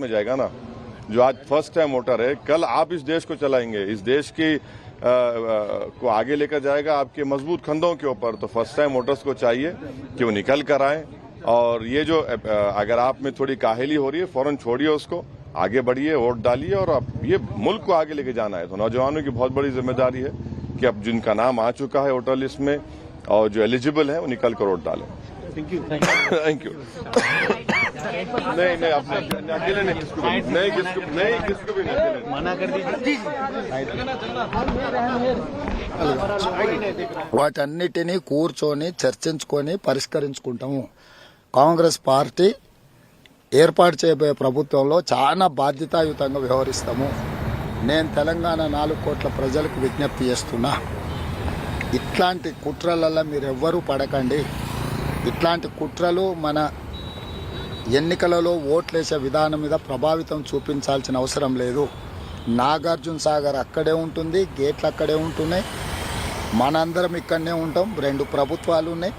में जाएगा ना, जो आज फर्स्ट टाइम वोटर है, कल आप इस देश को चलाएंगे, इस देश की को आगे लेकर जाएगा आपके मजबूत कंधों के ऊपर। तो फर्स्ट टाइम वोटर्स को चाहिए कि वो निकल कर आए, और ये जो अगर आप में थोड़ी काहली हो रही है, फौरन छोड़िए उसको, आगे बढ़िए, वोट डालिए, और अब ये मुल्क को आगे लेके जाना है। तो नौजवानों की बहुत बड़ी जिम्मेदारी है कि अब जिनका नाम आ चुका है वोटर लिस्ट में और जो एलिजिबल है वो निकल कर वोट डालें। Thank you. Thank you. नहीं अपने अकेले नहीं, किसको भी नहीं मना कर दीजिए। వాటన్నిటినీ కూర్చొని చర్చించుకొని పరిష్కరించుకుంటాము. కాంగ్రెస్ పార్టీ ఏర్పాటు చేయబోయే ప్రభుత్వంలో చాలా బాధ్యతాయుతంగా వ్యవహరిస్తాము. నేను తెలంగాణ 4 కోట్ల ప్రజలకు విజ్ఞప్తి చేస్తున్నా, ఇట్లాంటి కుట్రలలో మీరెవ్వరూ పడకండి. ఇట్లాంటి కుట్రలు మన ఎన్నికలలో ఓట్లేసే విధానం మీద ప్రభావితం చూపించాల్సిన అవసరం లేదు. నాగార్జున సాగర్ అక్కడే ఉంటుంది, గేట్లు అక్కడే ఉంటున్నాయి, మనందరం ఇక్కడనే ఉంటాం. 2 ప్రభుత్వాలు ఉన్నాయి,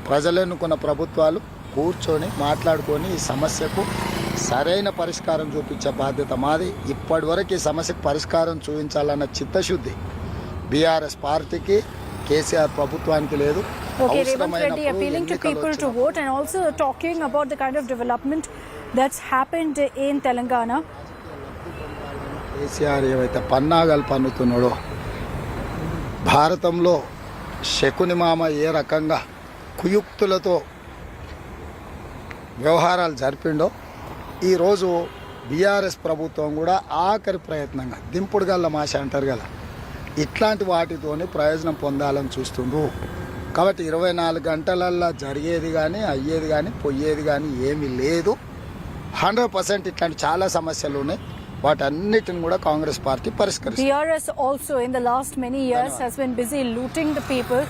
ప్రజలు ఎన్నుకున్న ప్రభుత్వాలు. కూర్చొని మాట్లాడుకొని ఈ సమస్యకు సరైన పరిష్కారం చూపించే బాధ్యత మాది. ఇప్పటి వరకు ఈ సమస్యకు పరిష్కారం చూపించాలన్న చిత్తశుద్ధి బీఆర్ఎస్ పార్టీకి, కేసీఆర్ ప్రభుత్వానికి లేదు. Okay, Revanth Reddy appealing to people to vote and also talking about the kind of development that's happened in Telangana. KCR ఏవైతే పన్నాగాలు పన్నుతున్నాడో, భారతంలో శకుని మామ ఏ రకంగా కుయుక్తులతో వ్యవహారాలు జరిపిండో, ఈరోజు బీఆర్ఎస్ ప్రభుత్వం కూడా ఆఖరి ప్రయత్నంగా దింపుడు గల్ల మాష అంటారు కదా, ఇట్లాంటి వాటితోనే ప్రయోజనం పొందాలని చూస్తుండ్రు. కాబట్టి 24 గంటలల్లో జరిగేది కానీ అయ్యేది కానీ పోయేది కానీ ఏమీ లేదు. 100% ఇట్లాంటి చాలా సమస్యలు ఉన్నాయి. వాటన్నిటిని కూడా కాంగ్రెస్ పార్టీ పరిష్కరిస్తుంది. BRS also in the last many years has been busy looting the people.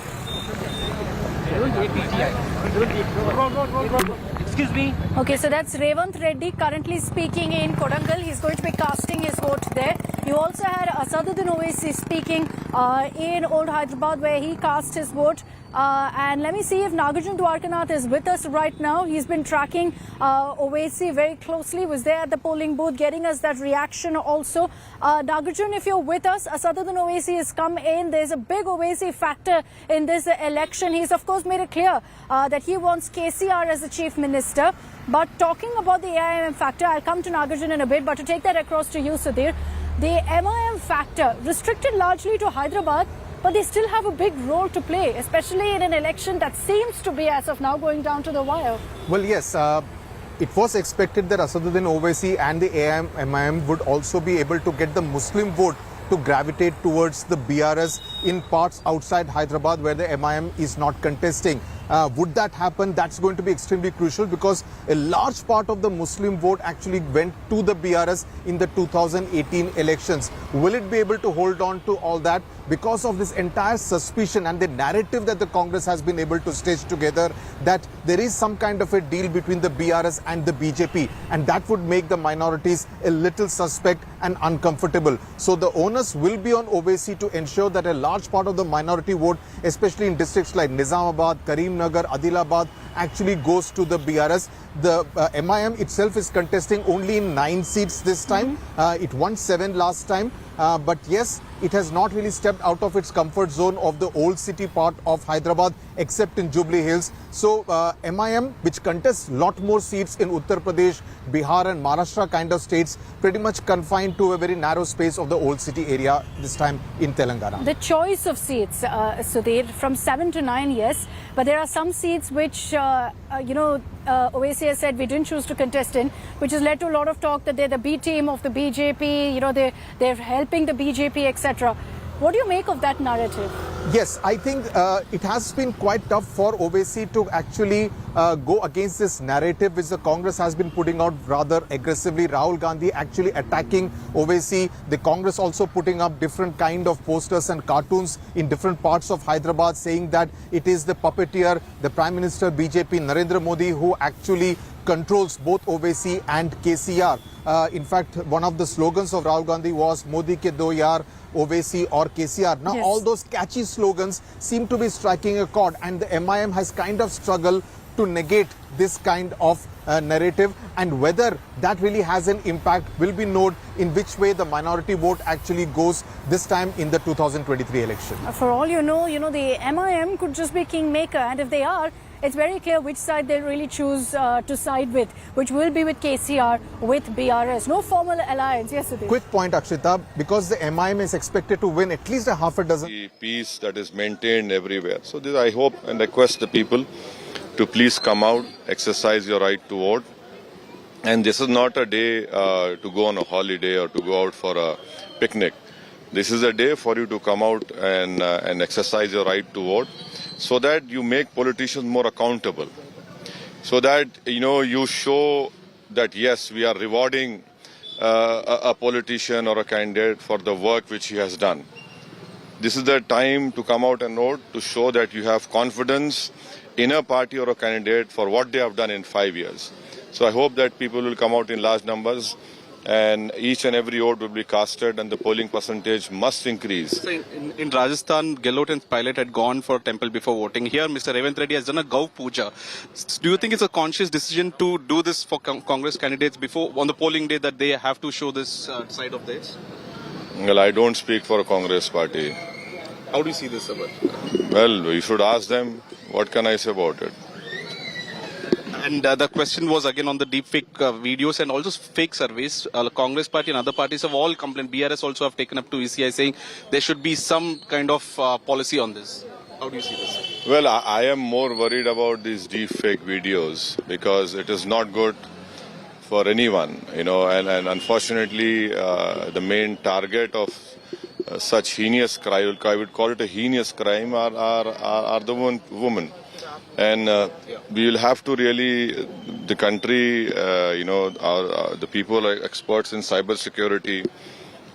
Excuse me. Okay, so that's Revanth Reddy currently speaking in Kodangal. He's going to be casting his vote there. You also had Asaduddin Owaisi speaking in Old Hyderabad, where he cast his vote. And let me see if Nagarjun Dwarkanath is with us right now. He's been tracking Owaisi very closely, was there at the polling booth getting us that reaction also. Nagarjun, if you're with us, Asaduddin Owaisi has come in. There's a big Owaisi factor in this election. He's of course made it clear that he wants KCR as the chief minister. But talking about the AIM factor, I'll come to Nagarjun in a bit, but to take that across to you, Sudhir, the MIM factor restricted largely to Hyderabad, but they still have a big role to play, especially in an election that seems to be, as of now, going down to the wire. Well, yes, it was expected that Asaduddin Owaisi and the MIM would also be able to get the Muslim vote to gravitate towards the BRS in parts outside Hyderabad where the MIM is not contesting. Would that happen? That's going to be extremely crucial because a large part of the Muslim vote actually went to the BRS in the 2018 elections. Will it be able to hold on to all that? Because of this entire suspicion and the narrative that the Congress has been able to stitch together, that there is some kind of a deal between the BRS and the BJP, and that would make the minorities a little suspect and uncomfortable. So the onus will be on Owaisi to ensure that a large part of the minority vote, especially in districts like Nizamabad, Karimnagar, Adilabad, actually goes to the BRS. The MIM itself is contesting only in 9 seats this time. It won 7 last time. But yes, it has not really stepped out of its comfort zone of the old city part of Hyderabad, except in Jubilee Hills. So MIM, which contests lot more seats in Uttar Pradesh, Bihar and Maharashtra kind of states, pretty much confined to a very narrow space of the old city area this time in Telangana. The choice of seats, Sudhir, from 7 to 9, yes, but there are some seats which, Owaisi has said we didn't choose to contest in, which has led to a lot of talk that they're the B team of the BJP, they're helping the BJP, etc. What do you make of that narrative? Yes, I think it has been quite tough for Owaisi to actually go against this narrative which the Congress has been putting out rather aggressively. Rahul Gandhi actually attacking Owaisi. The Congress also putting up different kind of posters and cartoons in different parts of Hyderabad saying that it is the puppeteer, the Prime Minister BJP Narendra Modi, who actually controls both Owaisi and KCR. In fact, one of the slogans of Rahul Gandhi was Modi ke do yaar, Owaisi or KCR. Now, yes, all those catchy slogans seem to be striking a chord, and the MIM has kind of struggled to negate this kind of narrative, and whether that really has an impact will be known in which way the minority vote actually goes this time in the 2023 election. For all you know, the MIM could just be kingmaker, and if they are, it's very clear which side they'll really choose to side with, which will be with KCR, with BRS. No formal alliance. Yes, Sudhir. Quick point, Akshita, because the MIM is expected to win at least a half a dozen. The peace that is maintained everywhere. So this, I hope and request the people to please come out, exercise your right to vote. And this is not a day to go on a holiday or to go out for a picnic. This is a day for you to come out and exercise your right to vote, so that you make politicians more accountable. So that, you show that, yes, we are rewarding a politician or a candidate for the work which he has done. This is the time to come out and vote, to show that you have confidence in a party or a candidate for what they have done in 5 years. So I hope that people will come out in large numbers, and each and every vote will be casted, and the polling percentage must increase. So in Rajasthan, Gehlot and Pilot had gone for temple before voting. Here, Mr. Revanth Reddy has done a Gau Puja. Do you think it's a conscious decision to do this for Congress candidates before, on the polling day, that they have to show this side of theirs? Well, I don't speak for a Congress party. How do you see this, sir? Well, you should ask them. What can I say about it? And the question was again on the deepfake videos and also fake surveys. Congress party and other parties have all complained. BRS also have taken up to ECI saying there should be some kind of policy on this. How do you see this? Well, I am more worried about these deepfake videos because it is not good for anyone, and unfortunately the main target of such heinous crime, I would call it a heinous crime, are the women. And we will have to really, the country, the people are experts in cyber security,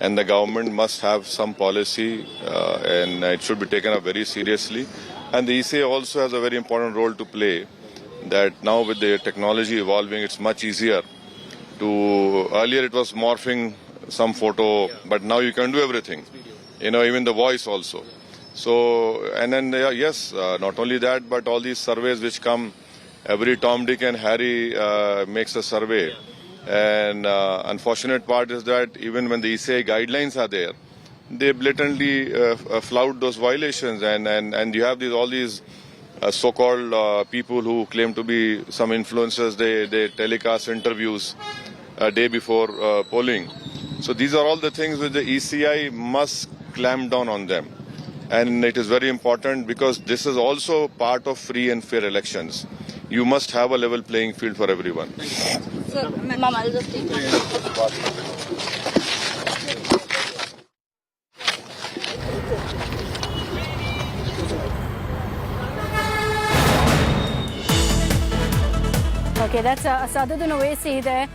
and the government must have some policy, and it should be taken up very seriously. And the ECA also has a very important role to play, that now with the technology evolving, it's much easier to, earlier it was morphing some photo, but now you can do everything, even the voice also. So, and then, yes, not only that, but all these surveys which come, every Tom, Dick and Harry makes a survey. And unfortunate part is that even when the ECI guidelines are there, they blatantly flout those violations. And you have all these so-called people who claim to be some influencers, they telecast interviews a day before polling. So these are all the things which the ECI must clamp down on them. And it is very important because this is also part of free and fair elections. You must have a level playing field for everyone. Sir, Ma'am, I'll just take Okay, that's Asaduddin Owaisi there,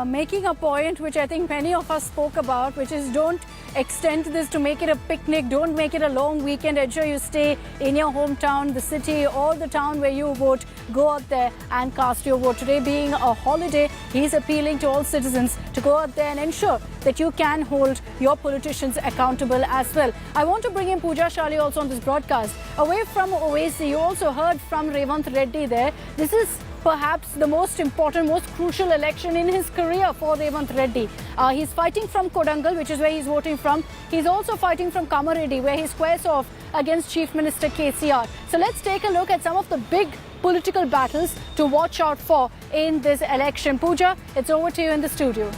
making a point which I think many of us spoke about, which is don't extend this to make it a picnic, don't make it a long weekend. Ensure you stay in your hometown, the city or the town where you vote. Go out there and cast your vote. Today being a holiday, he's appealing to all citizens to go out there and ensure that you can hold your politicians accountable as well. I want to bring in Pooja Shali also on this broadcast. Away from Owaisi, you also heard from Revanth Reddy there. This is perhaps the most important, most crucial election in his career for Revanth Reddy. He's fighting from Kodangal, which is where he's voting from. He's also fighting from Kamareddy, where he squares off against Chief Minister KCR. So let's take a look at some of the big political battles to watch out for in this election. Pooja, it's over to you in the studio.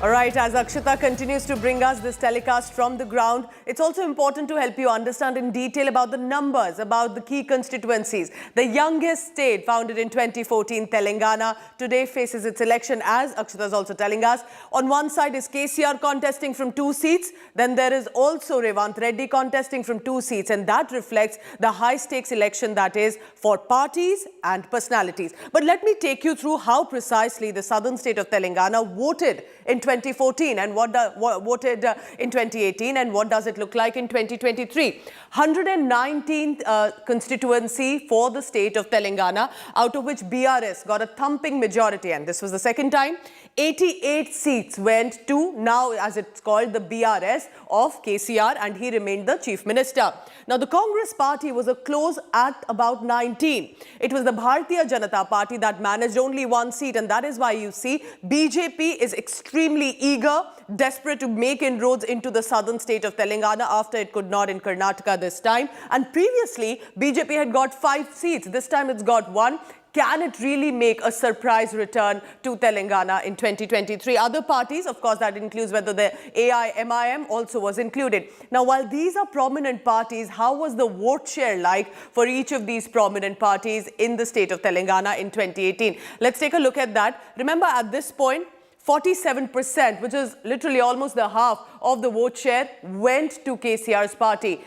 All right, as Akshita continues to bring us this telecast from the ground, it's also important to help you understand in detail about the numbers, about the key constituencies. The youngest state, founded in 2014, Telangana, today faces its election, as Akshita is also telling us. On one side is KCR contesting from 2 seats. Then there is also Revanth Reddy contesting from 2 seats. And that reflects the high-stakes election that is for parties and personalities. But let me take you through how precisely the southern state of Telangana voted in 2014 and what voted in 2018 and what does it look like in 2023. 119th constituency for the state of Telangana, out of which BRS got a thumping majority, and this was the second time. 88 seats went to, now as it's called, the BRS of KCR, and he remained the chief minister. Now, the Congress party was a close at about 19. It was the Bharatiya Janata Party that managed only 1 seat, and that is why you see BJP is extremely eager, desperate to make inroads into the southern state of Telangana after it could not in Karnataka this time. And previously, BJP had got 5 seats. This time it's got 1. Can it really make a surprise return to Telangana in 2023? Other parties, of course, that includes whether the AIMIM also was included. Now, while these are prominent parties, how was the vote share like for each of these prominent parties in the state of Telangana in 2018? Let's take a look at that. Remember, at this point, 47%, which is literally almost the half of the vote share, went to KCR's party.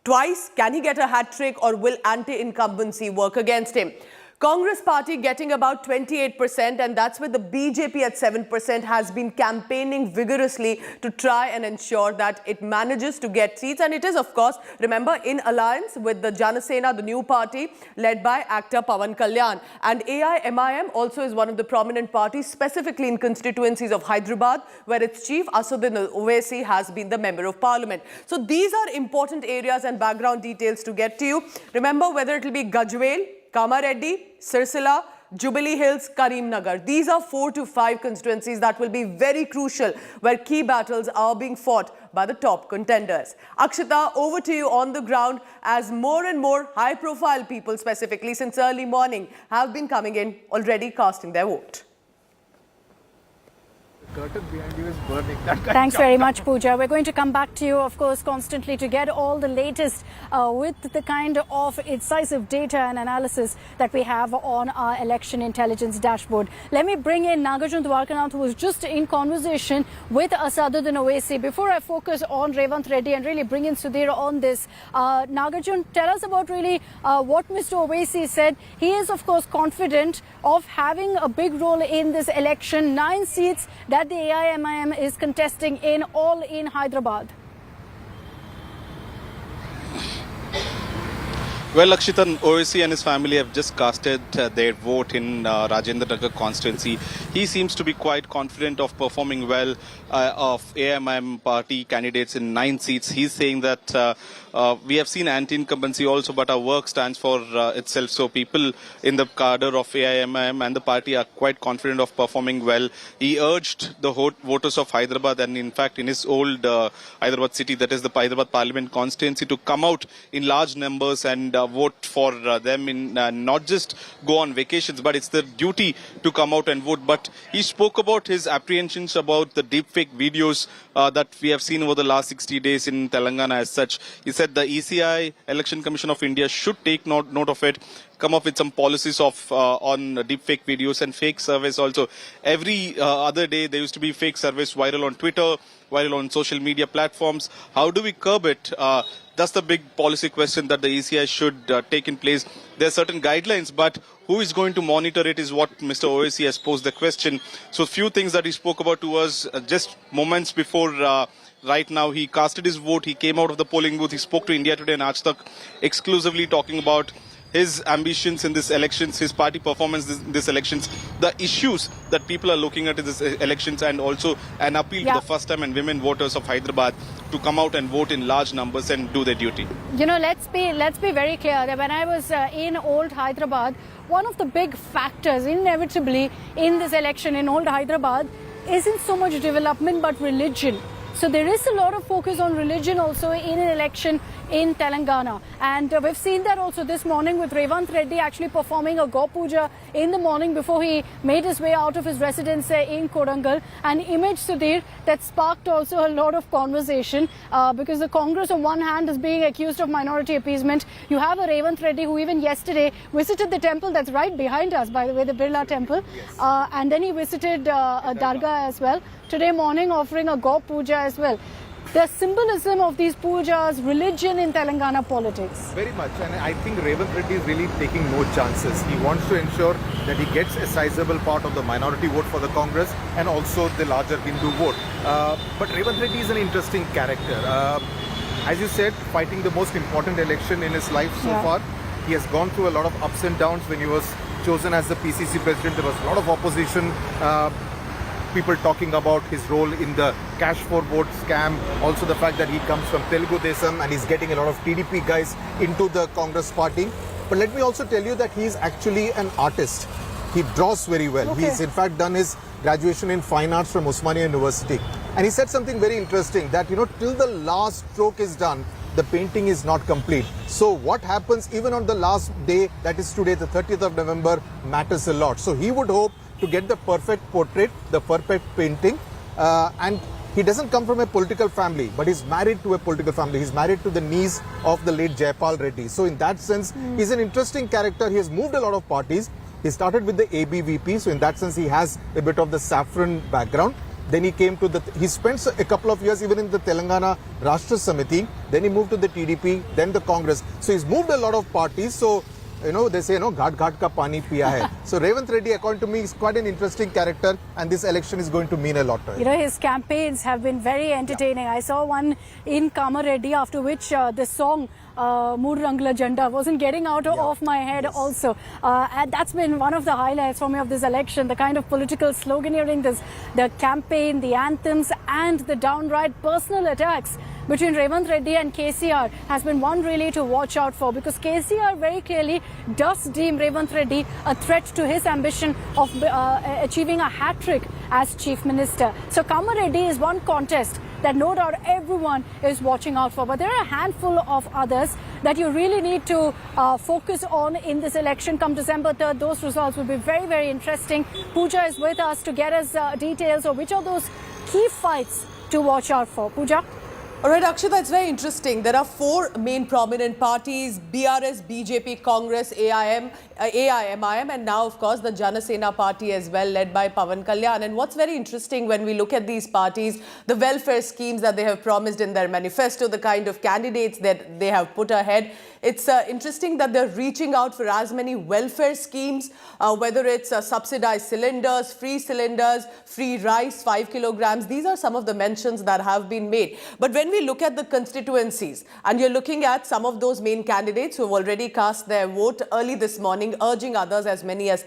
Twice, can he get a hat-trick, or will anti-incumbency work against him? Congress party getting about 28%, and that's where the BJP at 7% has been campaigning vigorously to try and ensure that it manages to get seats. And it is, of course, remember, in alliance with the Janasena, the new party led by actor Pawan Kalyan. And AIMIM also is one of the prominent parties, specifically in constituencies of Hyderabad, where its chief Asaduddin Owaisi has been the member of parliament. So these are important areas and background details to get to you. Remember, whether it will be Gajwel, Kamareddy, Sirsila, Jubilee Hills, Karimnagar. These are 4 to 5 constituencies that will be very crucial, where key battles are being fought by the top contenders. Akshita, over to you on the ground, as more and more high-profile people, specifically since early morning, have been coming in, already casting their vote. Curtain behind you is burning. Thanks very much, Pooja. We're going to come back to you, of course, constantly to get all the latest with the kind of incisive data and analysis that we have on our election intelligence dashboard. Let me bring in Nagarjun Dwarkanath, who was just in conversation with Asaduddin Owaisi. Before I focus on Revanth Reddy and really bring in Sudhir on this, Nagarjun, tell us about really what Mr. Owaisi said. He is, of course, confident of having a big role in this election. 9 seats that the AIMIM is contesting all in Hyderabad. Well, Akshitan, Owaisi and his family have just casted their vote in Rajendra Nagar constituency. He seems to be quite confident of performing well of AIMIM party candidates in 9 seats. He's saying that we have seen anti-incumbency also, but our work stands for itself. So people in the cadre of AIMIM and the party are quite confident of performing well. He urged the voters of Hyderabad, and in fact in his old Hyderabad city, that is the Hyderabad Parliament constituency, to come out in large numbers and vote for them, in not just go on vacations, but it's their duty to come out and vote. But he spoke about his apprehensions about the deepfake videos that we have seen over the last 60 days in Telangana as such. He said the ECI, Election Commission of India, should take note of it, come up with some policies of on deepfake videos and fake surveys also. Every other day there used to be fake surveys viral on Twitter, viral on social media platforms. How do we curb it? That's the big policy question that the ECI should take in place. There are certain guidelines, but who is going to monitor it is what Mr. Owaisi has posed the question. So a few things that he spoke about to us just moments before right now he casted his vote. He came out of the polling booth. He spoke to India Today and Aaj Tak, exclusively talking about his ambitions in this elections, his party performance in this elections, the issues that people are looking at in this elections, and also an appeal to the first-time and women voters of Hyderabad to come out and vote in large numbers and do their duty. You know, let's be very clear that when I was in old Hyderabad, one of the big factors inevitably in this election in old Hyderabad isn't so much development but religion. So there is a lot of focus on religion also in an election in Telangana. And we've seen that also this morning with Revanth Reddy actually performing a Go Puja in the morning before he made his way out of his residence in Kodangal. An image, Sudhir, that sparked also a lot of conversation because the Congress on one hand is being accused of minority appeasement. You have a Revanth Reddy who even yesterday visited the temple that's right behind us, by the way, the Birla temple. And then he visited a Dargah as well. Today morning offering a Go Puja as well. The symbolism of these pujas, religion in Telangana politics. Very much, and I think Revanth Reddy is really taking no chances. He wants to ensure that he gets a sizable part of the minority vote for the Congress and also the larger Hindu vote. But Revanth Reddy is an interesting character. As you said, fighting the most important election in his life so far. He has gone through a lot of ups and downs. When he was chosen as the PCC president, there was a lot of opposition. people talking about his role in the cash for vote scam, also the fact that he comes from Telugu Desam and he's getting a lot of TDP guys into the Congress party. But let me also tell you that he is actually an artist. He draws very well. Okay. He's in fact done his graduation in fine arts from Osmania University. And he said something very interesting that, till the last stroke is done, the painting is not complete. So what happens even on the last day, that is today, the 30th of November, matters a lot. So he would hope to get the perfect portrait, the perfect painting. And he doesn't come from a political family, but he's married to a political family. He's married to the niece of the late Jayapal Reddy. So in that sense, he's an interesting character. He has moved a lot of parties. He started with the ABVP. So in that sense, he has a bit of the saffron background. Then he came to he spent a couple of years even in the Telangana Rashtra Samiti. Then he moved to the TDP, then the Congress. So he's moved a lot of parties. So, they say, ghat ghat ka pani piya hai. So Revanth Reddy, according to me, is quite an interesting character. And this election is going to mean a lot to him. His campaigns have been very entertaining. I saw one in Kama Reddy, after which the song Mood Rangla Janda wasn't getting out of my head also. And that's been one of the highlights for me of this election, the kind of political sloganeering, the campaign, the anthems and the downright personal attacks between Revanth Reddy and KCR has been one really to watch out for, because KCR very clearly does deem Revanth Reddy a threat to his ambition of achieving a hat-trick as Chief Minister. So Kama Reddy is one contest that no doubt everyone is watching out for. But there are a handful of others that you really need to focus on in this election come December 3rd. Those results will be very, very interesting. Pooja is with us to get us details of which are those key fights to watch out for. Pooja? All right, Akshita, it's very interesting. There are four main prominent parties: BRS, BJP, Congress, AIMIM, and now, of course, the Janasena party as well, led by Pawan Kalyan. And what's very interesting when we look at these parties, the welfare schemes that they have promised in their manifesto, the kind of candidates that they have put ahead, it's interesting that they're reaching out for as many welfare schemes, whether it's subsidized cylinders, free rice, 5 kilograms. These are some of the mentions that have been made. But when we look at the constituencies, and you're looking at some of those main candidates who have already cast their vote early this morning, urging others, as many as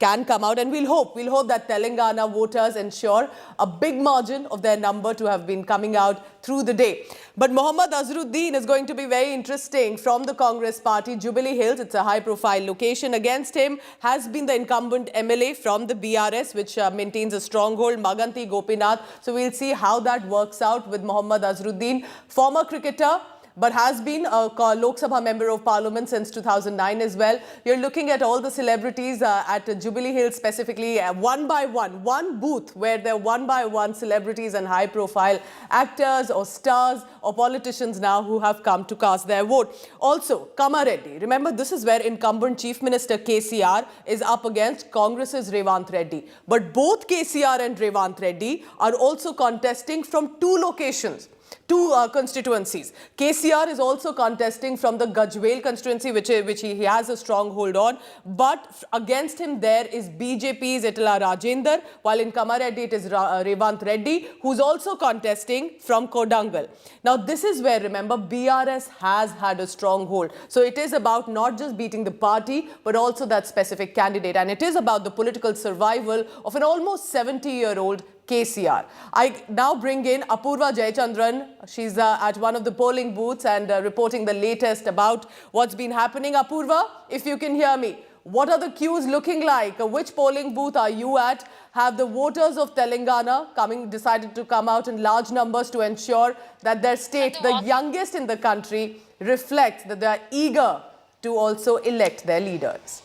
can come out, and we'll hope that Telangana voters ensure a big margin of their number to have been coming out through the day. But Mohammad Azharuddin is going to be very interesting from the Congress party, Jubilee Hills. It's a high-profile location. Against him has been the incumbent MLA from the BRS, which maintains a stronghold, Maganti Gopinath. So we'll see how that works out with Mohammad Azharuddin, former cricketer, but has been a Lok Sabha member of parliament since 2009 as well. You're looking at all the celebrities at Jubilee Hills, specifically one by one booth where there are one by one celebrities and high profile actors or stars or politicians now who have come to cast their vote. Also, Kama Reddy. Remember, this is where incumbent Chief Minister KCR is up against Congress's Revanth Reddy. But both KCR and Revanth Reddy are also contesting from two locations. Two constituencies. KCR is also contesting from the Gajwel constituency, which he has a stronghold on. But against him there is BJP's Etala Rajender, while in Kama Reddy it is Revanth Reddy, who's also contesting from Kodangal. Now this is where, remember, BRS has had a stronghold. So it is about not just beating the party, but also that specific candidate. And it is about the political survival of an almost 70-year-old KCR. I now bring in Apurva Jayachandran. She's at one of the polling booths and reporting the latest about what's been happening. Apurva, if you can hear me, what are the queues looking like? Which polling booth are you at? Have the voters of Telangana decided to come out in large numbers to ensure that their state, the youngest in the country, reflects that they are eager to also elect their leaders?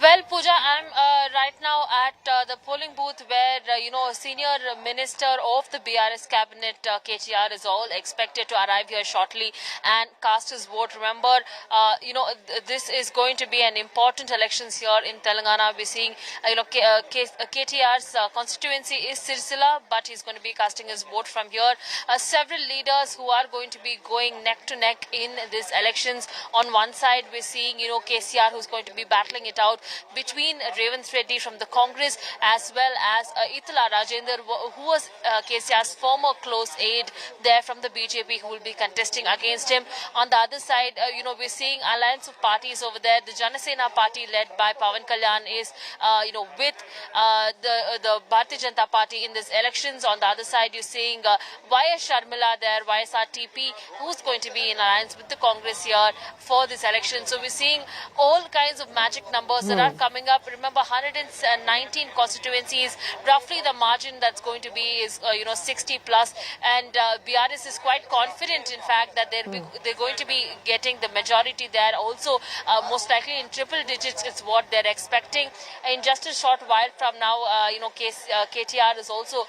Well, Pooja, I'm right now at the polling booth where, a senior minister of the BRS cabinet, KCR, is all expected to arrive here shortly and cast his vote. Remember, this is going to be an important elections here in Telangana. We're seeing, KTR's constituency is Sirsila, but he's going to be casting his vote from here. Several leaders who are going to be going neck to neck in these elections. On one side, we're seeing, KCR, who's going to be battling it out between Revanth Reddy from the Congress Congress, as well as Itla Rajender, who was KCR's former close aide there from the BJP, who will be contesting against him. On the other side, we're seeing alliance of parties over there. The Janasena party led by Pawan Kalyan is, with the Bharatiya Janata Party in these elections. On the other side, you're seeing YS Sharmila there, YSRTP, who's going to be in alliance with the Congress here for this election. So we're seeing all kinds of magic numbers that are coming up. Remember, 119 constituencies, roughly the margin that's going to be is 60 plus, and BRS is quite confident, in fact, that they're going to be getting the majority there. Also, most likely in triple digits is what they're expecting. In just a short while from now, KTR is also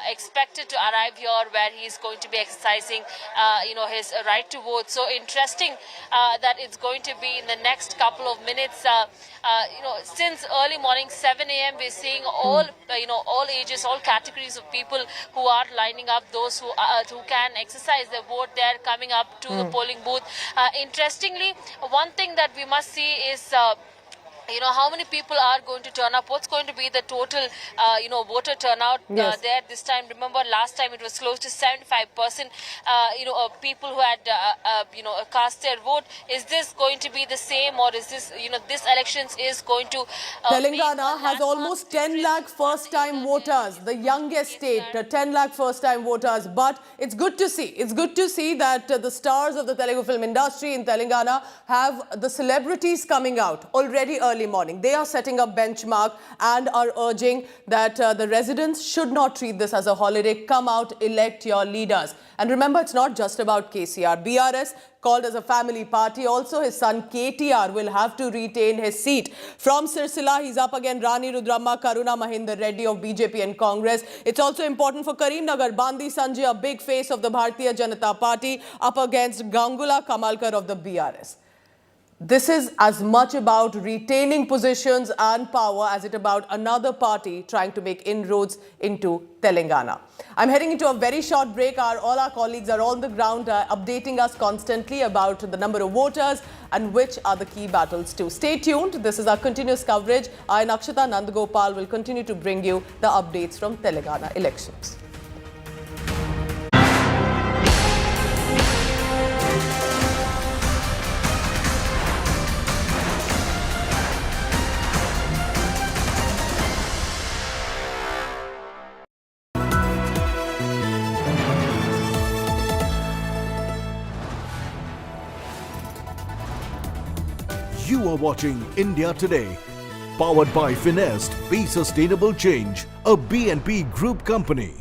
expected to arrive here, where he's going to be exercising, his right to vote. So interesting that it's going to be in the next couple of minutes. Since early morning, 7 a.m., we're seeing all ages, all categories of people who are lining up. Those who can exercise their vote, they're coming up to the polling booth. Interestingly, one thing that we must see is how many people are going to turn up, what's going to be the total, voter turnout there this time. Remember, last time it was close to 75%, people who had, cast their vote. Is this going to be the same, or is this, this elections is going to... Telangana has almost 10 lakh first-time voters, the youngest state, 10 lakh first-time voters. But it's good to see. It's good to see that the stars of the Telugu film industry in Telangana have the celebrities coming out already early morning. They are setting up benchmark and are urging that the residents should not treat this as a holiday. Come out, elect your leaders. And remember, it's not just about KCR. BRS, called as a family party, also his son KTR will have to retain his seat. From Sirsila, he's up against Rani Rudramma, Karuna Mahinder Reddy of BJP and Congress. It's also important for Karimnagar. Bandi Sanjay, a big face of the Bharatiya Janata Party, up against Gangula Kamalkar of the BRS. This is as much about retaining positions and power as it about another party trying to make inroads into Telangana. I'm heading into a very short break. All our colleagues are on the ground updating us constantly about the number of voters and which are the key battles too. Stay tuned. This is our continuous coverage. I, Nakshita Nandagopal, will continue to bring you the updates from Telangana elections. You are watching India Today, powered by Finest, Be Sustainable Change, a BNP Group company.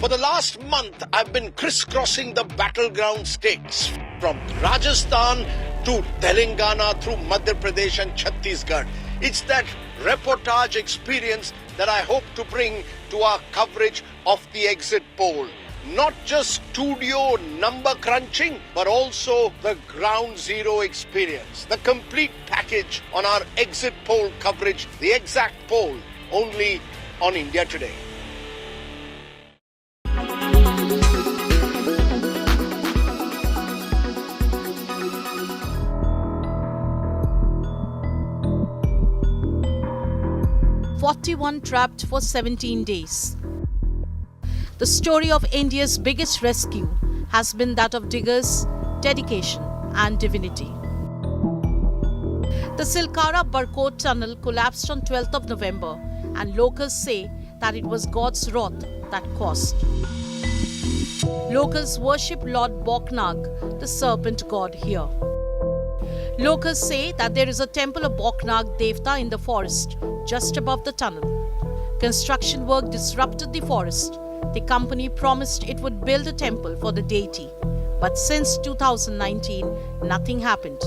For the last month, I've been crisscrossing the battleground states from Rajasthan to Telangana through Madhya Pradesh and Chhattisgarh. It's that reportage experience that I hope to bring to our coverage of the exit poll. Not just studio number crunching, but also the ground zero experience. The complete package on our exit poll coverage, the exact poll, only on India Today. "41 trapped for 17 days. The story of India's biggest rescue has been that of diggers, dedication and divinity. The Silkara-Barkot tunnel collapsed on 12th of November, and locals say that it was God's wrath that caused. Locals worship Lord Boknag, the serpent god here. Locals say that there is a temple of Boknag Devta in the forest just above the tunnel. Construction work disrupted the forest. The company promised it would build a temple for the deity, but since 2019, nothing happened.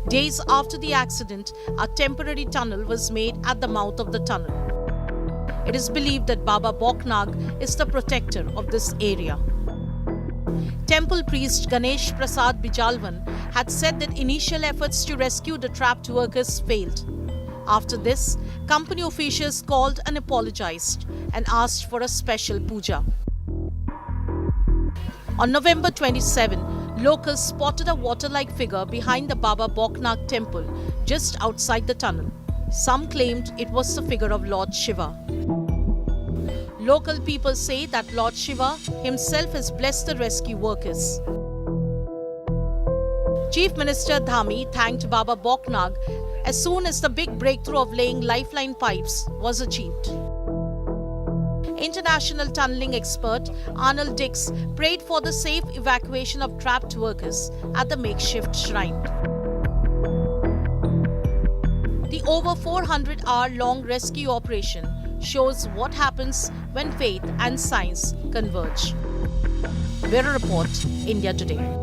Days after the accident, a temporary tunnel was made at the mouth of the tunnel. It is believed that Baba Boknag is the protector of this area. Temple priest Ganesh Prasad Bijalwan had said that initial efforts to rescue the trapped workers failed. After this, company officials called and apologized and asked for a special puja. On November 27, locals spotted a water-like figure behind the Baba Boknak temple just outside the tunnel. Some claimed it was the figure of Lord Shiva. Local people say that Lord Shiva himself has blessed the rescue workers. Chief Minister Dhami thanked Baba Boknak as soon as the big breakthrough of laying lifeline pipes was achieved. International tunneling expert Arnold Dix prayed for the safe evacuation of trapped workers at the makeshift shrine. The over 400-hour-long rescue operation shows what happens when faith and science converge. Bureau Report, India Today.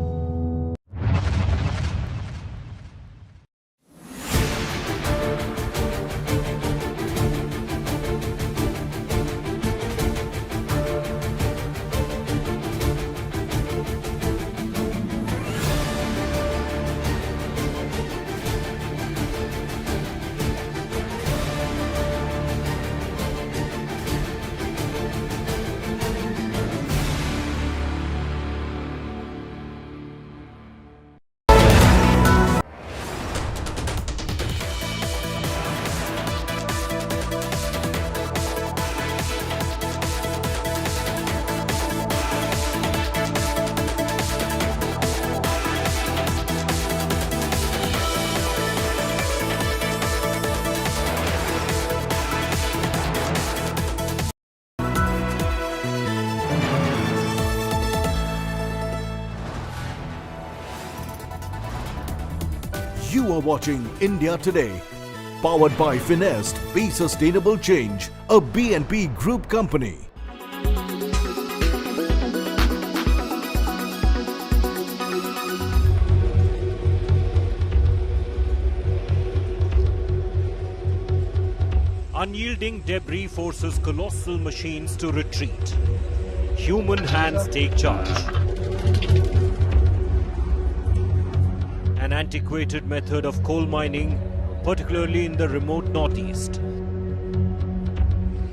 You are watching India Today, powered by Finest, Be Sustainable Change, a BNP Group company. Unyielding debris forces colossal machines to retreat. Human hands take charge. An antiquated method of coal mining, particularly in the remote northeast,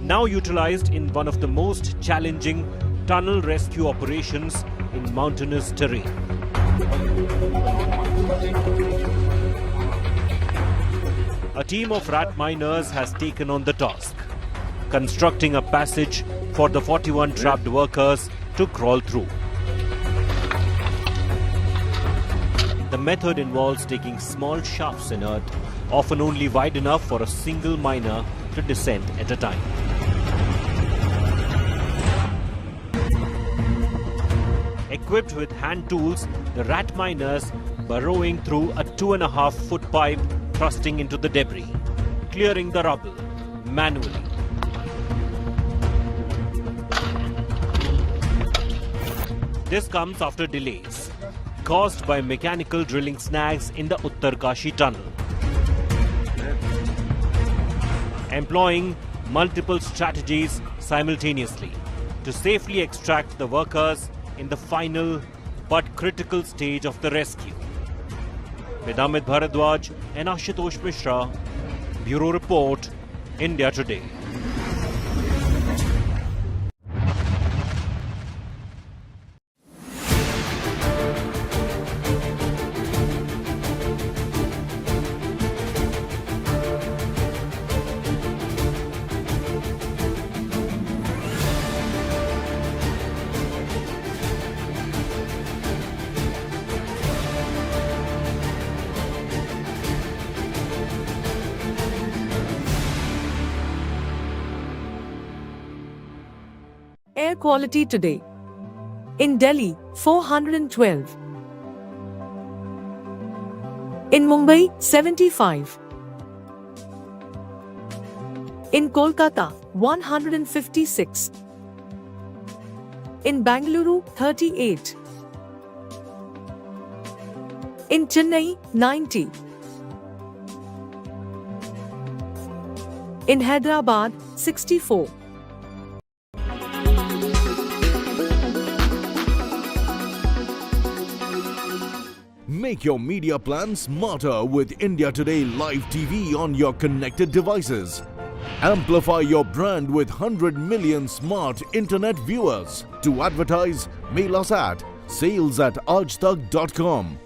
now utilized in one of the most challenging tunnel rescue operations in mountainous terrain. A team of rat miners has taken on the task, constructing a passage for the 41 trapped workers to crawl through. The method involves taking small shafts in earth, often only wide enough for a single miner to descend at a time. Equipped with hand tools, the rat miners burrowing through a 2.5-foot pipe thrusting into the debris, clearing the rubble manually. This comes after delays caused by mechanical drilling snags in the Uttarkashi tunnel. Employing multiple strategies simultaneously to safely extract the workers in the final but critical stage of the rescue. With Amit Bharadwaj and Ashutosh Mishra, Bureau Report, India Today. Air quality today. In Delhi, 412. In Mumbai, 75. In Kolkata, 156. In Bangalore, 38. In Chennai, 90. In Hyderabad, 64. Make your media plan smarter with India Today Live TV on your connected devices. Amplify your brand with 100 million smart internet viewers. To advertise, mail us at sales@aajtak.com.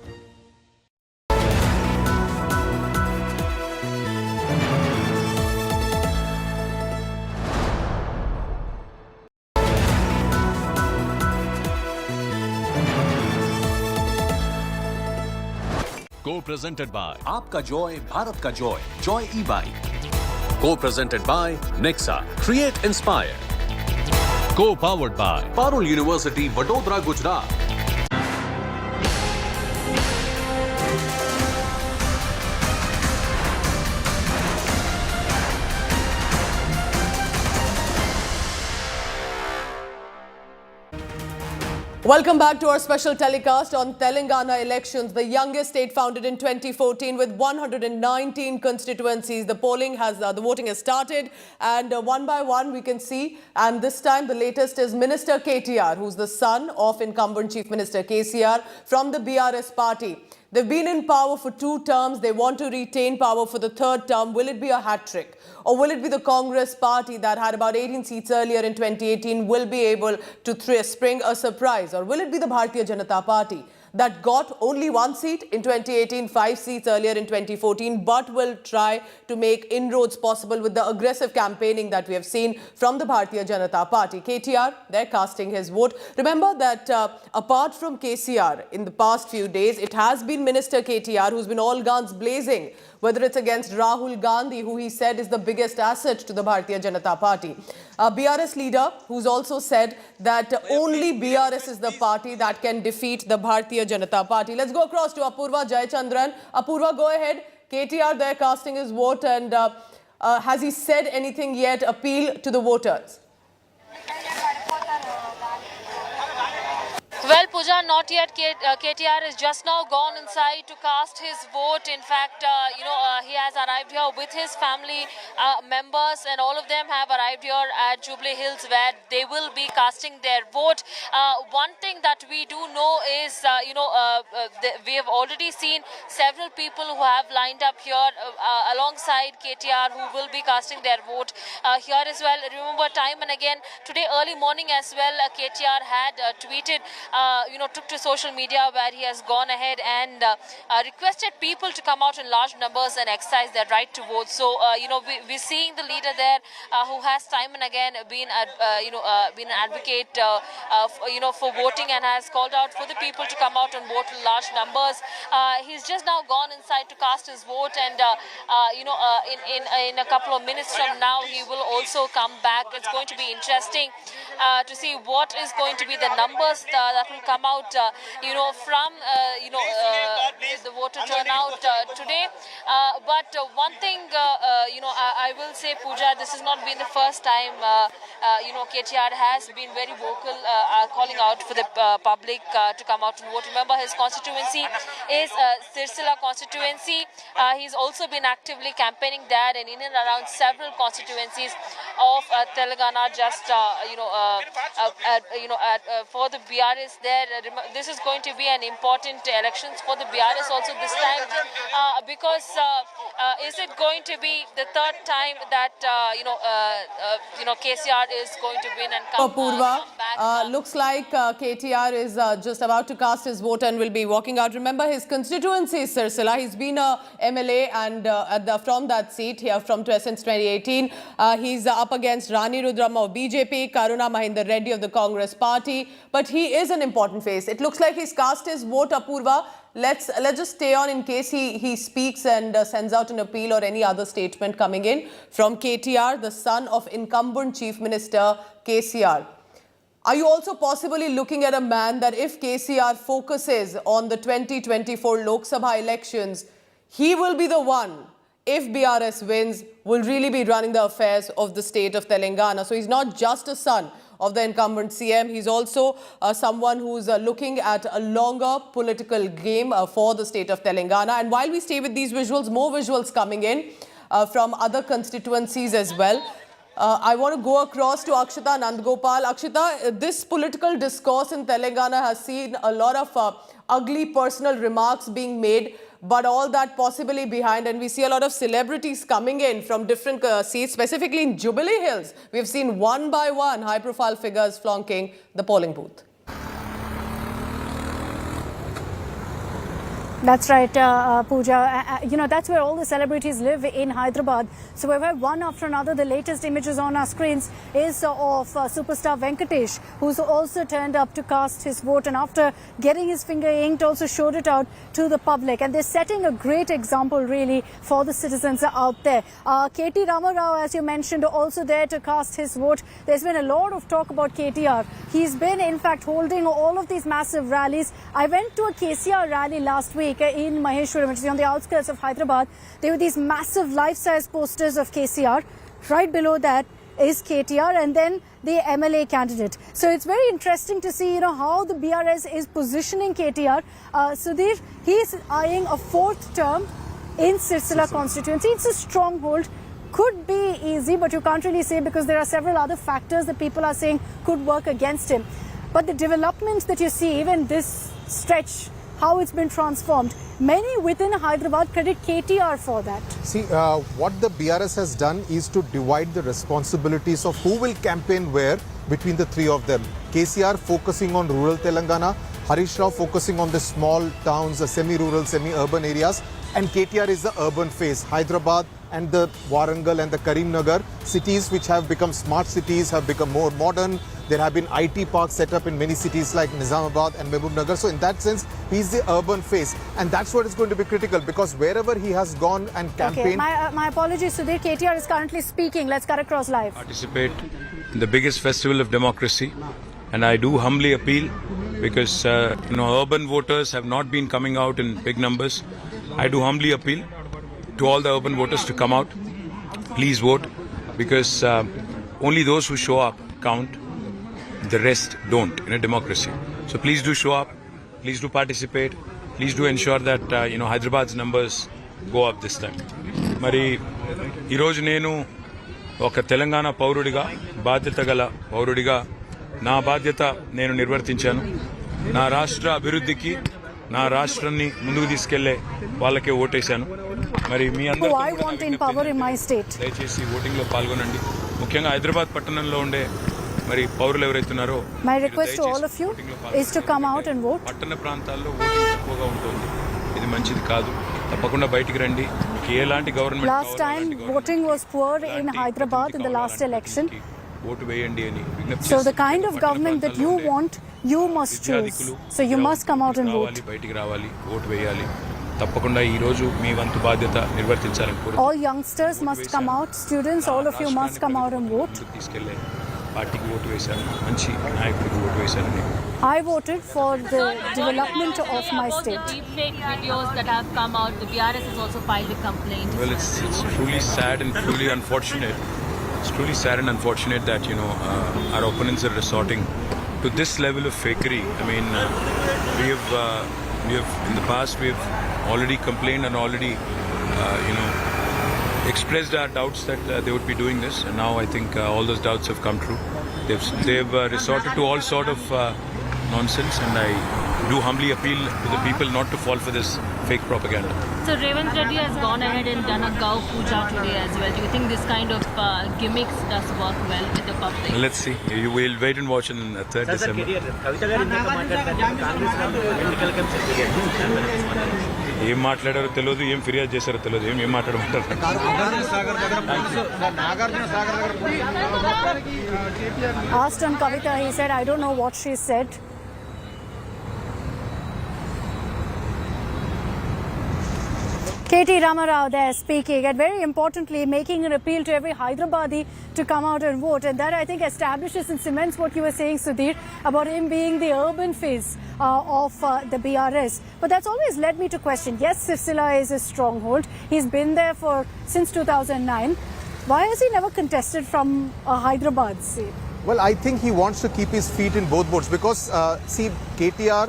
Co-presented by आपका Joy Bharat का Joy Joy e bike. Co-presented by Nexa Create Inspire. Co-powered by Parul University Vadodara Gujarat. Welcome back to our special telecast on Telangana elections, the youngest state founded in 2014 with 119 constituencies. The polling has, the voting has started, and one by one we can see. And this time the latest is Minister KTR, who's the son of incumbent Chief Minister KCR from the BRS party. They've been in power for 2 terms. They want to retain power for the 3rd term. Will it be a hat trick? Or will it be the Congress party that had about 18 seats earlier in 2018 will be able to spring a surprise? Or will it be the Bharatiya Janata Party that got only 1 seat in 2018, 5 seats earlier in 2014, but will try to make inroads possible with the aggressive campaigning that we have seen from the Bharatiya Janata Party? KTR, they're casting his vote. Remember that apart from KCR, in the past few days, it has been Minister KTR who's been all guns blazing, whether it's against Rahul Gandhi, who he said is the biggest asset to the Bharatiya Janata Party. A BRS leader who's also said that only BRS is the party that can defeat the Bharatiya Janata Party. Let's go across to Apurva Jayachandran. Apurva, go ahead. KTR there casting his vote, and has he said anything yet, appeal to the voters? Well, Pooja, not yet. KTR has just now gone inside to cast his vote. In fact, he has arrived here with his family members, and all of them have arrived here at Jubilee Hills, where they will be casting their vote. One thing that we do know is, we have already seen several people who have lined up here alongside KTR who will be casting their vote here as well. Remember, time and again, today early morning as well, KTR had tweeted, took to social media, where he has gone ahead and requested people to come out in large numbers and exercise their right to vote. So, we're seeing the leader there who has time and again been an advocate, for voting, and has called out for the people to come out and vote in large numbers. He's just now gone inside to cast his vote, and in a couple of minutes from now, he will also come back. It's going to be interesting to see what is going to be the numbers that will come out, from the voter turnout today. But one thing, I will say, Pooja, this has not been the first time, KTR has been very vocal, calling out for the public to come out and vote. Remember, his constituency is Sirsila constituency. He's also been actively campaigning there and in and around several constituencies of Telangana, just, for the BRS there. This is going to be an important elections for the BRS also this time, because is it going to be the 3rd time that KCR is going to win and come back? Looks like KTR is just about to cast his vote and will be walking out. Remember, his constituency is Sirsila. He's been a MLA and from that seat here since 2018. He's up against Rani Rudrama of BJP, Karuna Mahinder Reddy of the Congress party, but he is an important face. It looks like he's cast his vote, Apurva. Let's just stay on in case he speaks and sends out an appeal or any other statement coming in from KTR, the son of incumbent Chief Minister KCR. Are you also possibly looking at a man that if KCR focuses on the 2024 Lok Sabha elections, he will be the one, if BRS wins, will really be running the affairs of the state of Telangana? So he's not just a son of the incumbent CM. He's also someone who's looking at a longer political game for the state of Telangana. And while we stay with these visuals, more visuals coming in from other constituencies as well. I want to go across to Akshita Nandgopal. Akshita, this political discourse in Telangana has seen a lot of ugly personal remarks being made, but all that possibly behind, and we see a lot of celebrities coming in from different seats, specifically in Jubilee Hills. We've seen one by one high-profile figures flunking the polling booth. That's right, Pooja. That's where all the celebrities live in Hyderabad. So we've had one after another. The latest images on our screens is of superstar Venkatesh, who's also turned up to cast his vote, and after getting his finger inked, also showed it out to the public. And they're setting a great example, really, for the citizens out there. KT Ramarao, as you mentioned, also there to cast his vote. There's been a lot of talk about KTR. He's been, in fact, holding all of these massive rallies. I went to a KCR rally last week in Maheshwaram, which is on the outskirts of Hyderabad. There were these massive life-size posters of KCR. Right below that is KTR, and then the MLA candidate. So it's very interesting to see, how the BRS is positioning KTR. Sudhir, he's eyeing a fourth term in Sirsila constituency. It's a stronghold. Could be easy, but you can't really say because there are several other factors that people are saying could work against him. But the developments that you see, even this stretch, how it's been transformed, many within Hyderabad credit KTR for that. See, what the BRS has done is to divide the responsibilities of who will campaign where between the three of them. KCR focusing on rural Telangana, Harish Rao focusing on the small towns, the semi-rural, semi-urban areas, and KTR is the urban face. Hyderabad and the Warangal and the Karimnagar cities, which have become smart cities, have become more modern. There have been IT parks set up in many cities like Nizamabad and Mehboob. So in that sense, he's the urban face. And that's what is going to be critical, because wherever he has gone and campaigned... Okay, my apologies, Sudhir. KTR is currently speaking. Let's cut across live. Participate in the biggest festival of democracy. And I do humbly appeal, because urban voters have not been coming out in big numbers. I do humbly appeal to all the urban voters to come out. Please vote, because only those who show up count. The rest don't in a democracy. So please do show up, please do participate, please do ensure that Hyderabad's numbers go up this time. Mari ee roju nenu oka Telangana paurudiga బాధ్యత గల పౌరుడిగా నా బాధ్యత నేను నిర్వర్తించాను. నా రాష్ట్ర అభివృద్ధికి నా రాష్ట్రాన్ని ముందుకు తీసుకెళ్లే వాళ్ళకే ఓటేశాను. మరి మీ అందరూ దయచేసి ఓటింగ్ లో పాల్గొనండి. ముఖ్యంగా హైదరాబాద్ పట్టణంలో ఉండే మరి పౌరులు ఎవరైతే ఉన్నారో, my request to all of you is to come out and vote. పట్టణ ప్రాంతాల్లో ఓటింగ్ తక్కువగా ఉంటుంది. ఇది మంచిది కాదు. తప్పకుండా బయటికి రండి. ఎలాంటి government last time voting was poor in Hyderabad in the last election. Vote వేయండి అని విజ్ఞప్తి So the kind of government that you want, you must choose. So you must come out and vote. బయటికి రావాలి, vote వేయాలి. తప్పకుండా ఈ రోజు మీ వంతు బాధ్యత నిర్వర్తించాలని కోరుతున్నాను. All youngsters must come out. Students, all of you must come out and vote. తీసుకెళ్లే పార్టీకి ఓటు వేశాను, మంచి నాయకుడికి vote వేశానని. I voted for the development of my state. The deepfake videos that have come out, the BRS has also filed a complaint. Well, it's truly sad and truly unfortunate. It's truly sad and unfortunate that our opponents are resorting to this level of fakery. I mean, we have in the past we have already complained and already expressed our doubts that they would be doing this, and now I think all those doubts have come true. They've resorted to all sort of nonsense, and I do humbly appeal to the people not to fall for this fake propaganda. So Revanth Reddy has gone ahead and done a Gau Puja today as well. Do you think this kind of gimmicks does work well with the public? Let's see. You will wait and watch on 3rd December. ఏం మాట్లాడారో తెలియదు, ఏం ఫిర్యాదు చేశారో తెలియదు, ఏం మాట్లాడమంటారు. Asked on Kavita, he said, I don't know what she said. KT Ramarao there speaking, and very importantly making an appeal to every Hyderabadi to come out and vote, and that I think establishes and cements what you were saying, Sudhir, about him being the urban face of the BRS. But that's always led me to question, yes, Sirsila is a stronghold, he's been there since 2009. Why has he never contested from Hyderabad, say? Well, I think he wants to keep his feet in both boats, because KTR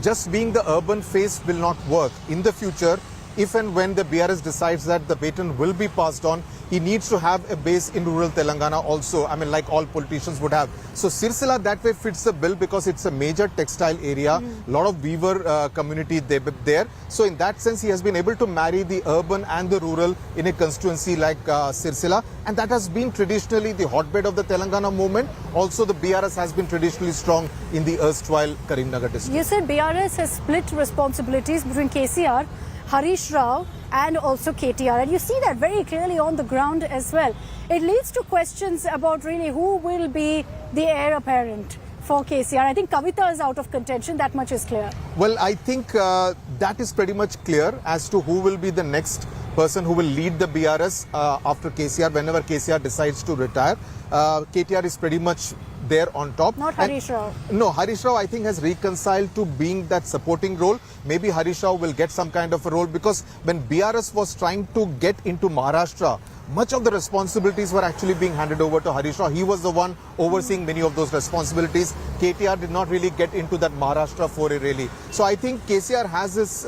just being the urban face will not work. In the future, if and when the BRS decides that the baton will be passed on, he needs to have a base in rural Telangana also. I mean, like all politicians would have. So Sirsila that way fits the bill because it's a major textile area, lot of weaver community there. So in that sense, he has been able to marry the urban and the rural in a constituency like Sirsila, and that has been traditionally the hotbed of the Telangana movement. Also, the BRS has been traditionally strong in the erstwhile Karimnagar district. You said BRS has split responsibilities between KCR, Harish Rao and also KTR, and you see that very clearly on the ground as well. It leads to questions about really who will be the heir apparent for KCR. I think Kavita is out of contention, that much is clear. Well, I think that is pretty much clear as to who will be the next person who will lead the BRS after KCR, whenever KCR decides to retire. KTR is pretty much there on top. Not Harish Rao. No, Harish Rao I think has reconciled to being that supporting role. Maybe Harish Rao will get some kind of a role because when BRS was trying to get into Maharashtra, much of the responsibilities were actually being handed over to Harish Rao. He was the one overseeing many of those responsibilities. KTR did not really get into that Maharashtra foray really. So I think KCR has this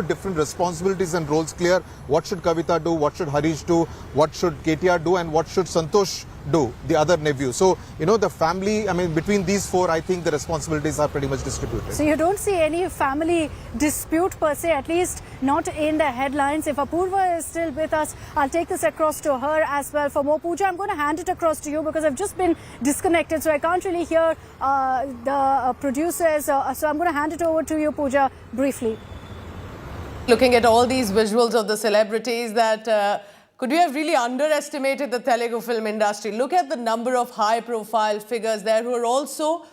different responsibilities and roles clear. What should Kavita do? What should Harish do? What should KTR do? And what should Santosh do, the other nephew? So, the family, I mean, between these four, I think the responsibilities are pretty much distributed. So you don't see any family dispute per se, at least not in the headlines. If Apurva is still with us, I'll take this across to her as well. For more, Pooja, I'm going to hand it across to you because I've just been disconnected, so I can't really hear the producers. So I'm going to hand it over to you, Pooja, briefly. Looking at all these visuals of the celebrities that could we have really underestimated the Telugu film industry? Look at the number of high-profile figures there who are also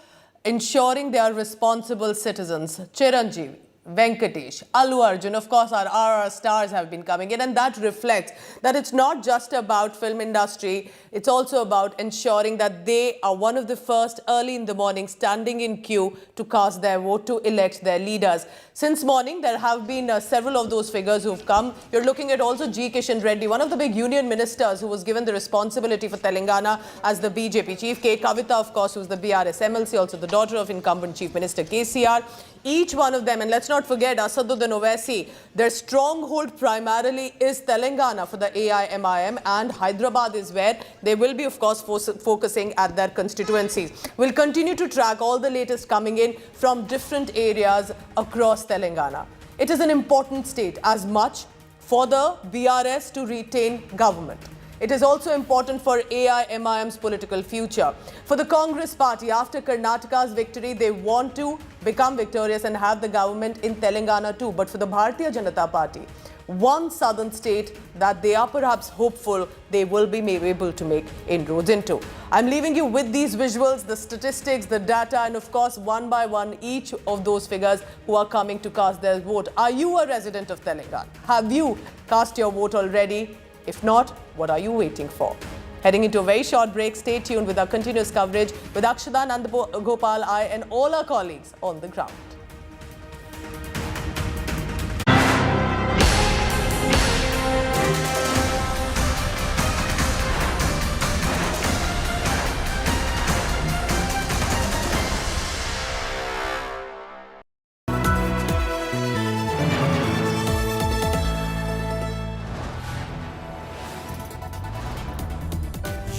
ensuring they are responsible citizens. Chiranjeevi, Venkatesh, Allu Arjun, of course our RR stars have been coming in, and that reflects that it's not just about film industry, it's also about ensuring that they are one of the first early in the morning standing in queue to cast their vote to elect their leaders. Since morning, there have been several of those figures who've come. You're looking at also G. Kishan Reddy, one of the big union ministers who was given the responsibility for Telangana as the BJP chief. K. Kavita, of course, who's the BRS MLC, also the daughter of incumbent Chief Minister KCR. Each one of them, and let's not forget Asaduddin Owaisi, their stronghold primarily is Telangana for the AIMIM, and Hyderabad is where they will be, of course, focusing at their constituencies. We'll continue to track all the latest coming in from different areas across Telangana. It is an important state as much for the BRS to retain government. It is also important for AIMIM's political future. For the Congress party, after Karnataka's victory, they want to become victorious and have the government in Telangana too. But for the Bharatiya Janata Party, one southern state that they are perhaps hopeful they will be able to make inroads into. I'm leaving you with these visuals, the statistics, the data, and of course, one by one, each of those figures who are coming to cast their vote. Are you a resident of Telangana? Have you cast your vote already? If not, what are you waiting for? Heading into a very short break, stay tuned with our continuous coverage with Akshada Nandagopal, I and all our colleagues on the ground.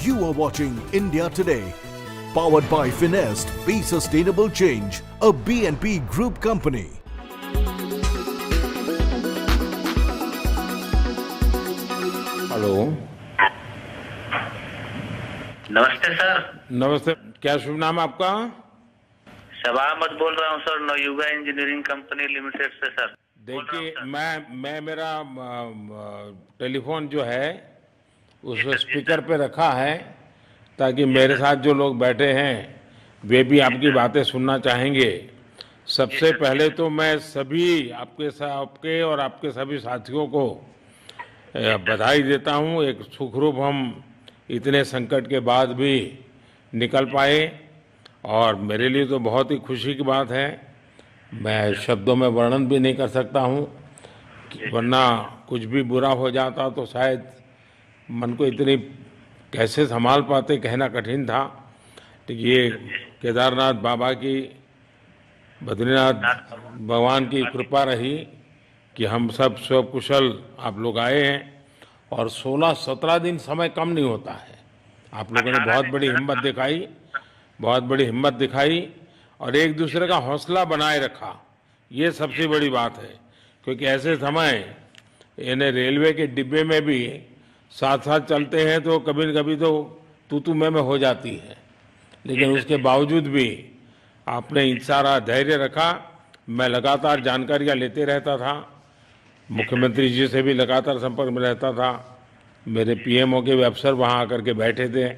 You are watching India Today, powered by Finest, Be Sustainable Change, a BNP Group company. Hello, नमस्ते sir. नमस्ते, क्या शुभ नाम आपका? शबा अहमद बोल रहा हूँ sir, Navayuga engineering company limited से sir. देखिए, मैं मेरा टेलीफोन जो है उसको स्पीकर पे रखा है ताकि मेरे साथ जो लोग बैठे हैं वे भी आपकी बातें सुनना चाहेंगे। सबसे पहले तो मैं सभी आपके और आपके सभी साथियों को बधाई देता हूं। एक सुखरूप हम इतने संकट के बाद भी निकल पाए और मेरे लिए तो बहुत ही खुशी की बात है। मैं शब्दों में वर्णन भी नहीं कर सकता हूं, वरना कुछ भी बुरा हो जाता तो शायद मन को इतनी कैसे संभाल पाते कहना कठिन था। तो ये केदारनाथ बाबा की, बद्रीनाथ भगवान की कृपा रही कि हम सब स्वकुशल आप लोग आए हैं और 16-17 दिन समय कम नहीं होता है। आप लोगों ने बहुत बड़ी हिम्मत दिखाई और एक दूसरे का हौसला बनाए रखा। ये सबसे बड़ी बात है, क्योंकि ऐसे समय इन्हें रेलवे के डिब्बे में भी साथ साथ चलते हैं तो कभी न कभी तो तू मैं हो जाती है, लेकिन उसके बावजूद भी आपने सारा धैर्य रखा। मैं लगातार जानकारियां लेते रहता था, मुख्यमंत्री जी से भी लगातार संपर्क में रहता था, मेरे पीएमओ के भी अफसर वहां आकर के बैठे थे,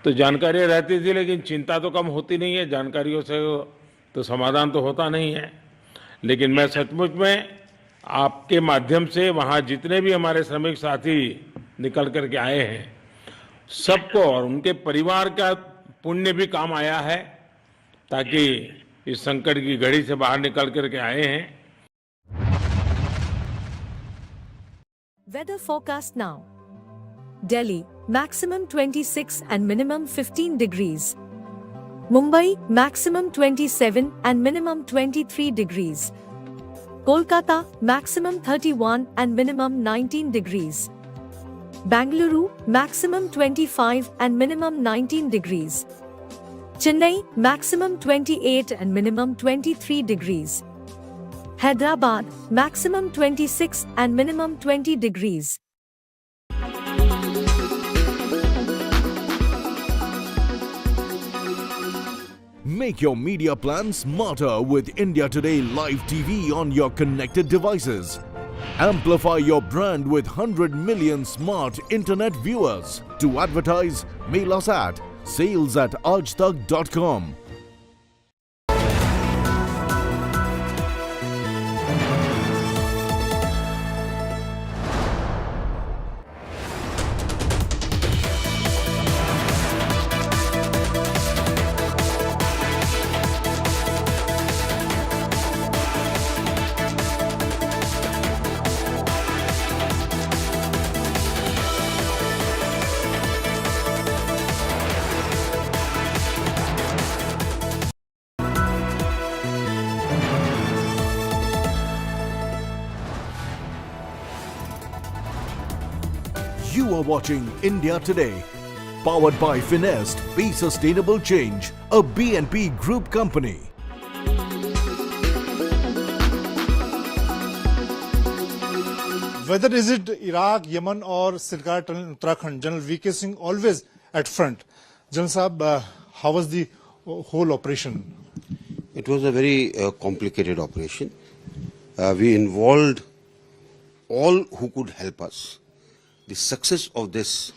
तो जानकारियां रहती थी, लेकिन चिंता तो कम होती नहीं है। जानकारियों से तो समाधान तो होता नहीं है। लेकिन मैं सचमुच में आपके माध्यम से वहां जितने भी हमारे श्रमिक साथी निकल करके आए हैं, सबको और उनके परिवार का पुण्य भी काम आया है, ताकि इस संकट की घड़ी से बाहर निकल करके आए हैं। Weather forecast now. Delhi, maximum 26 and minimum 15 degrees. Mumbai, maximum 27 and minimum 23 degrees. Kolkata, maximum 31 and minimum 19 degrees. Bangalore, maximum 25 and minimum 19 degrees. Chennai, maximum 28 and minimum 23 degrees. Hyderabad, maximum 26 and minimum 20 degrees. Make your media plan smarter with India Today Live TV on your connected devices. Amplify your brand with 100 million smart internet viewers. To advertise, mail us at sales@aajtak.com. You are watching India Today, powered by Finest, Be Sustainable Change, a BNP Group company. Whether is it Iraq, Yemen or Silkar Tunnel, Uttarakhand, General VK Singh always at front. General Saab, how was the whole operation? It was a very complicated operation. We involved all who could help us. The success of this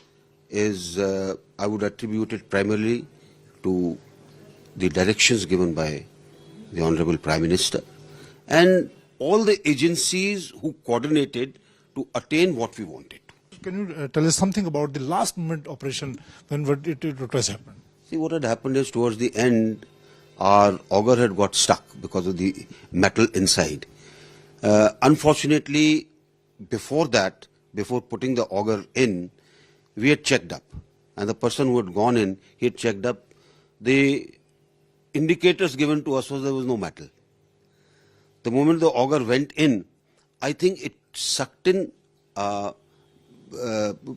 is, I would attribute it primarily to the directions given by the Honorable Prime Minister and all the agencies who coordinated to attain what we wanted. Can you tell us something about the last moment operation when it was happened? See, what had happened is towards the end, our auger had got stuck because of the metal inside. Unfortunately, before that, before putting the auger in, we had checked up. And the person who had gone in, he had checked up. The indicators given to us was there was no metal. The moment the auger went in, I think it sucked in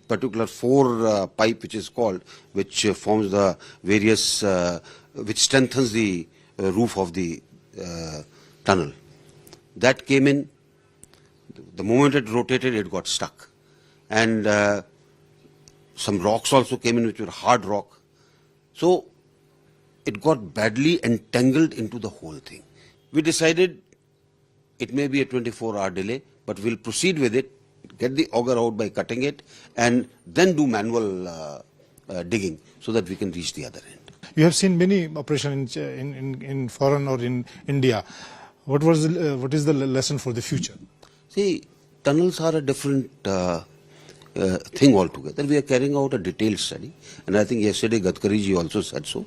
particular four pipe, which is called, which forms the various, which strengthens the roof of the tunnel. That came in. The moment it rotated, it got stuck. And some rocks also came in, which were hard rock. So it got badly entangled into the whole thing. We decided it may be a 24-hour delay, but we'll proceed with it, get the auger out by cutting it, and then do manual digging so that we can reach the other end. You have seen many operations in foreign or in India. What is the lesson for the future? See, tunnels are a different thing altogether. We are carrying out a detailed study, and I think yesterday Gadkari ji also said so.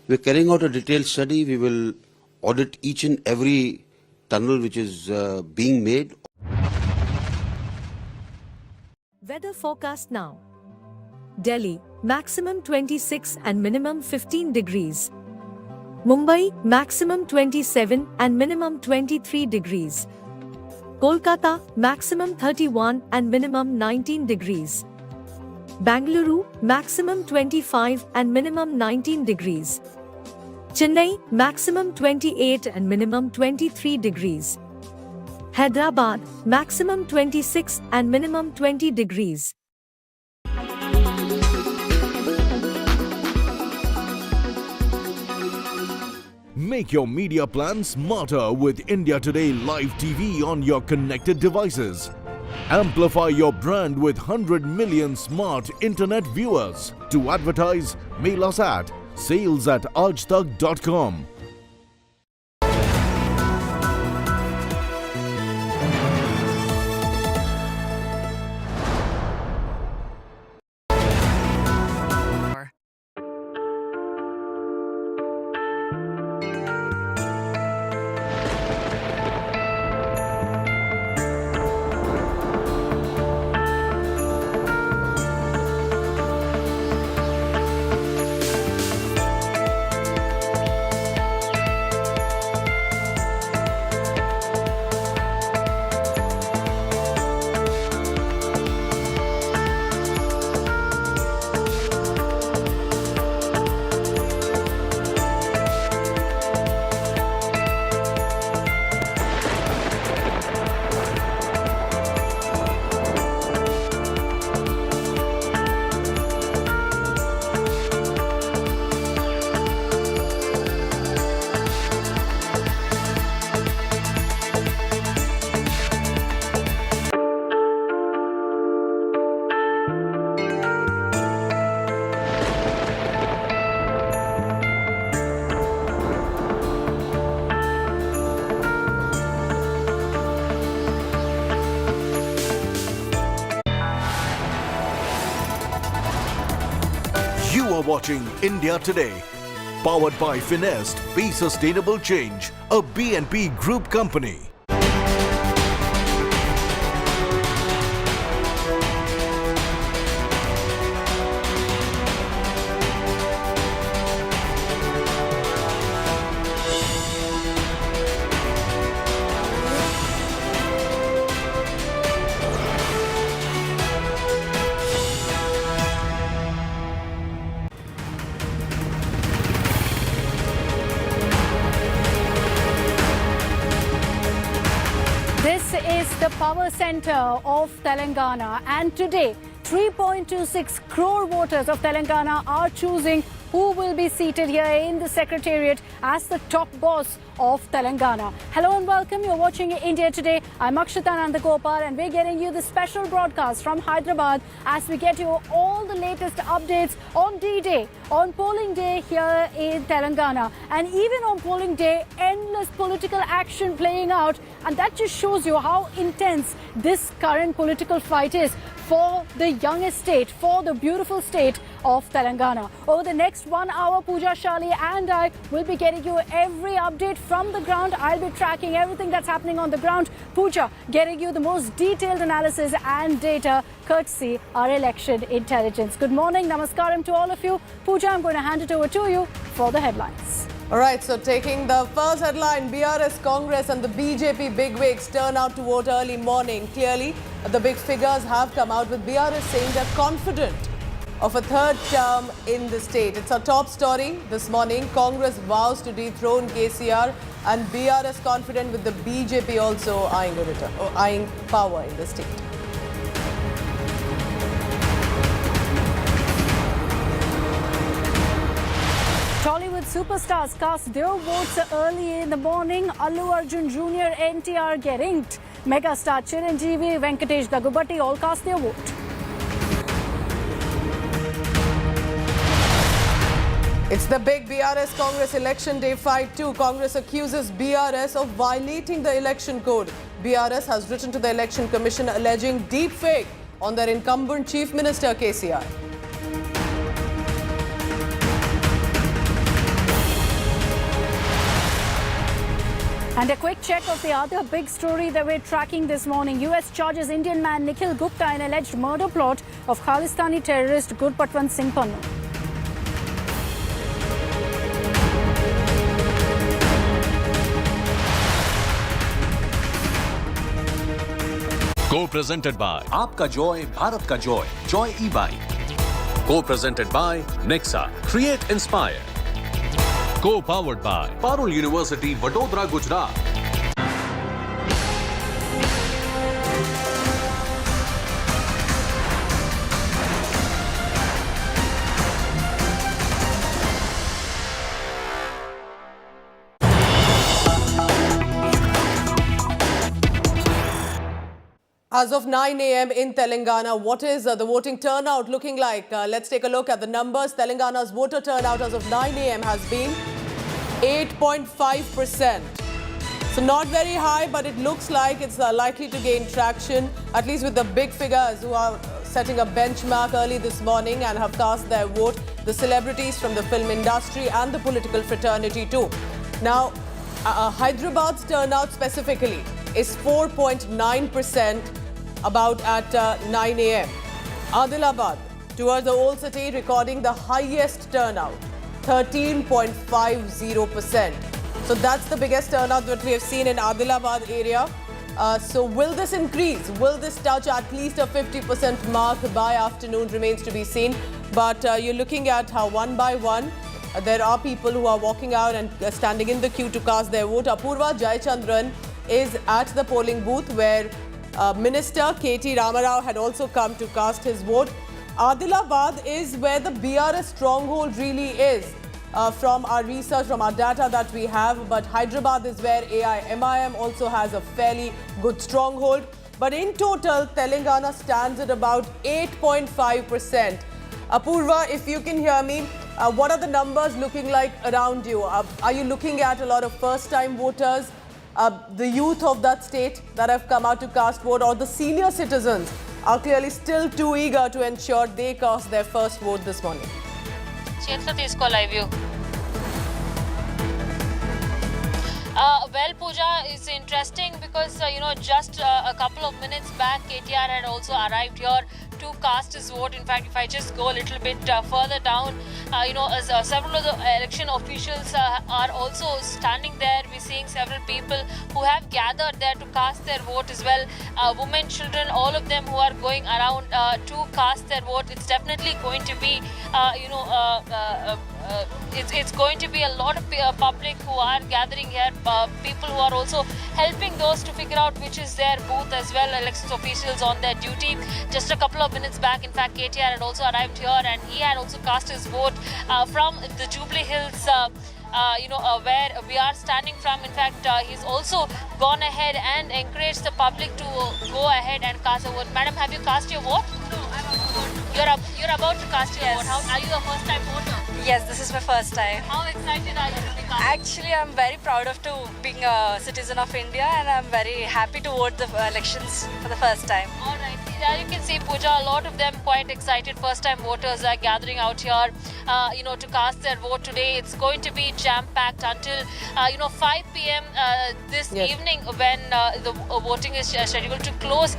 We are carrying out a detailed study. We will audit each and every tunnel which is being made. Weather forecast now. Delhi, maximum 26 and minimum 15 degrees. Mumbai, maximum 27 and minimum 23 degrees. Kolkata, maximum 31 and minimum 19 degrees. Bangalore, maximum 25 and minimum 19 degrees. Chennai, maximum 28 and minimum 23 degrees. Hyderabad, maximum 26 and minimum 20 degrees. Make your media plan smarter with India Today Live TV on your connected devices. Amplify your brand with 100 million smart internet viewers. To advertise, mail us at sales@aajtak.com. You are watching India Today, powered by Finest Be Sustainable Change, a BNP Group company. This is the power center of Telangana, and today 3.26 crore voters of Telangana are choosing who will be seated here in the Secretariat as the top boss of Telangana. Hello and welcome. You're watching India Today. I'm Akshita Nandagopal and we're getting you the special broadcast from Hyderabad as we get you all the latest updates on D-Day, on polling day here in Telangana. And even on polling day, endless political action playing out. And that just shows you how intense this current political fight is for the youngest state, for the beautiful state of Telangana. Over the next 1 hour, Pooja, Shali and I will be getting you every update from the ground. I'll be tracking everything that's happening on the ground. Pooja getting you the most detailed analysis and data courtesy our election intelligence. Good morning, namaskaram to all of you. Pooja, I'm going to hand it over to you for the headlines. All right, so taking the first headline, BRS, Congress and the BJP bigwigs turn out to vote early morning. Clearly, the big figures have come out with BRS saying they're confident of a third term in the state. It's our top story this morning. Congress vows to dethrone KCR and BRS confident with the BJP also eyeing power in the state. Tollywood superstars cast their votes early in the morning. Allu Arjun Jr., NTR get inked. Megastar Chiranjeevi, Venkatesh Dagubati all cast their vote. It's the big BRS Congress election day fight too. Congress accuses BRS of violating the election code. BRS has written to the Election Commission alleging deep fake on their incumbent Chief Minister KCR. And a quick check of the other big story that we're tracking this morning. US charges Indian man Nikhil Gupta in alleged murder plot of Khalistani terrorist Gurpatwant Singh Pannu. Co-presented by आपका Joy Bharat का Joy Joy e bike. Co-presented by Nexa. Create Inspire. Co-powered by Parul University, Vadodara, Gujarat. As of 9 a.m. in Telangana, what is the voting turnout looking like? Let's take a look at the numbers. Telangana's voter turnout as of 9 a.m. has been 8.5%. So not very high, but it looks like it's likely to gain traction, at least with the big figures who are setting a benchmark early this morning and have cast their vote. The celebrities from the film industry and the political fraternity too. Now, Hyderabad's turnout specifically is 4.9%. About at 9 a.m. Adilabad, towards the old city, recording the highest turnout, 13.50%. So that's the biggest turnout that we have seen in Adilabad area. So will this increase? Will this touch at least a 50% mark by afternoon? Remains to be seen. But you're looking at how one by one, there are people who are walking out and standing in the queue to cast their vote. Apurva Jayachandran is at the polling booth where Minister K.T. Ramarao had also come to cast his vote. Adilabad is where the BRS stronghold really is from our research, from our data that we have. But Hyderabad is where AIMIM also has a fairly good stronghold. But in total, Telangana stands at about 8.5%. Apurva, if you can hear me, what are the numbers looking like around you? Are you looking at a lot of first-time voters? The youth of that state that have come out to cast vote, or the senior citizens are clearly still too eager to ensure they cast their first vote this morning? Well, Pooja, it's interesting because, just a couple of minutes back, KTR had also arrived here to cast his vote. In fact, if I just go a little bit further down, several of the election officials are also standing there. We're seeing several people who have gathered there to cast their vote as well. Women, children, all of them who are going around to cast their vote. It's definitely going to be, it's going to be a lot of public who are gathering here. People who are also helping those to figure out which is their booth as well. Elections officials on their duty. Just a couple of minutes back, in fact, KTR had also arrived here and he had also cast his vote from the Jubilee Hills, where we are standing from. In fact, he's also gone ahead and encouraged the public to go ahead and cast a vote. Madam, have you cast your vote? No, I'm about to vote. You're about to cast your vote. Are you a first-time voter? Yes, this is my first time. How excited are you to be casting? Actually, I'm very proud of being a citizen of India, and I'm very happy to vote the elections for the first time. All right. As you can see, Pooja, a lot of them quite excited. First-time voters are gathering out here, to cast their vote today. It's going to be jam-packed until, 5 p.m. this evening when the voting is scheduled to close.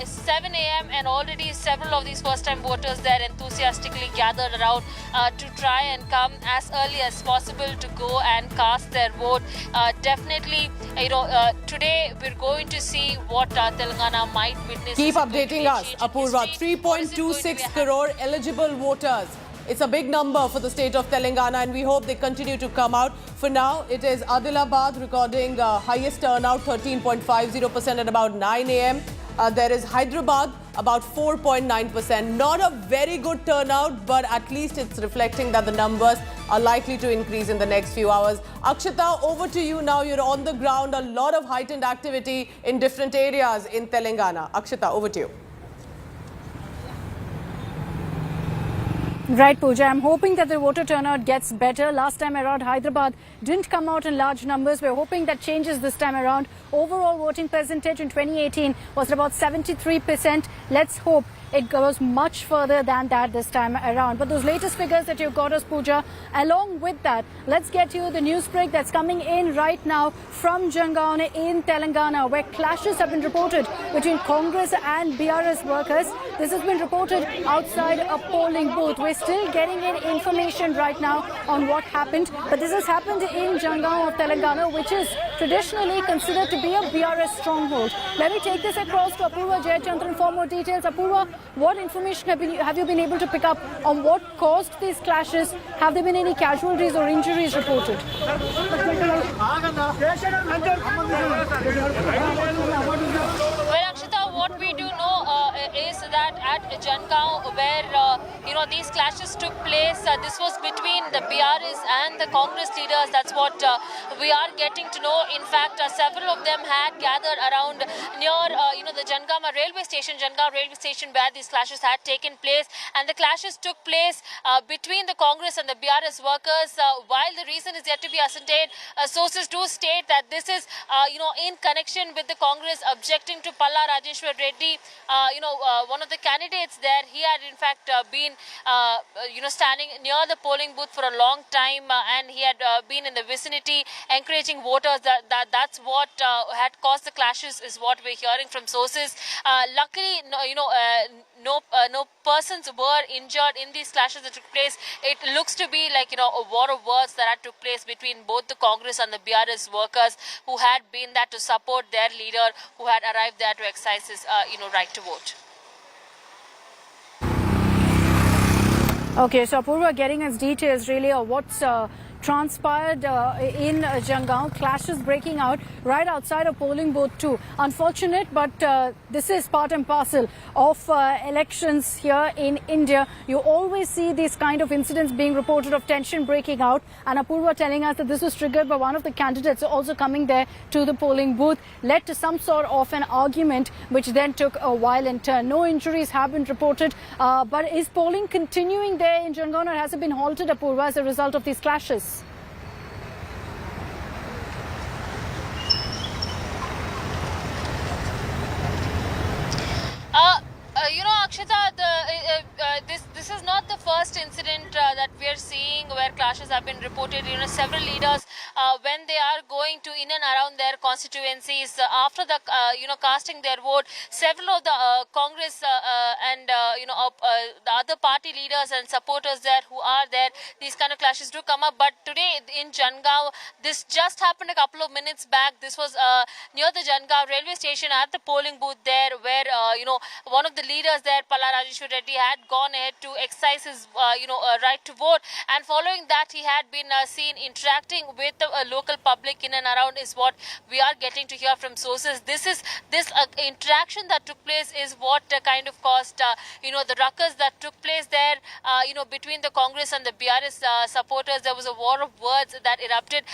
7 a.m. and already several of these first-time voters there enthusiastically gathered around to try and come as early as possible to go and cast their vote. Definitely, today we're going to see what Telangana might witness. Keep updating us, Apurva. 3.26 crore eligible voters. It's a big number for the state of Telangana, and we hope they continue to come out. For now, it is Adilabad recording highest turnout, 13.50% at about 9 a.m. There is Hyderabad, about 4.9%. Not a very good turnout, but at least it's reflecting that the numbers are likely to increase in the next few hours. Akshita, over to you now. You're on the ground. A lot of heightened activity in different areas in Telangana. Akshita, over to you. Right, Pooja. I'm hoping that the voter turnout gets better. Last time around, Hyderabad didn't come out in large numbers. We're hoping that changes this time around. Overall voting percentage in 2018 was about 73%. Let's hope it goes much further than that this time around. But those latest figures that you got us, Pooja, along with that, let's get you the news break that's coming in right now from Jangaon in Telangana, where clashes have been reported between Congress and BRS workers. This has been reported outside a polling booth. We're still getting in information right now on what happened, but this has happened in Jangaon of Telangana, which is traditionally considered to be a BRS stronghold. Let me take this across to Apurva Jayachandran for more details. Apurva, what information have you been able to pick up on what caused these clashes? Have there been any casualties or injuries reported? Well, Akshita, what we do know is that at Jangaon, where these clashes took place, this was between the BRS and the Congress leaders. That's what we are getting to know. In fact, several of them had gathered around near the Jangaon railway station, where these clashes had taken place, and the clashes took place between the Congress and the BRS workers. While the reason is yet to be ascertained, sources do state that this is in connection with the Congress objecting to Palla Rajeshwar Reddy, one of the candidates there. He had in fact been standing near the polling booth for a long time, and he had been in the vicinity encouraging voters. That's what had caused the clashes, is what we're hearing from sources. Luckily, no persons were injured in these clashes that took place. It looks to be like a war of words that had took place between both the Congress and the BRS workers, who had been there to support their leader, who had arrived there to exercise his right to vote. Okay, so Apurva getting us details really of what's transpired in Jangaon. Clashes breaking out right outside a polling booth too. Unfortunate, but this is part and parcel of elections here in India. You always see these kind of incidents being reported of tension breaking out, and Apurva telling us that this was triggered by one of the candidates also coming there to the polling booth, led to some sort of an argument which then took a violent turn. No injuries have been reported, but is polling continuing there in Jangaon, or has it been halted, Apurva, as a result of these clashes? Akshita, this is not the first incident that we are seeing where clashes have been reported. Several leaders, when they are going to in and around their constituencies, after the casting their vote, several of the Congress and the other party leaders and supporters there who are there, these kind of clashes do come up. But today in Jangaon, this just happened a couple of minutes back. This was near the Jangaon railway station at the polling booth there, where one of the leaders there, Palla Rajeshwar Reddy, had gone ahead to exercise his right to vote, and following that he had been seen interacting with the local public in and around, is what we are getting to hear from sources. This interaction that took place is what kind of caused the ruckus that took place there between the Congress and the BRS supporters. There was a war of words that erupted.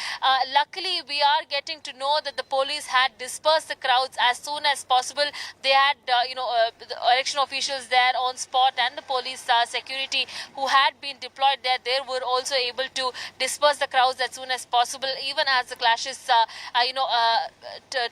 Luckily, we are getting to know that the police had dispersed the crowds as soon as possible. They had the election officials there on spot, and the police security who had been deployed there, they were also able to disperse the crowds as soon as possible, even as the clashes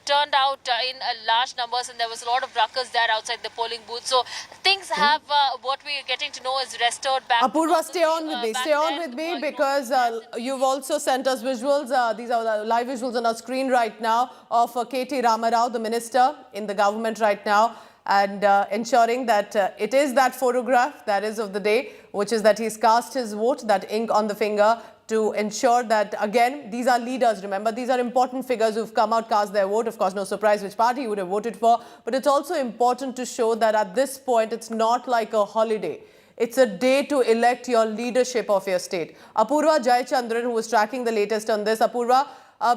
turned out in large numbers, and there was a lot of ruckus there outside the polling booth. So things have, what we are getting to know, is restored back. Apurva, stay on with me, because you've also sent us visuals. These are the live visuals on our screen right now of K.T. Ramarao, the minister in the government right now, and ensuring that it is that photograph that is of the day, which is that he's cast his vote, that ink on the finger, to ensure that, again, these are leaders, remember, these are important figures who've come out, cast their vote. Of course, no surprise which party you would have voted for, but it's also important to show that at this point, it's not like a holiday. It's a day to elect your leadership of your state. Apurva Jayachandran, who was tracking the latest on this. Apurva,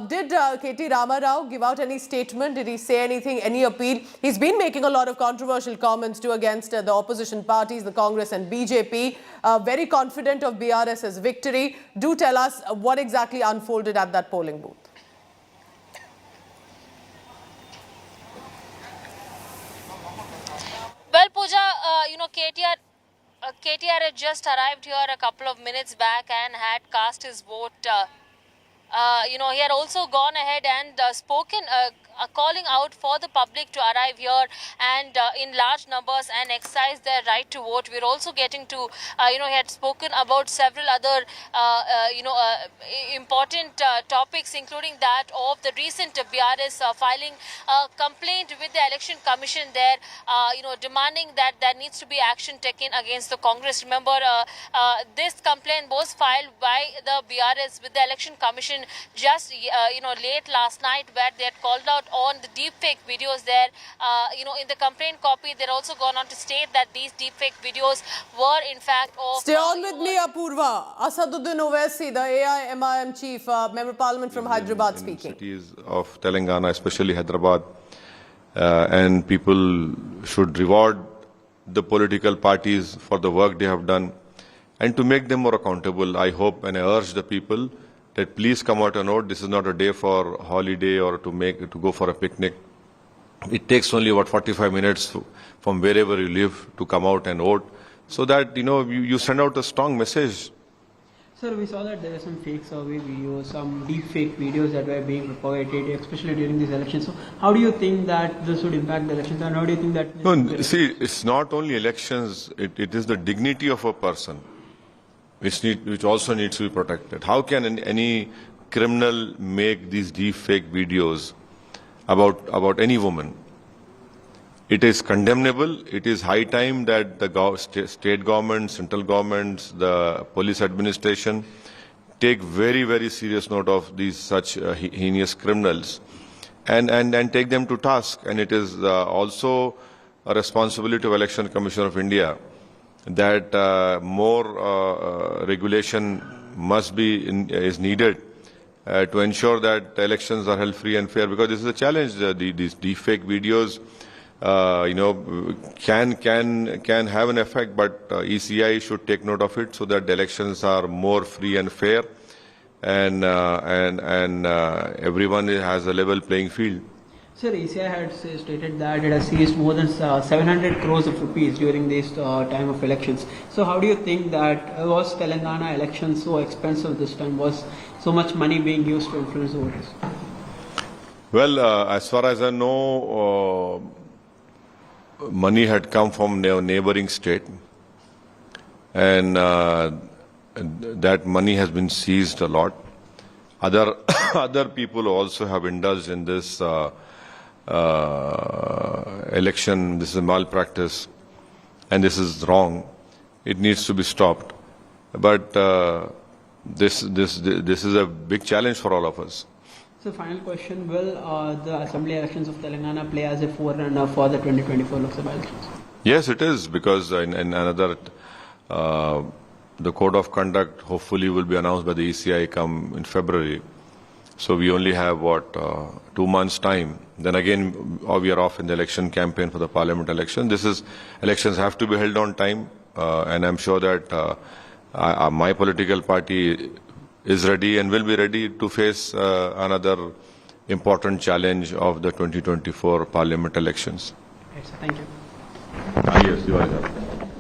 did K.T. Ramarao give out any statement? Did he say anything, any appeal? He's been making a lot of controversial comments too against the opposition parties, the Congress and BJP. Very confident of BRS's victory. Do tell us what exactly unfolded at that polling booth. Well, Pooja, KTR had just arrived here a couple of minutes back and had cast his vote he had also gone ahead and spoken, calling out for the public to arrive here and in large numbers and exercise their right to vote. We're also getting to, he had spoken about several other, important topics, including that of the recent BRS filing a complaint with the Election Commission there, demanding that there needs to be action taken against the Congress. Remember, this complaint was filed by the BRS with the Election Commission just, late last night, where they had called out on the deepfake videos there. In the complaint copy, they're also gone on to state that these deepfake videos were in fact of... Stay on with me, Apurva. Asaduddin Owaisi, the AIMIM chief, member of parliament from Hyderabad speaking. Cities of Telangana, especially Hyderabad, and people should reward the political parties for the work they have done and to make them more accountable. I hope and I urge the people that please come out and vote. This is not a day for holiday or to go for a picnic. It takes only about 45 minutes from wherever you live to come out and vote, so that you send out a strong message. Sir, we saw that there were some fake survey videos, some deep fake videos that were being propagated, especially during these elections. So how do you think that this would impact the elections, and how do you think that... No, see, it's not only elections, it is the dignity of a person which also needs to be protected. How can any criminal make these deep fake videos about any woman? It is condemnable. It is high time that the state government, central governments, the police administration take very, very serious note of these such heinous criminals and take them to task. And it is also a responsibility of Election Commission of India that more regulation is needed to ensure that elections are held free and fair, because this is a challenge. These deepfake videos can have an effect, but ECI should take note of it so that the elections are more free and fair, and everyone has a level playing field. Sir, ECI had stated that it has seized more than 700 crores of rupees during this time of elections. So how do you think that was Telangana election so expensive this time? Was so much money being used to influence the voters? Well, as far as I know, money had come from a neighboring state, and that money has been seized a lot. Other people also have indulged in this election. This is malpractice, and this is wrong. It needs to be stopped. But this is a big challenge for all of us. So, final question: will the assembly elections of Telangana play as a forerunner for the 2024 Lok Sabha elections? Yes, it is, because in another the code of conduct hopefully will be announced by the ECI come in February. So we only have 2 months time. Then again we are off in the election campaign for the parliament election. Elections have to be held on time, and I'm sure that my political party is ready and will be ready to face another important challenge of the 2024 parliament elections. Right, so thank you. Yes, you are right.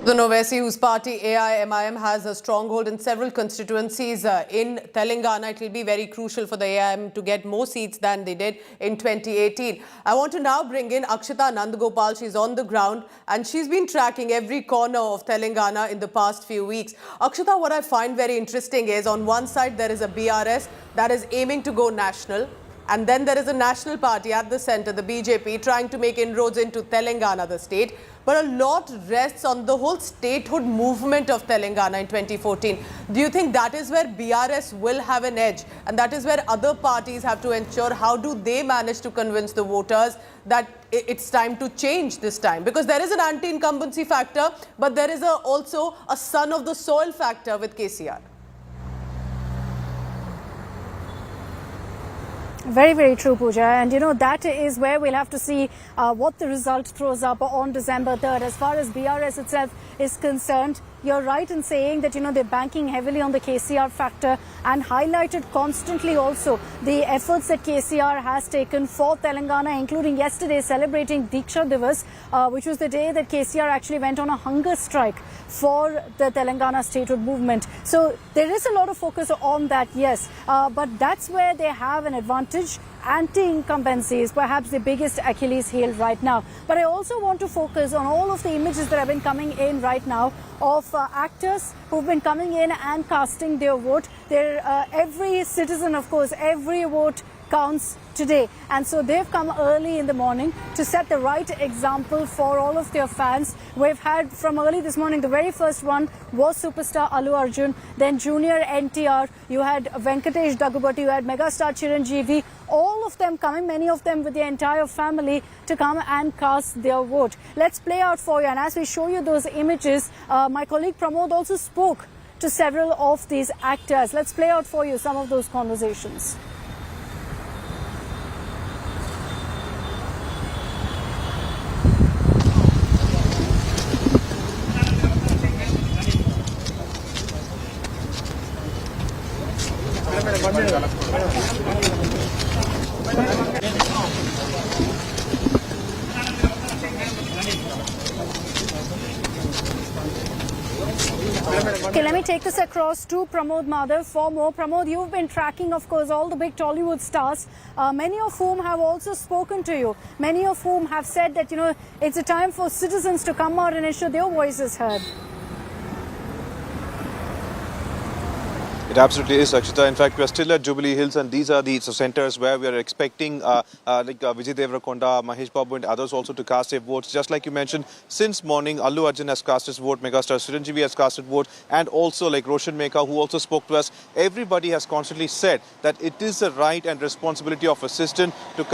The Owaisi, whose party AIMIM has a stronghold in several constituencies in Telangana, it will be very crucial for the AIM to get more seats than they did in 2018. I want to now bring in Akshita Nandagopal. She's on the ground and she's been tracking every corner of Telangana in the past few weeks. Akshita, what I find very interesting is on one side there is a BRS that is aiming to go national, and then there is a national party at the center, the BJP, trying to make inroads into Telangana, the state. But a lot rests on the whole statehood movement of Telangana in 2014. Do you think that is where BRS will have an edge? And that is where other parties have to ensure how do they manage to convince the voters that it's time to change this time? Because there is an anti-incumbency factor, but there is also a son of the soil factor with KCR. Very, very true, Pooja. And, that is where we'll have to see what the result throws up on December 3rd. As far as BRS itself is concerned, you're right in saying that, they're banking heavily on the KCR factor and highlighted constantly also the efforts that KCR has taken for Telangana, including yesterday celebrating Diksha Divas, which was the day that KCR actually went on a hunger strike for the Telangana statehood movement. So there is a lot of focus on that, yes, but that's where they have an advantage. Anti-incumbency is perhaps the biggest Achilles heel right now. But I also want to focus on all of the images that have been coming in right now of actors who've been coming in and casting their vote. Every citizen, of course, every vote counts today, and so they've come early in the morning to set the right example for all of their fans. We've had from early this morning, the very first one was superstar Allu Arjun, then junior NTR, you had Venkatesh Daggubati, you had megastar Chiranjeevi, all of them coming, many of them with their entire family, to come and cast their vote. Let's play out for you, and as we show you those images, my colleague Pramod also spoke to several of these actors. Let's play out for you some of those conversations. Okay, let me take this across to Pramod Madhav for more. Pramod, you've been tracking, of course, all the big Tollywood stars, many of whom have also spoken to you, many of whom have said that, it's a time for citizens to come out and ensure their voices heard. It absolutely is, Akshita. In fact, we are still at Jubilee Hills, and these are the centers where we are expecting Vijay Deverakonda, Mahesh Babu and others also to cast their votes. Just like you mentioned, since morning, Allu Arjun has cast his vote, megastar Chiranjeevi has cast his vote, and also like Roshan Meka, who also spoke to us. Everybody has constantly said that it is the right and responsibility of a citizen to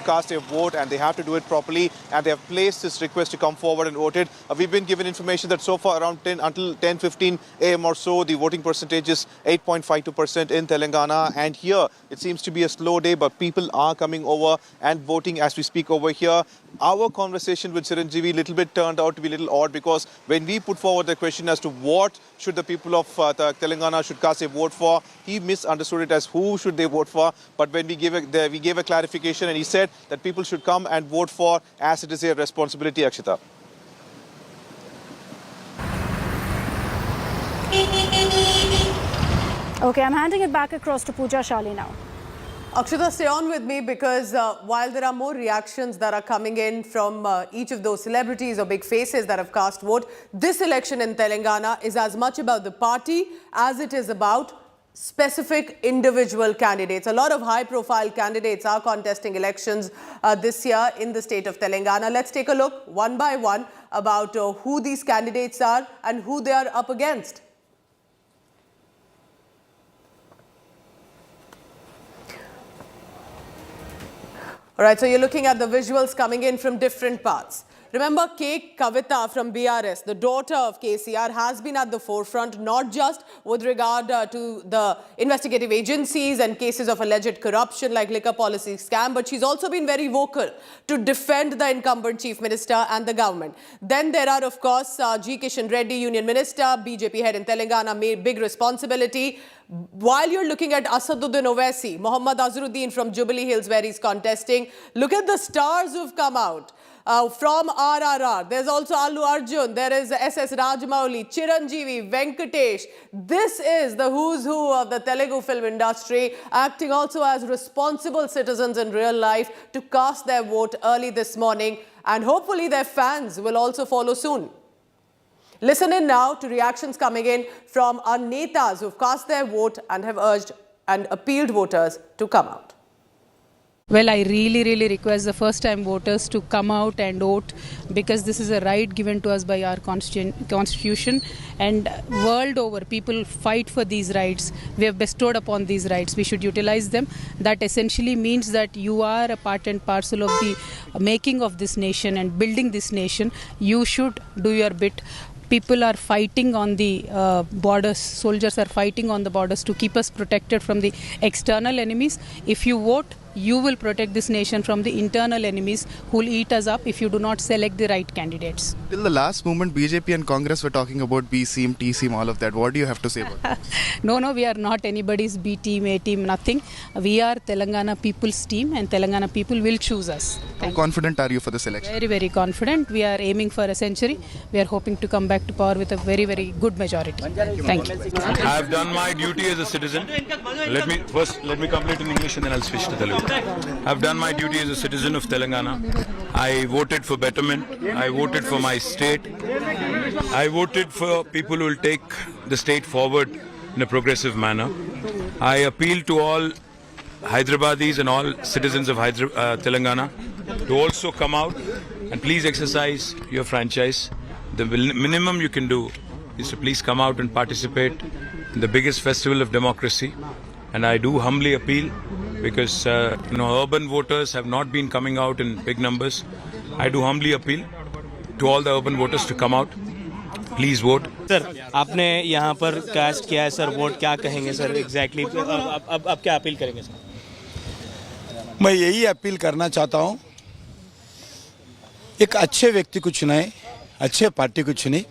cast their vote, and they have to do it properly, and they have placed this request to come forward and vote it. We've been given information that so far around 10:15 a.m. or so, the voting percentage is 8.52% in Telangana, and here it seems to be a slow day, but people are coming over and voting as we speak over here. Our conversation with Chiranjeevi little bit turned out to be a little odd, because when we put forward the question as to what should the people of Telangana should cast a vote for, he misunderstood it as who should they vote for. But when we gave a clarification, and he said that people should come and vote for as it is their responsibility, Akshita. Okay, I'm handing it back across to Pooja Shali now. Akshita, stay on with me, because while there are more reactions that are coming in from each of those celebrities or big faces that have cast vote, this election in Telangana is as much about the party as it is about specific individual candidates. A lot of high-profile candidates are contesting elections this year in the state of Telangana. Let's take a look one by one about who these candidates are and who they are up against. All right, so you're looking at the visuals coming in from different parts. Remember, K. Kavita from BRS, the daughter of KCR, has been at the forefront, not just with regard to the investigative agencies and cases of alleged corruption like liquor policy scam, but she's also been very vocal to defend the incumbent chief minister and the government. Then there are, of course, G. Kishan Reddy, union minister, BJP head in Telangana, made big responsibility. While you're looking at Asaduddin Owaisi, Mohammad Azharuddin from Jubilee Hills, where he's contesting, look at the stars who've come out. From RRR, there's also Allu Arjun, there is SS Rajamouli, Chiranjeevi, Venkatesh. This is the who's who of the Telugu film industry, acting also as responsible citizens in real life to cast their vote early this morning, and hopefully their fans will also follow soon. Listen in now to reactions coming in from our netas who've cast their vote and have urged and appealed voters to come out. Well, I really request the first-time voters to come out and vote, because this is a right given to us by our constitution, and world over people fight for these rights. We have bestowed upon these rights. We should utilize them. That essentially means that you are a part and parcel of the making of this nation and building this nation. You should do your bit. People are fighting on the borders. Soldiers are fighting on the borders to keep us protected from the external enemies. If you vote, you will protect this nation from the internal enemies who will eat us up if you do not select the right candidates. Till the last moment, BJP and Congress were talking about B team, T team, all of that. What do you have to say about that? No, we are not anybody's B team, A team, nothing. We are Telangana people's team and Telangana people will choose us. How confident are you for this election? Very, very confident. We are aiming for a century. We are hoping to come back to power with a very, very good majority. Thank you. I have done my duty as a citizen. Let me complete in English and then I'll switch to Telugu. I have done my duty as a citizen of Telangana. I voted for betterment. I voted for my state. I voted for people who will take the state forward in a progressive manner. I appeal to all Hyderabadis and all citizens of Telangana to also come out and please exercise your franchise. The minimum you can do is to please come out and participate in the biggest festival of democracy. And I do humbly appeal because urban voters have not been coming out in big numbers. I do humbly appeal to all the urban voters to come out. Please vote. Sir आपने यहाँ पर cast किया है sir, vote क्या कहेंगे sir exactly अब क्या appeal करेंगे सर? मैं यही अपील करना चाहता हूँ, एक अच्छे व्यक्ति को चुनाएं, अच्छे पार्टी को चुने,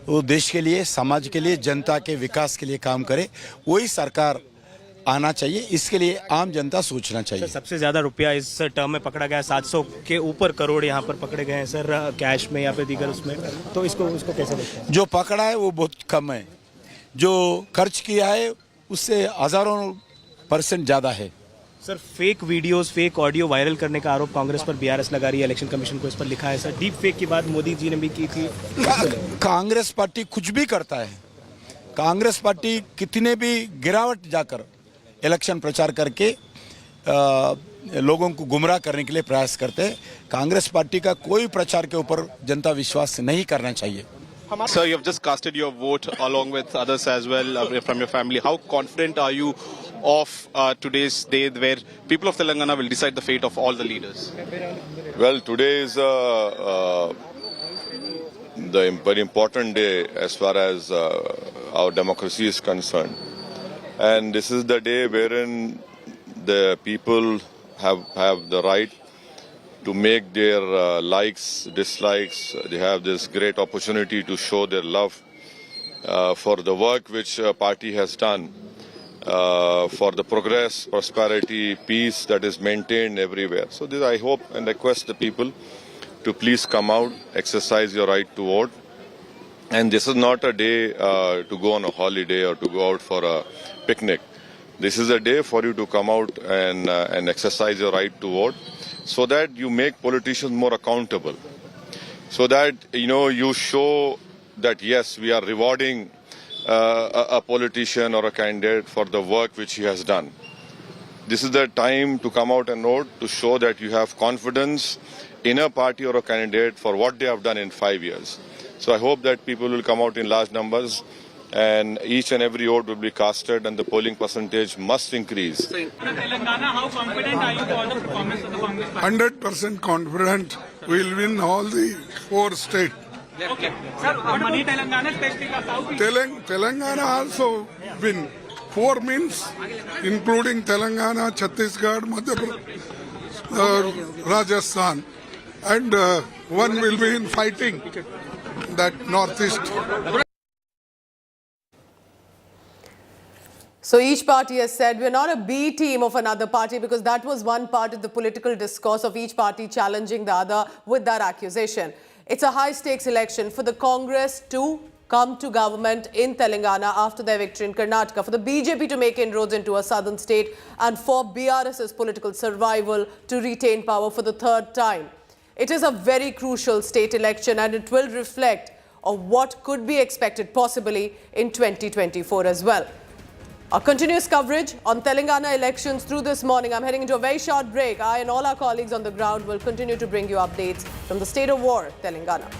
वो देश के लिए, समाज के लिए, जनता के विकास के लिए काम करे, वही सरकार आना चाहिए। इसके लिए आम जनता सोचना चाहिए। सबसे ज्यादा रुपया इस टर्म में पकड़ा गया, 700 के ऊपर करोड़ यहाँ पर पकड़े गए हैं सर कैश में या फिर दीगर उसमें, तो इसको कैसे देखते हैं? जो पकड़ा है वो बहुत कम है, जो खर्च किया है उससे हजारों % ज्यादा है। Sir fake videos, fake audio viral करने का आरोप कांग्रेस पर बीआरएस लगा रही है, इलेक्शन कमीशन को इस पर लिखा है सर। डीप फेक की बात मोदी जी ने भी की थी। कांग्रेस पार्टी कुछ भी करता है, कांग्रेस पार्टी कितने भी गिरावट जाकर इलेक्शन प्रचार करके लोगों को गुमराह करने के लिए प्रयास करते हैं। कांग्रेस पार्टी का कोई प्रचार के ऊपर जनता विश्वास नहीं करना चाहिए। Sir, you have just casted your vote along with others as well from your family. How confident are you of today's day where people of Telangana will decide the fate of all the leaders? Well, today is the very important day as far as our democracy is concerned. And this is the day wherein the people have the right to make their likes, dislikes. They have this great opportunity to show their love for the work which party has done, for the progress, prosperity, peace that is maintained everywhere. So this I hope and request the people to please come out, exercise your right to vote. And this is not a day to go on a holiday or to go out for a picnic. This is a day for you to come out and exercise your right to vote, so that you make politicians more accountable, so that you show that yes, we are rewarding a politician or a candidate for the work which he has done. This is the time to come out and vote, to show that you have confidence in a party or a candidate for what they have done in 5 years. So I hope that people will come out in large numbers and each and every vote will be casted and the polling percentage must increase. Telangana, how confident are you for the performance of the Congress party? 100% confident we'll win all the 4 states. Okay. Sir, Mani Telangana especially South. Telangana also win. 4 means including Telangana, Chhattisgarh, Madhya Pradesh, Rajasthan, and 1 will be in fighting that northeast. So each party has said we're not a B team of another party, because that was one part of the political discourse of each party challenging the other with that accusation. It's a high-stakes election for the Congress to come to government in Telangana after their victory in Karnataka, for the BJP to make inroads into a southern state, and for BRS's political survival to retain power for the 3rd time. It is a very crucial state election, and it will reflect on what could be expected possibly in 2024 as well. Our continuous coverage on Telangana elections through this morning. I'm heading into a very short break. I and all our colleagues on the ground will continue to bring you updates from the state of war, Telangana.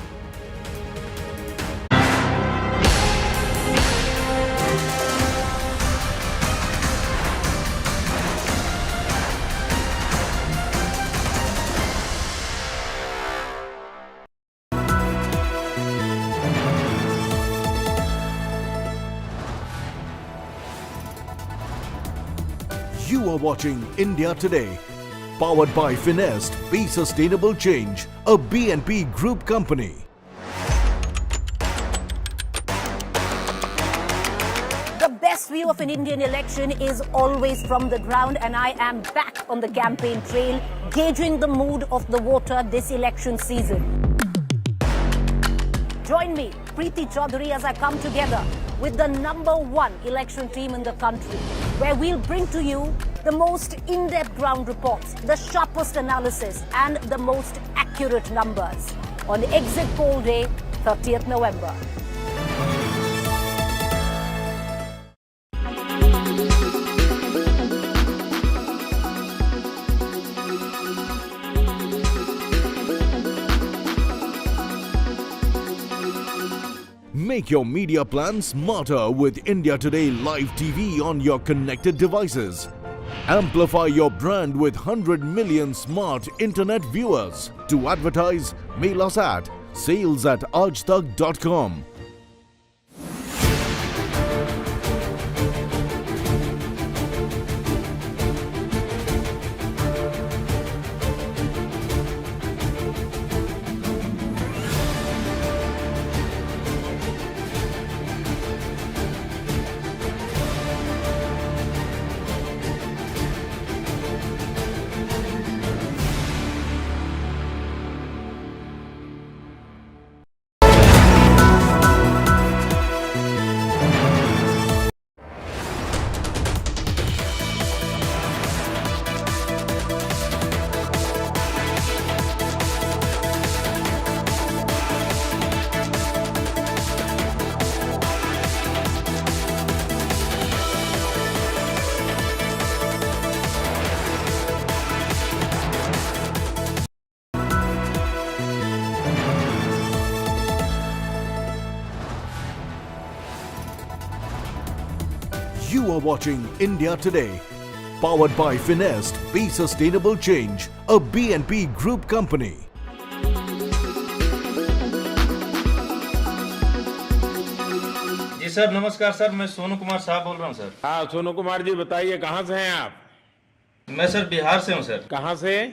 You are watching India Today Powered by Finest, Be Sustainable Change, a BNP Group company. The best view of an Indian election is always from the ground, and I am back on the campaign trail, gauging the mood of the voter this election season. Join me, Preeti Chaudhary, as I come together with the #1 election team in the country, where we'll bring to you the most in-depth ground reports, the sharpest analysis, and the most accurate numbers on Exit Poll Day, 30th November. Make your media plan smarter with India Today Live TV on your connected devices. Amplify your brand with 100 million smart internet viewers. To advertise, mail us at sales@aajtak.com. You are watching India Today, powered by Finest, Be Sustainable Change, a BNP Group company. जी sir, नमस्कार sir, मैं सोनू कुमार साहब बोल रहा हूँ sir. हाँ सोनू कुमार जी, बताइए कहाँ से हैं आप? मैं सर बिहार से हूँ सर। कहाँ से?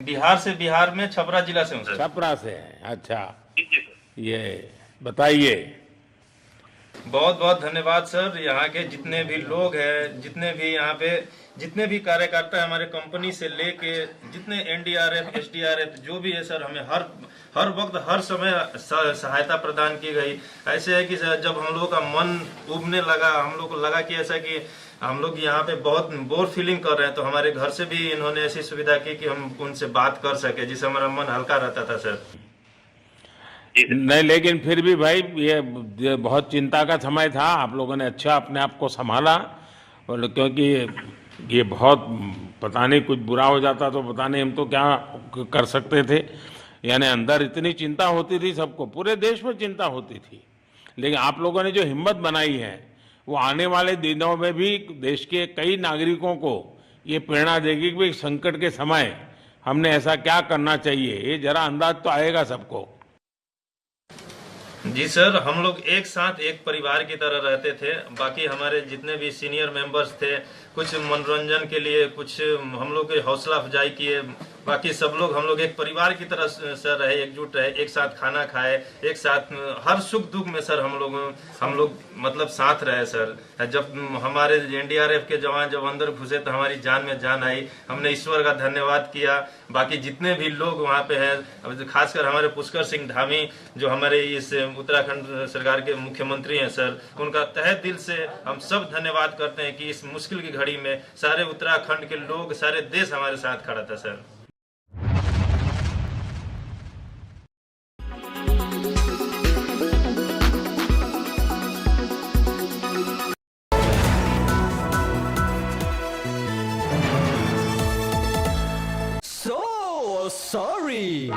बिहार में छपरा जिला से हूँ सर। छपरा से हैं, अच्छा। ये बताइए। बहुत बहुत धन्यवाद सर। यहाँ के जितने भी लोग हैं, जितने भी यहाँ पे जितने भी कार्यकर्ता हमारे कंपनी से लेके जितने एनडीआरएफ, एसडीआरएफ जो भी है सर, हमें हर वक्त हर समय सहायता प्रदान की गई। ऐसे है कि सर जब हम लोगों का मन उबने लगा, हम लोग को लगा कि ऐसा कि हम लोग यहाँ पे बहुत बोर फीलिंग कर रहे हैं, तो हमारे घर से भी इन्होंने ऐसी सुविधा की कि हम उनसे बात कर सके, जिससे हमारा मन हल्का रहता था सर। नहीं, लेकिन फिर भी भाई ये बहुत चिंता का समय था। आप लोगों ने अच्छा अपने आप को संभाला, और क्योंकि ये बहुत पता नहीं कुछ बुरा हो जाता तो पता नहीं हम तो क्या कर सकते थे। यानी अंदर इतनी चिंता होती थी, सबको, पूरे देश में चिंता होती थी। लेकिन आप लोगों ने जो हिम्मत बनाई है, वो आने वाले दिनों में भी देश के कई नागरिकों को ये प्रेरणा देगी कि संकट के समय हमने ऐसा क्या करना चाहिए। ये जरा अंदाज तो आएगा सबको। जी सर, हम लोग एक साथ एक परिवार की तरह रहते थे। बाकी हमारे जितने भी सीनियर मेंबर्स थे, कुछ मनोरंजन के लिए, कुछ हम लोग की हौसला अफजाई किए। बाकी सब लोग हम लोग एक परिवार की तरह सर रहे, एकजुट रहे, एक साथ खाना खाए, एक साथ हर सुख दुख में सर हम लोग मतलब साथ रहे सर। जब हमारे एनडीआरएफ के जवान जब अंदर घुसे तो हमारी जान में जान आई, हमने ईश्वर का धन्यवाद किया। बाकी जितने भी लोग वहाँ पे हैं, खासकर हमारे पुष्कर सिंह धामी जो हमारे इस उत्तराखंड सरकार के मुख्यमंत्री हैं सर, उनका तहे दिल से हम सब धन्यवाद करते हैं कि इस मुश्किल की घड़ी में सारे उत्तराखंड के लोग, सारे देश हमारे साथ खड़ा था सर। Sorry.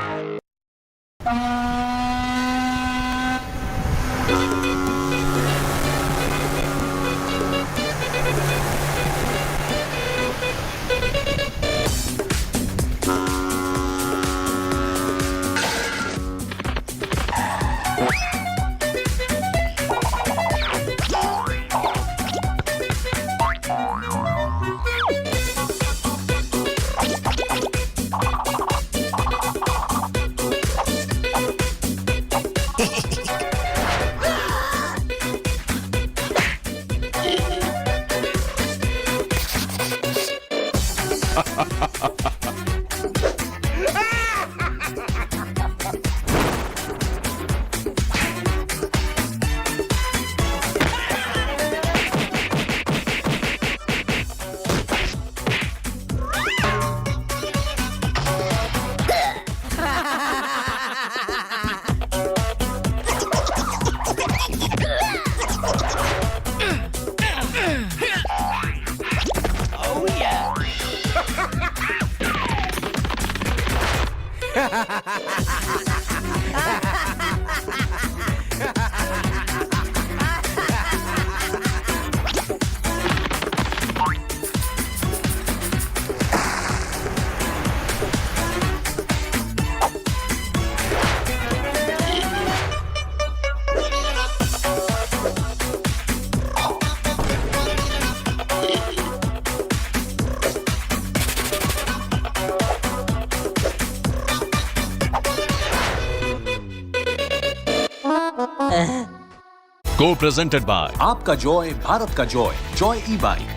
Co-presented by आपका जॉय भारत का Joy Joy e bike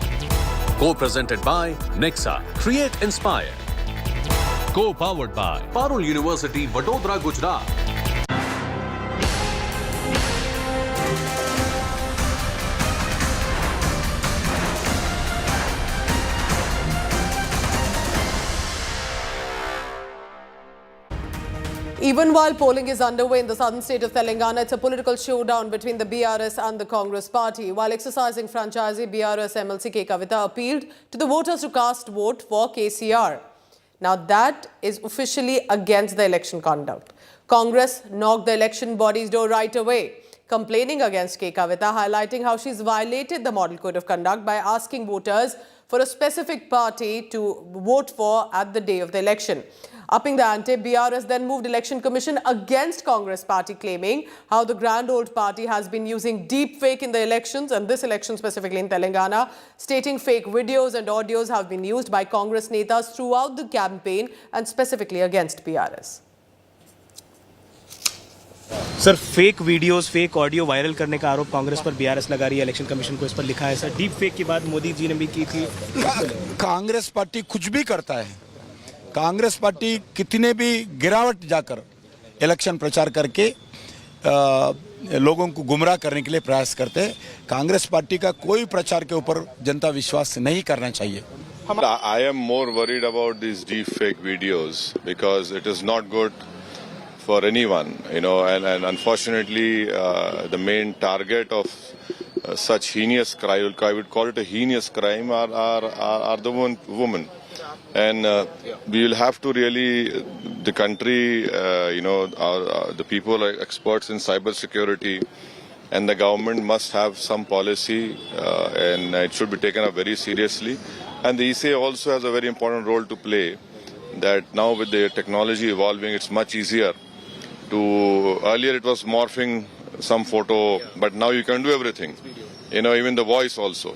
Co-presented by Nexa Create Inspire Co-powered by Parul University Vadodara Gujarat Even while polling is underway in the southern state of Telangana, it's a political showdown between the BRS and the Congress party. While exercising franchisee, BRS MLC K. Kavita appealed to the voters to cast vote for KCR. Now that is officially against the election conduct. Congress knocked the election body's door right away, complaining against K. Kavita, highlighting how she's violated the model code of conduct by asking voters for a specific party to vote for at the day of the election. Upping the ante, BRS then moved Election Commission against Congress party, claiming how the grand old party has been using deep fake in the elections, and this election specifically in Telangana, stating fake videos and audios have been used by Congress netas throughout the campaign and specifically against BRS. Sir fake videos fake audio viral करने का आरोप कांग्रेस पर BRS लगा रही है, election commission को इस पर लिखा है सर। डीप फेक की बात मोदी जी ने भी की थी। कांग्रेस पार्टी कुछ भी करता है, कांग्रेस पार्टी कितने भी गिरावट जाकर इलेक्शन प्रचार करके लोगों को गुमराह करने के लिए प्रयास करते हैं। कांग्रेस पार्टी का कोई प्रचार के ऊपर जनता विश्वास नहीं करना चाहिए। I am more worried about these deep fake videos because it is not good for anyone, and unfortunately the main target of such heinous crime, I would call it a heinous crime, are the women. And we will have to really, the country, the people are experts in cyber security, and the government must have some policy and it should be taken up very seriously. And the ECA also has a very important role to play, that now with the technology evolving, it's much easier to, earlier it was morphing some photo, but now you can do everything, even the voice also.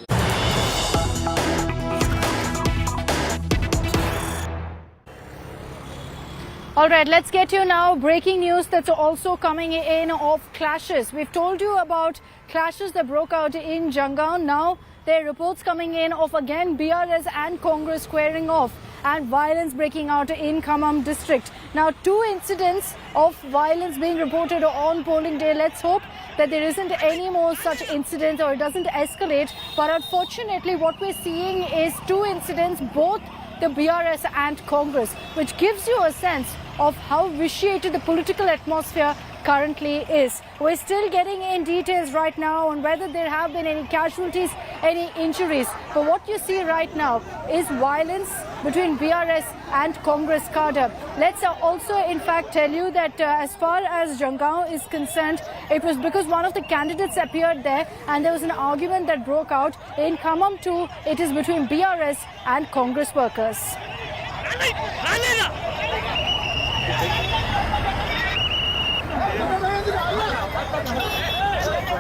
All right, let's get you now breaking news that's also coming in of clashes. We've told you about clashes that broke out in Jangaon. Now there are reports coming in of again BRS and Congress squaring off and violence breaking out in Khammam district. Now 2 incidents of violence being reported on polling day. Let's hope that there isn't any more such incidents or it doesn't escalate. But unfortunately what we're seeing is 2 incidents, both the BRS and Congress, which gives you a sense of how vitiated the political atmosphere currently is. We're still getting in details right now on whether there have been any casualties, any injuries. But what you see right now is violence between BRS and Congress cadre. Let's also in fact tell you that as far as Jangaon is concerned, it was because one of the candidates appeared there and there was an argument that broke out. In Khammam too, it is between BRS and Congress workers.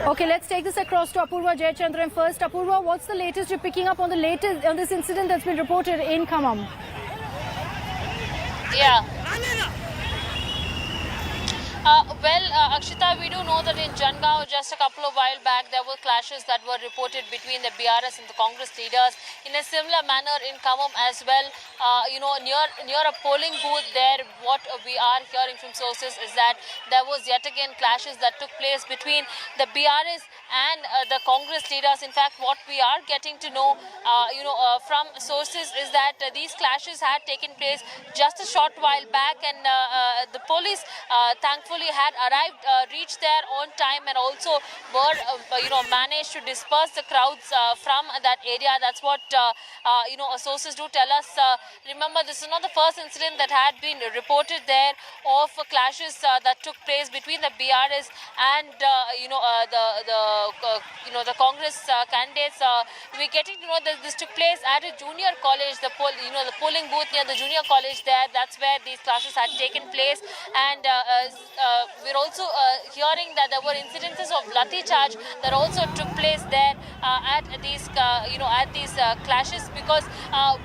Okay, let's take this across to Apurva Jayachandran first. Apurva, what's the latest you're picking up on this incident that's been reported in Khammam? Akshita, we do know that in Jangaon just a couple of while back there were clashes that were reported between the BRS and the Congress leaders. In a similar manner in Khammam as well, near a polling booth there, what we are hearing from sources is that there was yet again clashes that took place between the BRS and the Congress leaders. In fact, what we are getting to know, from sources is that these clashes had taken place just a short while back, and the police thankfully had arrived, reached there on time, and also were, managed to disperse the crowds from that area. That's what, sources do tell us. Remember, this is not the first incident that had been reported there of clashes that took place between the BRS and, the Congress candidates. We're getting to know that this took place at a junior college, the polling booth near the junior college there. That's where these clashes had taken place, and we're also hearing that there were incidences of lathi charge that also took place there at these clashes, because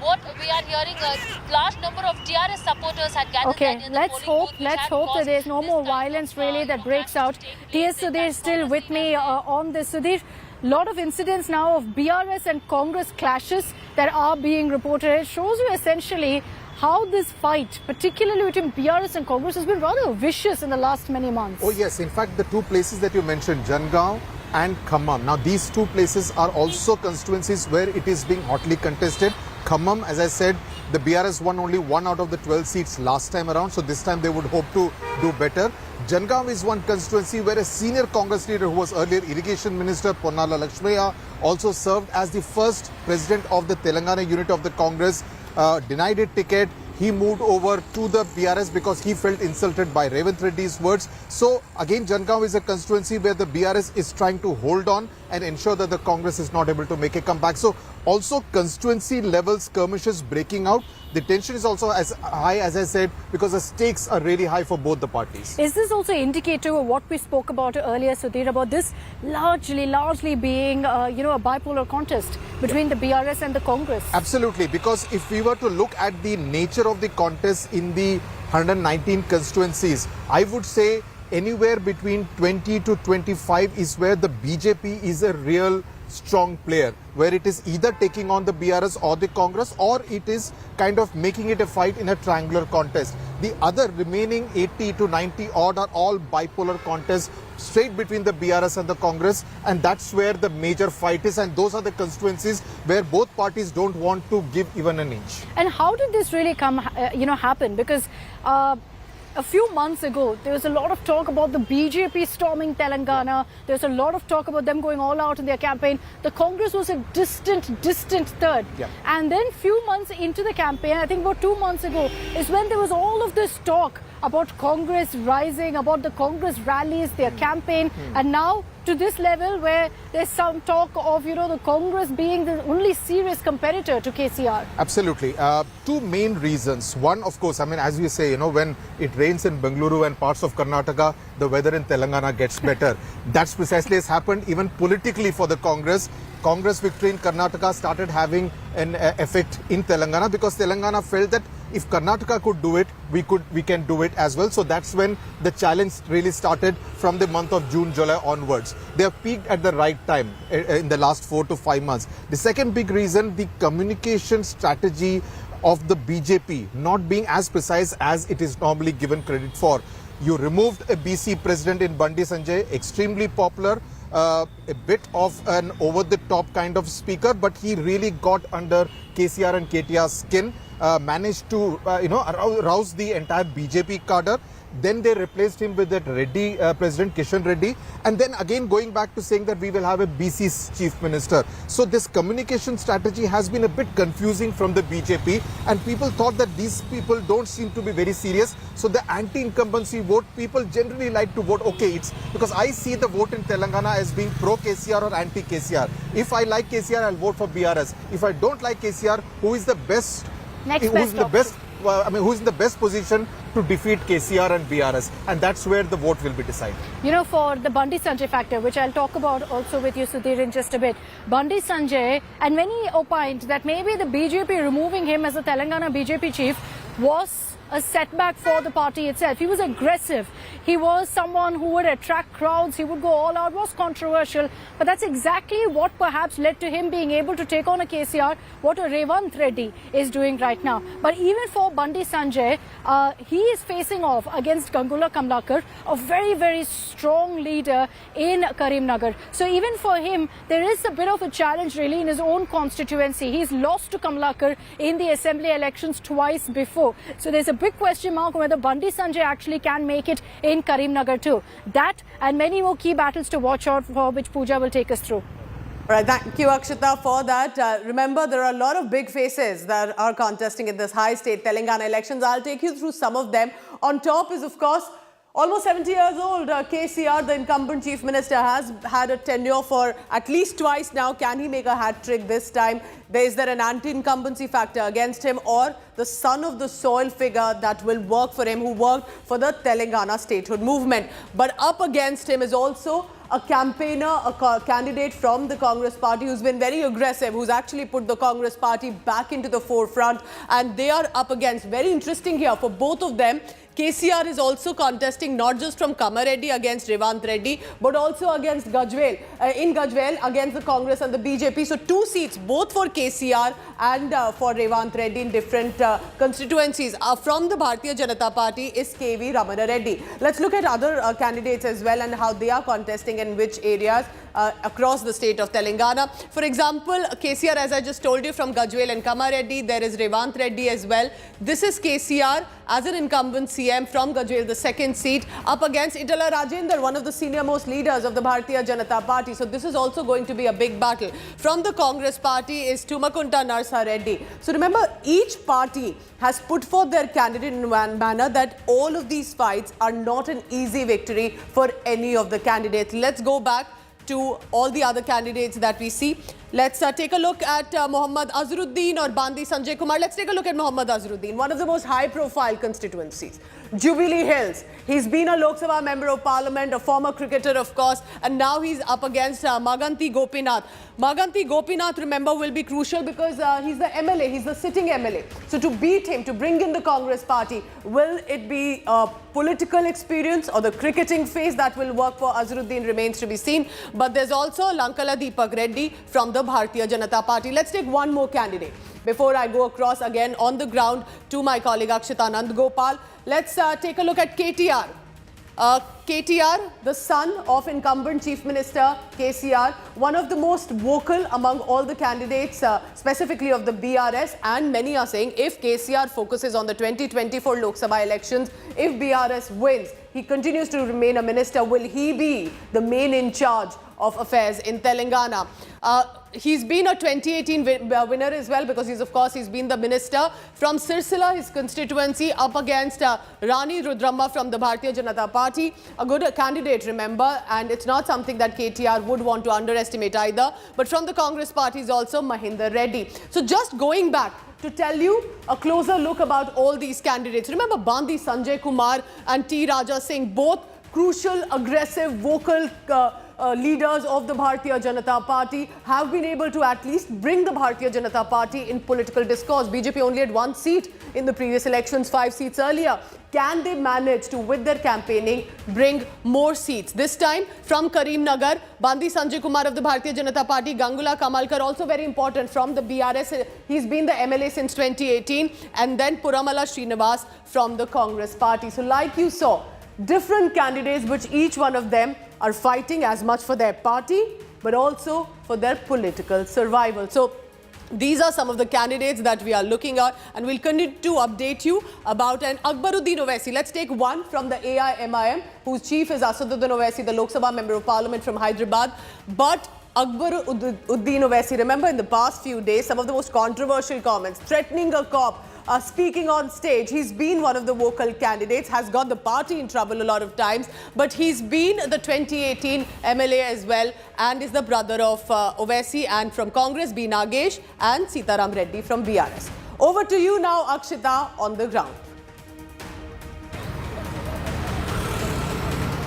what we are hearing, a large number of TRS supporters had gathered. Okay, let's hope that there's no more violence really that breaks out. T.S. Sudhir is still with me on this. Sudhir, lot of incidents now of BRS and Congress clashes that are being reported. It shows you essentially how this fight, particularly between BRS and Congress, has been rather vicious in the last many months. Oh yes, in fact the two places that you mentioned, Jangaon and Khammam. Now these two places are also constituencies where it is being hotly contested. Khammam, as I said, the BRS won only 1 out of the 12 seats last time around, so this time they would hope to do better. Jangaon is one constituency where a senior Congress leader who was earlier Irrigation Minister, Ponnala Lakshmaya, also served as the first president of the Telangana unit of the Congress, denied a ticket. He moved over to the BRS because he felt insulted by Revanth Reddy's words. So again, Jangaon is a constituency where the BRS is trying to hold on and ensure that the Congress is not able to make a comeback. So also constituency level skirmishes breaking out. The tension is also as high, as I said, because the stakes are really high for both the parties. Is this also indicative of what we spoke about earlier, Sudhir, about this largely being, a bipolar contest between the BRS and the Congress? Absolutely, because if we were to look at the nature of the contest in the 119 constituencies, I would say anywhere between 20 to 25 is where the BJP is a real strong player, where it is either taking on the BRS or the Congress, or it is kind of making it a fight in a triangular contest. The other remaining 80 to 90 odd are all bipolar contests straight between the BRS and the Congress, and that's where the major fight is, and those are the constituencies where both parties don't want to give even an inch. And how did this really happen? Because a few months ago, there was a lot of talk about the BJP storming Telangana. There was a lot of talk about them going all out in their campaign. The Congress was a distant third. Yeah. And then few months into the campaign, I think about 2 months ago, is when there was all of this talk about Congress rising, about the Congress rallies, their campaign, and now to this level where there's some talk of, the Congress being the only serious competitor to KCR. Absolutely. Two main reasons. One, of course, as we say, when it rains in Bengaluru and parts of Karnataka, the weather in Telangana gets better. That's precisely has happened even politically for the Congress. Congress victory in Karnataka started having an effect in Telangana, because Telangana felt that if Karnataka could do it, we can do it as well. So that's when the challenge really started from the month of June, July onwards. They have peaked at the right time in the last 4 to 5 months. The second big reason, the communication strategy of the BJP not being as precise as it is normally given credit for. You removed a BC president in Bandi Sanjay, extremely popular, a bit of an over-the-top kind of speaker, but he really got under KCR and KTR's skin, managed to rouse the entire BJP cadre. Then they replaced him with that Reddy President Kishan Reddy, and then again going back to saying that we will have a BC chief minister. So this communication strategy has been a bit confusing from the BJP, and people thought that these people don't seem to be very serious. So the anti-incumbency vote, people generally like to vote, okay, it's because I see the vote in Telangana as being pro-KCR or anti-KCR. If I like KCR, I'll vote for BRS. If I don't like KCR, who is the best? Who's in the best position to defeat KCR and BRS, and that's where the vote will be decided. For the Bandi Sanjay factor, which I'll talk about also with you, Sudhir, in just a bit. Bandi Sanjay, and many opined that maybe the BJP removing him as the Telangana BJP chief was a setback for the party itself. He was aggressive. He was someone who would attract crowds. He would go all out. Was controversial. But that's exactly what perhaps led to him being able to take on a KCR, what a Revanth Reddy is doing right now. But even for Bandi Sanjay, he is facing off against Gangula Kamlakar, a very, very strong leader in Karimnagar. So even for him, there is a bit of a challenge really in his own constituency. He's lost to Kamlakar in the assembly elections twice before. So there's a big question mark on whether Bandi Sanjay actually can make it in Karimnagar too. That and many more key battles to watch out for, which Pooja will take us through. All right, thank you, Akshita, for that. Remember, there are a lot of big faces that are contesting in this high-state Telangana elections. I'll take you through some of them. On top is, of course, almost 70 years old, KCR, the incumbent chief minister, has had a tenure for at least twice now. Can he make a hat-trick this time? Is there an anti-incumbency factor against him, or the son of the soil figure that will work for him, who worked for the Telangana statehood movement? But up against him is also a campaigner, a candidate from the Congress party who's been very aggressive, who's actually put the Congress party back into the forefront, and they are up against, very interesting here for both of them, KCR is also contesting not just from Kamareddy against Revanth Reddy, but also against Gajwel, in Gajwel against the Congress and the BJP. So 2 seats, both for KCR and for Revanth Reddy in different constituencies. From the Bharatiya Janata Party is KV Ramana Reddy. Let's look at other candidates as well and how they are contesting in which areas across the state of Telangana. For example, KCR, as I just told you, from Gajwel and Kamareddy, there is Revanth Reddy as well. This is KCR as an incumbent CM from Gajwel, the second seat, up against Itala Rajender, one of the senior most leaders of the Bharatiya Janata Party. So this is also going to be a big battle. From the Congress party is Tumakunta Narsa Reddy. So remember, each party has put forth their candidate in one manner that all of these fights are not an easy victory for any of the candidates. Let's go back to all the other candidates that we see. Let's take a look at Mohammad Azharuddin or Bandi Sanjay Kumar. Let's take a look at Mohammad Azharuddin, one of the most high-profile constituencies. Jubilee Hills. He's been a Lok Sabha member of parliament, a former cricketer, of course, and now he's up against Maganti Gopinath. Maganti Gopinath, remember, will be crucial because he's the MLA, he's the sitting MLA. So to beat him, to bring in the Congress party, will it be political experience or the cricketing phase that will work for Azharuddin remains to be seen. But there's also Lankala Deepak Reddy from the Bharatiya Janata Party. Let's take one more candidate before I go across again on the ground to my colleague Akshita Nandgopal. Let's take a look at KTR. KTR, the son of incumbent Chief Minister KCR, one of the most vocal among all the candidates, specifically of the BRS, and many are saying if KCR focuses on the 2024 Lok Sabha elections, if BRS wins, he continues to remain a minister, will he be the main in charge of affairs in Telangana? He's been a 2018 winner as well because he's been the minister from Sirsila, his constituency, up against Rani Rudramma from the Bharatiya Janata Party. A good candidate, remember, and it's not something that KTR would want to underestimate either. But from the Congress party is also Mahinder Reddy. So just going back to tell you a closer look about all these candidates. Remember Bandi Sanjay Kumar and T. Raja Singh, both crucial, aggressive, vocal leaders of the Bharatiya Janata Party, have been able to at least bring the Bharatiya Janata Party in political discourse. BJP only had 1 seat in the previous elections, 5 seats earlier. Can they manage to, with their campaigning, bring more seats? This time from Karimnagar, Bandi Sanjay Kumar of the Bharatiya Janata Party, Gangula Kamalkar, also very important, from the BRS. He's been the MLA since 2018. And then Puramala Srinivas from the Congress party. So like you saw, different candidates, which each one of them are fighting as much for their party, but also for their political survival. So these are some of the candidates that we are looking at, and we'll continue to update you about an Akbaruddin Owaisi. Let's take one from the AIMIM, whose chief is Asaduddin Owaisi, the Lok Sabha member of parliament from Hyderabad. But Akbaruddin Owaisi, remember in the past few days, some of the most controversial comments, threatening a cop, speaking on stage. He's been one of the vocal candidates, has got the party in trouble a lot of times, but he's been the 2018 MLA as well, and is the brother of Owaisi, and from Congress, B. Nagesh and Sitaram Reddy from BRS. Over to you now, Akshita, on the ground.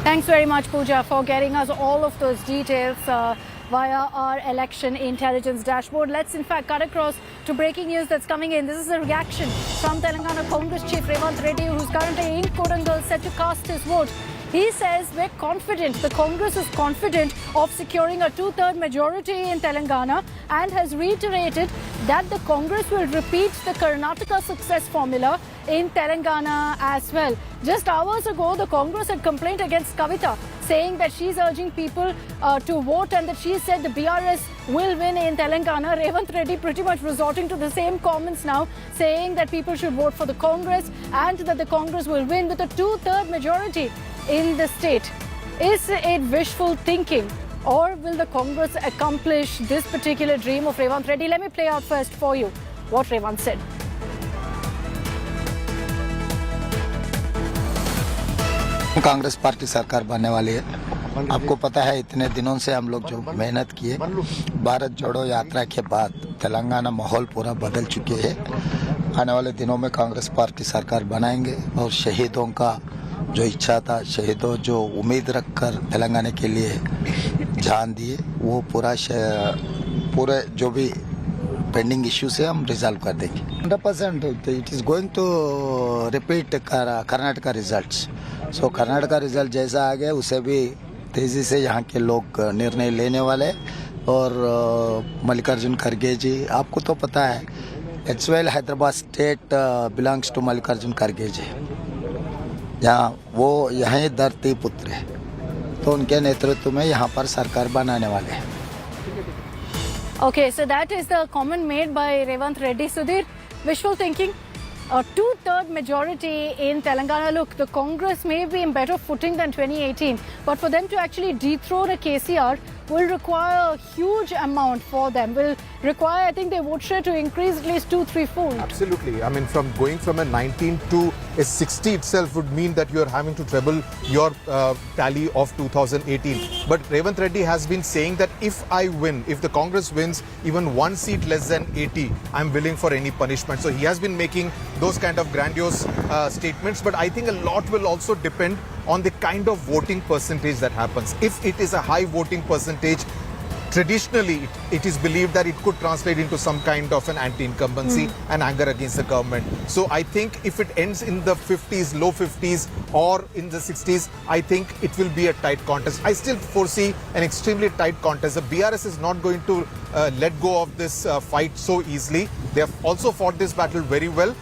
Thanks very much, Pooja, for getting us all of those details. via our election intelligence dashboard. Let's in fact cut across to breaking news that's coming in. This is a reaction from Telangana Congress Chief Revanth Reddy, who's currently in Kodangal set to cast his vote. He says we're confident, the Congress is confident of securing a two-third majority in Telangana, and has reiterated that the Congress will repeat the Karnataka success formula in Telangana as well. Just hours ago, the Congress had complained against Kavita, saying that she's urging people to vote and that she said the BRS will win in Telangana. Revanth Reddy pretty much resorting to the same comments now, saying that people should vote for the Congress and that the Congress will win with a two-third majority in the state. Is it wishful thinking, or will the Congress accomplish this particular dream of Revanth Reddy? Let me play out first for you what Revanth said. Congress party सरकार बनने वाली है। आपको पता है इतने दिनों से हम लोग जो मेहनत किए, भारत जोड़ो यात्रा के बाद तेलंगाना माहौल पूरा बदल चुके हैं। आने वाले दिनों में कांग्रेस पार्टी सरकार बनाएंगे और शहीदों का जो इच्छा था, शहीदों जो उम्मीद रखकर तेलंगाना के लिए जान दिए, वो पूरे जो भी पेंडिंग इश्यूज है हम रिजॉल्व कर देंगे। 100% it is going to repeat Karnataka results. So Karnataka result जैसा आ गया उसे भी तेजी से यहाँ के लोग निर्णय लेने वाले। और मल्लिकार्जुन खड़गे जी, आपको तो पता है as well Hyderabad state belongs to Mallikarjun खड़गे जी। वो यहाँ धरती पुत्र है, तो उनके नेतृत्व में यहाँ पर सरकार बनाने वाले हैं। Okay, so that is the comment made by Revanth Reddy. Sudhir, wishful thinking, a two-third majority in Telangana. Look, the Congress may be in better footing than 2018, but for them to actually dethrone a KCR will require a huge amount for them. Will require, I think, their vote share to increase at least 2-3-fold. Absolutely. I mean, from going from a 19 to a 60 itself would mean that you are having to treble your tally of 2018. But Revanth Reddy has been saying that if I win, if the Congress wins even one seat less than 80, I'm willing for any punishment. So he has been making those kind of grandiose statements. But I think a lot will also depend on the kind of voting percentage that happens. If it is a high voting percentage, traditionally it is believed that it could translate into some kind of an anti-incumbency and anger against the government. So I think if it ends in the 50s, low 50s or in the 60s, I think it will be a tight contest. I still foresee an extremely tight contest. The BRS is not going to let go of this fight so easily. They have also fought this battle very well.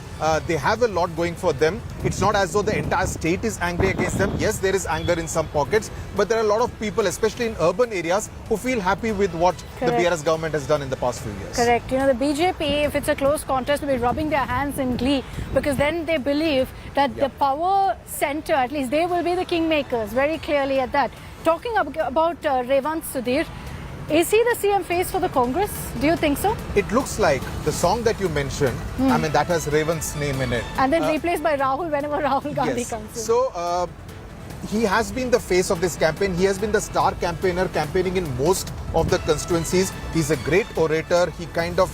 They have a lot going for them. It's not as though the entire state is angry against them. Yes, there is anger in some pockets, but there are a lot of people, especially in urban areas, who feel happy with what the BRS government has done in the past few years. Correct. You know, the BJP, if it's a close contest, will be rubbing their hands in glee, because then they believe that the power center, at least they will be the kingmakers, very clearly at that. Talking about Revanth, Sudhir, is he the CM face for the Congress? Do you think so? It looks like the song that you mentioned, I mean, that has Revanth's name in it. And then replaced by Rahul whenever Rahul Gandhi comes in. So, he has been the face of this campaign. He has been the star campaigner, campaigning in most of the constituencies. He's a great orator. He kind of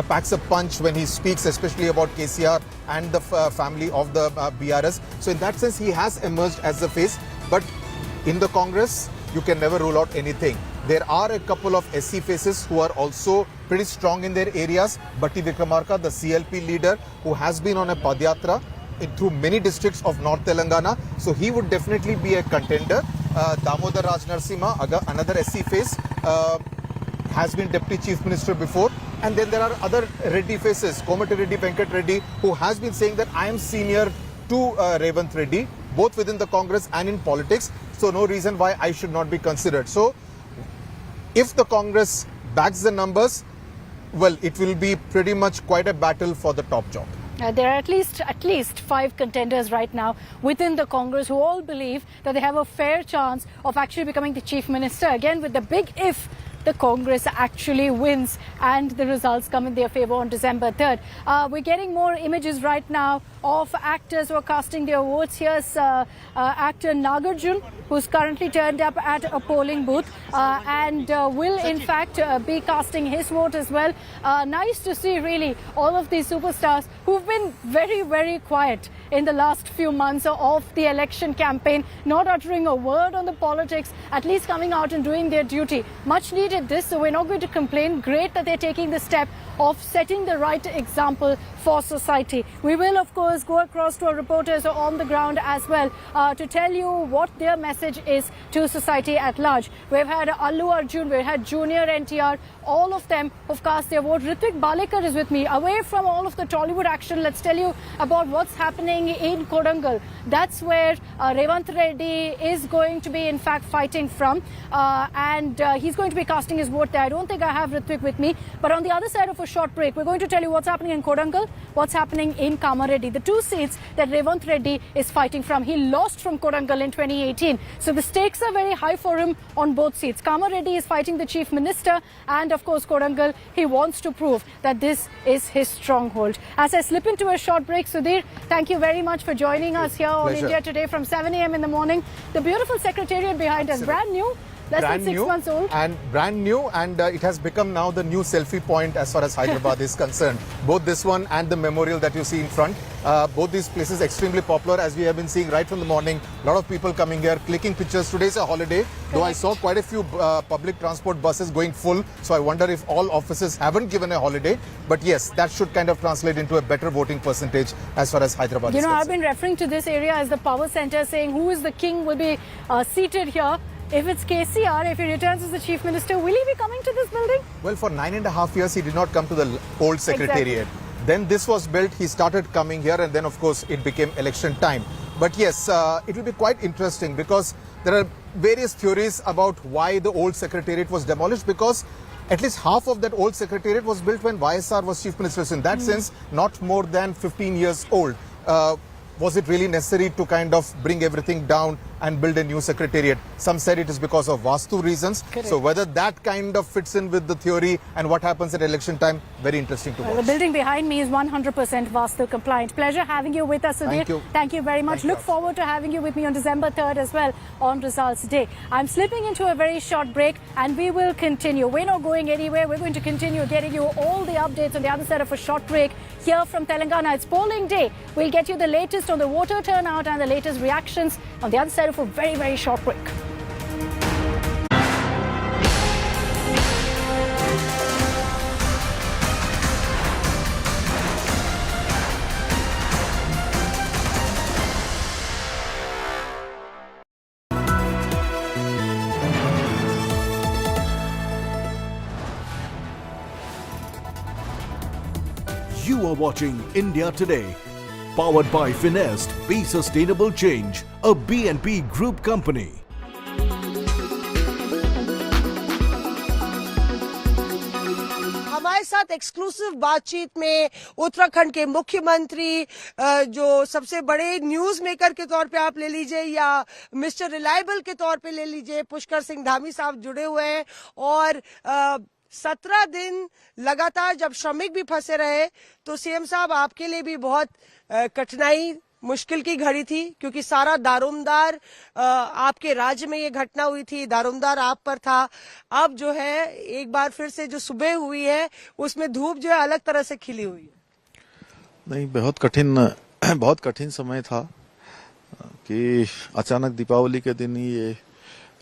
packs a punch when he speaks, especially about KCR and the family of the BRS. So in that sense, he has emerged as the face. But in the Congress, you can never rule out anything. There are a couple of SC faces who are also pretty strong in their areas. Bhatti Vikramarka, the CLP leader, who has been on a Padyatra through many districts of North Telangana. So he would definitely be a contender. Damodar Raj Narasimha, another SC face, has been Deputy Chief Minister before. And then there are other Reddy faces, Komati Reddy, Venkat Reddy, who has been saying that I am senior to Revanth Reddy, both within the Congress and in politics. So no reason why I should not be considered. So if the Congress backs the numbers, well, it will be pretty much quite a battle for the top job. There are at least 5 contenders right now within the Congress who all believe that they have a fair chance of actually becoming the Chief Minister. Again, with the big if the Congress actually wins and the results come in their favor on December 3rd. We're getting more images right now of actors who are casting their votes. Here's actor Nagarjun, who's currently turned up at a polling booth and will in fact be casting his vote as well. Nice to see really all of these superstars who've been very, very quiet in the last few months of the election campaign, not uttering a word on the politics, at least coming out and doing their duty. Much needed this, so we're not going to complain. Great that they're taking the step of setting the right example for society. We will, of course, go across to our reporters on the ground as well to tell you what their message is to society at large. We've had Allu Arjun, we've had Junior NTR, all of them have cast their vote. Ritvik Balekar is with me. Away from all of the Tollywood action, let's tell you about what's happening in Kodangal. That's where Revanth Reddy is going to be in fact fighting from and he's going to be casting his vote there. I don't think I have Ritvik with me, but on the other side of a short break, we're going to tell you what's happening in Kodangal, what's happening in Kamareddy, the two seats that Revanth Reddy is fighting from. He lost from Kodangal in 2018, so the stakes are very high for him on both seats. Kamareddy is fighting the Chief Minister, and of course Kodangal, he wants to prove that this is his stronghold. As I slip into a short break, Sudhir, thank you very much for joining us here on India Today from 7 a.m. in the morning. The beautiful secretariat behind us, brand new. Less than 6 months old. And brand new, and it has become now the new selfie point as far as Hyderabad is concerned. Both this one and the memorial that you see in front. Both these places extremely popular, as we have been seeing right from the morning. A lot of people coming here, clicking pictures. Today's a holiday, though I saw quite a few public transport buses going full. So I wonder if all offices haven't given a holiday. But yes, that should kind of translate into a better voting percentage as far as Hyderabad is concerned. I've been referring to this area as the power center, saying who is the king will be seated here. If it's KCR, if he returns as the Chief Minister, will he be coming to this building? Well, for 9.5 years, he did not come to the old secretariat. Exactly. Then this was built, he started coming here, and then of course it became election time. But yes, it will be quite interesting because there are various theories about why the old secretariat was demolished, because at least half of that old secretariat was built when YSR was Chief Minister. So in that sense, not more than 15 years old. Was it really necessary to kind of bring everything down and build a new secretariat? Some said it is because of Vastu reasons. Correct. So whether that kind of fits in with the theory and what happens at election time, very interesting to watch. The building behind me is 100% Vastu compliant. Pleasure having you with us, Sudhir. Thank you. Thank you very much. Look forward to having you with me on December 3rd as well on Results Day. I'm slipping into a very short break and we will continue. We're not going anywhere. We're going to continue getting you all the updates on the other side of a short break here from Telangana. It's polling day. We'll get you the latest on the voter turnout and the latest reactions on the other side of a very, very short break. You are watching India Today, powered by Finest, Be Sustainable Change, a BNP Group company. हमारे साथ exclusive बातचीत में उत्तराखंड के मुख्यमंत्री, जो सबसे बड़े news maker के तौर पे आप ले लीजिए या मिस्टर रिलायबल के तौर पे ले लीजिए, पुष्कर सिंह धामी साहब जुड़े हुए हैं। और 17 दिन लगातार जब श्रमिक भी फंसे रहे तो सीएम साहब आपके लिए भी बहुत कठिनाई, मुश्किल की घड़ी थी, क्योंकि सारा दारोमदार आपके राज्य में ये घटना हुई थी, दारोमदार आप पर था। अब जो है एक बार फिर से जो सुबह हुई है उसमें धूप जो है अलग तरह से खिली हुई है। नहीं, बहुत कठिन समय था कि अचानक दीपावली के दिन ही ये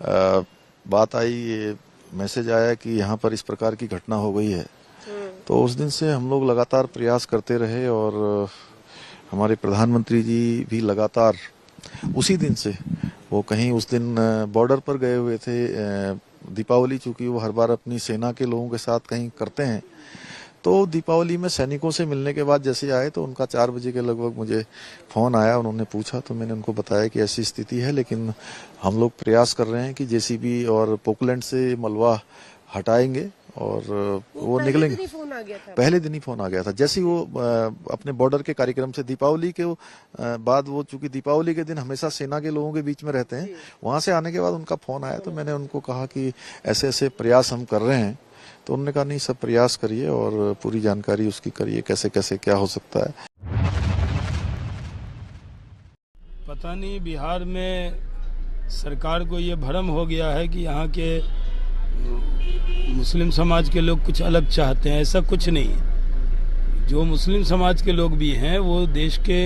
बात आई, ये मैसेज आया कि यहाँ पर इस प्रकार की घटना हो गई है। तो उस दिन से हम लोग लगातार प्रयास करते रहे और हमारे प्रधानमंत्री जी भी लगातार उसी दिन से, वो कहीं उस दिन बॉर्डर पर गए हुए थे। दीपावली चूंकि वो हर बार अपनी सेना के लोगों के साथ कहीं करते हैं, तो दीपावली में सैनिकों से मिलने के बाद जैसे आए तो उनका 4 बजे के लगभग मुझे फोन आया। उन्होंने पूछा तो मैंने उनको बताया कि ऐसी स्थिति है, लेकिन हम लोग प्रयास कर रहे हैं कि जेसीबी और पोकलैंड से मलबा हटाएंगे और वो निकलेंगे। फोन आ गया था। पहले दिन ही फोन आ गया था। जैसे ही वो अपने बॉर्डर के कार्यक्रम से दीपावली के बाद, वो चूंकि दीपावली के दिन हमेशा सेना के लोगों के बीच में रहते हैं, वहां से आने के बाद उनका फोन आया, तो मैंने उनको कहा कि ऐसे ऐसे प्रयास हम कर रहे हैं। तो उन्होंने कहा नहीं, सब प्रयास करिए और पूरी जानकारी उसकी करिए, कैसे कैसे क्या हो सकता है। पता नहीं बिहार में सरकार को ये भ्रम हो गया है कि यहाँ के मुस्लिम समाज के लोग कुछ अलग चाहते हैं। ऐसा कुछ नहीं है। जो मुस्लिम समाज के लोग भी हैं वो देश के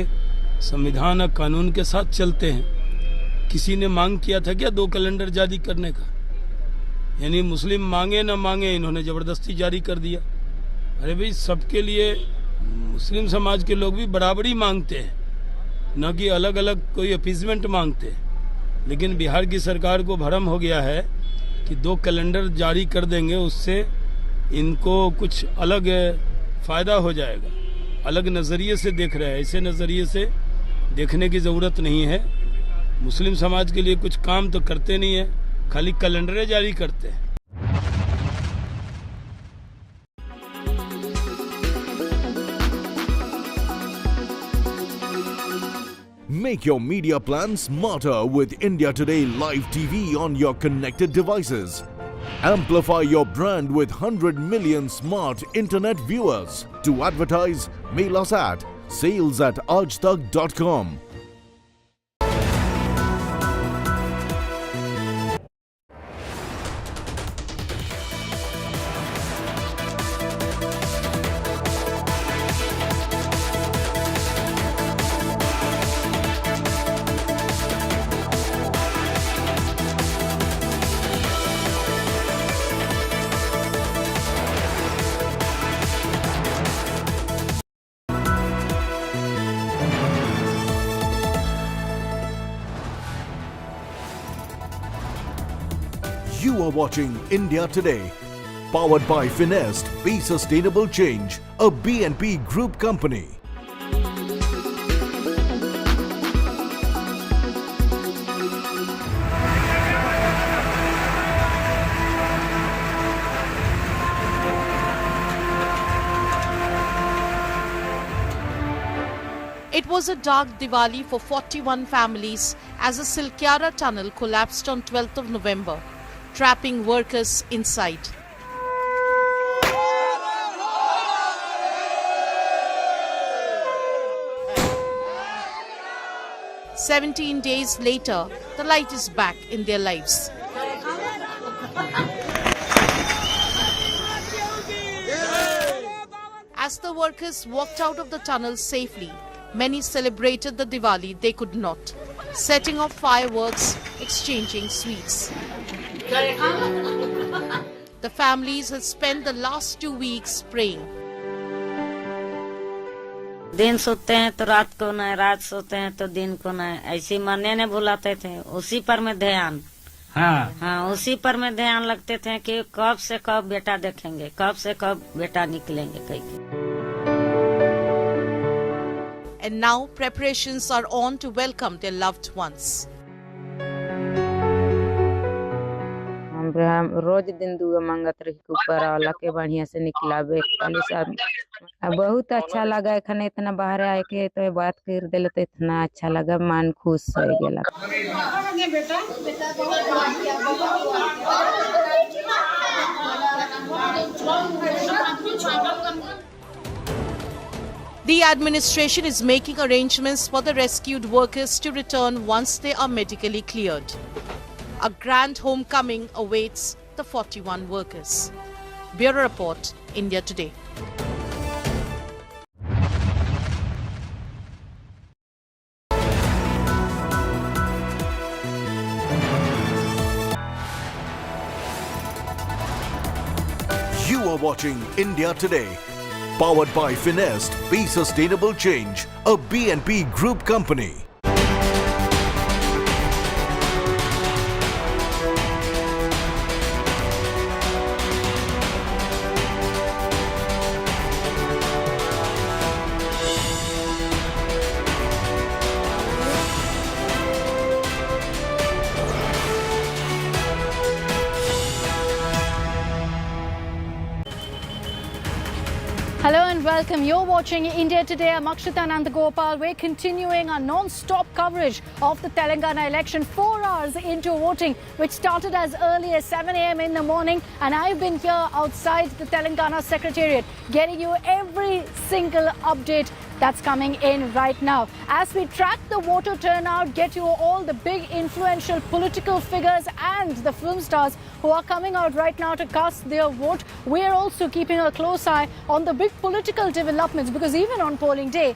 संविधान और कानून के साथ चलते हैं। किसी ने मांग किया था क्या 2 कैलेंडर जारी करने का? यानी मुस्लिम मांगे न मांगे, इन्होंने जबरदस्ती जारी कर दिया। अरे भाई, सबके लिए मुस्लिम समाज के लोग भी बराबरी मांगते हैं, न कि अलग अलग कोई अपीजमेंट मांगते हैं। लेकिन बिहार की सरकार को भ्रम हो गया है कि 2 कैलेंडर जारी कर देंगे, उससे इनको कुछ अलग फायदा हो जाएगा। अलग नज़रिए से देख रहे हैं। ऐसे नज़रिए से देखने की ज़रूरत नहीं है। मुस्लिम समाज के लिए कुछ काम तो करते नहीं है, खाली कैलेंडरें जारी करते हैं। Make your media plan smarter with India Today Live TV on your connected devices. Amplify your brand with 100 million smart internet viewers. To advertise, mail us at sales@aajtak.com. You are watching India Today, powered by Finest. Be Sustainable Change, a BNP Group company. It was a dark Diwali for 41 families as the Silkyara tunnel collapsed on 12th of November, trapping workers inside. "17 days later, the light is back in their lives. As the workers walked out of the tunnel safely, many celebrated the Diwali they could not, setting off fireworks, exchanging sweets. The families have spent the last 2 weeks praying. दिन सोते हैं तो रात को न, रात सोते हैं तो दिन को न, ऐसे मरने नहीं भुलाते थे। उसी पर में ध्यान, हाँ उसी पर में ध्यान लगते थे कि कब से कब बेटा देखेंगे, कब से कब बेटा निकलेंगे कहीं। And now preparations are on to welcome their loved ones. हम रोज दिन दुआ मांगत रही कि ऊपर वाला के बढ़िया से निकलावे। बहुत अच्छा लगा एखने इतना बाहर आए के तो बात कर दिले तो इतना अच्छा लगा, मन खुश हो गेला। The administration is making arrangements for the rescued workers to return once they are medically cleared. A grand homecoming awaits the 41 workers. Bureau Report, India Today. You are watching India Today, powered by Finest. Be Sustainable Change, a BNP Group company. Hello and welcome. You're watching India Today. I'm Akshita Nandagopal. We're continuing our non-stop coverage of the Telangana election 4 hours into voting, which started as early as 7 a.m. in the morning. And I've been here outside the Telangana Secretariat getting you every single update that's coming in right now. As we track the voter turnout, get you all the big influential political figures and the film stars who are coming out right now to cast their vote. We're also keeping a close eye on the big political developments, because even on polling day,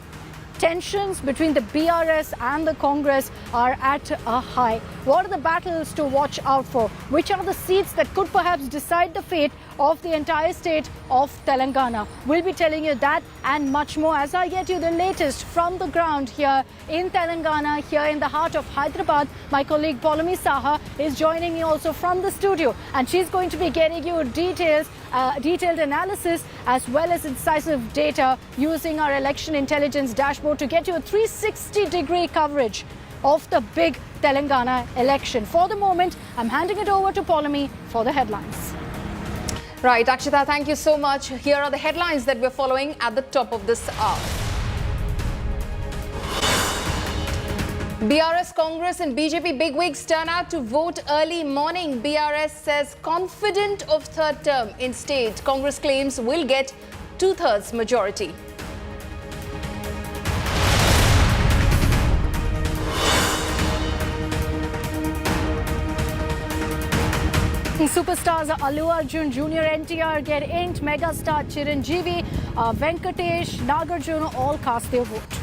tensions between the BRS and the Congress are at a high. What are the battles to watch out for? Which are the seats that could perhaps decide the fate of the entire state of Telangana? We'll be telling you that and much more as I get you the latest from the ground here in Telangana, here in the heart of Hyderabad. My colleague Polami Saha is joining me also from the studio, and she's going to be getting you detailed analysis as well as incisive data using our election intelligence dashboard to get you a 360-degree coverage of the big Telangana election. For the moment, I'm handing it over to Polami for the headlines. Right, Akshita, thank you so much. Here are the headlines that we're following at the top of this hour. BRS, Congress and BJP bigwigs turn out to vote early morning. BRS says confident of third term in state. Congress claims will get 2/3 majority. Superstars Allu Arjun, Junior NTR get inked. Megastar Chiranjeevi, Venkatesh, Nagarjuna all cast their vote.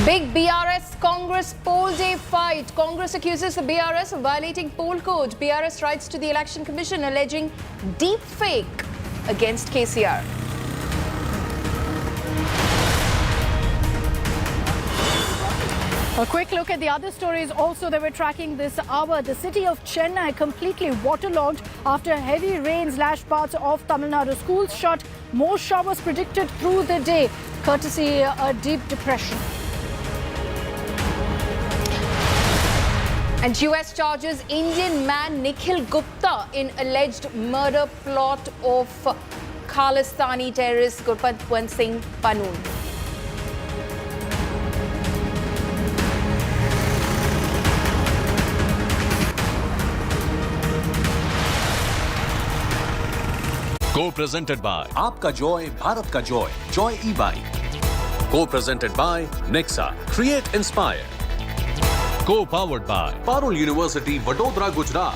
Big BRS Congress poll day fight. Congress accuses the BRS of violating poll code. BRS writes to the Election Commission alleging deep fake against KCR. A quick look at the other stories also that we're tracking this hour. The city of Chennai completely waterlogged after heavy rains lashed parts of Tamil Nadu. Schools shut. More showers predicted through the day, courtesy a deep depression. And US charges Indian man Nikhil Gupta in alleged murder plot of Khalistani terrorist Gurpatwant Singh Panoon. Co-presented by आपका Joy Bharat का Joy Joy e bike. Co-presented by Nexa, Create Inspire. Co-powered by Parul University, Vadodara, Gujarat.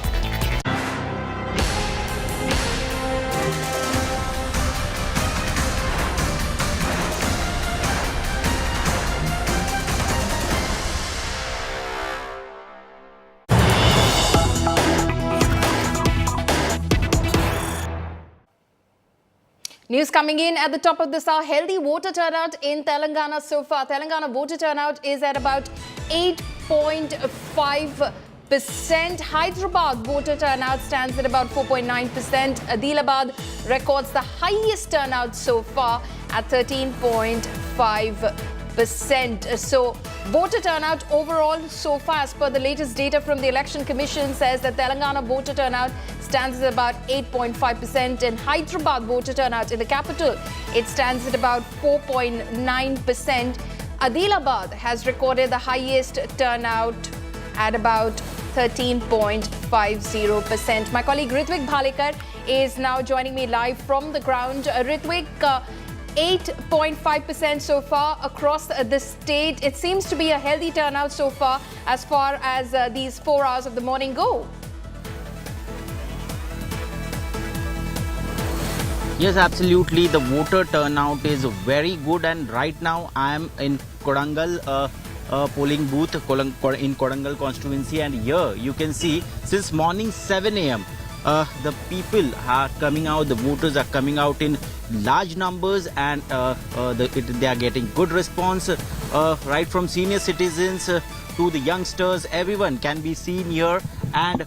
News coming in at the top of this hour. Healthy voter turnout in Telangana so far. Telangana voter turnout is at about 8.5%. Hyderabad voter turnout stands at about 4.9%. Adilabad records the highest turnout so far at 13.5%. So voter turnout overall so far, as per the latest data from the Election Commission, says that Telangana voter turnout stands at about 8.5%, and Hyderabad voter turnout in the capital, it stands at about 4.9%. Adilabad has recorded the highest turnout at about 13.50%. My colleague Ritvik Bhalekar is now joining me live from the ground. Ritvik, 8.5% so far across the state. It seems to be a healthy turnout so far as these 4 hours of the morning go. Yes, absolutely. The voter turnout is very good, and right now I am in Kodangal polling booth in Kodangal constituency, and here you can see since morning 7 a.m. The people are coming out, the voters are coming out in large numbers, and they are getting good response, right from senior citizens to the youngsters. Everyone can be seen here, and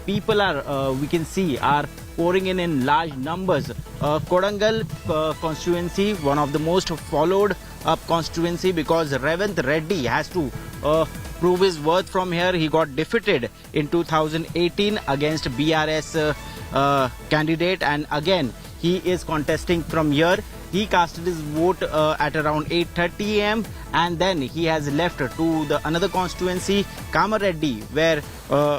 people are, we can see, are pouring in large numbers. Kodangal constituency, one of the most followed up constituency, because Revant Reddy has to prove his worth from here. He got defeated in 2018 against BRS candidate, and again he is contesting from here. He casted his vote at around 8:30 am, and then he has left to the another constituency, Kamareddy, where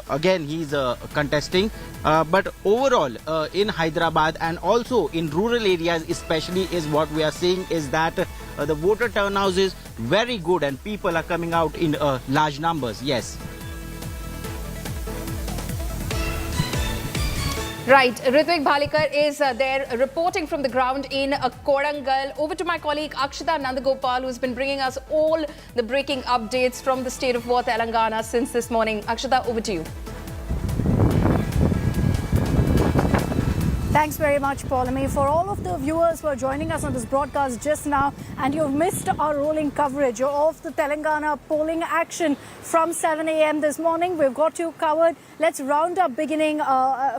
again he is contesting. But overall, in Hyderabad and also in rural areas especially, is what we are seeing is that the voter turnout is very good and people are coming out in large numbers. Yes. Right, Ritvik Bhalikar is there reporting from the ground in Korangal. Over to my colleague Akshita Nandagopal, who's been bringing us all the breaking updates from the state of war, Telangana, since this morning. Akshita, over to you. Thanks very much, Paulamy. For all of the viewers who are joining us on this broadcast just now and you've missed our rolling coverage of the Telangana polling action from 7 a.m. this morning, we've got you covered. Let's round up beginning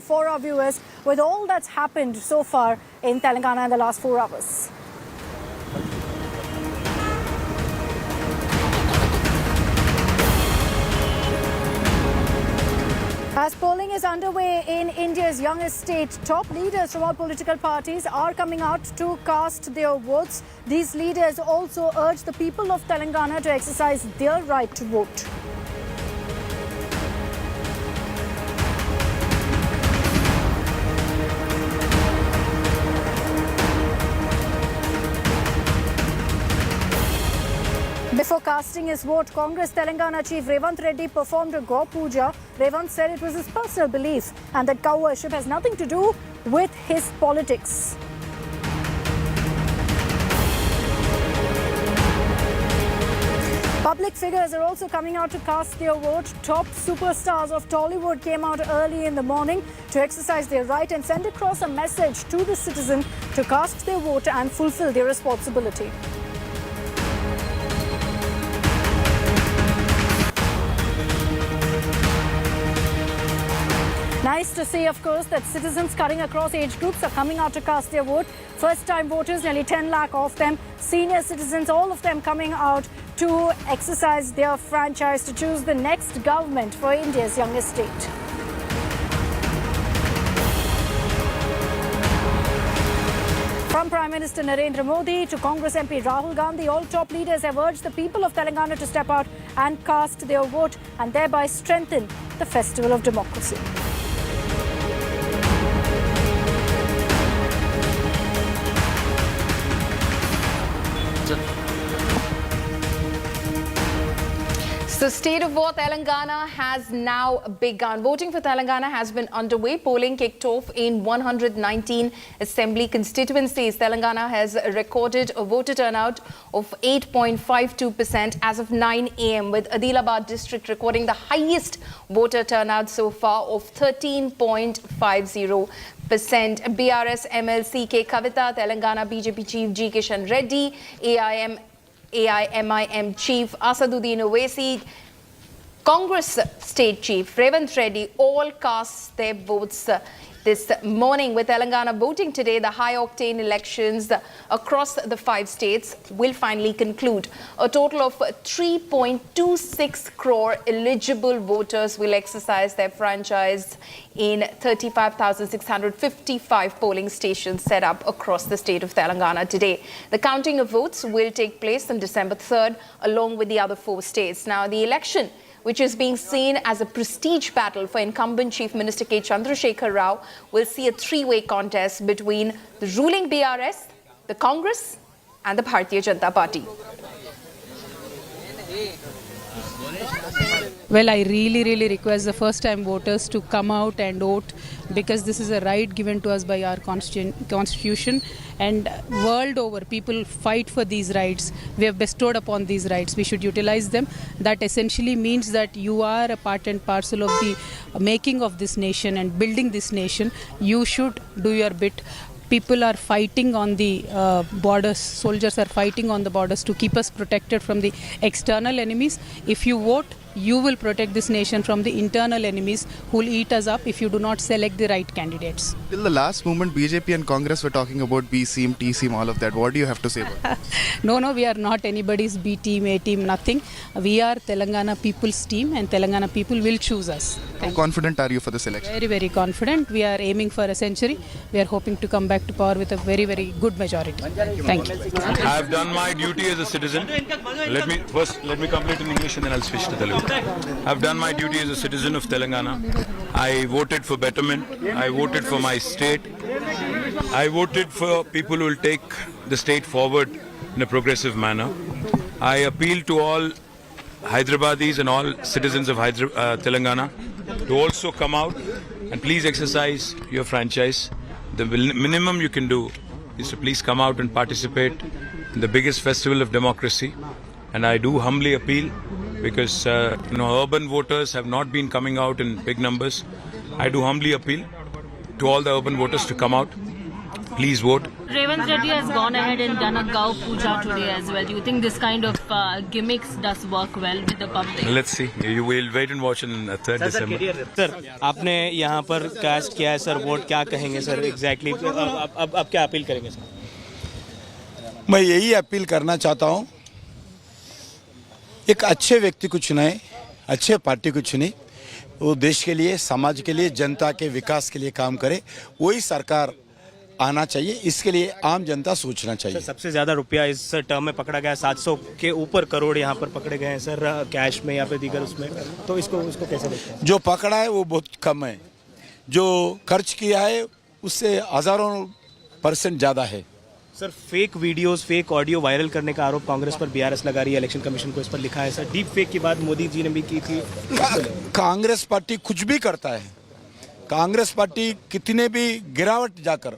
for our viewers with all that's happened so far in Telangana in the last 4 hours. As polling is underway in India's youngest state, top leaders from all political parties are coming out to cast their votes. These leaders also urge the people of Telangana to exercise their right to vote. Before casting his vote, Congress Telangana Chief Revanth Reddy performed a Go Puja. Revanth said it was his personal belief and that cow worship has nothing to do with his politics. Public figures are also coming out to cast their vote. Top superstars of Bollywood came out early in the morning to exercise their right and send across a message to the citizen to cast their vote and fulfill their responsibility. Nice to see, of course, that citizens cutting across age groups are coming out to cast their vote. First-time voters, nearly 10 lakh of them. Senior citizens, all of them coming out to exercise their franchise to choose the next government for India's youngest state. From Prime Minister Narendra Modi to Congress MP Rahul Gandhi, all top leaders have urged the people of Telangana to step out and cast their vote and thereby strengthen the festival of democracy. So, state of war Telangana has now begun. Voting for Telangana has been underway. Polling kicked off in 119 assembly constituencies. Telangana has recorded a voter turnout of 8.52% as of 9 a.m. with Adilabad district recording the highest voter turnout so far of 13.50%. BRS MLC K Kavita, Telangana BJP Chief G Kishan Reddy, AIMIM Chief Asaduddin Owaisi, Congress State Chief Revanth Reddy all cast their votes this morning. With Telangana voting today, the high-octane elections across the 5 states will finally conclude. A total of 3.26 crore eligible voters will exercise their franchise in 35,655 polling stations set up across the state of Telangana today. The counting of votes will take place on December 3rd, along with the other 4 states. Now, the election, which is being seen as a prestige battle for incumbent Chief Minister K. Chandrasekhar Rao, will see a 3-way contest between the ruling BRS, the Congress and the Bharatiya Janata Party. Well, I really request the first-time voters to come out and vote, because this is a right given to us by our constitution, and world over people fight for these rights. We have bestowed upon these rights. We should utilize them. That essentially means that you are a part and parcel of the making of this nation and building this nation. You should do your bit. People are fighting on the borders. Soldiers are fighting on the borders to keep us protected from the external enemies. If you vote, you will protect this nation from the internal enemies who will eat us up if you do not select the right candidates. Till the last moment, BJP and Congress were talking about B team, T team, all of that. What do you have to say about that? No, we are not anybody's B team, A team, nothing. We are Telangana people's team, and Telangana people will choose us. How confident are you for this election? Very, very confident. We are aiming for a century. We are hoping to come back to power with a very, very good majority. Thank you. I have done my duty as a citizen. Let me complete in English and then I'll switch to Telugu. I've done my duty as a citizen of Telangana. I voted for betterment. I voted for my state. I voted for people who will take the state forward in a progressive manner. I appeal to all Hyderabadis and all citizens of Telangana to also come out and please exercise your franchise. The minimum you can do is to please come out and participate in the biggest festival of democracy. And I do humbly appeal because urban voters have not been coming out in big numbers. I do humbly appeal to all the urban voters to come out. Please vote. Revanth Reddy has gone ahead and done a Gau Puja today as well. Do you think this kind of gimmicks does work well with the public? Let's see. You will wait and watch on 3rd December. Sir आपने यहाँ पर cast किया है sir, vote क्या कहेंगे sir exactly अब क्या appeal करेंगे सर? मैं यही अपील करना चाहता हूँ, एक अच्छे व्यक्ति को चुनाए, अच्छे पार्टी को चुने, वो देश के लिए, समाज के लिए, जनता के विकास के लिए काम करे, वही सरकार आना चाहिए. इसके लिए आम जनता सोचना चाहिए. सबसे ज्यादा रुपया इस टर्म में पकड़ा गया, 700 के ऊपर करोड़ यहाँ पर पकड़े गए हैं सर कैश में या फिर दीगर उसमें, तो इसको कैसे देखते हैं? जो पकड़ा है वो बहुत कम है, जो खर्च किया है उससे हजारों % ज्यादा है. Sir fake videos, fake audio viral करने का आरोप कांग्रेस पर बीआरएस लगा रही है, इलेक्शन कमीशन को इस पर लिखा है सर. डीप फेक की बात मोदी जी ने भी की थी. कांग्रेस पार्टी कुछ भी करता है. कांग्रेस पार्टी कितने भी गिरावट जाकर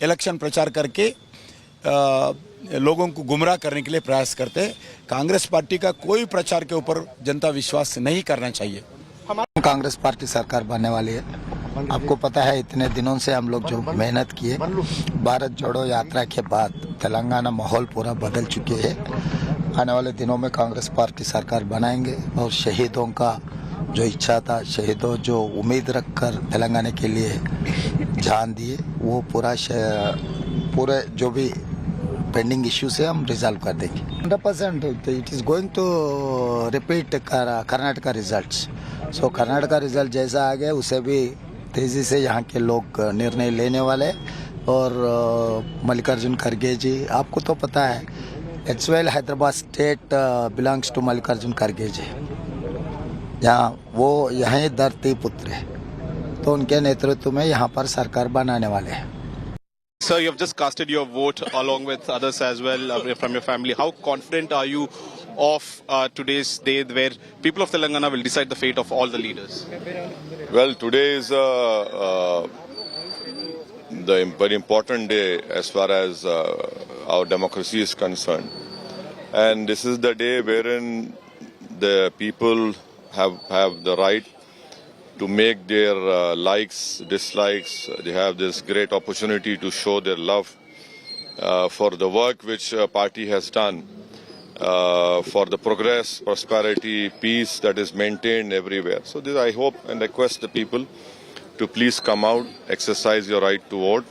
इलेक्शन प्रचार करके लोगों को गुमराह करने के लिए प्रयास करते हैं. कांग्रेस पार्टी का कोई प्रचार के ऊपर जनता विश्वास नहीं करना चाहिए. कांग्रेस पार्टी सरकार बनने वाली है. आपको पता है इतने दिनों से हम लोग जो मेहनत किए, भारत जोड़ो यात्रा के बाद तेलंगाना माहौल पूरा बदल चुके हैं. आने वाले दिनों में कांग्रेस पार्टी सरकार बनाएंगे और शहीदों का जो इच्छा था, शहीदों जो उम्मीद रखकर तेलंगाना के लिए जान दिए, वो पूरे जो भी पेंडिंग इश्यूज है हम रिजॉल्व कर देंगे. 100% it is going to repeat Karnataka results. So Karnataka result जैसा आ गया उसे भी तेजी से यहाँ के लोग निर्णय लेने वाले. और मल्लिकार्जुन खड़गे जी, आपको तो पता है it's well Hyderabad state belongs to Mallikarjun खड़गे जी. वो यहाँ धरती पुत्र है, तो उनके नेतृत्व में यहाँ पर सरकार बनाने वाले हैं. Sir, you have just casted your vote along with others as well from your family. How confident are you of today's day where people of Telangana will decide the fate of all the leaders? Well, today is the very important day as far as our democracy is concerned. And this is the day wherein the people have the right to make their likes, dislikes. They have this great opportunity to show their love for the work which party has done, for the progress, prosperity, peace that is maintained everywhere. So this I hope and request the people to please come out, exercise your right to vote.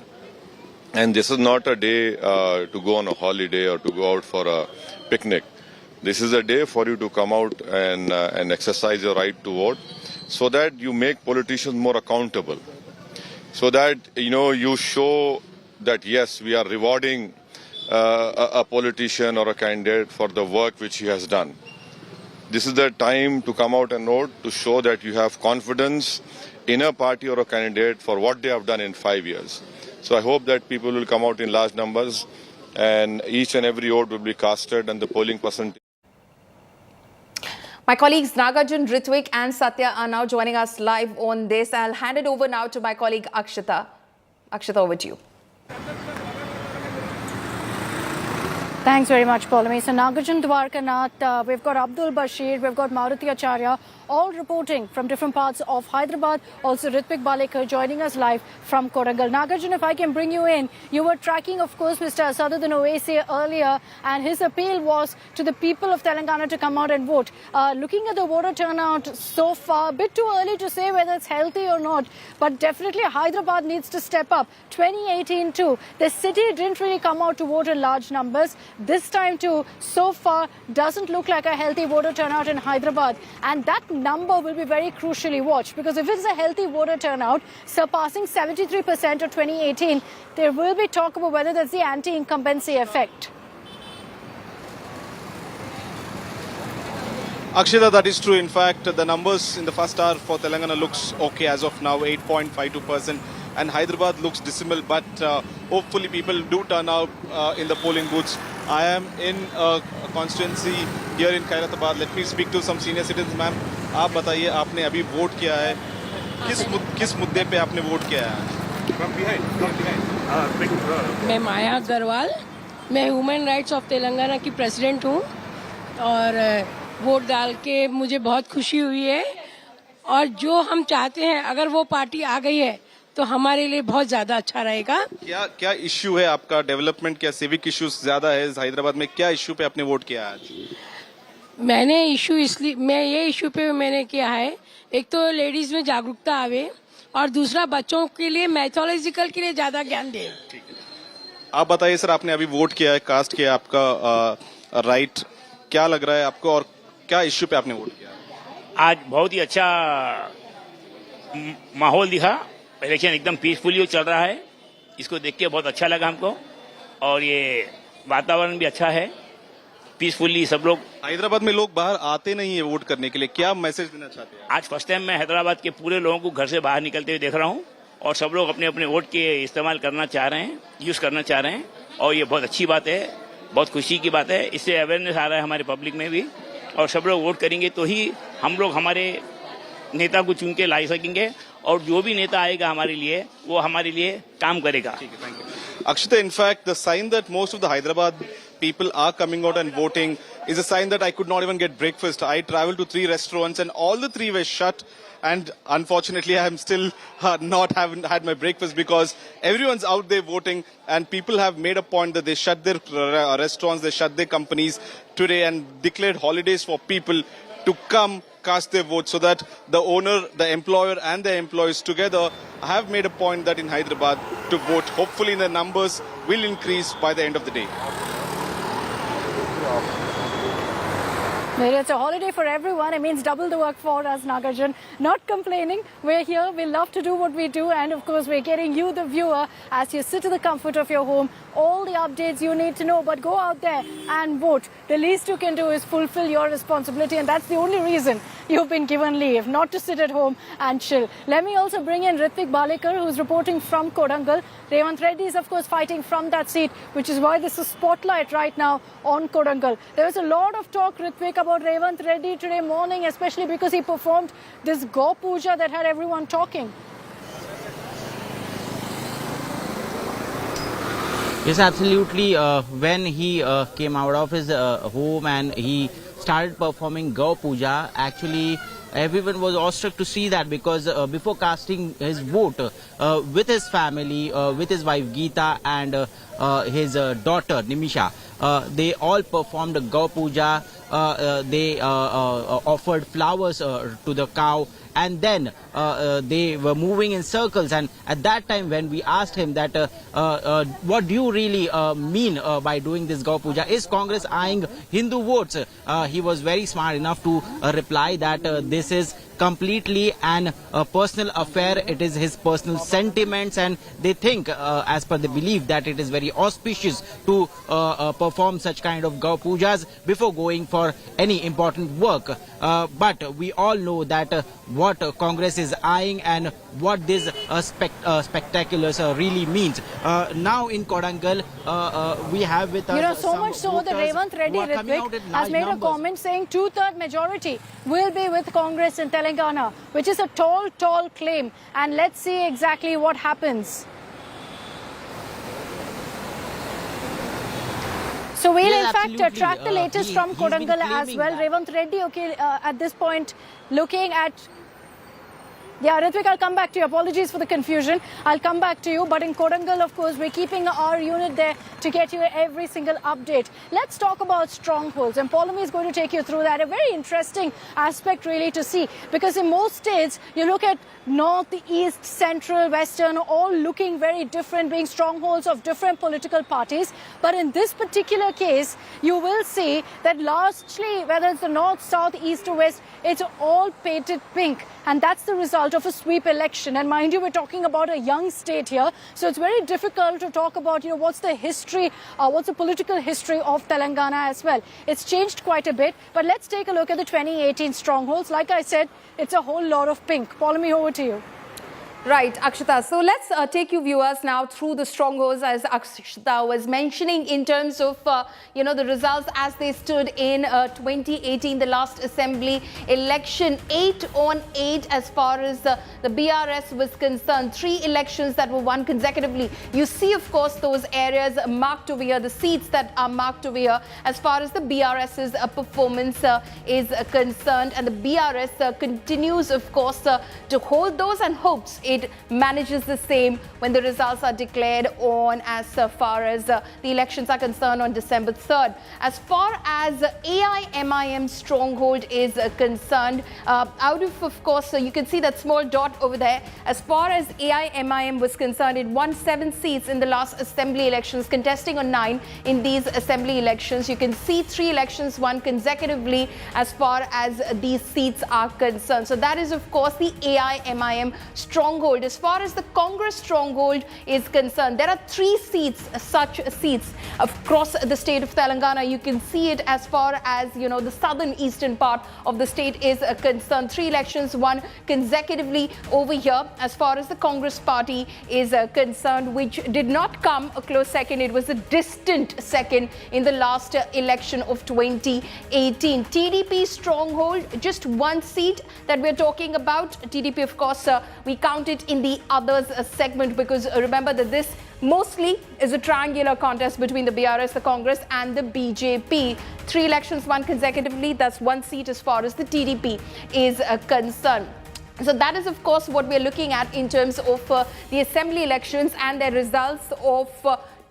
And this is not a day to go on a holiday or to go out for a picnic. This is a day for you to come out and exercise your right to vote, so that you make politicians more accountable, so that you show that yes, we are rewarding a politician or a candidate for the work which he has done. This is the time to come out and vote, to show that you have confidence in a party or a candidate for what they have done in 5 years. So I hope that people will come out in large numbers and each and every vote will be casted and the polling percentage. My colleagues Nagarjun, Ritwik and Satya are now joining us live on this. I'll hand it over now to my colleague Akshita. Akshita, over to you. Thanks very much, Paulami. So Nagarjun Dwarkanath, we've got Abdul Bashir, we've got Maruti Acharya, all reporting from different parts of Hyderabad. Also Ritvik Balekar joining us live from Korangal. Nagarjun, if I can bring you in, you were tracking, of course, Mr. Asaduddin Owaisi earlier, and his appeal was to the people of Telangana to come out and vote. Looking at the voter turnout so far, a bit too early to say whether it's healthy or not, but definitely Hyderabad needs to step up. 2018 too, the city didn't really come out to vote in large numbers. This time too, so far, doesn't look like a healthy voter turnout in Hyderabad. And that number will be very crucially watched, because if it's a healthy voter turnout, surpassing 73% of 2018, there will be talk about whether that's the anti-incumbency effect. Akshita, that is true. In fact, the numbers in the first hour for Telangana looks okay as of now, 8.52%. And Hyderabad looks dismal, but hopefully people do turn out in the polling booths. I am in a constituency here in Hyderabad. Let me speak to some senior citizens, ma'am. आप बताइए, आपने अभी vote किया है, किस मुद्दे पे आपने वोट किया है? मैं माया अग्रवाल, मैं ह्यूमन राइट्स ऑफ तेलंगाना की प्रेसिडेंट हूँ और वोट डाल के मुझे बहुत खुशी हुई है और जो हम चाहते हैं अगर वो पार्टी आ गई है तो हमारे लिए बहुत ज्यादा अच्छा रहेगा। क्या इश्यू है आपका? डेवलपमेंट, क्या सिविक इश्यूज ज्यादा है हैदराबाद में? क्या इश्यू पे आपने वोट किया आज? मैंने ये इश्यू पे मैंने किया है, एक तो लेडीज में जागरूकता आवे और दूसरा बच्चों के लिए मैथोलॉजिकल के लिए ज्यादा ज्ञान दे। आप बताइए सर, आपने अभी वोट किया है, कास्ट किया, आपका राइट, क्या लग रहा है आपको और क्या इश्यू पे आपने वोट किया? आज बहुत ही अच्छा माहौल दिखा, इलेक्शन एकदम पीसफुली चल रहा है, इसको देख के बहुत अच्छा लगा हमको और ये वातावरण भी अच्छा है, पीसफुली सब लोग। हैदराबाद में लोग बाहर आते नहीं है वोट करने के लिए, क्या मैसेज देना चाहते हैं? आज फर्स्ट टाइम मैं हैदराबाद के पूरे लोगों को घर से बाहर निकलते हुए देख रहा हूँ और सब लोग अपने अपने वोट के इस्तेमाल करना चाह रहे हैं, यूज करना चाह रहे हैं और ये बहुत अच्छी बात है, बहुत खुशी की बात है। इससे अवेयरनेस आ रहा है हमारे पब्लिक में भी और सब लोग वोट करेंगे तो ही हम लोग हमारे नेता को चुन के ला सकेंगे और जो भी नेता आएगा हमारे लिए वो हमारे लिए काम करेगा। Akshita, in fact, the sign that most of the Hyderabad people are coming out and voting is a sign that I could not even get breakfast. I traveled to 3 restaurants and all the 3 were shut. And unfortunately, I am still haven't had my breakfast because everyone's out there voting and people have made a point that they shut their restaurants, they shut their companies today and declared holidays for people to come cast their vote so that the owner, the employer and the employees together have made a point that in Hyderabad to vote. Hopefully the numbers will increase by the end of the day. Maybe it's a holiday for everyone. It means double the work for us, Nagarjun. Not complaining. We're here. We love to do what we do. And of course, we're getting you, the viewer, as you sit in the comfort of your home, all the updates you need to know. But go out there and vote. The least you can do is fulfill your responsibility. And that's the only reason you've been given leave, not to sit at home and chill. Let me also bring in Ritvik Balekar, who's reporting from Korangal. Revanth Reddy is, of course, fighting from that seat, which is why this is spotlight right now on Korangal. There was a lot of talk, Ritvik, about Revanth Reddy today morning, especially because he performed this Go Puja that had everyone talking. Yes, absolutely. When he came out of his home and he started performing Go Puja, actually everyone was awestruck to see that because before casting his vote with his family, with his wife Geeta and his daughter Nimisha, they all performed Go Puja. They offered flowers to the cow and then they were moving in circles. And at that time when we asked him that what do you really mean by doing this Go Puja? Is Congress eyeing Hindu votes? He was very smart enough to reply that this is completely an personal affair. It is his personal sentiments and they think as per the belief that it is very auspicious to perform such kind of Go Pujas before going for any important work. But we all know that what Congress is eyeing and what this spectaculars really means. Now in Korangal, we have with us so much so that Revanth Reddy Ritvik has made a comment saying 2/3 majority will be with Congress in Telangana, which is a tall claim. And let's see exactly what happens. So we'll Yes, in fact absolutely. track the latest from He's been Kodangal as claiming well. that. Revant Reddy, okay, at this point, looking at... Yeah, Ritvik, I'll come back to you. Apologies for the confusion. I'll come back to you. But in Kodangal, of course, we're keeping our unit there to get you every single update. Let's talk about strongholds. And Paulami is going to take you through that. A very interesting aspect really to see. Because in most states, you look at north, east, central, western, all looking very different, being strongholds of different political parties. But in this particular case, you will see that largely, whether it's the north, south, east or west, it's all painted pink. And that's the result of a sweep election. And mind you, we're talking about a young state here. So it's very difficult to talk about, what's the history, what's the political history of Telangana as well. It's changed quite a bit. But let's take a look at the 2018 strongholds. Like I said, it's a whole lot of pink. Paulami, over to you. Right, Akshita. So let's take you viewers now through the strongholds, as Akshita was mentioning, in terms of, the results as they stood in 2018, the last assembly election. 8 on 8 as far as the BRS was concerned. 3 elections that were won consecutively. You see, of course, those areas marked over here, the seats that are marked over here as far as the BRS's performance is concerned. And the BRS continues, of course, to hold those and hopes it manages the same when the results are declared on as far as the elections are concerned on December 3rd. As far as AIMIM stronghold is concerned, out of course, you can see that small dot over there. As far as AIMIM was concerned, it won 7 seats in the last assembly elections, contesting on 9 in these assembly elections. You can see 3 elections won consecutively as far as these seats are concerned. So that is, of course, the AIMIM stronghold. As far as the Congress stronghold is concerned, there are 3 seats, such seats across the state of Telangana. You can see it as far as, the southern eastern part of the state is concerned. 3 elections won consecutively over here as far as the Congress party is concerned, which did not come a close second. It was a distant second in the last election of 2018. TDP stronghold, just 1 seat that we're talking about. TDP, of course, we counted in the others segment, because remember that this mostly is a triangular contest between the BRS, the Congress and the BJP. 3 elections won consecutively, that's 1 seat as far as the TDP is concerned. So that is, of course, what we're looking at in terms of the assembly elections and their results of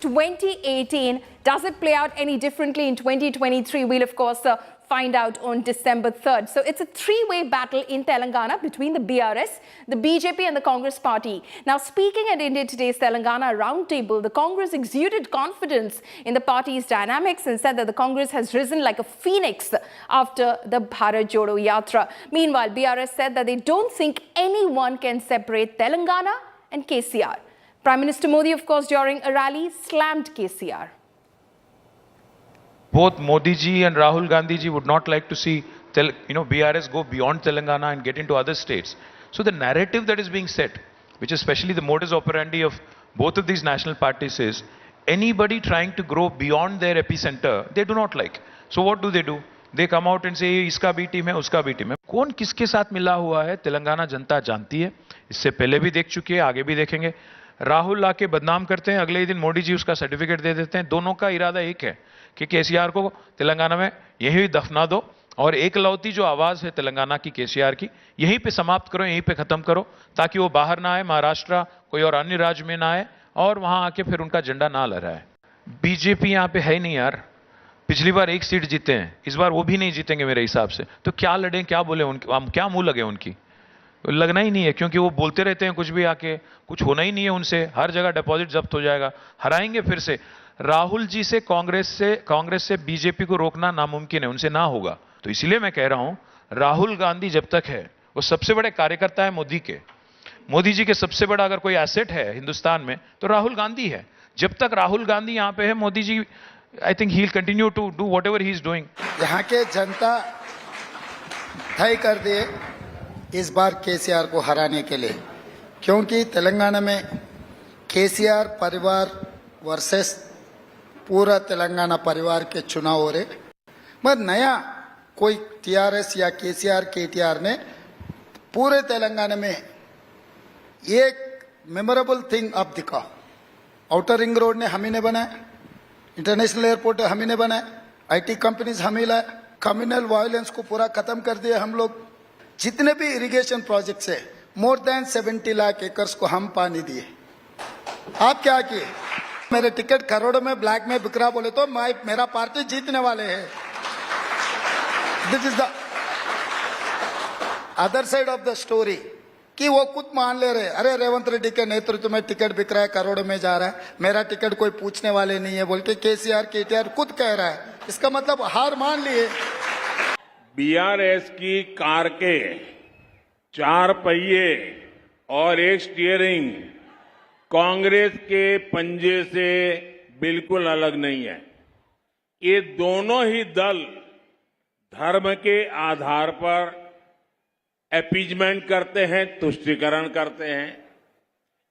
2018. Does it play out any differently in 2023? We'll, of course, find out on December 3rd. So it's a 3-way battle in Telangana between the BRS, the BJP and the Congress party. Now, speaking at India Today's Telangana Roundtable, the Congress exuded confidence in the party's dynamics and said that the Congress has risen like a phoenix after the Bharat Jodo Yatra. Meanwhile, BRS said that they don't think anyone can separate Telangana and KCR. Prime Minister Modi, of course, during a rally, slammed KCR. Both Modi ji and Rahul Gandhi ji would not like to see BRS go beyond Telangana and get into other states. So the narrative that is being set, which is especially the modus operandi of both of these national parties, is anybody trying to grow beyond their epicenter, they do not like. So what do? They come out and say, iska bhi team hai, uska bhi team hai. कौन किसके साथ मिला हुआ है तेलंगाना जनता जानती है. इससे पहले भी देख चुकी है, आगे भी देखेंगे. राहुल आके बदनाम करते हैं, अगले दिन मोदी जी उसका सर्टिफिकेट दे देते हैं. दोनों का इरादा एक है कि केसीआर को तेलंगाना में यहीं दफना दो और एकलौती जो आवाज है तेलंगाना की केसीआर की, यहीं पे समाप्त करो, यहीं पे खत्म करो, ताकि वो बाहर ना आए, महाराष्ट्र कोई और अन्य राज्य में ना आए और वहां आके फिर उनका झंडा ना लहराए. बीजेपी यहाँ पे है नहीं यार. पिछली बार 1 सीट जीते हैं, इस बार वो भी नहीं जीतेंगे मेरे हिसाब से. तो क्या लड़े, क्या बोले उनकी, हम क्या मुंह लगे उनकी. लगना ही नहीं है, क्योंकि वो बोलते रहते हैं कुछ भी, आके कुछ होना ही नहीं है उनसे. हर जगह डिपॉजिट जब्त हो जाएगा, हराएंगे फिर से. राहुल जी से कांग्रेस से बीजेपी को रोकना नामुमकिन है, उनसे ना होगा. तो इसीलिए मैं कह रहा हूं, राहुल गांधी जब तक है, वो सबसे बड़े कार्यकर्ता है मोदी के. मोदी जी के सबसे बड़ा अगर कोई एसेट है हिंदुस्तान में तो राहुल गांधी है. जब तक राहुल गांधी यहां पे है, Modi ji, I think he will continue to do whatever he is doing. यहाँ के जनता तय कर दिए इस बार केसीआर को हराने के लिए, क्योंकि तेलंगाना में केसीआर परिवार वर्सेस पूरा तेलंगाना परिवार के चुनाव हो रहे. मगर नया कोई टीआरएस या केसीआर केटीआर ने पूरे तेलंगाना में एक मेमोरेबल थिंग अब दिखा. आउटर रिंग रोड ने हम ही ने बनाया, इंटरनेशनल एयरपोर्ट हम ही ने बनाए, IT कंपनीज हम ही लाए, कम्युनल वायलेंस को पूरा खत्म कर दिया हम लोग। जितने भी इरिगेशन प्रोजेक्ट्स है, मोर देन 70 लाख एकर्स को हम पानी दिए। आप क्या किए? मेरे टिकट करोड़ों में ब्लैक में बिक रहा बोले तो मेरा पार्टी जीतने वाले है। This is the other side of the story कि वो खुद मान ले रहे, अरे रेवंत रेड्डी के नेतृत्व में टिकट बिक रहा है, करोड़ों में जा रहा है, मेरा टिकट कोई पूछने वाले नहीं है बोल के KCR KTR खुद कह रहा है। इसका मतलब हार मान लिए। BRS की कार के 4 पहिए और एक स्टीयरिंग कांग्रेस के पंजे से बिल्कुल अलग नहीं है। ये दोनों ही दल धर्म के आधार पर अपीजमेंट करते हैं, तुष्टीकरण करते हैं।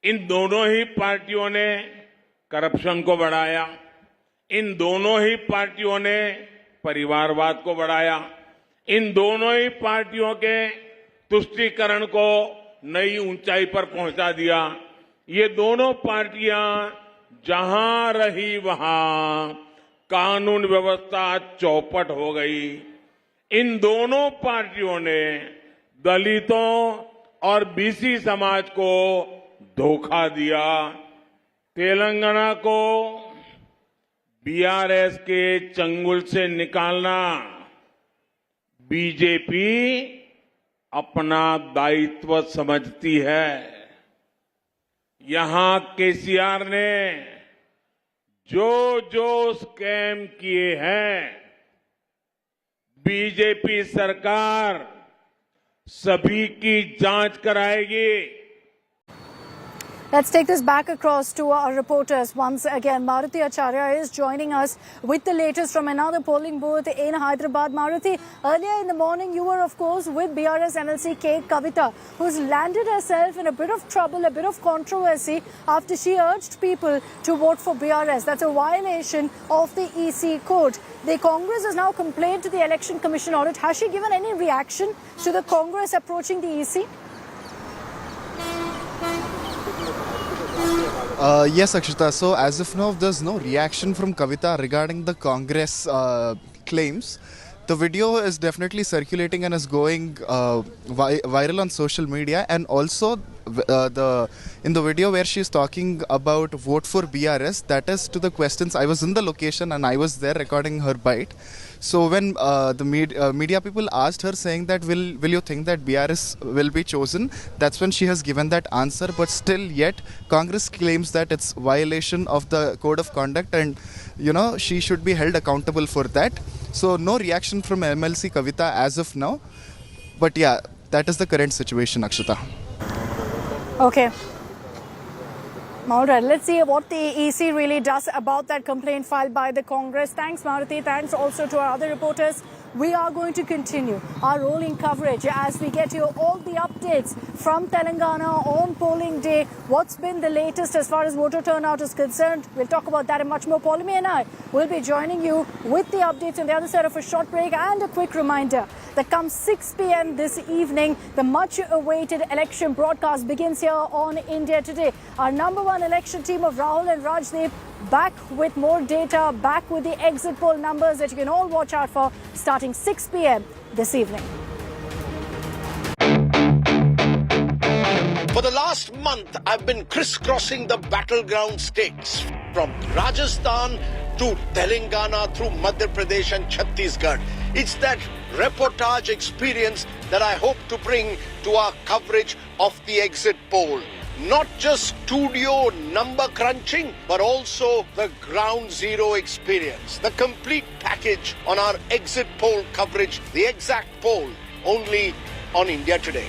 इन दोनों ही पार्टियों ने करप्शन को बढ़ाया, इन दोनों ही पार्टियों ने परिवारवाद को बढ़ाया, इन दोनों ही पार्टियों के तुष्टीकरण को नई ऊंचाई पर पहुंचा दिया। ये दोनों पार्टियां जहां रही वहां कानून व्यवस्था चौपट हो गई। इन दोनों पार्टियों ने दलितों और BC समाज को धोखा दिया। तेलंगाना को BRS के चंगुल से निकालना BJP अपना दायित्व समझती है। यहां KCR ने जो जो स्कैम किए हैं, BJP सरकार सभी की जांच कराएगी। Let's take this back across to our reporters once again. Maruti Acharya is joining us with the latest from another polling booth in Hyderabad. Maruti, earlier in the morning you were of course with BRS MLC K. Kavita, who's landed herself in a bit of trouble, a bit of controversy after she urged people to vote for BRS. That's a violation of the EC code. The Congress has now complained to the Election Commission on it. Has she given any reaction to the Congress approaching the EC? Yes, Akshita. So as of now, there's no reaction from Kavita regarding the Congress claims. The video is definitely circulating and is going viral on social media, and also in the video where she's talking about vote for BRS, that is to the questions. I was in the location and I was there recording her bite. So when the media people asked her saying that will you think that BRS will be chosen, that's when she has given that answer. But still yet Congress claims that it's violation of the code of conduct, and she should be held accountable for that. So no reaction from MLC Kavita as of now. But yeah, that is the current situation, Akshita. Okay. All right, let's see what the EC really does about that complaint filed by the Congress. Thanks, Maruti. Thanks also to our other reporters. We are going to continue our rolling coverage as we get you all the updates from Telangana on polling day. What's been the latest as far as voter turnout is concerned? We'll talk about that and much more. Paulimi and I will be joining you with the updates on the other side of a short break. And a quick reminder that comes 6 p.m. this evening, the much-awaited election broadcast begins here on India Today. Our #1 election team of Rahul and Rajdeep back with more data, back with the exit poll numbers that you can all watch out for starting 6 p.m. this evening. For the last month, I've been crisscrossing the battleground states from Rajasthan to Telangana through Madhya Pradesh and Chhattisgarh. It's that reportage experience that I hope to bring to our coverage of the exit poll. Not just studio number crunching, but also the ground zero experience. The complete package on our exit poll coverage, the exact poll, only on India Today.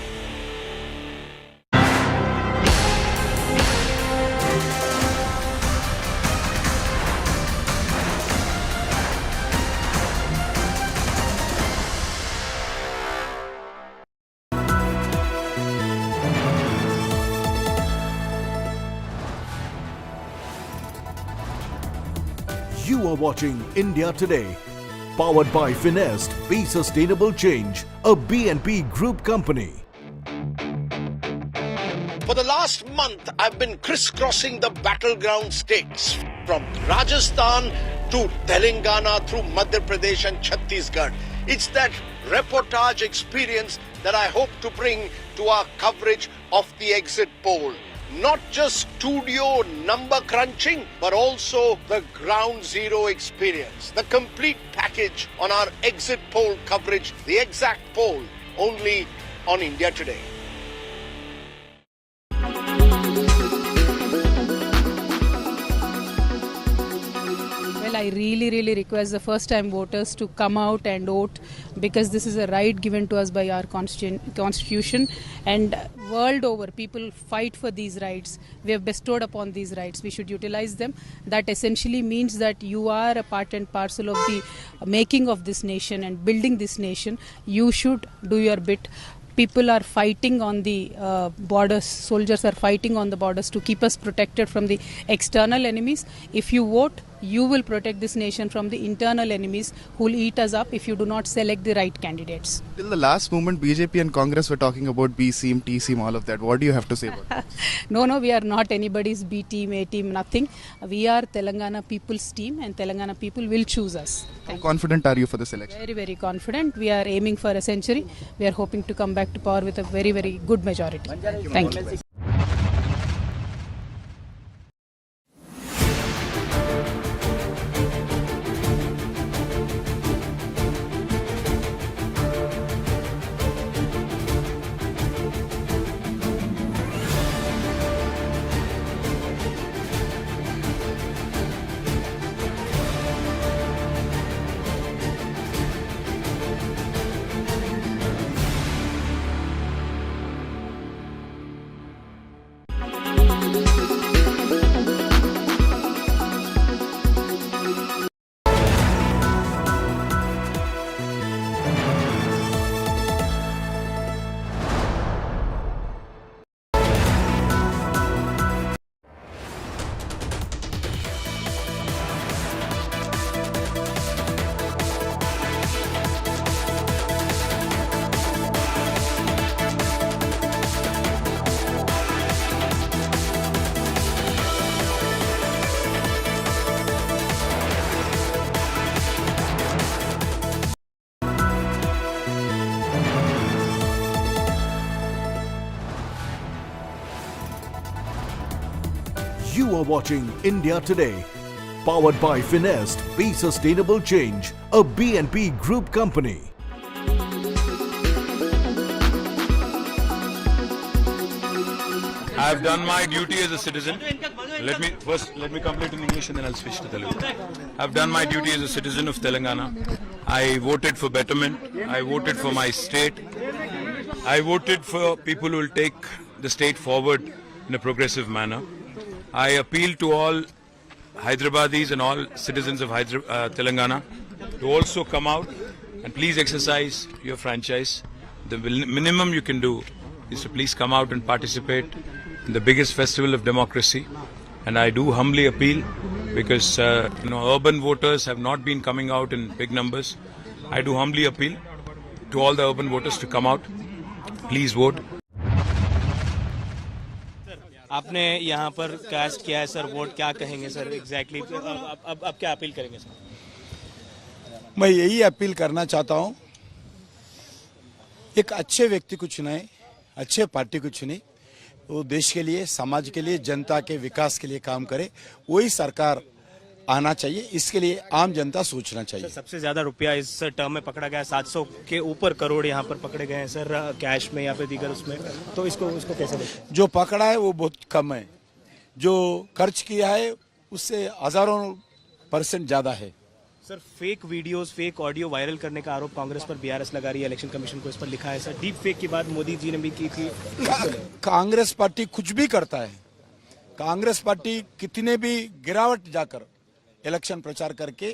You are watching India Today, powered by Finest, Be Sustainable Change, a BNP Group company. For the last month, I've been crisscrossing the battleground states from Rajasthan to Telangana through Madhya Pradesh and Chhattisgarh. It's that reportage experience that I hope to bring to our coverage of the exit poll. Not just studio number crunching, but also the ground zero experience. The complete package on our exit poll coverage, the exact poll, only on India Today. Well, I really request the first time voters to come out and vote, because this is a right given to us by our constitution, and world over people fight for these rights. We have bestowed upon these rights. We should utilize them. That essentially means that you are a part and parcel of the making of this nation and building this nation. You should do your bit. People are fighting on the borders, soldiers are fighting on the borders to keep us protected from the external enemies. If you vote, you will protect this nation from the internal enemies who will eat us up if you do not select the right candidates. Till the last moment, BJP and Congress were talking about B team, T team, all of that. What do you have to say about that? No, we are not anybody's B team, A team, nothing. We are Telangana people's team, and Telangana people will choose us. How confident are you for this election? Very confident. We are aiming for a century. We are hoping to come back to power with a very good majority. Thank you. You are watching India Today, powered by Finest. Be Sustainable Change, a BNP Group company. I have done my duty as a citizen. Let me complete in English and then I'll switch to Telugu. I have done my duty as a citizen of Telangana. I voted for betterment. I voted for my state. I voted for people who will take the state forward in a progressive manner. I appeal to all Hyderabadis and all citizens of Telangana to also come out and please exercise your franchise. The minimum you can do is to please come out and participate in the biggest festival of democracy. And I do humbly appeal, because urban voters have not been coming out in big numbers. I do humbly appeal to all the urban voters to come out. Please vote. आपने यहाँ पर cast किया है sir, vote क्या कहेंगे sir exactly? अब क्या appeal करेंगे सर? मैं यही अपील करना चाहता हूँ, एक अच्छे व्यक्ति को चुने, अच्छे पार्टी को चुने, वो देश के लिए, समाज के लिए, जनता के विकास के लिए काम करे, वही सरकार आना चाहिए। इसके लिए आम जनता सोचना चाहिए। सबसे ज्यादा रुपया इस टर्म में पकड़ा गया, 700 के ऊपर करोड़ यहाँ पर पकड़े गए हैं सर, कैश में या फिर दीगर उसमें, तो इसको कैसे देखते हैं? जो पकड़ा है वो बहुत कम है, जो खर्च किया है उससे हजारों % ज्यादा है। Sir fake videos, fake audio viral करने का आरोप कांग्रेस पर बीआरएस लगा रही है, इलेक्शन कमीशन को इस पर लिखा है सर। डीप फेक की बात मोदी जी ने भी की थी। कांग्रेस पार्टी कुछ भी करता है, कांग्रेस पार्टी कितने भी गिरावट जाकर इलेक्शन प्रचार करके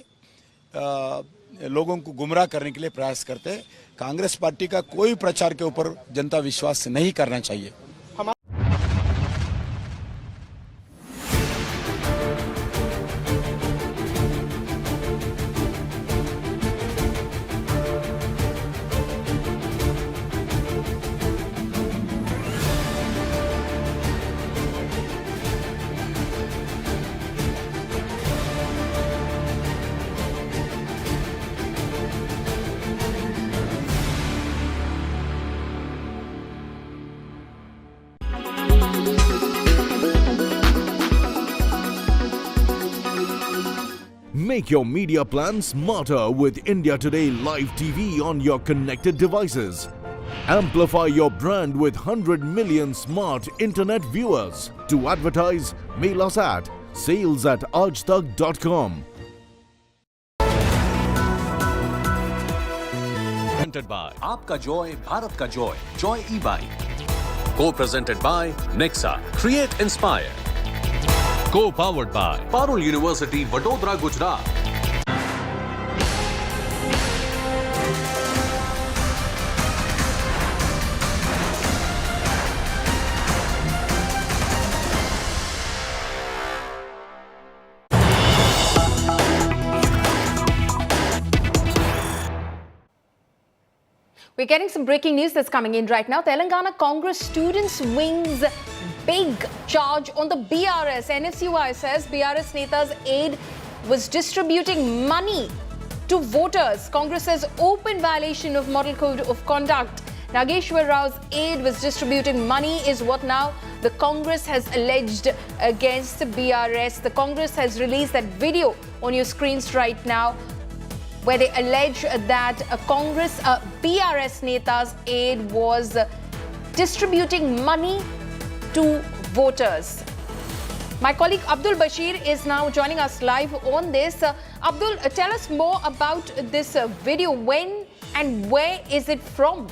लोगों को गुमराह करने के लिए प्रयास करते हैं। कांग्रेस पार्टी का कोई प्रचार के ऊपर जनता विश्वास नहीं करना चाहिए। Make your media plan smarter with India Today Live TV on your connected devices. Amplify your brand with 100 million smart internet viewers. To advertise, mail us at sales@aajtak.com. Presented by आपका जॉय भारत का Joy Joy e bike Co-presented by Nexa Create Inspire Co-powered by Parul University Vadodara Gujarat We're getting some breaking news that's coming in right now. Telangana Congress students wings big charge on the BRS. NSUI says BRS Neta's aide was distributing money to voters. Congress says open violation of Model Code of Conduct. Nageshwar Rao's aide was distributing money is what now the Congress has alleged against the BRS. The Congress has released that video on your screens right now, where they allege that a BRS Neta's aide was distributing money to voters. My colleague Abdul Bashir is now joining us live on this. Abdul, tell us more about this video. When and where is it from?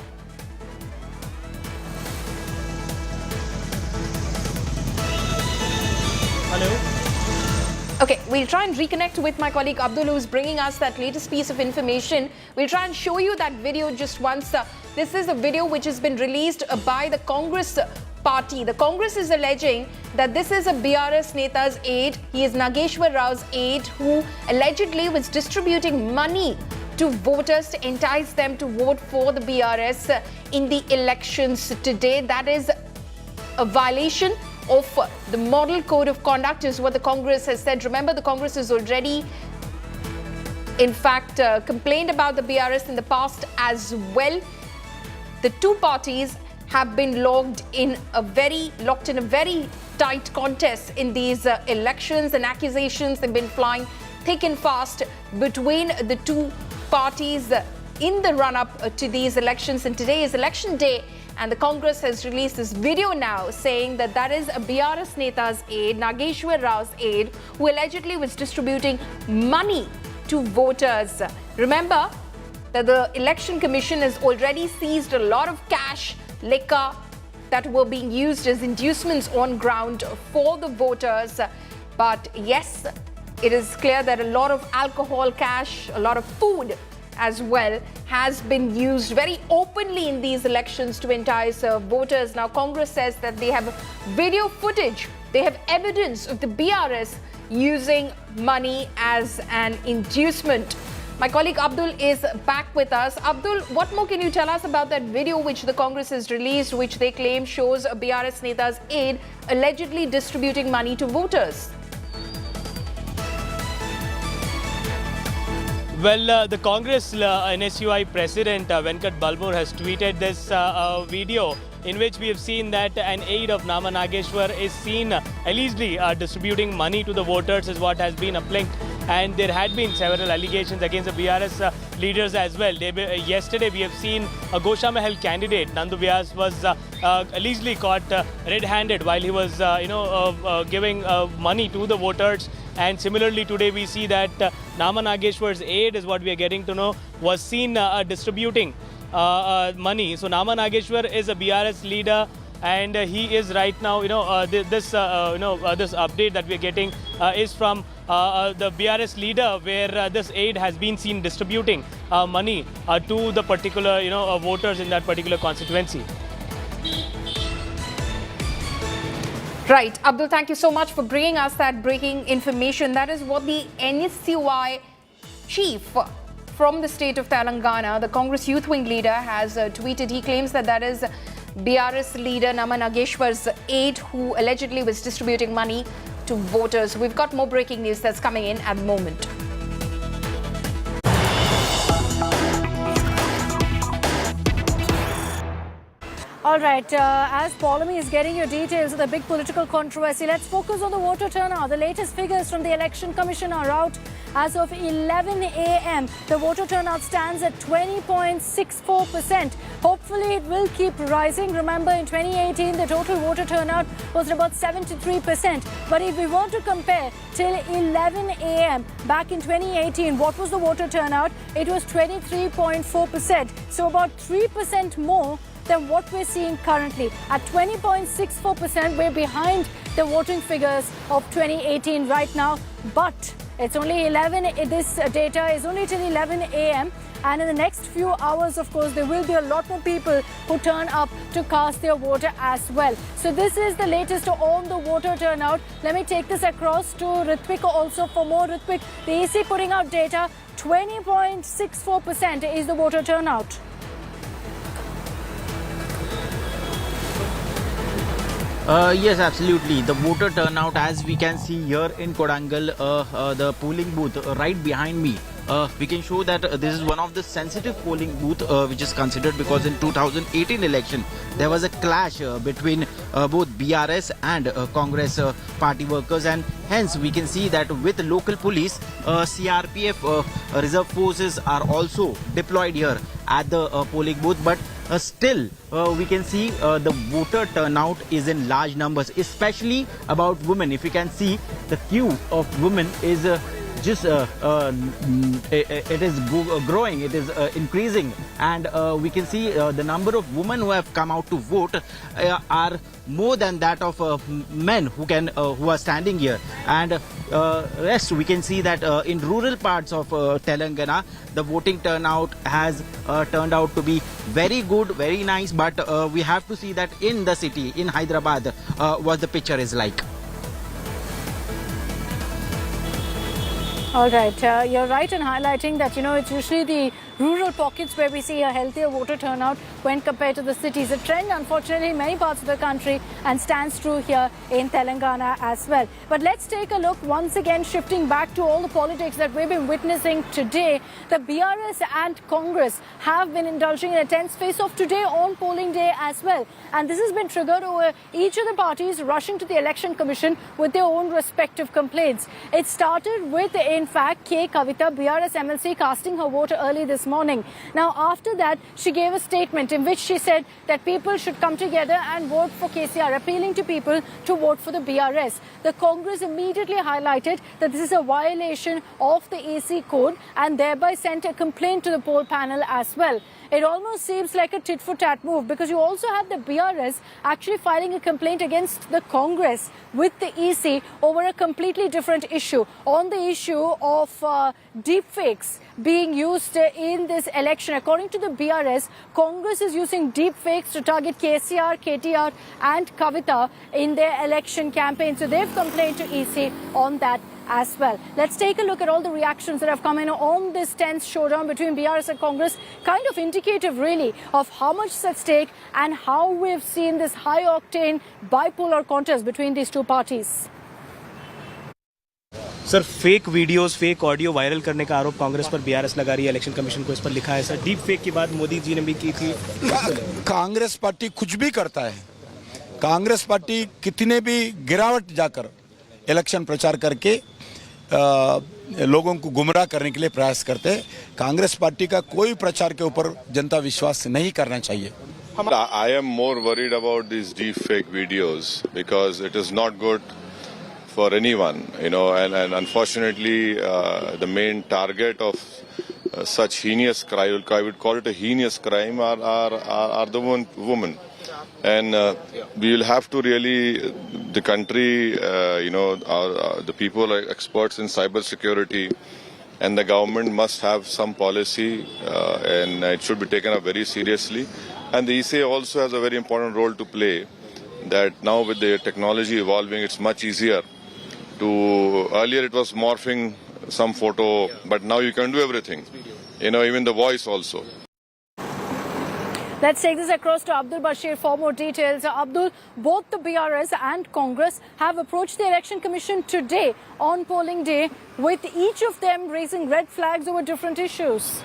Hello. Okay, we'll try and reconnect with my colleague Abdul, who's bringing us that latest piece of information. We'll try and show you that video just once. This is a video which has been released by the Congress party. The Congress is alleging that this is a BRS Neta's aide. He is Nageshwar Rao's aide, who allegedly was distributing money to voters to entice them to vote for the BRS in the elections today. That is a violation of the Model Code of Conduct, is what the Congress has said. Remember, the Congress has already, in fact, complained about the BRS in the past as well. The two parties have been locked in a very tight contest in these elections, and accusations have been flying thick and fast between the two parties in the run-up to these elections. And today is election day, and the Congress has released this video now saying that that is a BRS Neta's aide, Nageshwar Rao's aide, who allegedly was distributing money to voters. Remember that the Election Commission has already seized a lot of cash, liquor that were being used as inducements on ground for the voters. But yes, it is clear that a lot of alcohol, cash, a lot of food as well has been used very openly in these elections to entice voters. Now, Congress says that they have video footage, they have evidence of the BRS using money as an inducement. My colleague Abdul is back with us. Abdul, what more can you tell us about that video which the Congress has released, which they claim shows a BRS Neta's aide allegedly distributing money to voters? Well, the Congress NSUI President Venkat Balmur has tweeted this video in which we have seen that an aide of Nama Nageshwar is seen allegedly distributing money to the voters, is what has been uplinked. And there had been several allegations against the BRS leaders as well. Yesterday we have seen a Gosha Mahal candidate, Nandu Vyas, was allegedly caught red-handed while he was giving money to the voters. And similarly today we see that Nama Nageshwar's aide, is what we are getting to know, was seen distributing money. So Nama Nageshwar is a BRS leader, and he is right now, this update that we are getting is from the BRS leader, where this aide has been seen distributing money to the particular voters in that particular constituency. Right. Abdul, thank you so much for bringing us that breaking information. That is what the NSUI chief from the state of Telangana, the Congress Youth Wing leader, has tweeted. He claims that that is BRS leader Nama Nageshwar's aide, who allegedly was distributing money to voters. We've got more breaking news that's coming in at the moment. All right, as Pauline is getting your details of the big political controversy, let's focus on the voter turnout. The latest figures from the Election Commission are out. As of 11 a.m., the voter turnout stands at 20.64%. Hopefully, it will keep rising. Remember, in 2018, the total voter turnout was about 73%. But if we want to compare till 11 a.m. back in 2018, what was the voter turnout? It was 23.4%. So about 3% more than what we're seeing currently. At 20.64%, we're behind the voting figures of 2018 right now. But it's only 11, this data is only till 11 a.m. And in the next few hours, of course, there will be a lot more people who turn up to cast their vote as well. So this is the latest on the voter turnout. Let me take this across to Ritvik also for more. Ritvik, the EC putting out data, 20.64% is the voter turnout. Yes, absolutely. The voter turnout, as we can see here in Kodangal, the polling booth right behind me, we can show that this is one of the sensitive polling booth which is considered, because in 2018 election there was a clash between both BRS and Congress party workers, and hence we can see that with local police, CRPF reserve forces are also deployed here at the polling booth. But still we can see the voter turnout is in large numbers, especially about women. If you can see, the queue of women is it is growing, it is increasing, and we can see the number of women who have come out to vote are more than that of men who are standing here. And rest, we can see that in rural parts of Telangana, the voting turnout has turned out to be very good, very nice. But we have to see that in the city, in Hyderabad, what the picture is like. All right, you're right in highlighting that, it's usually the rural pockets where we see a healthier voter turnout when compared to the cities. A trend, unfortunately, in many parts of the country, and stands true here in Telangana as well. But let's take a look once again, shifting back to all the politics that we've been witnessing today. The BRS and Congress have been indulging in a tense face-off today on polling day as well. And this has been triggered over each of the parties rushing to the Election Commission with their own respective complaints. It started with, in fact, K. Kavita, BRS MLC, casting her vote early this morning. Now, after that, she gave a statement in which she said that people should come together and vote for KCR, appealing to people to vote for the BRS. The Congress immediately highlighted that this is a violation of the AC code and thereby sent a complaint to the poll panel as well. It almost seems like a tit-for-tat move, because you also have the BRS actually filing a complaint against the Congress with the EC over a completely different issue, on the issue of deepfakes being used in this election. According to the BRS, Congress is using deepfakes to target KCR, KTR and Kavita in their election campaign. So they've complained to EC on that as well. Let's take a look at all the reactions that have come in on this tense showdown between BRS and Congress, kind of indicative really of how much is at stake and how we've seen this high-octane bipolar contest between these two parties. Sir, fake videos, fake audio viral करने का आरोप कांग्रेस पर BRS लगा रही है। Election commission को इस पर लिखा है सर। डीप फेक की बात मोदी जी ने भी की थी। कांग्रेस पार्टी कुछ भी करता है, कांग्रेस पार्टी कितने भी गिरावट जाकर इलेक्शन प्रचार करके लोगों को गुमराह करने के लिए प्रयास करते हैं। कांग्रेस पार्टी का कोई प्रचार के ऊपर जनता विश्वास नहीं करना चाहिए। I am more worried about these deep fake videos because it is not good for anyone, and unfortunately the main target of such heinous crime, I would call it a heinous crime, are the women. And we will have to really, the country, the people are experts in cyber security, and the government must have some policy, and it should be taken up very seriously. And the ECA also has a very important role to play, that now with the technology evolving, it's much easier to, earlier it was morphing some photo, but now you can do everything, even the voice also. Let's take this across to Abdul Bashir for more details. Abdul, both the BRS and Congress have approached the Election Commission today on polling day, with each of them raising red flags over different issues.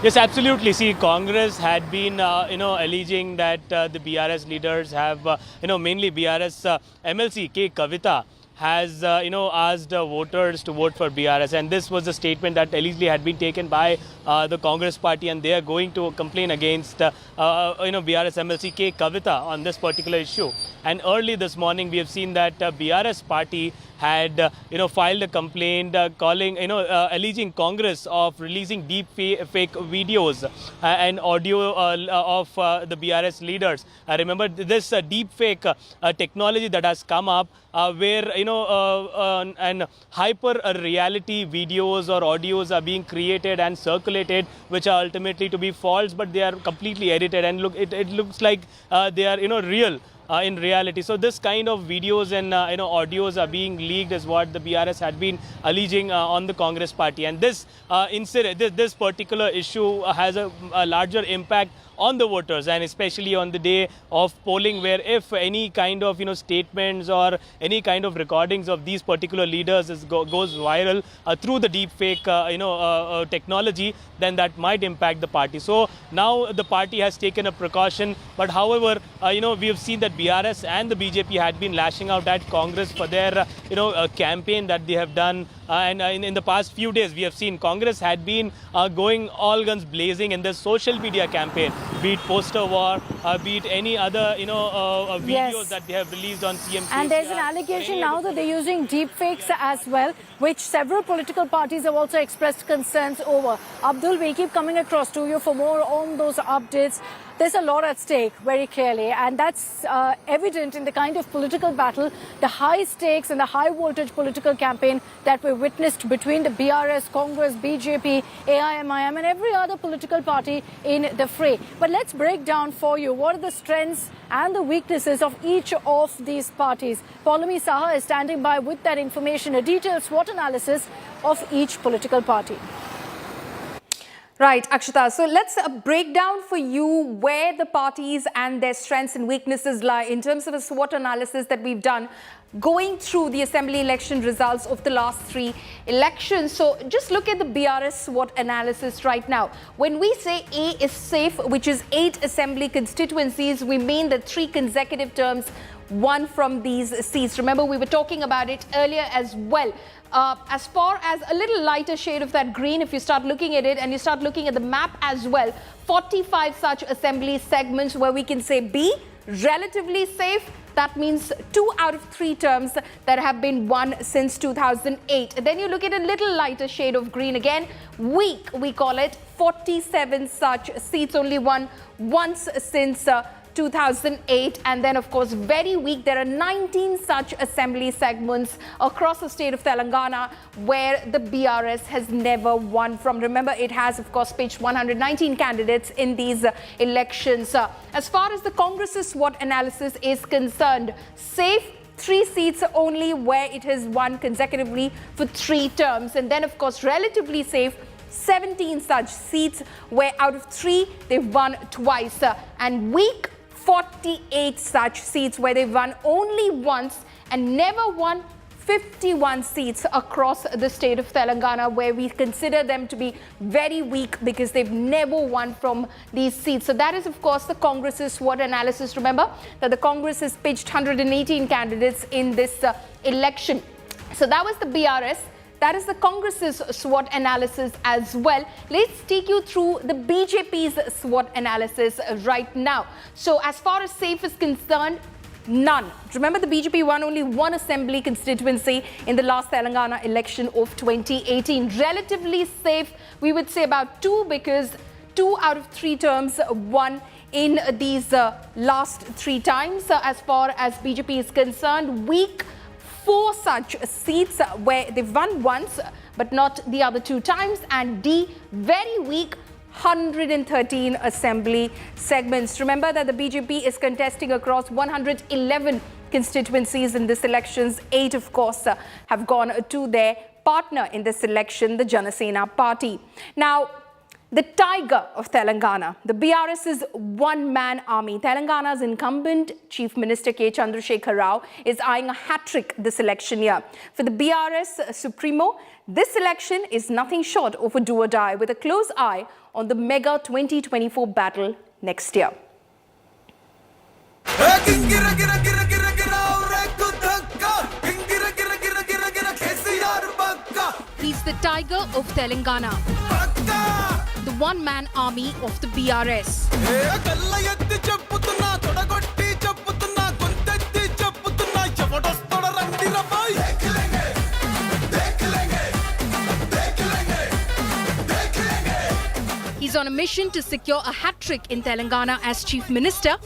Yes, absolutely. See, Congress had been, alleging that the BRS leaders have, mainly BRS MLC K. Kavita has, asked voters to vote for BRS. And this was a statement that allegedly had been taken by the Congress party, and they are going to complain against, BRS MLC K. Kavita on this particular issue. And early this morning, we have seen that BRS party had, filed a complaint calling, alleging Congress of releasing deep fake videos and audio of the BRS leaders. Remember this deep fake technology that has come up where, and hyper reality videos or audios are being created and circulated, which are ultimately to be false, but they are completely edited, and it looks like they are, real. In reality. So this kind of videos and audios are being leaked is what the BRS had been alleging on the Congress party. And this incident, this particular issue has a larger impact on the voters, and especially on the day of polling, where if any kind of statements or any kind of recordings of these particular leaders goes viral through the deep fake technology, then that might impact the party. So now the party has taken a precaution, but however we have seen that BRS and the BJP had been lashing out at Congress for their campaign that they have done, and in the past few days we have seen Congress had been going all guns blazing in this social media campaign, be it poster war, be it any other videos that they have released on CM. And there's an allegation now that they're using deep fakes as well, which several political parties have also expressed concerns over. Abdul, we keep coming across to you for more on those updates. There's a lot at stake, very clearly, and that's evident in the kind of political battle, the high stakes and the high voltage political campaign that we witnessed between the BRS, Congress, BJP, AIMIM and every other political party in the fray. But let's break down for you what are the strengths and the weaknesses of each of these parties. Paulami Saha is standing by with that information, a detailed SWOT analysis of each political party. Right, Akshita. So let's break down for you where the parties and their strengths and weaknesses lie in terms of a SWOT analysis that we've done going through the assembly election results of the last 3 elections. So just look at the BRS SWOT analysis right now. When we say A is safe, which is 8 assembly constituencies, we mean that 3 consecutive terms won from these seats. Remember, we were talking about it earlier as well. As far as a little lighter shade of that green, if you start looking at it and you start looking at the map as well, 45 such assembly segments where we can say B, relatively safe. That means 2 out of 3 terms that have been won since 2008. And then you look at a little lighter shade of green again, weak, we call it, 47 such seats, only won once since 2008. And then of course very weak, there are 19 such assembly segments across the state of Telangana where the BRS has never won from. Remember, it has of course pitched 119 candidates in these elections. As far as the Congress's SWOT analysis is concerned, safe 3 seats only where it has won consecutively for 3 terms. And then of course relatively safe, 17 such seats where out of 3 they've won twice. And weak, 48 such seats where they've won only once and never won 51 seats across the state of Telangana, where we consider them to be very weak because they've never won from these seats. So that is, of course, the Congress's SWOT analysis. Remember that the Congress has pitched 118 candidates in this election. So that was the BRS. That is the Congress's SWOT analysis as well. Let's take you through the BJP's SWOT analysis right now. So as far as safe is concerned, none. Remember, the BJP won only 1 assembly constituency in the last Telangana election of 2018. Relatively safe, we would say about 2, because 2 out of 3 terms won in these last 3 times. As far as BJP is concerned, weak, 4 such seats where they've won once but not the other 2 times. And D, very weak, 113 assembly segments. Remember that the BJP is contesting across 111 constituencies in this elections. 8, of course, have gone to their partner in this election, the Janasena party. Now, The tiger of Telangana, the BRS's one-man army. Telangana's incumbent Chief Minister K. Chandrasekhar Rao is eyeing a hat-trick this election year. For the BRS Supremo, this election is nothing short of a do or die, with a close eye on the mega 2024 battle next year. He's the tiger of Telangana, the one-man army of the BRS. He's on a mission to secure a hat-trick in Telangana as Chief Minister,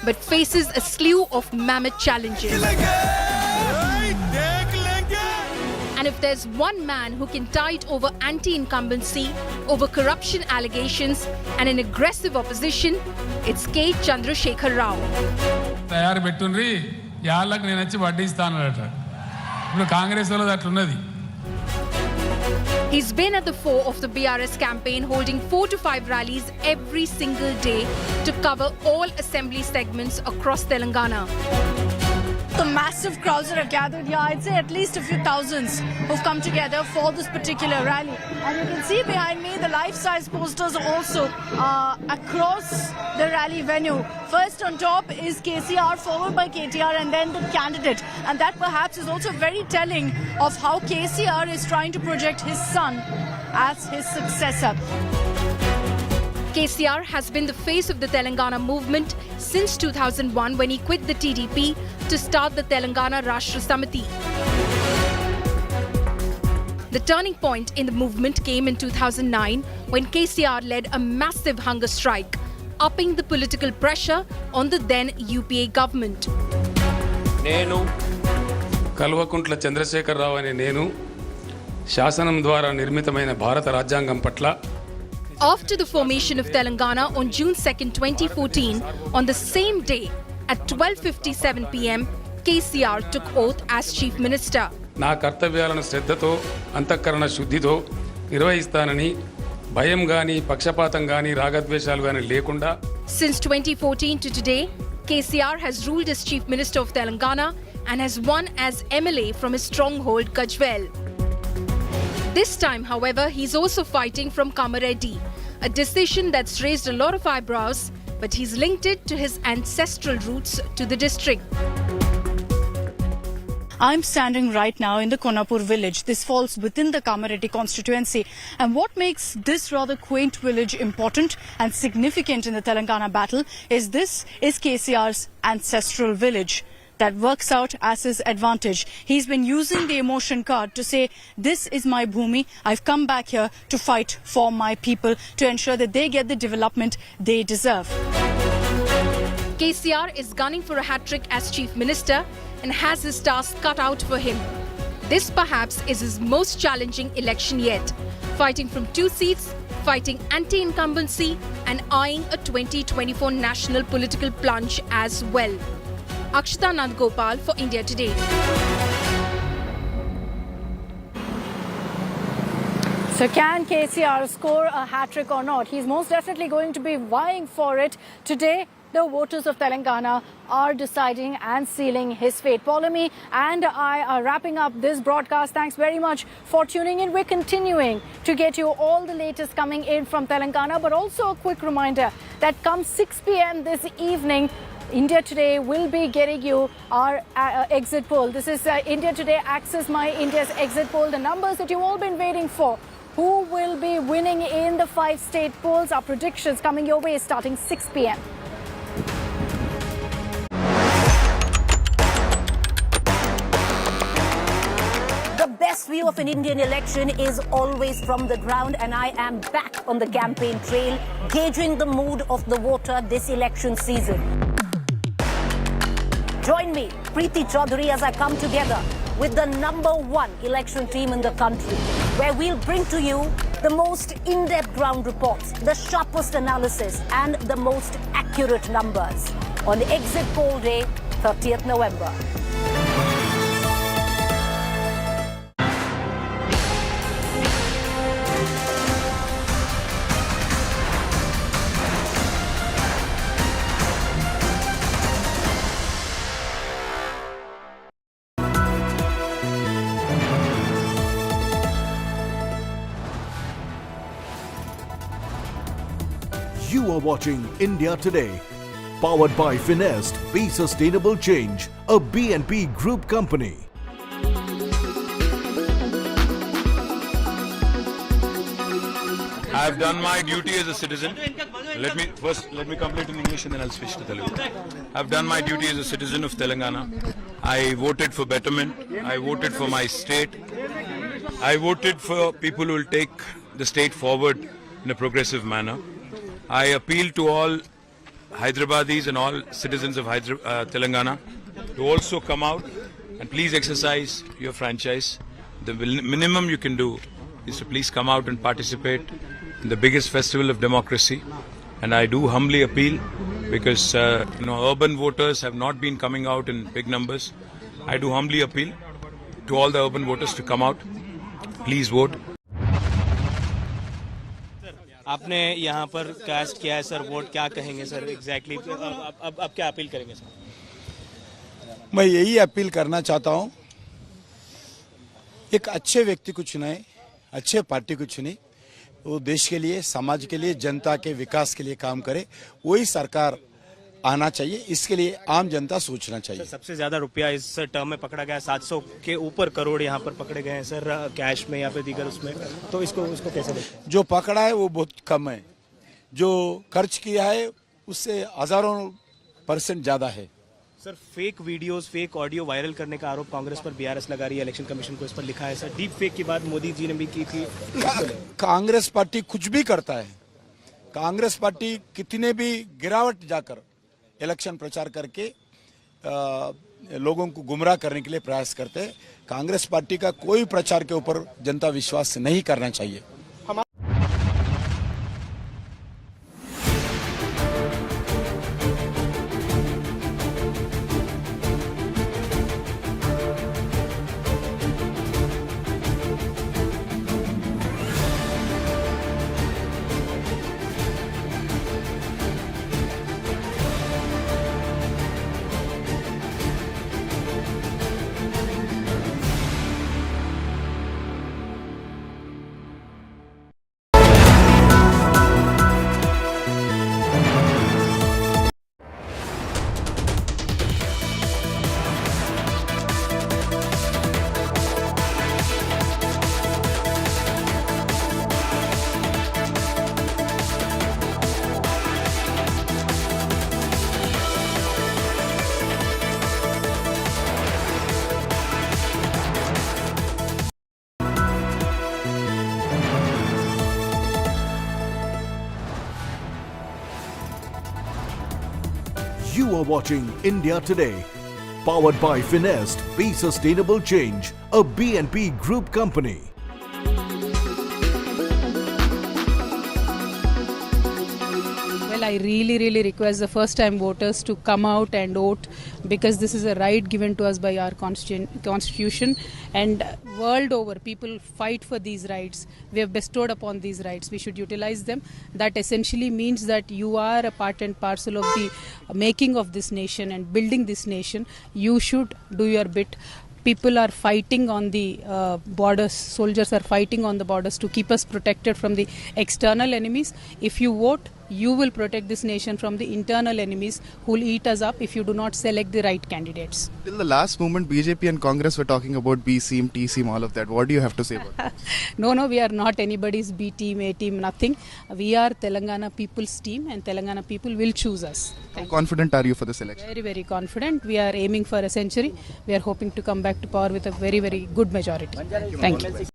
but faces a slew of mammoth challenges. And if there's one man who can tide over anti-incumbency, over corruption allegations and an aggressive opposition, it's K. Chandrasekhar Rao. He's been at the fore of the BRS campaign, holding 4 to 5 rallies every single day to cover all assembly segments across Telangana. The massive crowds that are gathered here, I'd say at least a few thousands who've come together for this particular rally. And you can see behind me the life-size posters also across the rally venue. First on top is KCR, followed by KTR, and then the candidate. And that perhaps is also very telling of how KCR is trying to project his son as his successor. KCR has been the face of the Telangana movement since 2001, when he quit the TDP to start the Telangana Rashtra Samiti. The turning point in the movement came in 2009 when KCR led a massive hunger strike, upping the political pressure on the then UPA government. Nenu Kalvakuntla Chandrasekhar Rao ane nenu శాసనం ద్వారా నిర్మితమైన భారత రాజ్యాంగం పట్ల. After the formation of Telangana on June 2nd, 2014, on the same day at 12:57 p.m, KCR took oath as Chief Minister. నా కర్తవ్యాలను శ్రద్ధతో అంతఃకరణ శుద్ధితో నిర్వహిస్తానని భయం గాని పక్షపాతం గాని రాగద్వేషాలు గాని లేకుండా. Since 2014 to today, KCR has ruled as Chief Minister of Telangana and has won as MLA from his stronghold Gajwel. This time, however, he's also fighting from Kamareddy, a decision that's raised a lot of eyebrows, but he's linked it to his ancestral roots to the district. I'm standing right now in the Konapur village. This falls within the Kamareddy constituency. And what makes this rather quaint village important and significant in the Telangana battle is this is KCR's ancestral village. That works out as his advantage. He's been using the emotion card to say, this is my bhumi. I've come back here to fight for my people, to ensure that they get the development they deserve. KCR is gunning for a hat-trick as Chief Minister and has his task cut out for him. This perhaps is his most challenging election yet, fighting from 2 seats, fighting anti-incumbency and eyeing a 2024 national political plunge as well. Akshita Nandgopal for India Today. So can KCR score a hat-trick or not? He's most definitely going to be vying for it. Today, the voters of Telangana are deciding and sealing his fate. Paulami and I are wrapping up this broadcast. Thanks very much for tuning in. We're continuing to get you all the latest coming in from Telangana, but also a quick reminder that come 6 p.m. this evening, India Today will be getting you our exit poll. This is India Today Access My India's exit poll. The numbers that you've all been waiting for. Who will be winning in the 5 state polls? Our predictions coming your way starting 6 p.m. The best view of an Indian election is always from the ground, and I am back on the campaign trail, gauging the mood of the voter this election season. Join me, Preeti Chaudhary, as I come together with the #1 election team in the country, where we'll bring to you the most in-depth ground reports, the sharpest analysis, and the most accurate numbers on Exit Poll Day, 30th November. You are watching India Today, powered by Finest, Be Sustainable Change, a BNP Group company. I have done my duty as a citizen. Let me complete in English and then I'll switch to Telugu. I have done my duty as a citizen of Telangana. I voted for betterment. I voted for my state. I voted for people who will take the state forward in a progressive manner. I appeal to all Hyderabadis and all citizens of Telangana to also come out and please exercise your franchise. The minimum you can do is to please come out and participate in the biggest festival of democracy. And I do humbly appeal because urban voters have not been coming out in big numbers. I do humbly appeal to all the urban voters to come out. Please vote. आपने यहाँ पर cast किया है sir, vote क्या कहेंगे sir exactly? अब क्या appeal करेंगे सर? मैं यही अपील करना चाहता हूँ, एक अच्छे व्यक्ति को चुनाए, अच्छे पार्टी को चुने, वो देश के लिए, समाज के लिए, जनता के विकास के लिए काम करे, वही सरकार आना चाहिए। इसके लिए आम जनता सोचना चाहिए। सबसे ज्यादा रुपया इस टर्म में पकड़ा गया, 700 के ऊपर करोड़ यहाँ पर पकड़े गए हैं सर, कैश में या फिर दीगर उसमें, तो इसको कैसे देखते? जो पकड़ा है वो बहुत कम है, जो खर्च किया है उससे हजारों % ज्यादा है। Sir fake videos, fake audio viral करने का आरोप कांग्रेस पर बीआरएस लगा रही है, इलेक्शन कमीशन को इस पर लिखा है सर। डीप फेक की बात मोदी जी ने भी की थी। कांग्रेस पार्टी कुछ भी करता है, कांग्रेस पार्टी कितने भी गिरावट जाकर इलेक्शन प्रचार करके लोगों को गुमराह करने के लिए प्रयास करते हैं। कांग्रेस पार्टी का कोई प्रचार के ऊपर जनता विश्वास नहीं करना चाहिए। You are watching India Today, powered by Finest, Be Sustainable Change, a BNP Group company. Well, I really request the first-time voters to come out and vote, because this is a right given to us by our constitution, and world over people fight for these rights. We have bestowed upon these rights. We should utilize them. That essentially means that you are a part and parcel of the making of this nation and building this nation. You should do your bit. People are fighting on the borders, soldiers are fighting on the borders to keep us protected from the external enemies. If you vote, you will protect this nation from the internal enemies who will eat us up if you do not select the right candidates. Till the last moment, BJP and Congress were talking about B team, T team, all of that. What do you have to say about that? No, we are not anybody's B team, A team, nothing. We are Telangana people's team, and Telangana people will choose us. How confident are you for this election? Very confident. We are aiming for a century. We are hoping to come back to power with a very good majority. Thank you.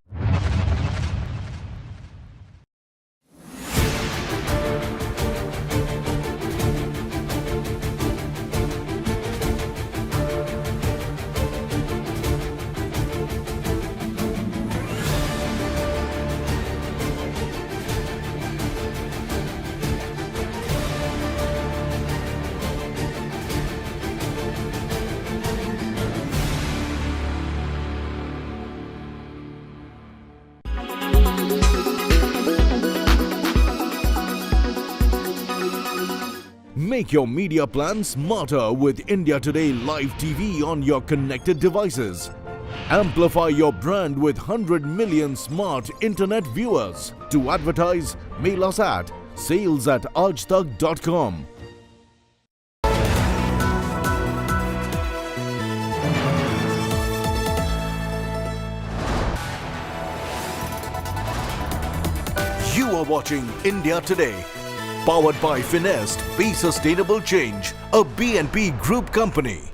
Make your media plan smarter with India Today Live TV on your connected devices. Amplify your brand with 100 million smart internet viewers. To advertise, mail us at sales@aajtak.com. You are watching India Today, powered by Finest, Be Sustainable Change, a BNP Group company.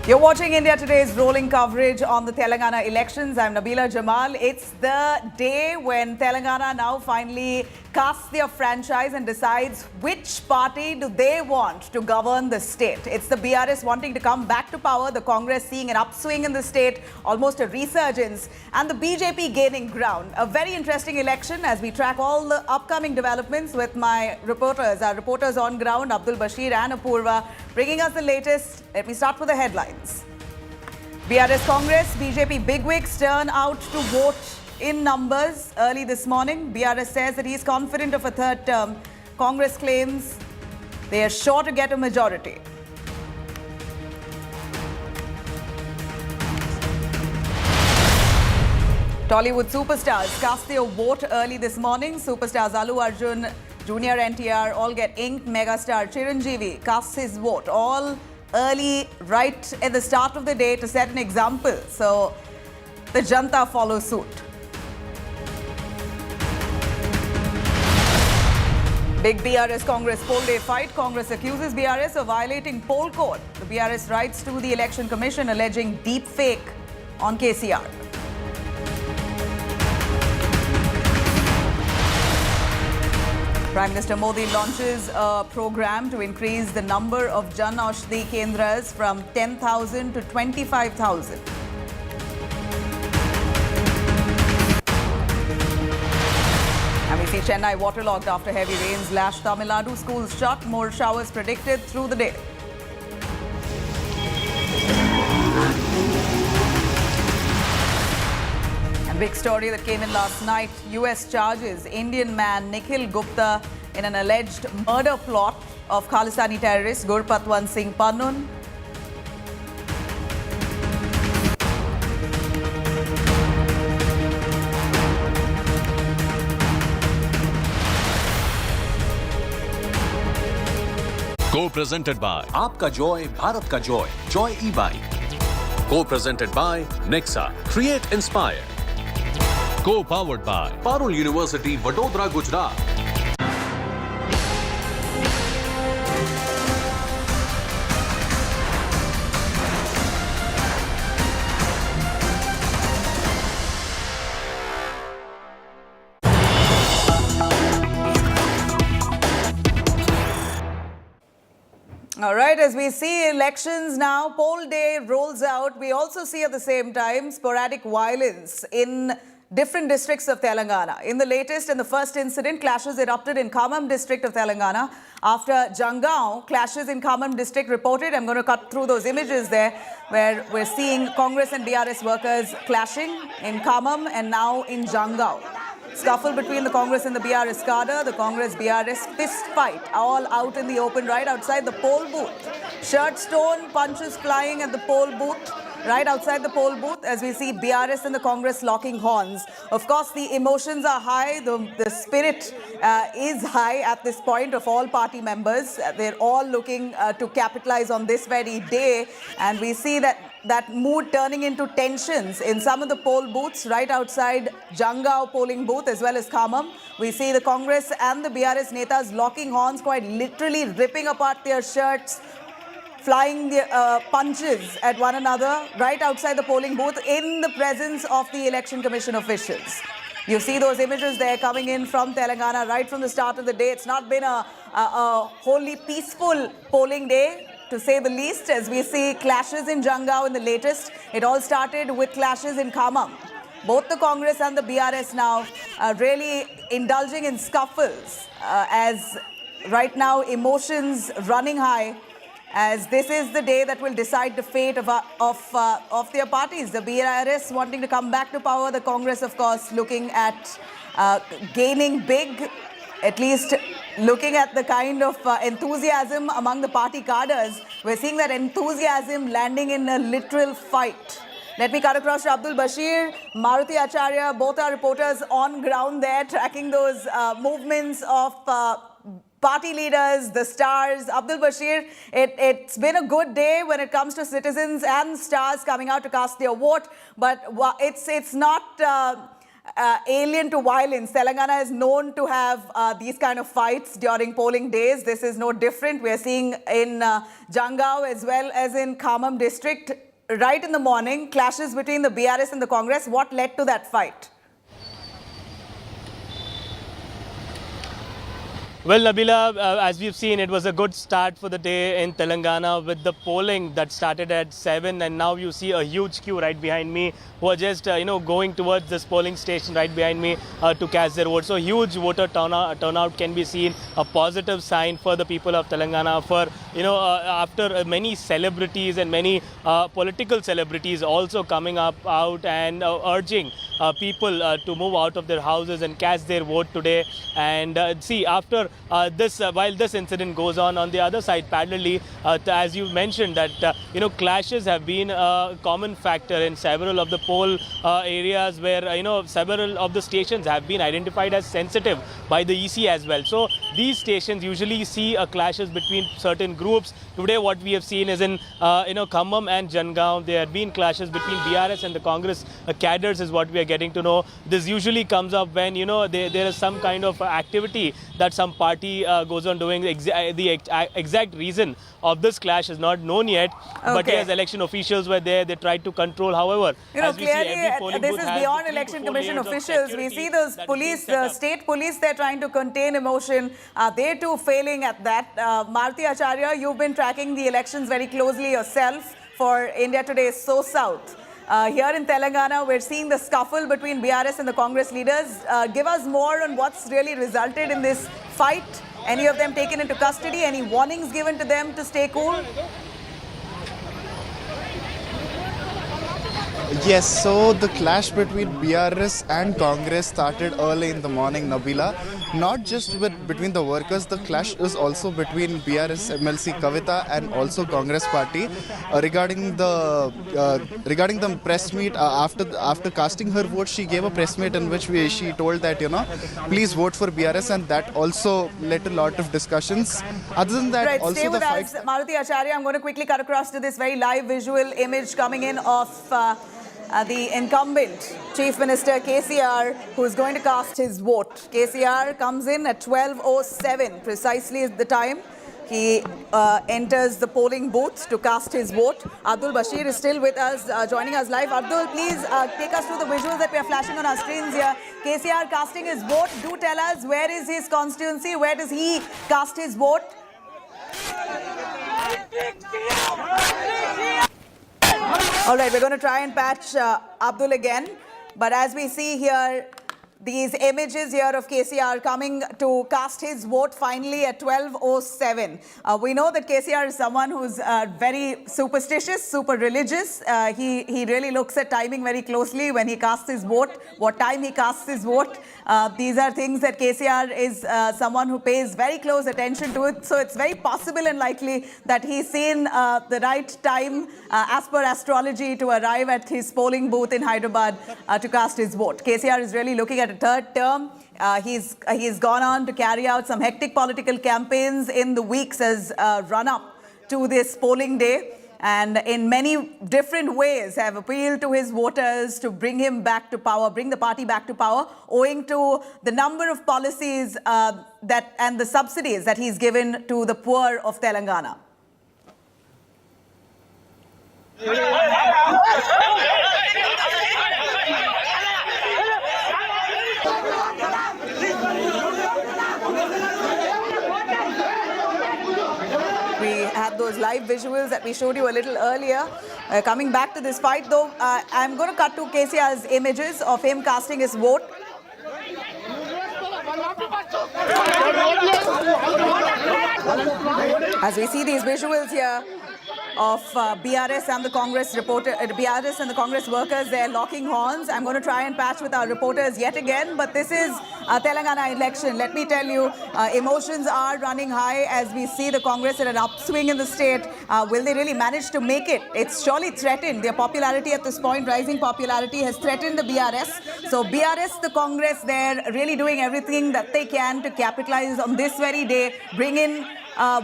You're watching India Today's rolling coverage on the Telangana elections. I'm Nabila Jamal. It's the day when Telangana now finally casts their franchise and decides which party do they want to govern the state. It's the BRS wanting to come back to power, the Congress seeing an upswing in the state, almost a resurgence, and the BJP gaining ground. A very interesting election as we track all the upcoming developments with my reporters, our reporters on ground, Abdul Bashir and Apurva, bringing us the latest. Let me start with the headlines. BRS Congress, BJP bigwigs turn out to vote in numbers early this morning. BRS says that he is confident of a third term. Congress claims they are sure to get a majority. Tollywood superstars cast their vote early this morning. Superstars Allu Arjun, Junior NTR all get inked. Megastar Chiranjeevi casts his vote all early, right at the start of the day to set an example. So the Janta follow suit. Big BRS Congress poll day fight. Congress accuses BRS of violating poll code. The BRS writes to the Election Commission alleging deep fake on KCR. Prime Minister Modi launches a program to increase the number of Jan Aushadhi Kendras from 10,000 to 25,000. And we see Chennai waterlogged after heavy rains lashed Tamil Nadu. Schools shut, more showers predicted through the day. And big story that came in last night. US charges Indian man Nikhil Gupta in an alleged murder plot of Khalistani terrorist Gurpatwant Singh Pannun. Co-presented by Aapka Joy, Bharat Ka Joy, Joy e-bike. Co-presented by Nexa, Create Inspire. Co-powered by Parul University, Vadodara, Gujarat. All right, as we see elections now, poll day rolls out. We also see at the same time sporadic violence in different districts of Telangana. In the latest and the first incident, clashes erupted in Khammam district of Telangana. After Jangaon, clashes in Khammam district reported. I'm going to cut through those images there where we're seeing Congress and BRS workers clashing in Khammam and now in Jangaon. Scuffle between the Congress and the BRS cadre, the Congress-BRS fist fight, all out in the open right outside the poll booth. Shirt torn, punches flying at the poll booth, right outside the poll booth as we see BRS and the Congress locking horns. Of course, the emotions are high, the spirit is high at this point of all party members. They're all looking to capitalize on this very day, and we see that mood turning into tensions in some of the poll booths right outside Jangaon polling booth as well as Khammam. We see the Congress and the BRS netas locking horns, quite literally ripping apart their shirts, flying the punches at one another right outside the polling booth in the presence of the Election Commission officials. You see those images there coming in from Telangana right from the start of the day. It's not been a wholly peaceful polling day. to say the least, as we see clashes in Jangao in the latest. It all started with clashes in Khammam. Both the Congress and the BRS now really indulging in scuffles as right now emotions running high, as this is the day that will decide the fate of their parties. The BRS wanting to come back to power, the Congress, of course, looking at gaining big, at least looking at the kind of enthusiasm among the party cadres. We're seeing that enthusiasm landing in a literal fight. Let me cut across to Abdul Bashir, Maruti Acharya, both are reporters on ground there tracking those movements of party leaders, the stars. Abdul Bashir, it's been a good day when it comes to citizens and stars coming out to cast their vote, but it's not alien to violence. Telangana is known to have these kind of fights during polling days. This is no different. We are seeing in Jangao as well as in Khammam district, right in the morning, clashes between the BRS and the Congress. What led to that fight? Well, Nabila, as we've seen, it was a good start for the day in Telangana with the polling that started at 7, and now you see a huge queue right behind me who are just, going towards this polling station right behind me to cast their vote. So huge voter turnout can be seen, a positive sign for the people of Telangana for, after many celebrities and many political celebrities also coming out and urging people to move out of their houses and cast their vote today. And see, after while this incident goes on the other side, parallelly, as you mentioned, that clashes have been a common factor in several of the poll areas where several of the stations have been identified as sensitive by the EC as well. So these stations usually see clashes between certain groups. Today, what we have seen is in Khammam and Jangao, there have been clashes between BRS and the Congress cadres, is what we are getting to know. This usually comes up when there is some kind of activity that some party goes on doing. The exact reason of this clash is not known yet. Okay. But yes, election officials were there. They tried to control. However, as we see, every polling this booth is has beyond election commission officials. We see those police, state police, they're trying to contain emotion. They too failing at that. Maruti Acharya, you've been tracking the elections very closely yourself for India Today So South. Here in Telangana, we're seeing the scuffle between BRS and the Congress leaders. Give us more on what's really resulted in this fight. Any of them taken into custody? Any warnings given to them to stay cool? Yes, so the clash between BRS and Congress started early in the morning, Nabila. Not just between the workers, the clash is also between BRS MLC Kavita and also Congress party regarding the press meet after casting her vote. She gave a press meet in which she told that please vote for BRS, and that also led to a lot of discussions. Other than that, right, also stay with the us, Maruti Acharya. I'm going to quickly cut across to this very live visual image coming in of the incumbent Chief Minister KCR, who is going to cast his vote. KCR comes in at 12:07, precisely is the time. He enters the polling booth to cast his vote. Abdul Bashir is still with us, joining us live. Abdul, please take us through the visuals that we are flashing on our screens here. KCR casting his vote. Do tell us, where is his constituency? Where does he cast his vote? All right, we're going to try and patch Abdul again. But as we see here, these images here of KCR coming to cast his vote finally at 12:07. We know that KCR is someone who's very superstitious, super religious. He really looks at timing very closely when he casts his vote, what time he casts his vote. These are things that KCR is someone who pays very close attention to it. So it's very possible and likely that he's seen the right time as per astrology to arrive at his polling booth in Hyderabad to cast his vote. KCR is really looking at a third term. He's gone on to carry out some hectic political campaigns in the weeks as run-up to this polling day, and in many different ways have appealed to his voters to bring him back to power, bring the party back to power, owing to the number of policies and the subsidies that he's given to the poor of Telangana. We had those those live visuals that we showed you a little earlier. Coming back to this fight though, I'm going to cut to KCR's images of him casting his vote. As we see these visuals here of BRS and the Congress BRS and the Congress workers, they're locking horns. I'm going to try and patch with our reporters yet again, but this is a Telangana election. Let me tell you, emotions are running high as we see the Congress at an upswing in the state. Will they really manage to make it? It's surely threatened. Their popularity at this point, rising popularity, has threatened the BRS. So BRS, the Congress, they're really doing everything that they can to capitalize on this very day, bring in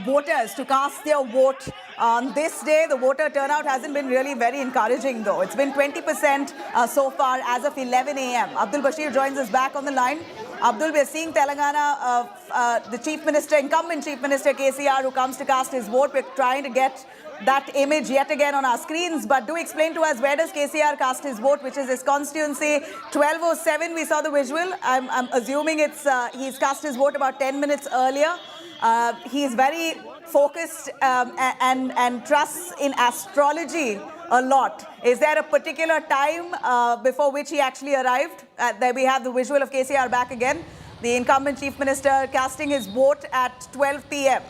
voters to cast their vote. On this day, the voter turnout hasn't been really very encouraging though. It's been 20% so far as of 11 a.m. Abdul Bashir joins us back on the line. Abdul, we're seeing Telangana, the Chief Minister, incumbent Chief Minister KCR, who comes to cast his vote. We're trying to get that image yet again on our screens, but do explain to us, where does KCR cast his vote, which is his constituency? 12:07, we saw the visual. I'm assuming it's he's cast his vote about 10 minutes earlier. He's very focused and trusts in astrology a lot. Is there a particular time before which he actually arrived? There we have the visual of KCR back again. The incumbent Chief Minister casting his vote at 12 p.m.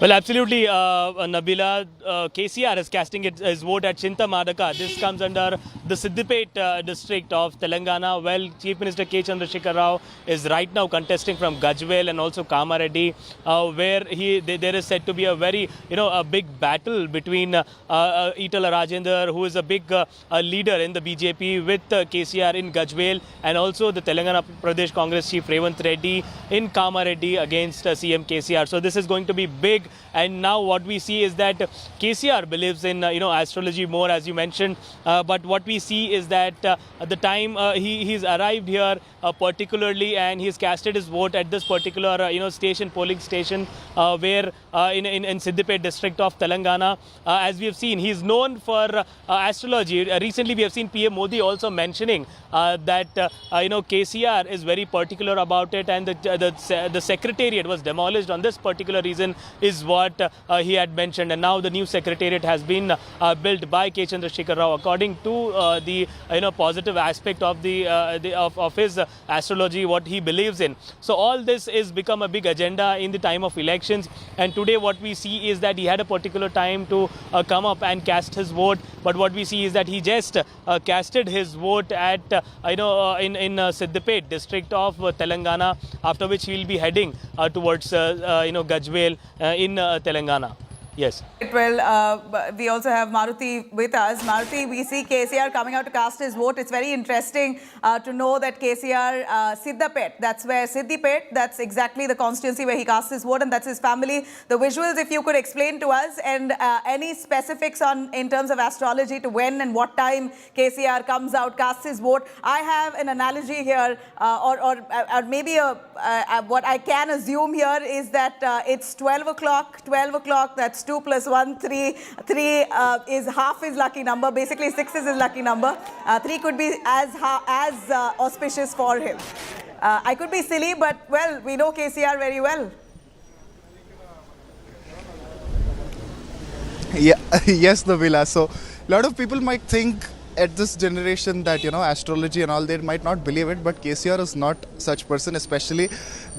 Well, absolutely, Nabila. KCR is casting his vote at Chintamadaka. This comes under the Siddipet district of Telangana. Well, Chief Minister K. Chandrasekhar Rao is right now contesting from Gajwel and also Kamareddy, where there is said to be a very, a big battle between Itala Rajender, who is a big leader in the BJP, with KCR in Gajwel, and also the Telangana Pradesh Congress Chief Revanth Reddy in Kamareddy against CM KCR. So this is going to be big. And now what we see is that KCR believes in astrology more, as you mentioned, but what we see is that at the time he's arrived here particularly, and he's casted his vote at this particular polling station where in Siddipet district of Telangana. As we have seen, he's known for astrology. Recently we have seen PM Modi also mentioning that KCR is very particular about it, and the secretariat was demolished on this particular reason, is what he had mentioned. And now the new secretariat has been built by K. Chandrasekhar Rao according to the positive aspect of of his astrology, what he believes in. So all this is become a big agenda in the time of elections, and today what we see is that he had a particular time to come up and cast his vote, but what we see is that he just casted his vote at in Siddipet district of Telangana, after which he will be heading towards Gajwel in Telangana. Yes. Well, we also have Maruti with us. Maruti, we see KCR coming out to cast his vote. It's very interesting to know that KCR, Siddipet, that's exactly the constituency where he casts his vote, and that's his family. The visuals, if you could explain to us, and any specifics in terms of astrology to when and what time KCR comes out, casts his vote. I have an analogy here, or maybe what I can assume here is that it's 12 o'clock, that's 2 plus 1, 3. 3 is half his lucky number. Basically, 6 is his lucky number. 3 could be as auspicious for him. I could be silly, but, well, we know KCR very well. Yeah, yes, Nabila. So, a lot of people might think at this generation that, astrology and all, they might not believe it, but KCR is not such person, especially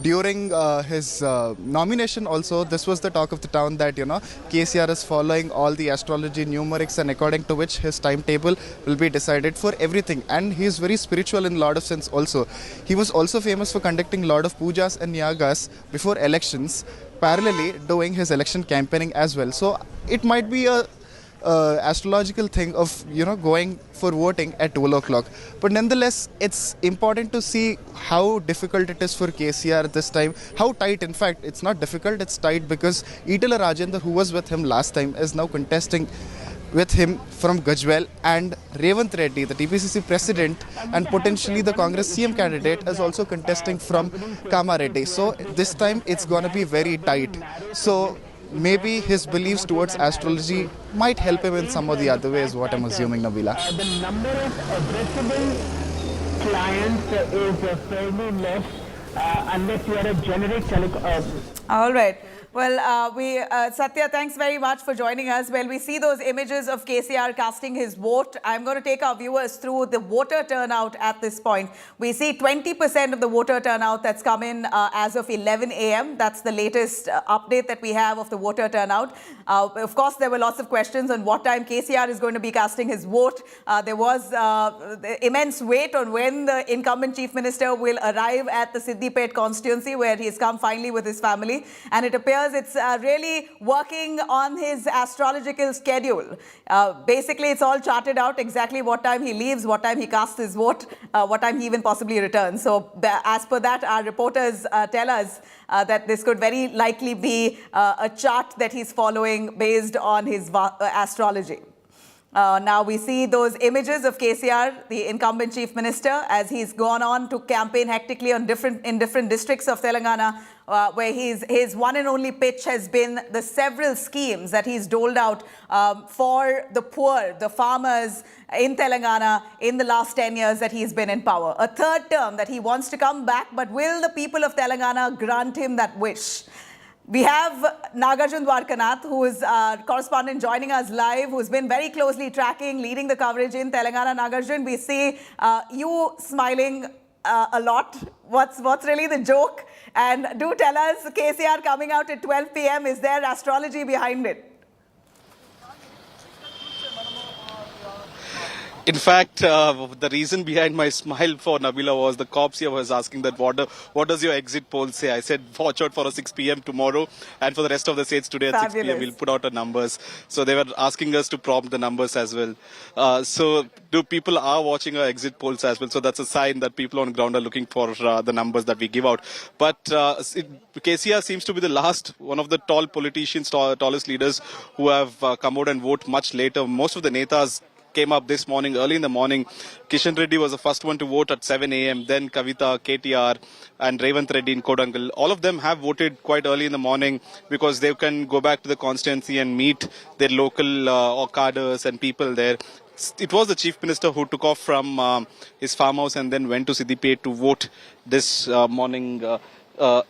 during his nomination also. This was the talk of the town that, KCR is following all the astrology numerics, and according to which his timetable will be decided for everything. And he is very spiritual in a lot of sense also. He was also famous for conducting a lot of pujas and yagas before elections, parallelly doing his election campaigning as well. So it might be a astrological thing of going for voting at 12 o'clock, but nonetheless it's important to see how difficult it is for KCR this time, how tight. In fact, it's not difficult, it's tight, because Itala Rajender, who was with him last time, is now contesting with him from Gajwel, and Revanth Reddy, the TPCC president and potentially the Congress CM candidate, is also contesting from Kamareddy. So this time it's gonna be very tight. So maybe his beliefs towards astrology might help him in some or the other way, is what I'm assuming, Nabila. The number of addressable clients is fairly less unless you are a generic All right. Well, Satya, thanks very much for joining us. Well, we see those images of KCR casting his vote. I'm going to take our viewers through the voter turnout at this point. We see 20% of the voter turnout that's come in as of 11 a.m. That's the latest update that we have of the voter turnout. Of course, there were lots of questions on what time KCR is going to be casting his vote. There was the immense wait on when the incumbent Chief Minister will arrive at the Siddipet constituency, where he's come finally with his family. And it appears it's really working on his astrological schedule. Basically, it's all charted out exactly what time he leaves, what time he casts his vote, what time he even possibly returns. So as per that, our reporters tell us that this could very likely be a chart that he's following based on his astrology. Now we see those images of KCR, the incumbent Chief Minister, as he's gone on to campaign hectically in different districts of Telangana, where his one and only pitch has been the several schemes that he's doled out for the poor, the farmers in Telangana in the last 10 years that he's been in power. A third term that he wants to come back, but will the people of Telangana grant him that wish? We have Nagarjun Dwarkanath, who is our correspondent joining us live, who's been very closely tracking, leading the coverage in Telangana. Nagarjun, we see you smiling a lot. What's really the joke? And do tell us, KCR coming out at 12 p.m., is there astrology behind it? In fact, the reason behind my smile for Nabila was the cops here was asking that what does your exit poll say? I said watch out for a 6 p.m. tomorrow, and for the rest of the states today at Fabulous. 6 p.m. we'll put out our numbers. So they were asking us to prompt the numbers as well. So people are watching our exit polls as well. So that's a sign that people on ground are looking for the numbers that we give out. But KCR seems to be the last one of the tall politicians, tallest leaders who have come out and vote much later. Most of the netas came up this morning, early in the morning. Kishan Reddy was the first one to vote at 7 a.m. Then Kavita, KTR and Revant Reddy in Kodangal. All of them have voted quite early in the morning because they can go back to the constituency and meet their local cadres and people there. It was the Chief Minister who took off from his farmhouse and then went to Siddipet to vote this morning,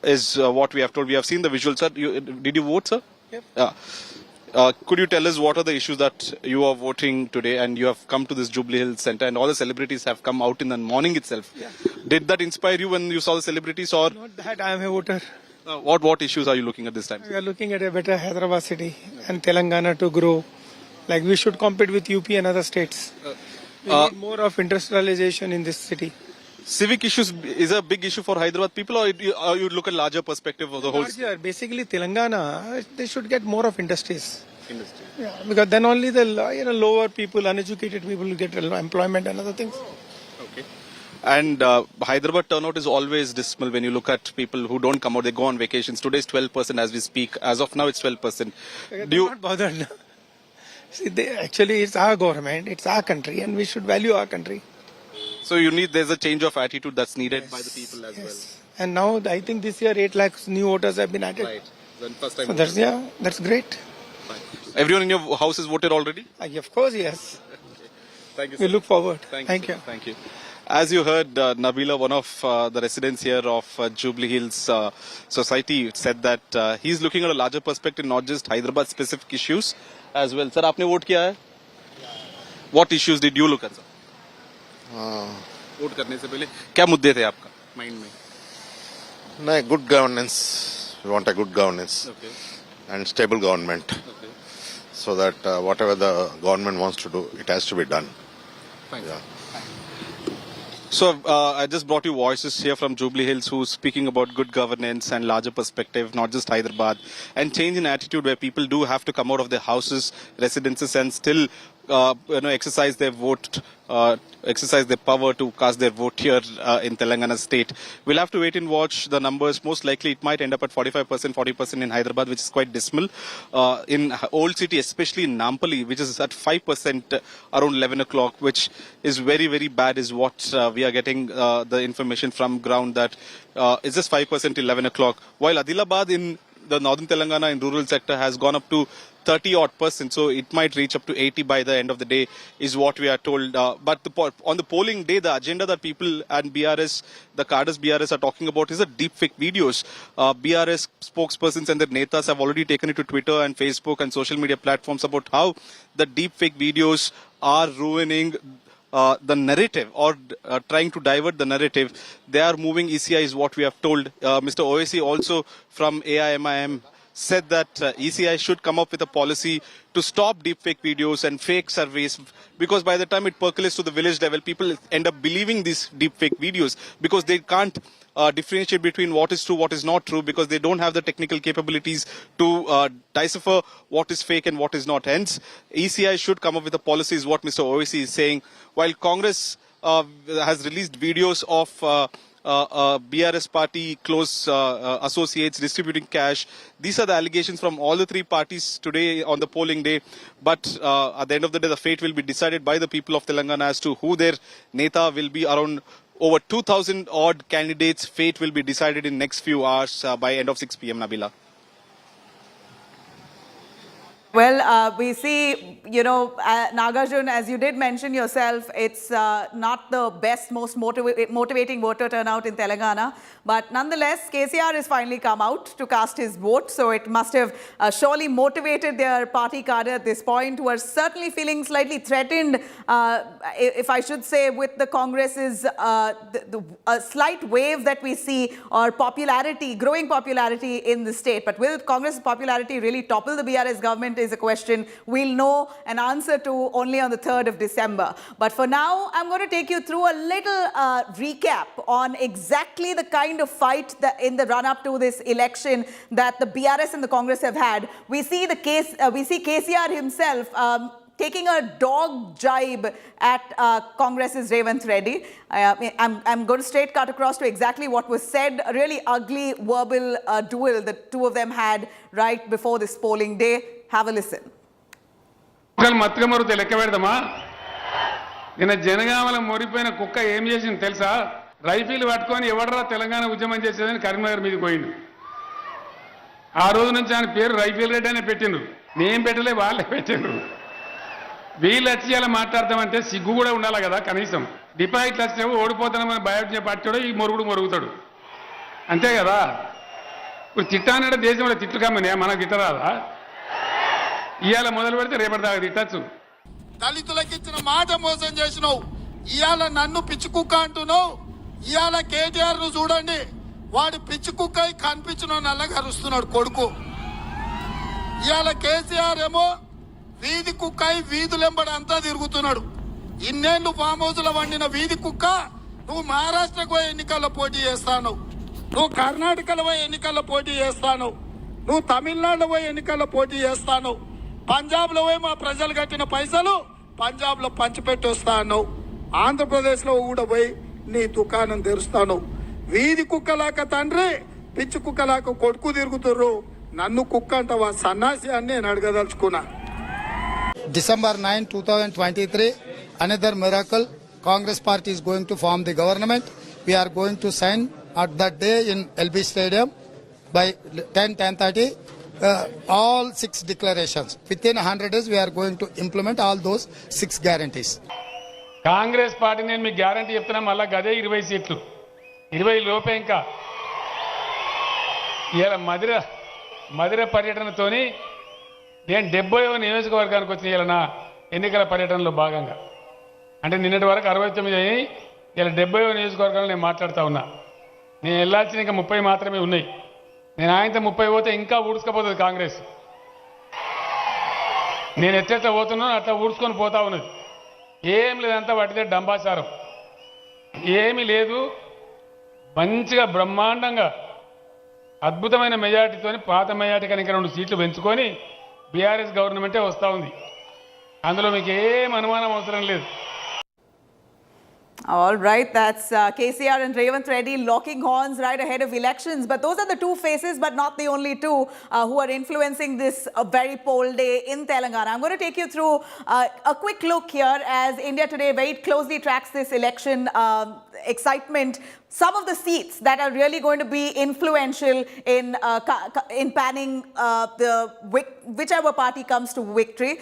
is what we have told. We have seen the visuals. Sir, did you vote, sir? Yep. Could you tell us what are the issues that you are voting today, and you have come to this Jubilee Hills Centre and all the celebrities have come out in the morning itself? Yeah. Did that inspire you when you saw the celebrities, or? Not that, I am a voter. What issues are you looking at this time? We are looking at a better Hyderabad city and Telangana to grow. Like we should compete with UP and other states. We need more of industrialization in this city. Civic issues is a big issue for Hyderabad people, or you look at larger perspective of the whole? Larger, basically Telangana, they should get more of industries. Yeah, because then only the lower people, uneducated people will get employment and other things. Okay. And Hyderabad turnout is always dismal when you look at people who don't come out, they go on vacations. Today is 12% as we speak. As of now, it's 12%. Do you not bothered? See, actually, it's our government, it's our country, and we should value our country. So there's a change of attitude that's needed by the people as well. And now I think this year 8 lakhs new voters have been added. Right. Then first time. So that's great. Fine. Everyone in your house has voted already? Of course, yes. Thank you, we sir. look forward. Thank you. Thank you. As you heard, Nabila, one of the residents here of Jubilee Hills Society, said that he's looking at a larger perspective, not just Hyderabad specific issues as well. Sir, आपने vote किया है? What issues did you look at, sir? Vote करने से पहले क्या मुद्दे थे आपका माइंड में? No, good governance. We want a good governance and stable government, so that whatever the government wants to do, it has to be done. Fine. Yeah. So I just brought you voices here from Jubilee Hills who's speaking about good governance and larger perspective, not just Hyderabad, and change in attitude where people do have to come out of their houses, residences, and still exercise their vote, exercise their power to cast their vote here in Telangana state. We'll have to wait and watch the numbers. Most likely it might end up at 45%, 40% in Hyderabad, which is quite dismal. In Old City, especially in Nampally, which is at 5% around 11 o'clock, which is very, very bad, is what we are getting the information from ground that it's just 5% 11 o'clock. While Adilabad in the northern Telangana in rural sector has gone up to 30-odd%, so it might reach up to 80 by the end of the day, is what we are told. But on the polling day, the agenda that people and BRS, the cadres BRS are talking about is the deepfake videos. BRS spokespersons and their netas have already taken it to Twitter and Facebook and social media platforms about how the deepfake videos are ruining the narrative or trying to divert the narrative. They are moving ECI is what we have told. Mr. Owaisi also from AIMIM said that ECI should come up with a policy to stop deepfake videos and fake surveys, because by the time it percolates to the village level, people end up believing these deepfake videos because they can't differentiate between what is true, what is not true, because they don't have the technical capabilities to decipher what is fake and what is not. Hence, ECI should come up with a policy is what Mr. Owaisi is saying. While Congress has released videos of BRS party close associates distributing cash. These are the allegations from all the three parties today on the polling day. But at the end of the day, the fate will be decided by the people of Telangana as to who their neta will be. Around over 2,000 odd candidates' fate will be decided in next few hours by end of 6 p.m. Nabila. Well, we see, Nagarjun, as you did mention yourself, it's not the best, most motivating voter turnout in Telangana. But nonetheless, KCR has finally come out to cast his vote. So it must have surely motivated their party cadre at this point, who are certainly feeling slightly threatened, if I should say, with the Congress's a slight wave that we see, or popularity, growing popularity in the state. But will Congress's popularity really topple the BRS government is a question we'll know an answer to only on the 3rd of December. But for now, I'm going to take you through a little recap on exactly the kind of fight that in the run-up to this election that the BRS and the Congress have had. We see KCR himself taking a dog jibe at Congress's Revanth Reddy. I'm going to straight cut across to exactly what was said. A really ugly verbal duel the two of them had right before this polling day. Have a listen. నిన్న జనగామల మొరిపోయిన కుక్క ఏం చేసింది తెలుసా? Rifle పట్టుకొని ఎవడరా తెలంగాణ ఉద్యమం చేసేదని కరీంనగర్ మీదకి పోయిండు. ఆ రోజు నుంచి ఆయన పేరు రైఫిల్ రెడ్డి అనే పెట్టిండ్రు. నేను పెట్టలే, వాళ్ళే పెట్టిండ్రు. వీళ్ళు వచ్చి ఇలా మాట్లాడతామంటే సిగ్గు కూడా ఉండాలి కదా కనీసం. డిపాజిట్లు వచ్చినావు ఓడిపోతానమని బయోజ్ఞ పట్టాడు, ఈ మొరుగుడు మొరుగుతాడు అంతే కదా. ఇప్పుడు తిట్టానంటే దేశంలో తిట్లు కమ్మని మనకు తిట్టరాదా? ఇవాళ మొదలు పెడితే రేపటి దాకా తిట్టచ్చు. దళితులకు ఇచ్చిన మాట మోసం చేసినావు, ఇవాళ నన్ను పిచ్చి కుక్క అంటున్నావు. ఇవాళ కేటీఆర్ ను చూడండి, వాడు పిచ్చి కుక్క కనిపించిన నల్లగా అరుస్తున్నాడు కొడుకు. ఇవాళ కేసీఆర్ ఏమో వీధి కుక్క వీధులెంబడి అంతా తిరుగుతున్నాడు. ఇన్నేళ్లు ఫామ్ హౌస్ లో వండిన వీధి కుక్క నువ్వు మహారాష్ట్రకు పోయి ఎన్నికల్లో పోటీ చేస్తాను, నువ్వు కర్ణాటకలో పోయి ఎన్నికల్లో పోటీ చేస్తాను, నువ్వు తమిళనాడులో పోయి ఎన్నికల్లో పోటీ చేస్తాను, పంజాబ్ లో పోయి మా ప్రజలు కట్టిన పైసలు పంజాబ్ లో పంచిపెట్టి వస్తాను, ఆంధ్రప్రదేశ్ లో కూడా పోయి నీ దుకాణం తెరుస్తాను. వీధి కుక్కలాక తండ్రి, పిచ్చి కుక్కలాక కొడుకు తిరుగుతుర్రు, నన్ను కుక్క అంటవా సన్నాసి అని నేను అడగదలుచుకున్నా. December 9, 2023, another miracle. Congress party is going to form the government. We are going to sign at that day in LB Stadium by 10:30. All 6 declarations. Within 100 days, we are going to implement all those 6 guarantees. Congress party నేను మీకు guarantee చెప్తున్నా, మళ్ళా గదే 20 సీట్లు, 20 లోపే. ఇంకా ఇలా మధుర పర్యటనతోని నేను 70వ నియోజకవర్గానికి వచ్చిన ఇలా నా ఎన్నికల పర్యటనలో భాగంగా. అంటే నిన్నటి వరకు 69 అయ్యి ఇలా 70వ నియోజకవర్గంలో నేను మాట్లాడుతూ ఉన్నా. నేను వెళ్ళాల్సిన ఇంకా 30 మాత్రమే ఉన్నాయి. నేను ఆయనతో 30 పోతే ఇంకా ఊడ్చుకపోతుంది కాంగ్రెస్. నేను ఎట్లా పోతున్నానో అట్లా ఊడ్చుకొని పోతా ఉన్నది. ఏం లేదంతా వాటిదే డంబాచారం, ఏమీ లేదు. మంచిగా బ్రహ్మాండంగా అద్భుతమైన మెజార్టీతో పాత మెజార్టీ కనుక 2 సీట్లు పెంచుకొని బీఆర్ఎస్ గవర్నమెంటే వస్తూ ఉంది. అందులో మీకు ఏం అనుమానం అవసరం లేదు. All right, that's KCR and Revanth Reddy locking horns right ahead of elections. But those are the two faces, but not the only two who are influencing this very poll day in Telangana. I'm going to take you through a quick look here as India Today very closely tracks this election excitement, some of the seats that are really going to be influential in panning whichever party comes to victory.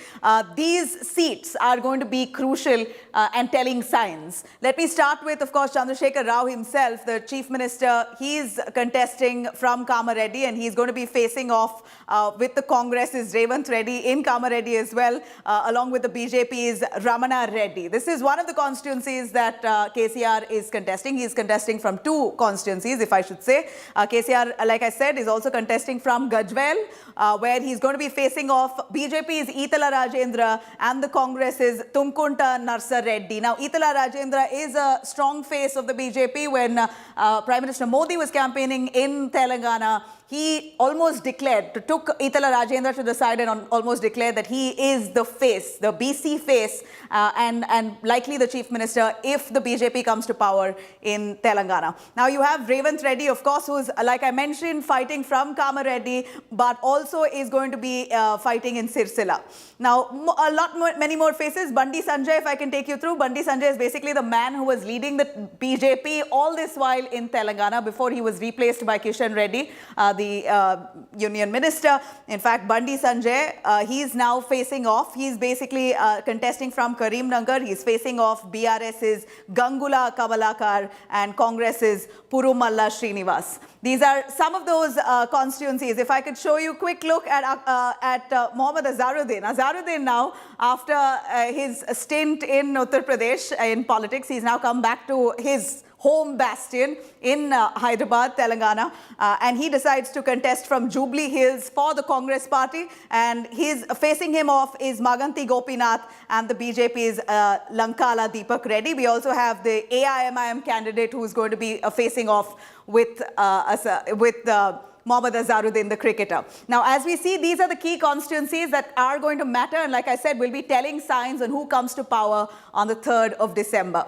These seats are going to be crucial and telling signs. Let me start with, of course, Chandrasekhar Rao himself, the Chief Minister. He's contesting from Kamareddy, and he's going to be facing off with the Congress's Revant Reddy in Kamareddy as well, along with the BJP's Ramana Reddy. This is one of the constituencies that KCR is contesting. He's contesting from two constituencies, if I should say. KCR, like I said, is also contesting from Gajwel, where he's going to be facing off BJP's Itala Rajendra and the Congress's Tumkunta Narsa Reddy. Now, Itala Rajendra is a strong face of the BJP. When Prime Minister Modi was campaigning in Telangana, he almost declared, took Itala Rajendra to the side and almost declared that he is the face, the BC face, and likely the Chief Minister if the BJP comes to power in Telangana. Now you have Revant Reddy, of course, who's, like I mentioned, fighting from Kamareddy, but also is going to be fighting in Sirsila. Now, many more faces. Bandi Sanjay, if I can take you through. Bandi Sanjay is basically the man who was leading the BJP all this while in Telangana before he was replaced by Kishan Reddy, the Union Minister. In fact, Bandi Sanjay, he's now facing off. He's basically contesting from Karimnagar. He's facing off BRS's Gangula Kamalakar and Congress's Purumalla Srinivas. These are some of those constituencies. If I could show you a quick look at Mohammad Azharuddin. Azharuddin now, after his stint in Uttar Pradesh in politics, he's now come back to his home bastion in Hyderabad, Telangana, and he decides to contest from Jubilee Hills for the Congress party, and he's facing him off is Maganti Gopinath and the BJP's Lankala Deepak Reddy. We also have the AIMIM candidate who's going to be facing off with Mohammad Azharuddin, the cricketer. Now, as we see, these are the key constituencies that are going to matter, and like I said, will be telling signs on who comes to power on the 3rd of December.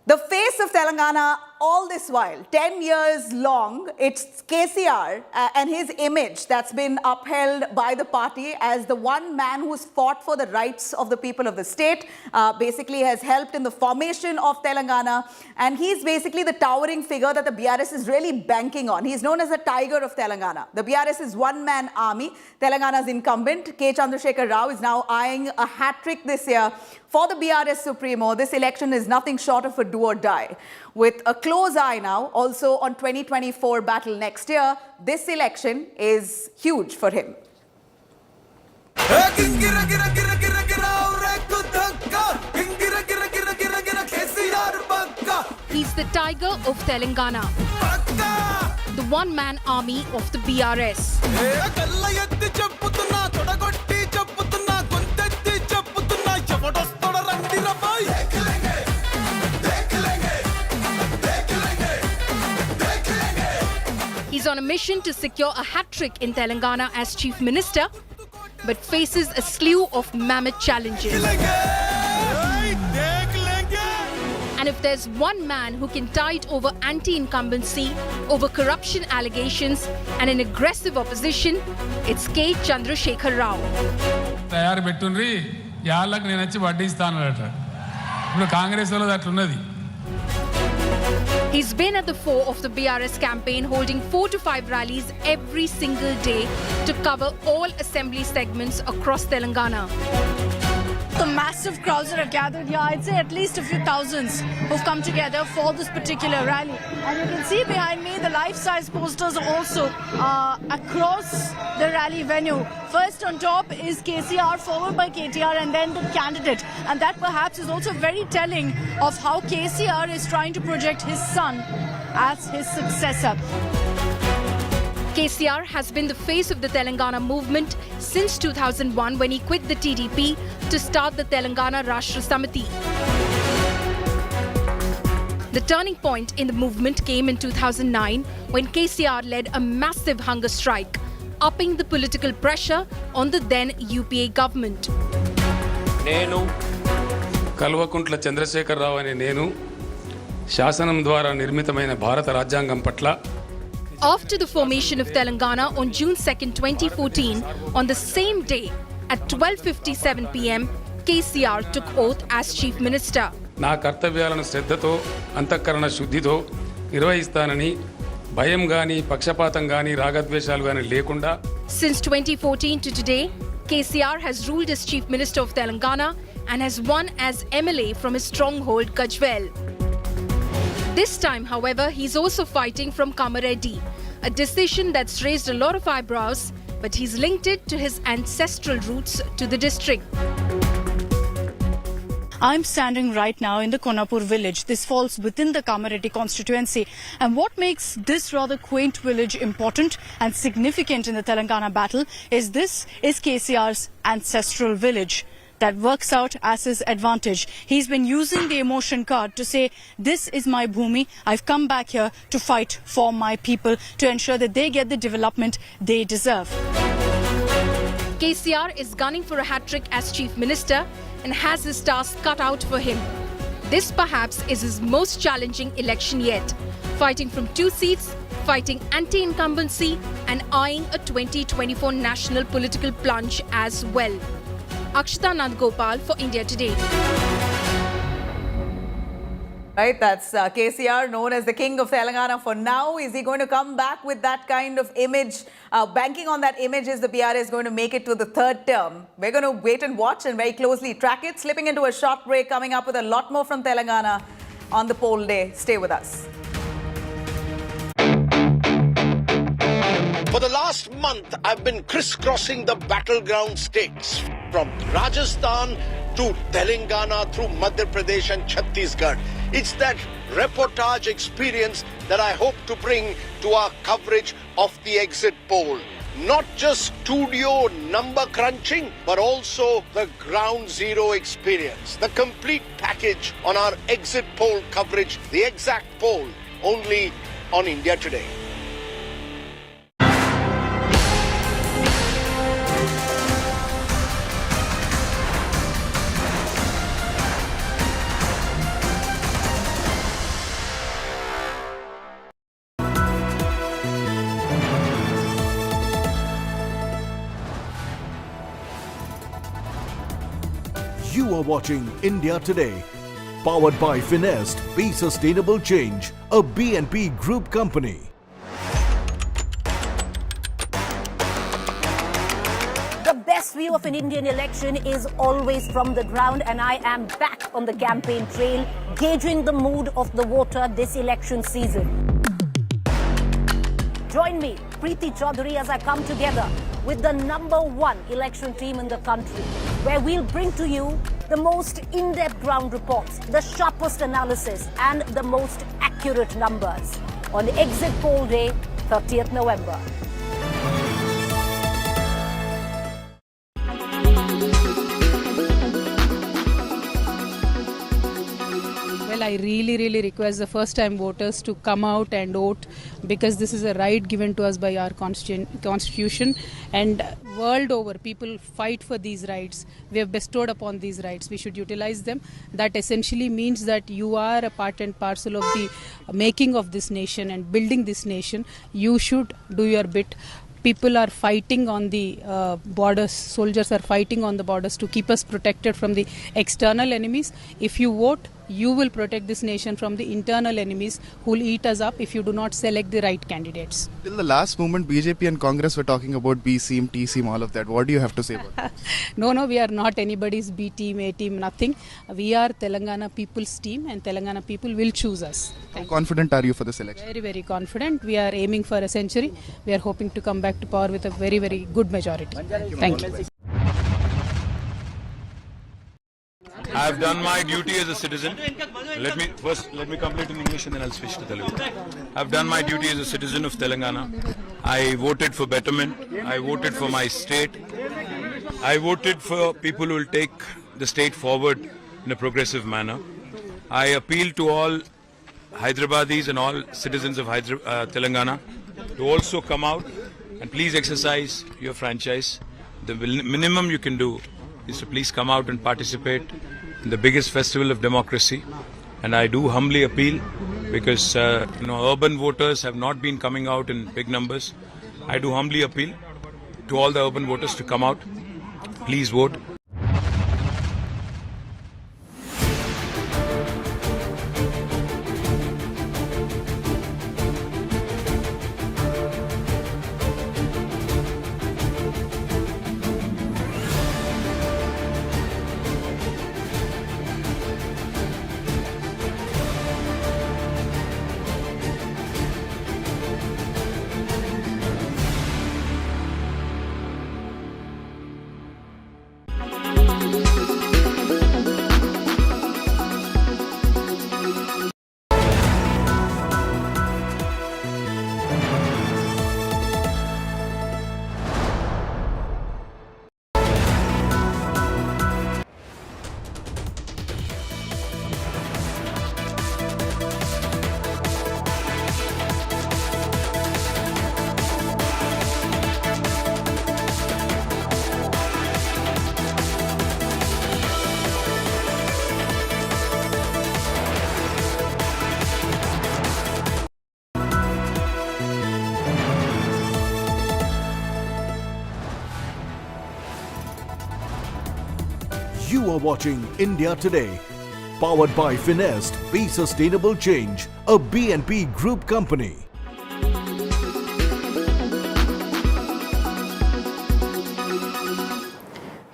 The face of Telangana all this while, 10 years long, it's KCR and his image that's been upheld by the party as the one man who's fought for the rights of the people of the state, basically has helped in the formation of Telangana, and he's basically the towering figure that the BRS is really banking on. He's known as the tiger of Telangana. The BRS is one-man army. Telangana's incumbent, K. Chandrasekhar Rao, is now eyeing a hat-trick this year. For the BRS Supremo, this election is nothing short of a do or die. With a close eye now also on 2024 battle next year, this election is huge for him. He's the tiger of Telangana, the one-man army of the BRS. He's on a mission to secure a hat-trick in Telangana as Chief Minister, but faces a slew of mammoth challenges. And if there's one man who can tide over anti-incumbency, over corruption allegations, and an aggressive opposition, it's K. Chandrasekhar Rao. He's been at the fore of the BRS campaign, holding 4 to 5 rallies every single day to cover all assembly segments across Telangana. The massive crowds that have gathered here, I'd say at least a few thousands who've come together for this particular rally. And you can see behind me the life-size posters also across the rally venue. First on top is KCR, followed by KTR, and then the candidate. And that perhaps is also very telling of how KCR is trying to project his son as his successor. KCR has been the face of the Telangana movement since 2001 when he quit the TDP to start the Telangana Rashtra Samiti. The turning point in the movement came in 2009 when KCR led a massive hunger strike, upping the political pressure on the then UPA government. నేను కల్వకుంట్ల చంద్రశేఖర్ రావు అనే నేను శాసనం ద్వారా నిర్మితమైన భారత రాజ్యాంగం పట్ల After the formation of Telangana on June 2nd, 2014, on the same day at 12:57 p.m., KCR took oath as Chief Minister. నా కర్తవ్యాలను శ్రద్ధతో అంతఃకరణ శుద్ధితో నిర్వహిస్తానని భయం గాని పక్షపాతం గాని రాగద్వేషాలు గాని లేకుండా. Since 2014 to today, KCR has ruled as Chief Minister of Telangana and has won as MLA from his stronghold Gajwel. This time, however, he's also fighting from Kamareddy, a decision that's raised a lot of eyebrows, but he's linked it to his ancestral roots to the district. I'm standing right now in the Konapur village. This falls within the Kamareddy constituency. And what makes this rather quaint village important and significant in the Telangana battle is this is KCR's ancestral village. That works out as his advantage. He's been using the emotion card to say, this is my bhumi. I've come back here to fight for my people, to ensure that they get the development they deserve. KCR is gunning for a hat-trick as Chief Minister and has his task cut out for him. This perhaps is his most challenging election yet, fighting from 2 seats, fighting anti-incumbency and eyeing a 2024 national political plunge as well. Akshita Nandgopal for India Today. Right, that's KCR, known as the King of Telangana for now. Is he going to come back with that kind of image? Banking on that image, is the PRA is going to make it to the 3rd term? We're going to wait and watch and very closely track it. Slipping into a short break, coming up with a lot more from Telangana on the poll day. Stay with us. For the last month, I've been crisscrossing the battleground states from Rajasthan to Telangana through Madhya Pradesh and Chhattisgarh. It's that reportage experience that I hope to bring to our coverage of the exit poll. Not just studio number crunching, but also the ground zero experience. The complete package on our exit poll coverage, the exact poll, only on India Today. You are watching India Today, powered by Finest, Be Sustainable Change, a BNP Group company. The best view of an Indian election is always from the ground, and I am back on the campaign trail, gauging the mood of the voter this election season. Join me, Preeti Chaudhary, as I come together with the #1 election team in the country, where we'll bring to you the most in-depth ground reports, the sharpest analysis, and the most accurate numbers on exit poll day, 30th November. Well, I really request the first-time voters to come out and vote, because this is a right given to us by our constitution, and world over people fight for these rights. We have bestowed upon these rights. We should utilize them. That essentially means that you are a part and parcel of the making of this nation and building this nation. You should do your bit. People are fighting on the borders. Soldiers are fighting on the borders to keep us protected from the external enemies. If you vote, you will protect this nation from the internal enemies who will eat us up if you do not select the right candidates. Till the last moment, BJP and Congress were talking about B team, T team, all of that. What do you have to say about that? No, we are not anybody's B team, A team, nothing. We are Telangana people's team, and Telangana people will choose us. How confident are you for this election? Very confident. We are aiming for a century. We are hoping to come back to power with a very good majority. Thank you. I've done my duty as a citizen. Let me complete in English and then I'll switch to Telugu. I've done my duty as a citizen of Telangana. I voted for betterment. I voted for my state. I voted for people who will take the state forward in a progressive manner. I appeal to all Hyderabadis and all citizens of Telangana to also come out and please exercise your franchise. The minimum you can do is to please come out and participate in the biggest festival of democracy. And I do humbly appeal, because urban voters have not been coming out in big numbers. I do humbly appeal to all the urban voters to come out. Please vote. are watching India Today. Powered by Finest, Be Sustainable Change, a BNP Group company.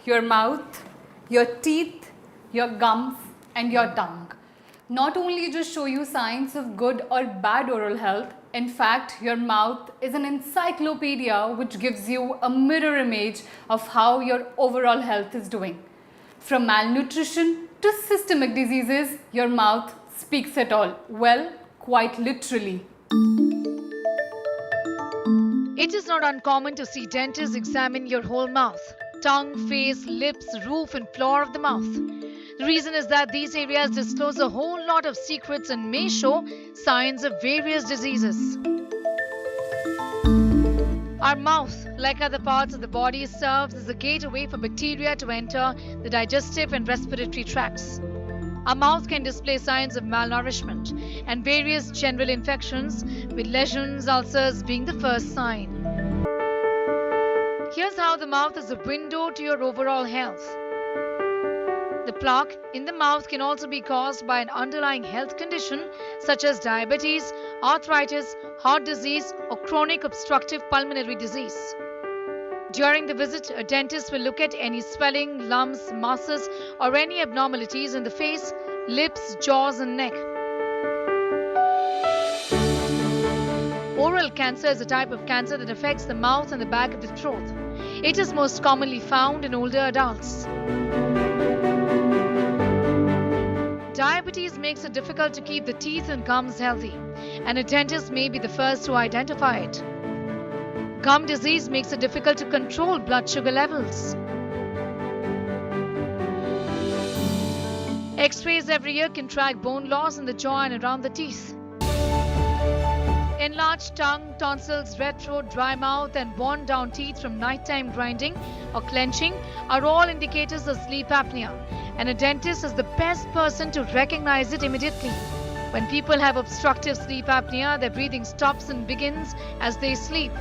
Your mouth, your teeth, your gums and your tongue not only just show you signs of good or bad oral health, in fact, your mouth is an encyclopedia which gives you a mirror image of how your overall health is doing. From malnutrition to systemic diseases, your mouth speaks it all. Well, quite literally. It is not uncommon to see dentists examine your whole mouth, tongue, face, lips, roof and floor of the mouth. The reason is that these areas disclose a whole lot of secrets and may show signs of various diseases. Our mouth, like other parts of the body, serves as a gateway for bacteria to enter the digestive and respiratory tracts. Our mouth can display signs of malnourishment and various general infections, with lesions, ulcers being the first sign. Here's how the mouth is a window to your overall health. The plaque in the mouth can also be caused by an underlying health condition such as diabetes, arthritis, heart disease, or chronic obstructive pulmonary disease. During the visit, a dentist will look at any swelling, lumps, masses, or any abnormalities in the face, lips, jaws, and neck. Oral cancer is a type of cancer that affects the mouth and the back of the throat. It is most commonly found in older adults. Diabetes makes it difficult to keep the teeth and gums healthy, and a dentist may be the first to identify it. Gum disease makes it difficult to control blood sugar levels. X-rays every year can track bone loss in the jaw and around the teeth. Enlarged tongue, tonsils, red throat, dry mouth and worn down teeth from nighttime grinding or clenching are all indicators of sleep apnea, and a dentist is the best person to recognize it immediately. When people have obstructive sleep apnea, their breathing stops and begins as they sleep.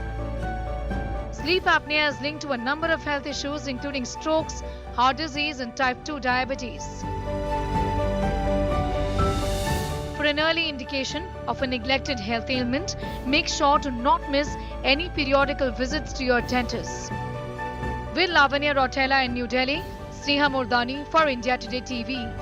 Sleep apnea is linked to a number of health issues including strokes, heart disease and type 2 diabetes. For an early indication of a neglected health ailment, make sure to not miss any periodical visits to your dentist. With Lavanya Rotella in New Delhi, Sneha Murdani for India Today TV.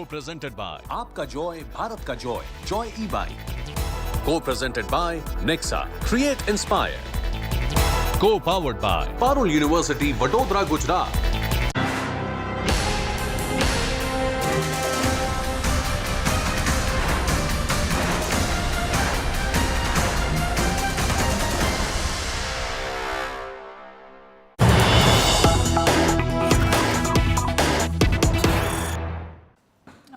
Presented by Aapka Joy, Bharat Ka Joy, Joy E-Bike. Co-presented by Nexa, Create Inspire. Co-powered by Parul University, Vadodara, Gujarat.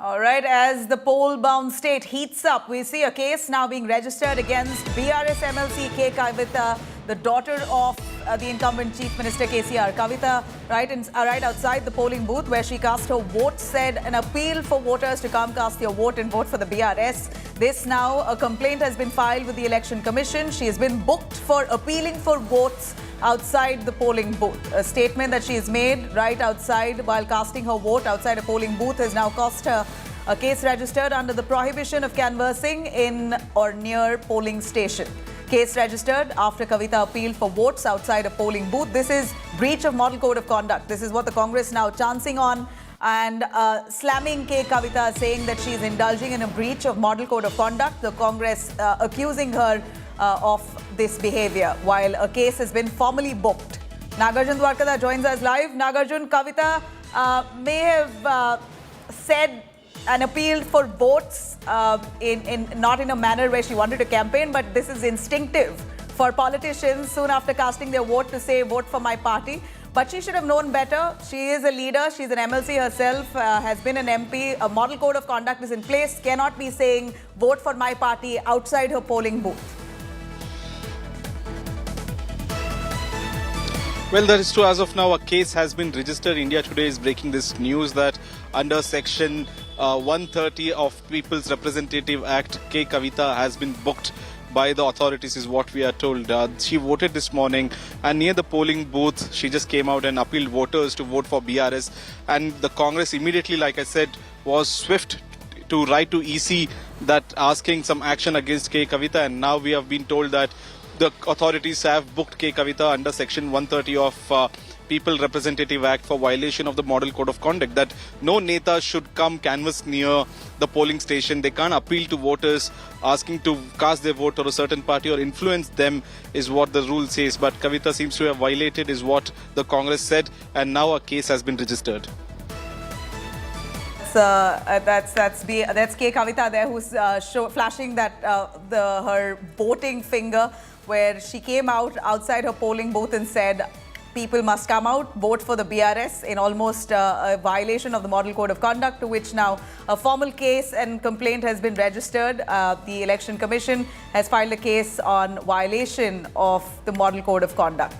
All right, as the poll-bound state heats up, we see a case now being registered against BRS MLC K. Kavita, the daughter of the incumbent Chief Minister KCR. Kavita, right outside the polling booth where she cast her vote, said an appeal for voters to come cast your vote and vote for the BRS. This now, a complaint has been filed with the Election Commission. She has been booked for appealing for votes outside the polling booth. A statement that she has made right outside while casting her vote outside a polling booth has now cost her a case registered under the prohibition of canvassing in or near polling station. Case registered after Kavita appealed for votes outside a polling booth. This is breach of model code of conduct. This is what the Congress now chancing on and slamming K. Kavita, saying that she is indulging in a breach of model code of conduct. The Congress accusing her of this behavior, while a case has been formally booked Nagarjun Dwarkada joins us live. Nagarjun, Kavita may have said and appealed for votes not in a manner where she wanted to campaign, but this is instinctive for politicians soon after casting their vote to say, vote for my party. But she should have known better. She is a leader. She's an MLC herself, has been an MP. A model code of conduct is in place. Cannot be saying, vote for my party outside her polling booth. Well, that is true. As of now, a case has been registered. India Today is breaking this news that under Section 130 of People's Representative Act, K. Kavita has been booked by the authorities, is what we are told. She voted this morning, and near the polling booth, she just came out and appealed voters to vote for BRS. And the Congress immediately, like I said, was swift to write to EC that asking some action against K. Kavita. And now we have been told that the authorities have booked K. Kavita under Section 130 of People Representative Act for violation of the Model Code of Conduct, that no Neta should come canvass near the polling station. They can't appeal to voters asking to cast their vote for a certain party or influence them, is what the rule says. But Kavita seems to have violated, is what the Congress said, and now a case has been registered. That's K. Kavita there, who's flashing that her voting finger, where she came outside her polling booth and said, people must come out, vote for the BRS in almost a violation of the Model Code of Conduct, to which now a formal case and complaint has been registered. The Election Commission has filed a case on violation of the Model Code of Conduct.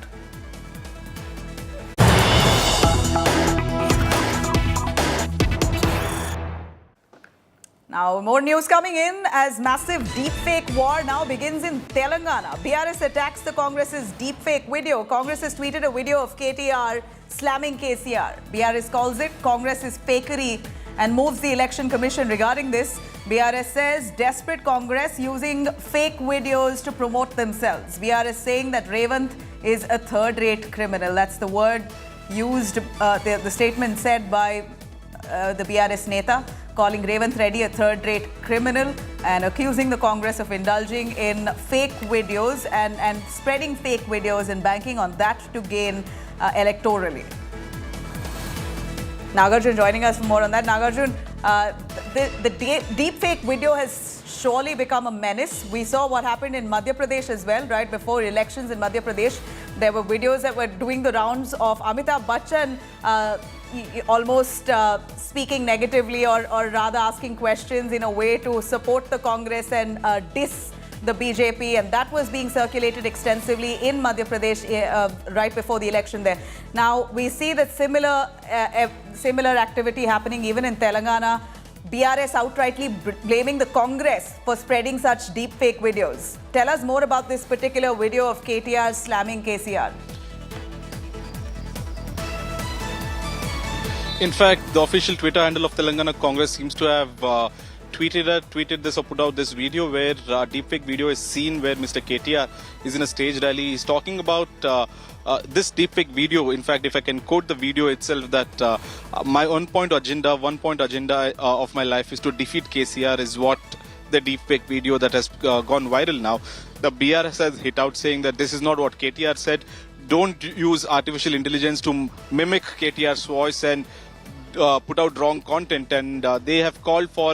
Now, more news coming in as massive deepfake war now begins in Telangana. BRS attacks the Congress's deepfake video. Congress has tweeted a video of KTR slamming KCR. BRS calls it Congress's fakery and moves the Election Commission regarding this. BRS says desperate Congress using fake videos to promote themselves. BRS saying that Revanth is a third-rate criminal. That's the word used, the statement said by the BRS Neta, calling Revanth Reddy a third-rate criminal and accusing the Congress of indulging in fake videos and spreading fake videos and banking on that to gain electorally. Nagarjun joining us for more on that. Nagarjun, the deepfake video has surely become a menace. We saw what happened in Madhya Pradesh as well, right? Before elections in Madhya Pradesh, there were videos that were doing the rounds of Amitabh Bachchan almost speaking negatively or rather asking questions in a way to support the Congress and diss the BJP, and that was being circulated extensively in Madhya Pradesh right before the election there. Now we see that similar activity happening even in Telangana. BRS outrightly blaming the Congress for spreading such deepfake videos. Tell us more about this particular video of KTR slamming KCR. In fact, the official Twitter handle of Telangana Congress seems to have tweeted this or put out this video where a deepfake video is seen where Mr. KTR is in a stage rally. He's talking about this deepfake video. In fact, if I can quote the video itself, that my one point agenda of my life is to defeat KCR, is what the deepfake video that has gone viral now. The BRS has hit out saying that this is not what KTR said. Don't use artificial intelligence to mimic KTR's voice and put out wrong content, and they have called for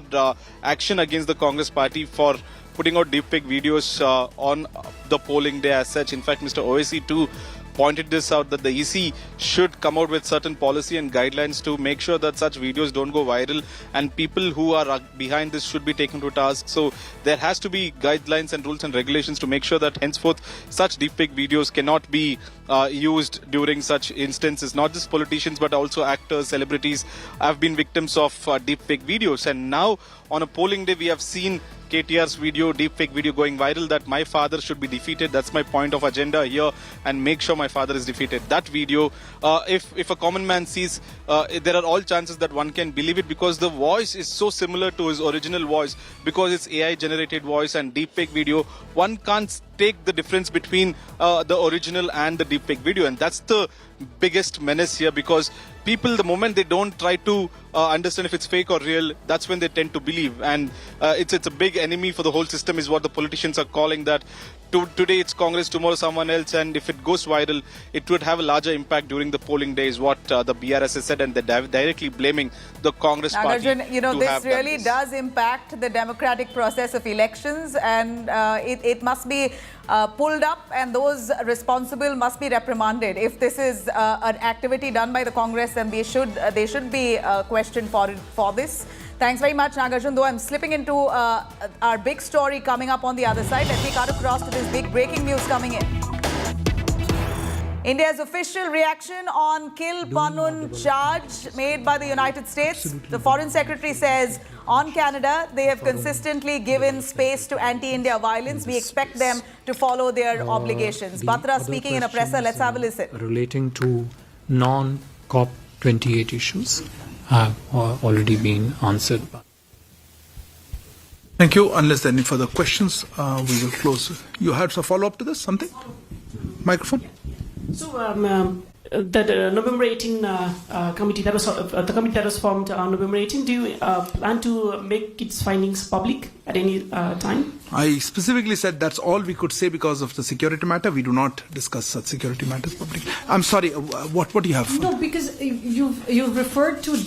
action against the Congress party for putting out deepfake videos on the polling day as such. In fact, Mr. OAC too pointed this out, that the EC should come out with certain policy and guidelines to make sure that such videos don't go viral, and people who are behind this should be taken to task. So there has to be guidelines and rules and regulations to make sure that henceforth such deepfake videos cannot be used during such instances. Not just politicians but also actors, celebrities have been victims of deepfake videos, and now on a polling day we have seen KTR's video, deepfake video going viral, that my father should be defeated. That's my point of agenda here, and make sure my father is defeated. That video, if a common man sees, there are all chances that one can believe it, because the voice is so similar to his original voice, because it's AI generated voice and deepfake video. One can't take the difference between the original and the deepfake video, and that's the biggest menace here, because people, the moment they don't try to understand if it's fake or real, that's when they tend to believe. And it's a big enemy for the whole system, is what the politicians are calling that. Today it's Congress, tomorrow someone else, and if it goes viral, it would have a larger impact during the polling days, what the BRS has said, and they're directly blaming the Congress party. Nagarjun, you know, this really does impact the democratic process of elections, and it must be pulled up, and those responsible must be reprimanded. If this is an activity done by the Congress, then they should be questioned for this. Thanks very much, Nagarjun. Though I'm slipping into our big story coming up on the other side, let me cut across to this big breaking news coming in. India's official reaction on Kill Pannun charge made by the United States. The Foreign Secretary says on Canada, they have consistently given space to anti-India violence. We expect them to follow their obligations. Batra speaking in a presser. Let's have a listen. Relating to non-COP28 issues have already been answered. Thank you. Unless there are any further questions, we will close. You had a follow-up to this? Something? Microphone? So the November 18 committee that was the committee that was formed on November 18. Do you plan to make its findings public at any time? I specifically said that's all we could say because of the security matter. We do not discuss such security matters publicly. I'm sorry. What do you have? No, because you've referred to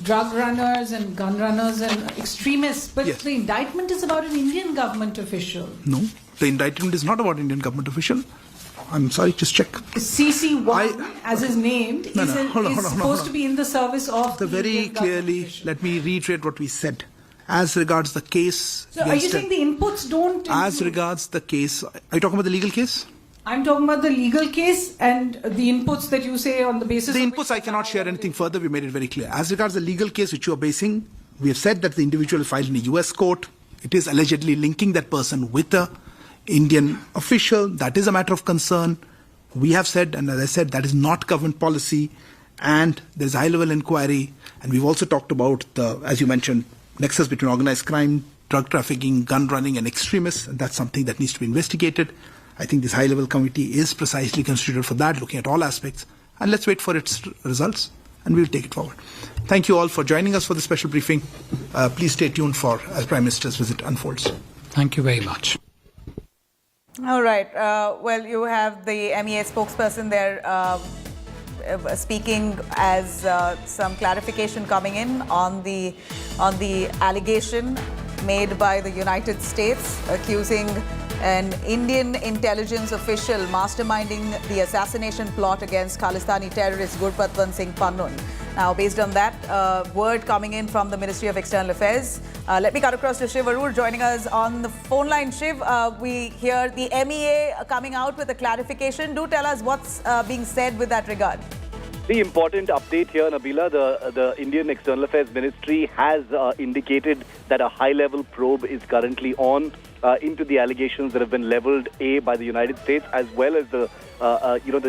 drug runners and gun runners and extremists, but yes, the indictment is about an Indian government official. No, the indictment is not about Indian government official. I'm sorry, just check. CC1, as is named, is supposed to be in the service of the very clearly. Let me reiterate what we said. As regards the case... So are you saying the inputs don't... As regards the case... Are you talking about the legal case? I'm talking about the legal case and the inputs that you say on the basis... The inputs, I cannot share anything further. We made it very clear. As regards the legal case which you are basing, we have said that the individual filed in a US court. It is allegedly linking that person with a Indian official. That is a matter of concern. We have said, and as I said, that is not government policy, and there's a high-level inquiry. And we've also talked about the, as you mentioned, nexus between organized crime, drug trafficking, gun running, and extremists. And that's something that needs to be investigated. I think this high-level committee is precisely constituted for that, looking at all aspects. And let's wait for its results, and we'll take it forward. Thank you all for joining us for the special briefing. Please stay tuned for as Prime Minister's visit unfolds. Thank you very much. All right. Well, you have the MEA spokesperson there speaking as some clarification coming in on the allegation made by the United States accusing an Indian intelligence official masterminding the assassination plot against Khalistani terrorist Gurpatwant Singh Pannun. Now, based on that word coming in from the Ministry of External Affairs, let me cut across to Shiv Arur joining us on the phone line. Shiv, we hear the MEA coming out with a clarification. Do tell us what's being said with that regard. The important update here, Nabila, the Indian External Affairs Ministry has indicated that a high-level probe is currently on into the allegations that have been leveled by the United States, as well as the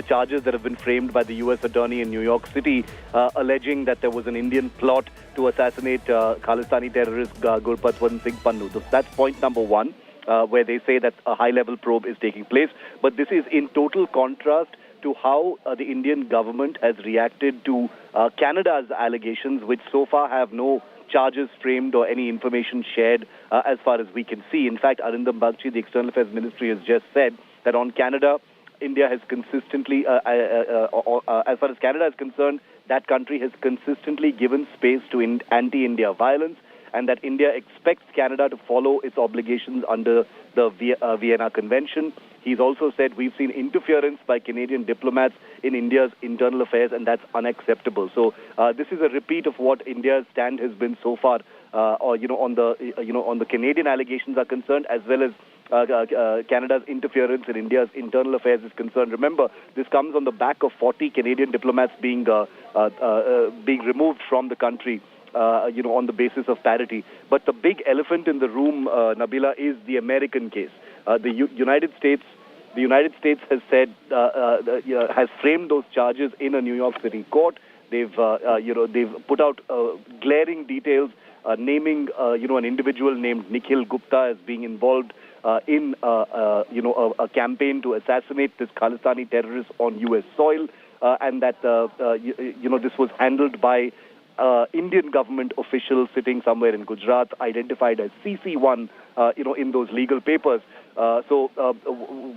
charges that have been framed by the U.S. Attorney in New York City, alleging that there was an Indian plot to assassinate Khalistani terrorist Gurpatwant Singh Pannun. So that's point number one, where they say that a high-level probe is taking place. But this is in total contrast to how the Indian government has reacted to Canada's allegations, which so far have no charges framed or any information shared as far as we can see. In fact, Arindam Bagchi, the External Affairs Ministry, has just said that on Canada, India has consistently, as far as Canada is concerned, that country has consistently given space to anti-India violence, and that India expects Canada to follow its obligations under the Vienna Convention. He's also said we've seen interference by Canadian diplomats in India's internal affairs, and that's unacceptable. So this is a repeat of what India's stand has been so far, on the Canadian allegations are concerned, as well as Canada's interference in India's internal affairs is concerned. Remember, this comes on the back of 40 Canadian diplomats being removed from the country. On the basis of parity. But the big elephant in the room, Nabila, is the American case. The United States has said, has framed those charges in a New York City court. They've put out glaring details, naming, an individual named Nikhil Gupta as being involved in, a campaign to assassinate this Khalistani terrorist on U.S. soil. and that this was handled by Indian government officials sitting somewhere in Gujarat, identified as CC1, in those legal papers. So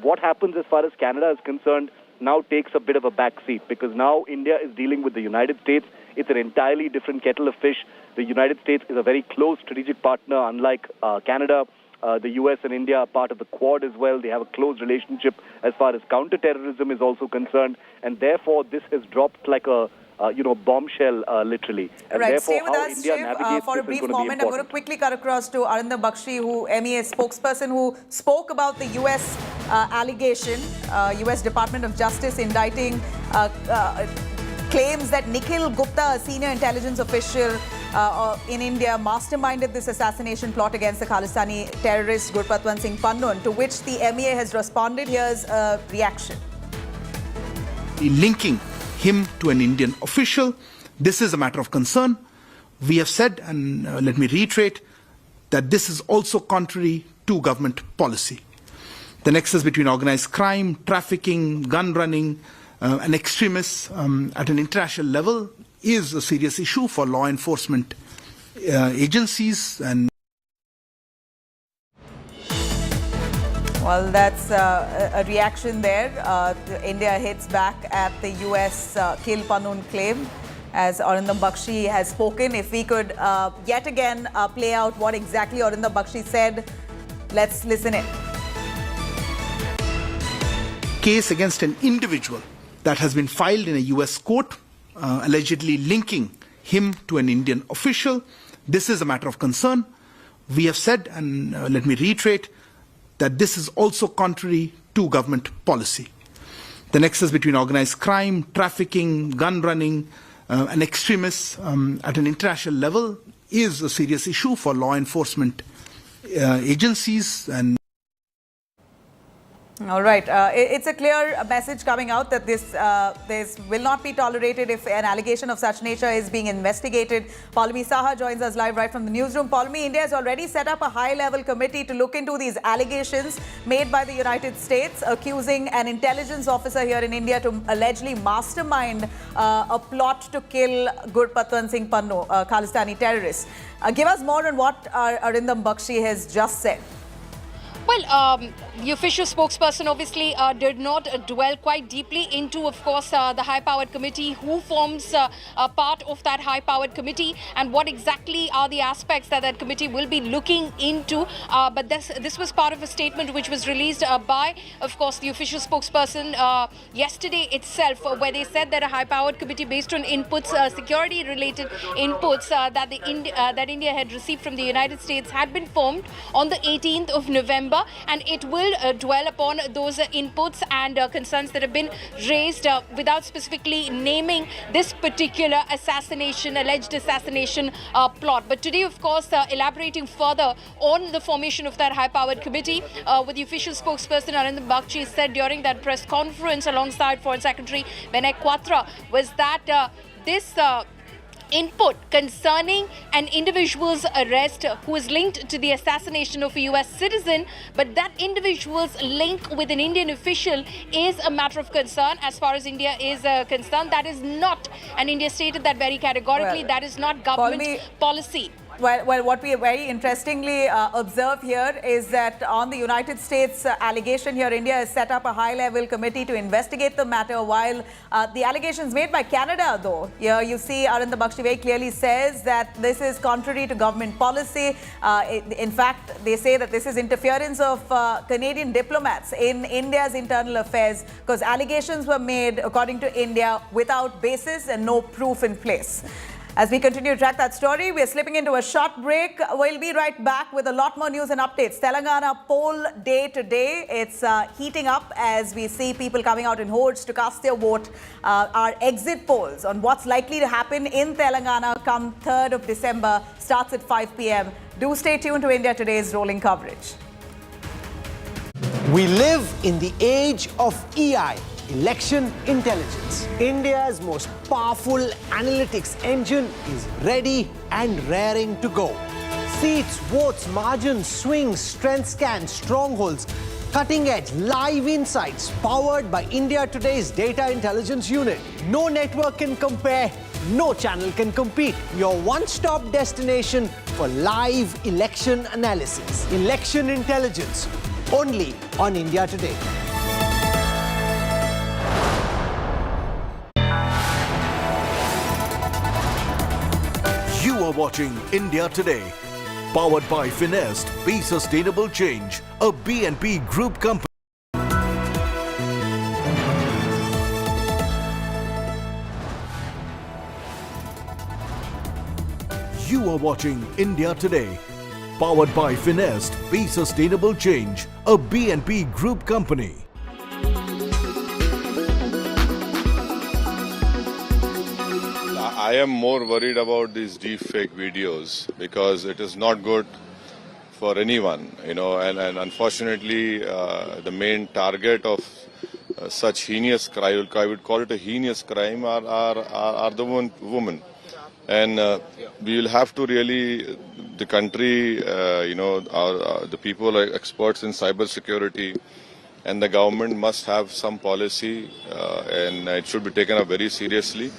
what happens as far as Canada is concerned now takes a bit of a backseat, because now India is dealing with the United States. It's an entirely different kettle of fish. The United States is a very close strategic partner, unlike Canada. The US and India are part of the Quad as well. They have a close relationship as far as counter-terrorism is also concerned. And therefore, this has dropped like a bombshell, literally. And right, therefore, stay with how us, India Shiv, navigates for a this brief is going to be moment. I'm going to important. quickly cut across to Arindam Bakshi, who MEA spokesperson, who spoke about the US allegation, US Department of Justice indicting claims that Nikhil Gupta, a senior intelligence official in India, masterminded this assassination plot against the Khalistani terrorist Gurpatwant Singh Pannu, to which the MEA has responded. Here's a reaction. Linking him to an Indian official, this is a matter of concern. We have said, and let me reiterate, that this is also contrary to government policy. The nexus between organized crime, trafficking, gun running, and extremists at an international level is a serious issue for law enforcement agencies. And well, that's a reaction there. India hits back at the US Kill Pannu claim, as Arindam Bakshi has spoken. If we could yet again play out what exactly Arindam Bakshi said, let's listen in. Case against an individual that has been filed in a US court, allegedly linking him to an Indian official. This is a matter of concern. We have said, and let me reiterate, that this is also contrary to government policy. The nexus between organized crime, trafficking, gun running, and extremists at an international level is a serious issue for law enforcement agencies. And all right. It's a clear message coming out that this will not be tolerated if an allegation of such nature is being investigated. Paulami Saha joins us live right from the newsroom. Paulami, India has already set up a high-level committee to look into these allegations made by the United States, accusing an intelligence officer here in India to allegedly mastermind a plot to kill Gurpatwant Singh Pannu, Khalistani terrorist. Give us more on what Arindam Bakshi has just said. Well, the official spokesperson obviously did not dwell quite deeply into, of course, the high-powered committee, who forms a part of that high-powered committee, and what exactly are the aspects that that committee will be looking into. But this was part of a statement which was released by, of course, the official spokesperson yesterday itself, where they said that a high-powered committee based on inputs, security-related inputs that India had received from the United States had been formed on the 18th of November. And it will dwell upon those inputs and concerns that have been raised without specifically naming this particular alleged assassination plot. But today, of course, elaborating further on the formation of that high-powered committee, with the official spokesperson Arindam Bakshi said during that press conference alongside Foreign Secretary Vinay Quatra was that this input concerning an individual's arrest who is linked to the assassination of a US citizen, but that individual's link with an Indian official is a matter of concern as far as India is concerned. That is not, and India stated that very categorically, that is not government policy. Well, what we very interestingly observe here is that on the United States allegation here, India has set up a high-level committee to investigate the matter, while the allegations made by Canada, though, here you see Arindam Bakshi very clearly says that this is contrary to government policy. In fact, they say that this is interference of Canadian diplomats in India's internal affairs, because allegations were made, according to India, without basis and no proof in place. As we continue to track that story, we are slipping into a short break. We'll be right back with a lot more news and updates. Telangana poll day today. It's heating up as we see people coming out in hordes to cast their vote. Our exit polls on what's likely to happen in Telangana come 3rd of December starts at 5 p.m. Do stay tuned to India Today's rolling coverage. We live in the age of EI. Election intelligence. India's most powerful analytics engine is ready and raring to go. Seats, votes, margins, swings, strength scans, strongholds. Cutting-edge live insights powered by India Today's Data Intelligence Unit. No network can compare, no channel can compete. Your one-stop destination for live election analysis. Election intelligence, only on India Today. You are watching India Today, powered by Finest, Be Sustainable Change, a BNP Group company. You are watching India Today, powered by Finest, Be Sustainable Change, a BNP Group company. I am more worried about these deepfake videos because it is not good for anyone, and unfortunately the main target of such heinous crime, I would call it a heinous crime, are the women. And we will have to really, the country, the people are experts in cyber security, and the government must have some policy and it should be taken up very seriously.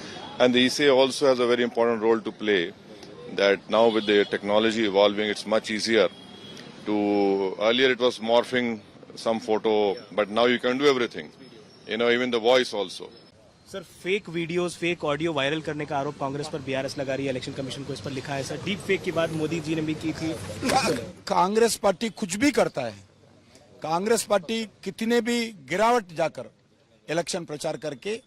And the ECA also has a very important role to play, that now with the technology evolving, it's much easier to, earlier it was morphing some photo, but now you can do everything, even the voice also. Sir fake videos fake audio viral करने का आरोप कांग्रेस पर BRS लगा रही है, election commission को इस पर लिखा है सर। डीप फेक की बात मोदी जी ने भी की थी। कांग्रेस पार्टी कुछ भी करता है, कांग्रेस पार्टी कितने भी गिरावट जाकर इलेक्शन प्रचार करके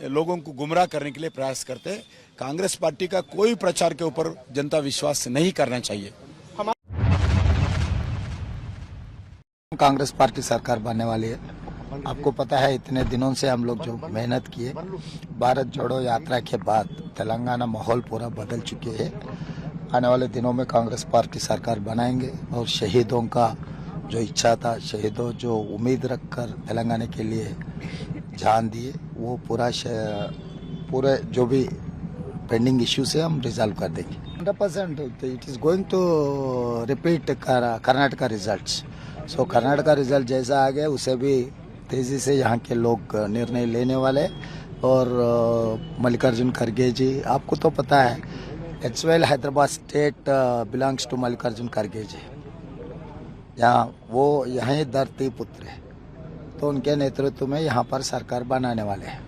लोगों को गुमराह करने के लिए प्रयास करते हैं। कांग्रेस पार्टी का कोई प्रचार के ऊपर जनता विश्वास नहीं करना चाहिए। कांग्रेस पार्टी सरकार बनने वाली है। आपको पता है इतने दिनों से हम लोग जो मेहनत किए, भारत जोड़ो यात्रा के बाद तेलंगाना माहौल पूरा बदल चुके हैं। आने वाले दिनों में कांग्रेस पार्टी सरकार बनाएंगे और शहीदों का जो इच्छा था, शहीदों जो उम्मीद रखकर तेलंगाना के लिए जान दिए, वो पूरे जो भी पेंडिंग इश्यूज है हम रिजॉल्व कर देंगे। 100% it is going to repeat Karnataka results. So Karnataka result जैसा आ गया उसे भी तेजी से यहाँ के लोग निर्णय लेने वाले। और मल्लिकार्जुन खड़गे जी, आपको तो पता है as well Hyderabad state belongs to Mallikarjun खड़गे जी। यहाँ वो यहीं धरती पुत्र है, तो उनके नेतृत्व में यहाँ पर सरकार बनाने वाले हैं।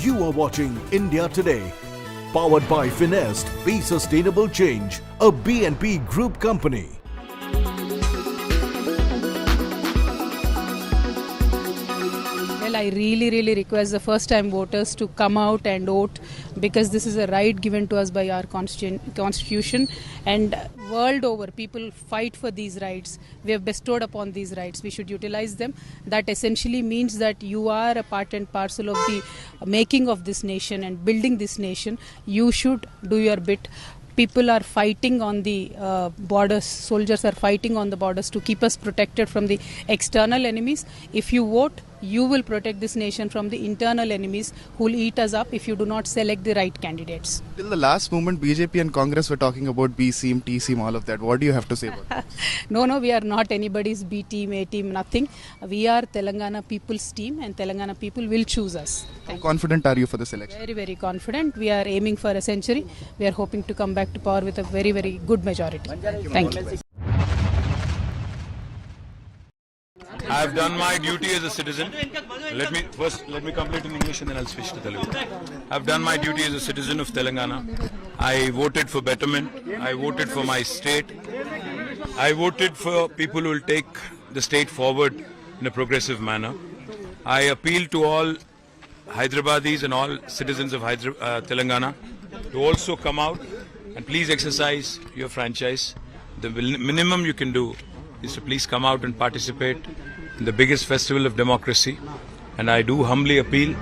You are watching India Today, powered by Finest, Be Sustainable Change, a BNP Group company. Well, I really request the first-time voters to come out and vote, because this is a right given to us by our constitution, and world over people fight for these rights. We have bestowed upon these rights. We should utilize them. That essentially means that you are a part and parcel of the making of this nation and building this nation. You should do your bit. People are fighting on the borders, soldiers are fighting on the borders to keep us protected from the external enemies. If you vote, you will protect this nation from the internal enemies who will eat us up if you do not select the right candidates. Till the last moment, BJP and Congress were talking about B team, T team, all of that. What do you have to say about that? No, we are not anybody's B team, A team, nothing. We are Telangana people's team and Telangana people will choose us. How confident are you for this election? Very, very confident. We are aiming for a century. We are hoping to come back to power with a very, very good majority. Thank you. I have done my duty as a citizen. Let me complete in English and then I'll switch to Telugu. I have done my duty as a citizen of Telangana. I voted for betterment. I voted for my state. I voted for people who will take the state forward in a progressive manner. I appeal to all Hyderabadis and all citizens of Telangana to also come out and please exercise your franchise. The minimum you can do is to please come out and participate in the biggest festival of democracy. And I do humbly appeal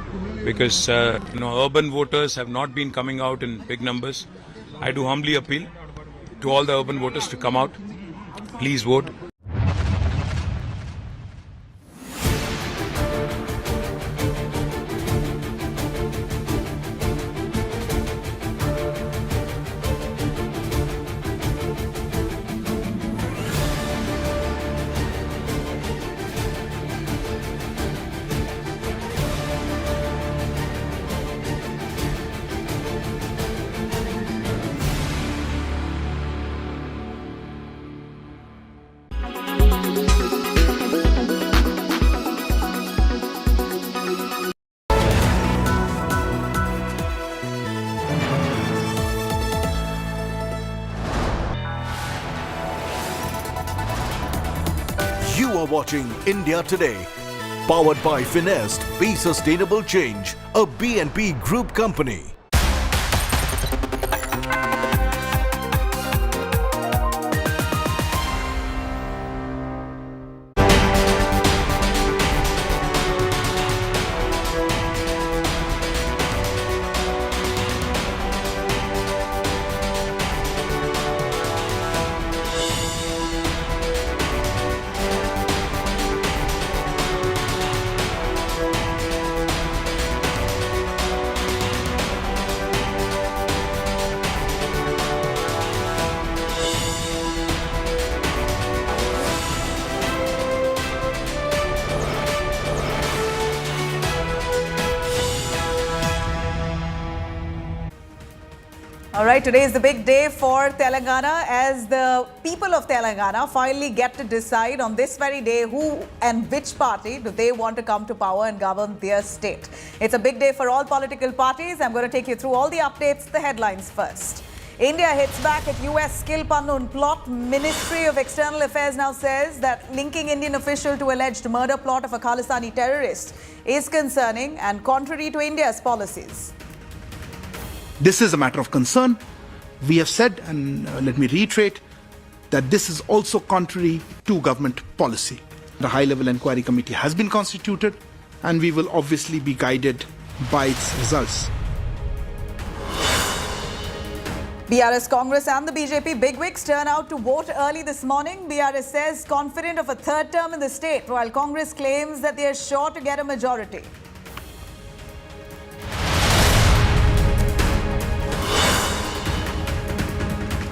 because urban voters have not been coming out in big numbers. I do humbly appeal to all the urban voters to come out. Please vote. You are watching India Today, powered by Finest, Be Sustainable Change, a B&P Group company. All right, today is the big day for Telangana as the people of Telangana finally get to decide on this very day who and which party do they want to come to power and govern their state. It's a big day for all political parties. I'm going to take you through all the updates, the headlines first. India hits back at US skill Pannun plot. Ministry of External Affairs now says that linking Indian official to alleged murder plot of a Khalistani terrorist is concerning and contrary to India's policies. This is a matter of concern. We have said, and let me reiterate, that this is also contrary to government policy. The high-level inquiry committee has been constituted, and we will obviously be guided by its results. BRS, Congress and the BJP bigwigs turn out to vote early this morning. BRS says confident of a third term in the state, while Congress claims that they are sure to get a majority.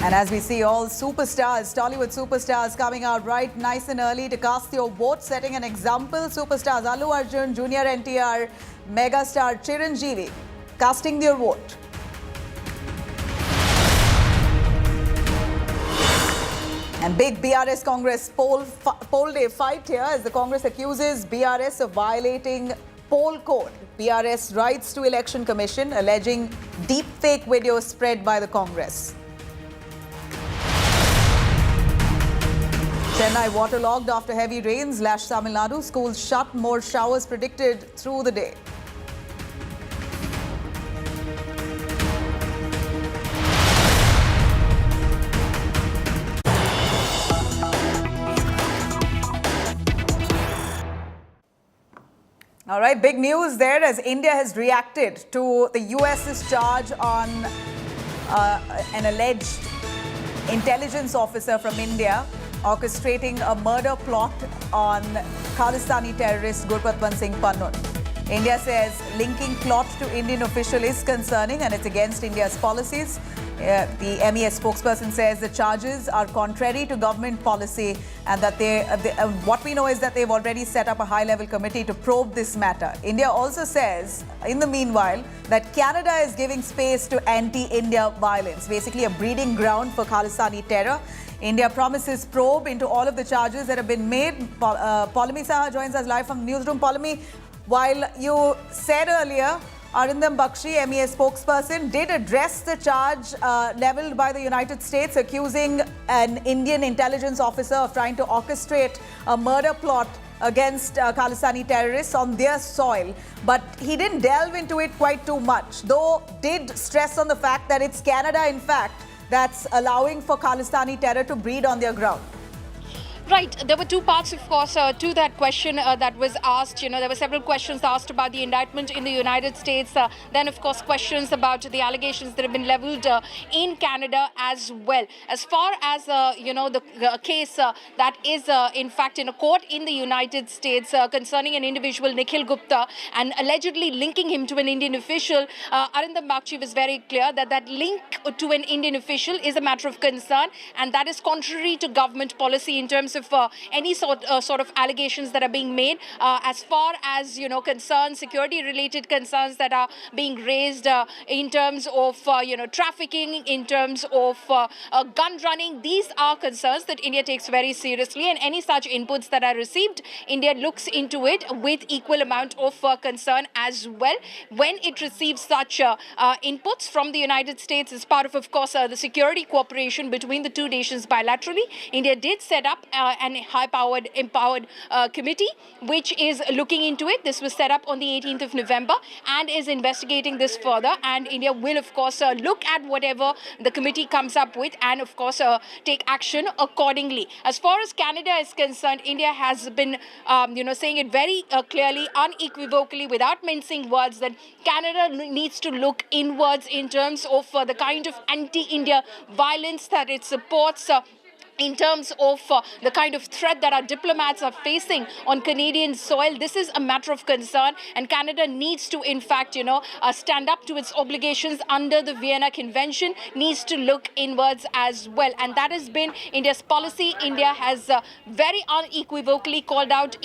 And as we see all superstars, Tollywood superstars coming out right nice and early to cast your vote, setting an example. Superstars Allu Arjun, Junior NTR, megastar Chiranjeevi casting their vote. And big BRS Congress poll day fight here as the Congress accuses BRS of violating poll code. BRS writes to Election Commission alleging deep fake videos spread by the Congress. Chennai waterlogged after heavy rains lashed Tamil Nadu. Schools shut, more showers predicted through the day. All right, big news there as India has reacted to the US's charge on an alleged intelligence officer from India orchestrating a murder plot on Khalistani terrorist Gurpatwant Singh Pannon. India says linking plot to Indian official is concerning and it's against India's policies. The MES spokesperson says the charges are contrary to government policy and that what we know is that they've already set up a high-level committee to probe this matter. India also says, in the meanwhile, that Canada is giving space to anti-India violence, basically a breeding ground for Khalistani terror. India promises probe into all of the charges that have been made. Poulami Saha joins us live from the newsroom. Poulami, while you said earlier, Arindam Bakshi, MES spokesperson, did address the charge leveled by the United States, accusing an Indian intelligence officer of trying to orchestrate a murder plot against Khalistani terrorists on their soil. But he didn't delve into it quite too much, though did stress on the fact that it's Canada, in fact, that's allowing for Khalistani terror to breed on their ground. Right. There were two parts, of course, to that question that was asked. There were several questions asked about the indictment in the United States. Then, of course, questions about the allegations that have been leveled in Canada as well. As far as, the case that is, in fact, in a court in the United States concerning an individual, Nikhil Gupta, and allegedly linking him to an Indian official, Arindam Bakshi was very clear that that link to an Indian official is a matter of concern, and that is contrary to government policy in terms of any sort of allegations that are being made. As far as concerns, security-related concerns that are being raised in terms of trafficking, in terms of gun running, these are concerns that India takes very seriously. And any such inputs that are received, India looks into it with equal amount of concern as well. When it receives such inputs from the United States as part of course, the security cooperation between the two nations bilaterally, India did set up an empowered committee which is looking into it. This was set up on the 18th of November and is investigating this further, and India will of course look at whatever the committee comes up with and of course take action accordingly. As far as Canada is concerned, India has been saying it very clearly, unequivocally, without mincing words, that Canada needs to look inwards in terms of the kind of anti-India violence that it supports, in terms of the kind of threat that our diplomats are facing on Canadian soil. This is a matter of concern, and Canada needs to, in fact, stand up to its obligations under the Vienna Convention, needs to look inwards as well. And that has been India's policy. India has very unequivocally called out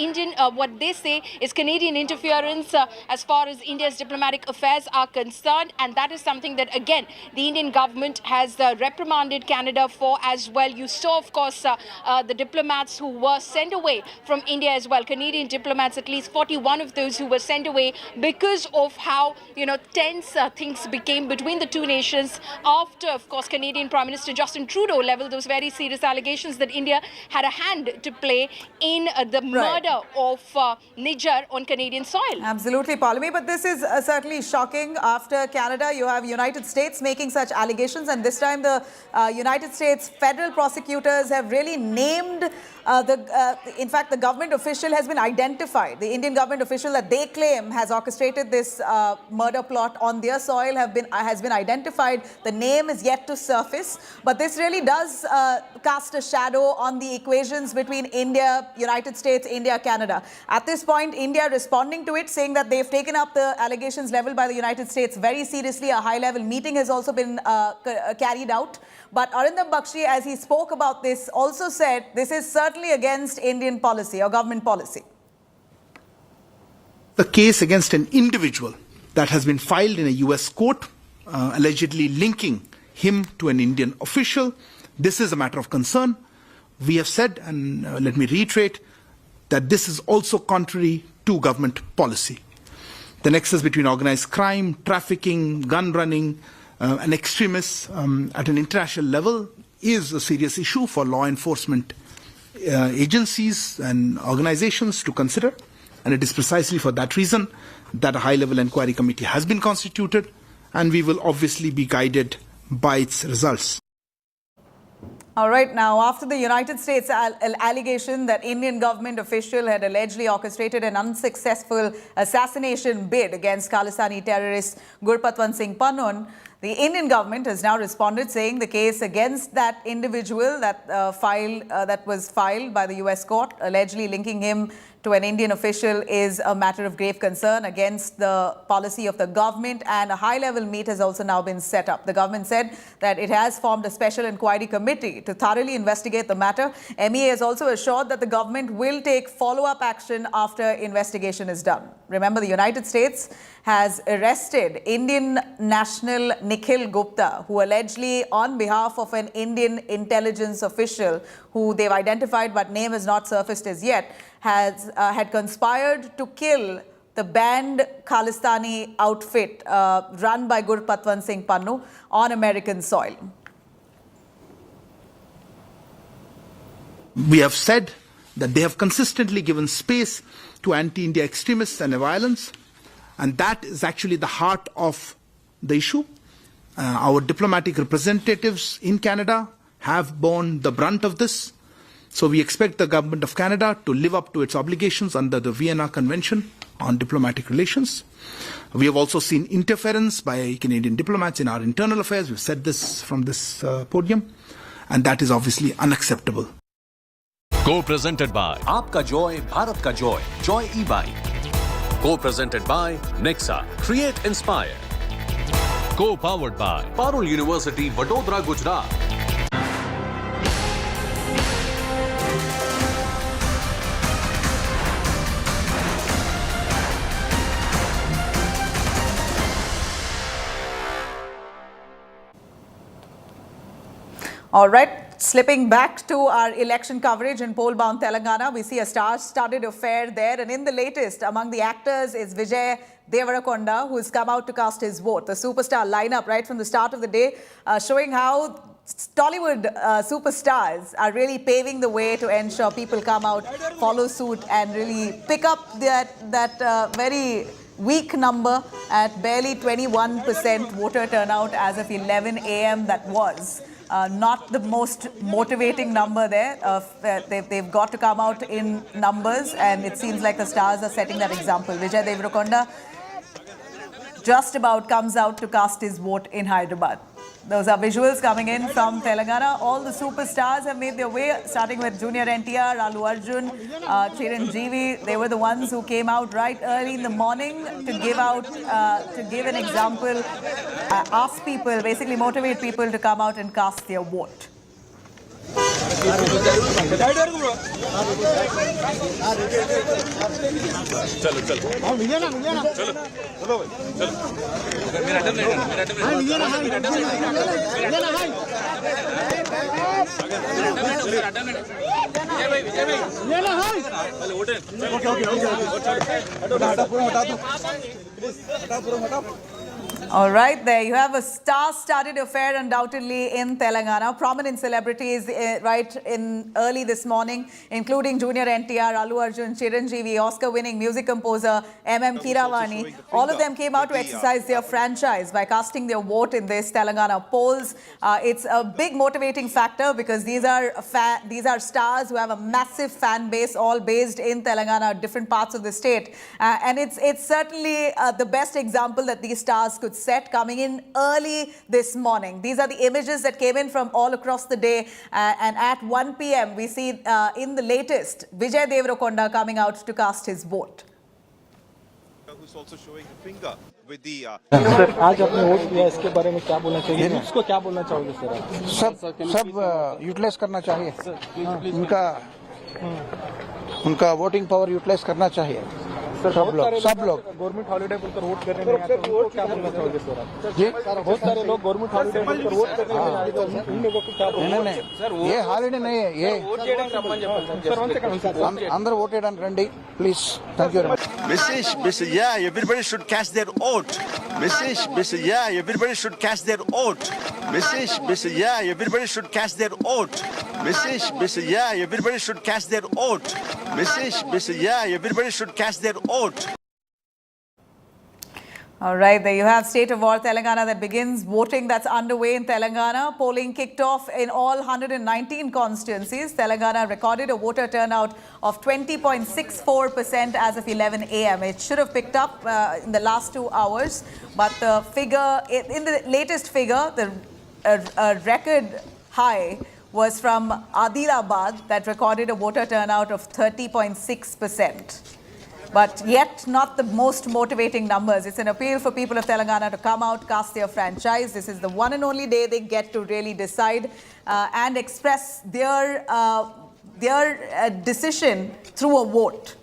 what they say is Canadian interference as far as India's diplomatic affairs are concerned. And that is something that, again, the Indian government has reprimanded Canada for as well. You saw, of course, the diplomats who were sent away from India as well. Canadian diplomats, at least 41 of those who were sent away because of how, tense things became between the two nations after, of course, Canadian Prime Minister Justin Trudeau leveled those very serious allegations that India had a hand to play in the murder of Niger on Canadian soil. Absolutely, Poulami. But this is certainly shocking. After Canada, you have United States making such allegations, and this time the United States federal prosecutors have really named in fact, the government official has been identified. The Indian government official that they claim has orchestrated this murder plot on their soil has been identified. The name is yet to surface. But this really does cast a shadow on the equations between India, United States, India, Canada. At this point, India responding to it, saying that they've taken up the allegations leveled by the United States very seriously. A high-level meeting has also been carried out. But Arindam Bakshi, as he spoke about this, also said this is certainly against Indian policy or government policy. The case against an individual that has been filed in a US court, allegedly linking him to an Indian official, this is a matter of concern. We have said, and let me reiterate, that this is also contrary to government policy. The nexus between organized crime, trafficking, gun running, and extremists at an international level is a serious issue for law enforcement agencies and organizations to consider. And it is precisely for that reason that a high-level inquiry committee has been constituted, and we will obviously be guided by its results. All right, now after the United States allegation that Indian government official had allegedly orchestrated an unsuccessful assassination bid against Khalistani terrorist Gurpatwant Singh Pannon, The Indian government has now responded, saying the case against that individual that was filed by the US court, allegedly linking him to an Indian official, is a matter of grave concern against the policy of the government, and a high-level meet has also now been set up. The government said that it has formed a special inquiry committee to thoroughly investigate the matter. MEA has also assured that the government will take follow-up action after investigation is done. Remember, the United States has arrested Indian national Nikhil Gupta, who allegedly, on behalf of an Indian intelligence official who they've identified but name has not surfaced as yet, had conspired to kill the banned Khalistani outfit run by Gurpatwant Singh Pannu on American soil. We have said that they have consistently given space to anti-India extremists and violence, and that is actually the heart of the issue. Our diplomatic representatives in Canada have borne the brunt of this. So we expect the government of Canada to live up to its obligations under the Vienna Convention on Diplomatic Relations. We have also seen interference by Canadian diplomats in our internal affairs. We've said this from this podium, and that is obviously unacceptable. Co-presented by Aapka Joy, Bharat Ka Joy, Joy E-Bike. Co-presented by Nexa, Create Inspire. Co-powered by Parul University, Vadodara, Gujarat. All right, slipping back to our election coverage in poll-bound Telangana, we see a star-studded affair there. And in the latest, among the actors is Vijay Devarakonda, who has come out to cast his vote. The superstar lineup right from the start of the day, showing how Tollywood superstars are really paving the way to ensure people come out, follow suit, and really pick up that very weak number at barely 21% voter turnout as of 11 a.m. that was. Not the most motivating number there. They've got to come out in numbers, and it seems like the stars are setting that example. Vijay Devarakonda just about comes out to cast his vote in Hyderabad. Those are visuals coming in from Telangana. All the superstars have made their way, starting with Junior NTR, Allu Arjun, Chiranjeevi. They were the ones who came out right early in the morning to give an example, ask people, basically motivate people to come out and cast their vote. All right, there you have a star-studded affair undoubtedly in Telangana. Prominent celebrities right in early this morning, including Junior NTR, Allu Arjun, Chiranjeevi, Oscar-winning music composer M.M. Keeravani. All of them came out to exercise their franchise by casting their vote in this Telangana polls. It's a big motivating factor because these are stars who have a massive fan base, all based in Telangana, different parts of the state. And it's certainly the best example that these stars could set coming in early this morning. These are the images that came in from all across the day, and at 1 p.m. we see in the latest Vijay Devarakonda coming out to cast his vote. Who's also showing a finger with the sir आज आपने vote दिया इसके बारे में क्या बोलना चाहिए उसको क्या बोलना चाहोगे सर सब यूटिलाइज करना चाहिए उनका वोटिंग पावर यूटिलाइज करना चाहिए सब लोग गवर्नमेंट हॉलिडे पर वोट करने में आते हैं उनको क्या बोलना चाहोगे सर जी बहुत सारे लोग गवर्नमेंट हॉलिडे पर वोट करने में आते हैं उन लोगों को क्या बोलना नहीं ये हॉलिडे नहीं है ये अंदर voted and ready please thank you very much Message, yeah, everybody should cast their vote. Message, yeah, everybody should cast their vote. Message, yeah, everybody should cast their vote. Message, yeah, everybody should cast their vote. Message, yeah, everybody should cast their vote. All right, there you have State of War Telangana that begins. Voting that's underway in Telangana. Polling kicked off in all 119 constituencies. Telangana recorded a voter turnout of 20.64% as of 11 a.m. It should have picked up in the last 2 hours, but the figure, in the latest figure, a record high was from Hyderabad that recorded a voter turnout of 30.6%. But yet not the most motivating numbers. It's an appeal for people of Telangana to come out, cast their franchise. This is the one and only day they get to really decide and express their decision through a vote.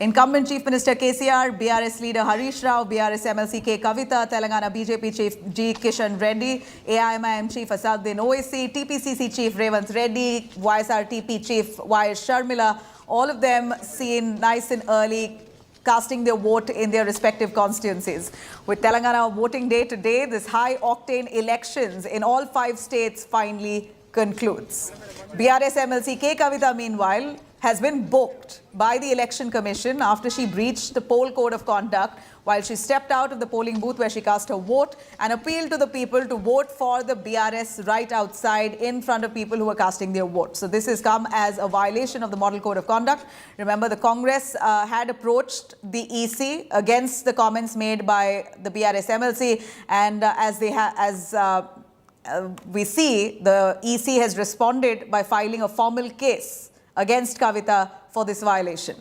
Incumbent Chief Minister KCR, BRS leader Harish Rao, BRS MLC K Kavita, Telangana BJP Chief G Kishan Reddy, AIMIM Chief Asaduddin Owaisi, TPCC Chief Revant Reddy, YSRTP Chief YS Sharmila, all of them seen nice and early casting their vote in their respective constituencies. With Telangana voting day today, this high-octane elections in all 5 states finally concludes. BRS MLC K Kavita, meanwhile, has been booked by the Election Commission after she breached the poll code of conduct while she stepped out of the polling booth where she cast her vote and appealed to the people to vote for the BRS right outside in front of people who were casting their vote. So this has come as a violation of the Model Code of Conduct. Remember, the Congress had approached the EC against the comments made by the BRS MLC, and we see, the EC has responded by filing a formal case against Kavita for this violation.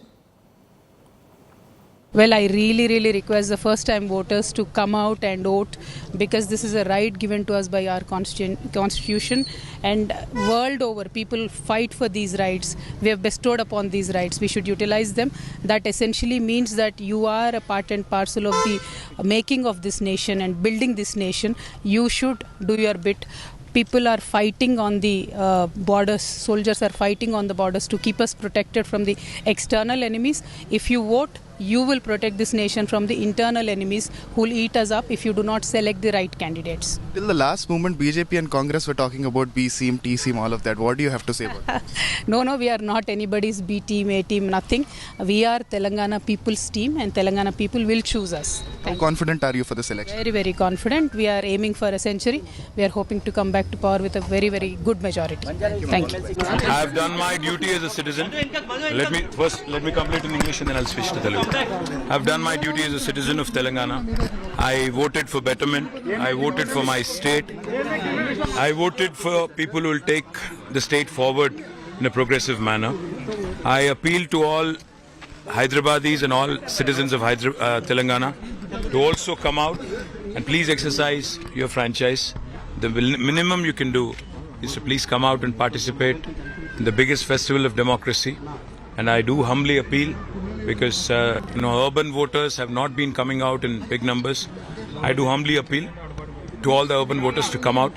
Well, I really request the first-time voters to come out and vote, because this is a right given to us by our constitution, and world over people fight for these rights. We have bestowed upon these rights. We should utilize them. That essentially means that you are a part and parcel of the making of this nation and building this nation. You should do your bit. People are fighting on the borders, soldiers are fighting on the borders to keep us protected from the external enemies. If you vote, you will protect this nation from the internal enemies who will eat us up if you do not select the right candidates. Till the last moment, BJP and Congress were talking about B team, T team, all of that. What do you have to say about that? No, we are not anybody's B team, A team, nothing. We are Telangana people's team, and Telangana people will choose us. How confident are you for this election? Very confident. We are aiming for a century. We are hoping to come back to power with a very good majority. Thank you. I have done my duty as a citizen. Let me complete in English and then I'll switch to Telugu. I've done my duty as a citizen of Telangana. I voted for betterment. I voted for my state. I voted for people who will take the state forward in a progressive manner. I appeal to all Hyderabadis and all citizens of Telangana to also come out and please exercise your franchise. The minimum you can do is to please come out and participate in the biggest festival of democracy. And I do humbly appeal, because urban voters have not been coming out in big numbers. I do humbly appeal to all the urban voters to come out.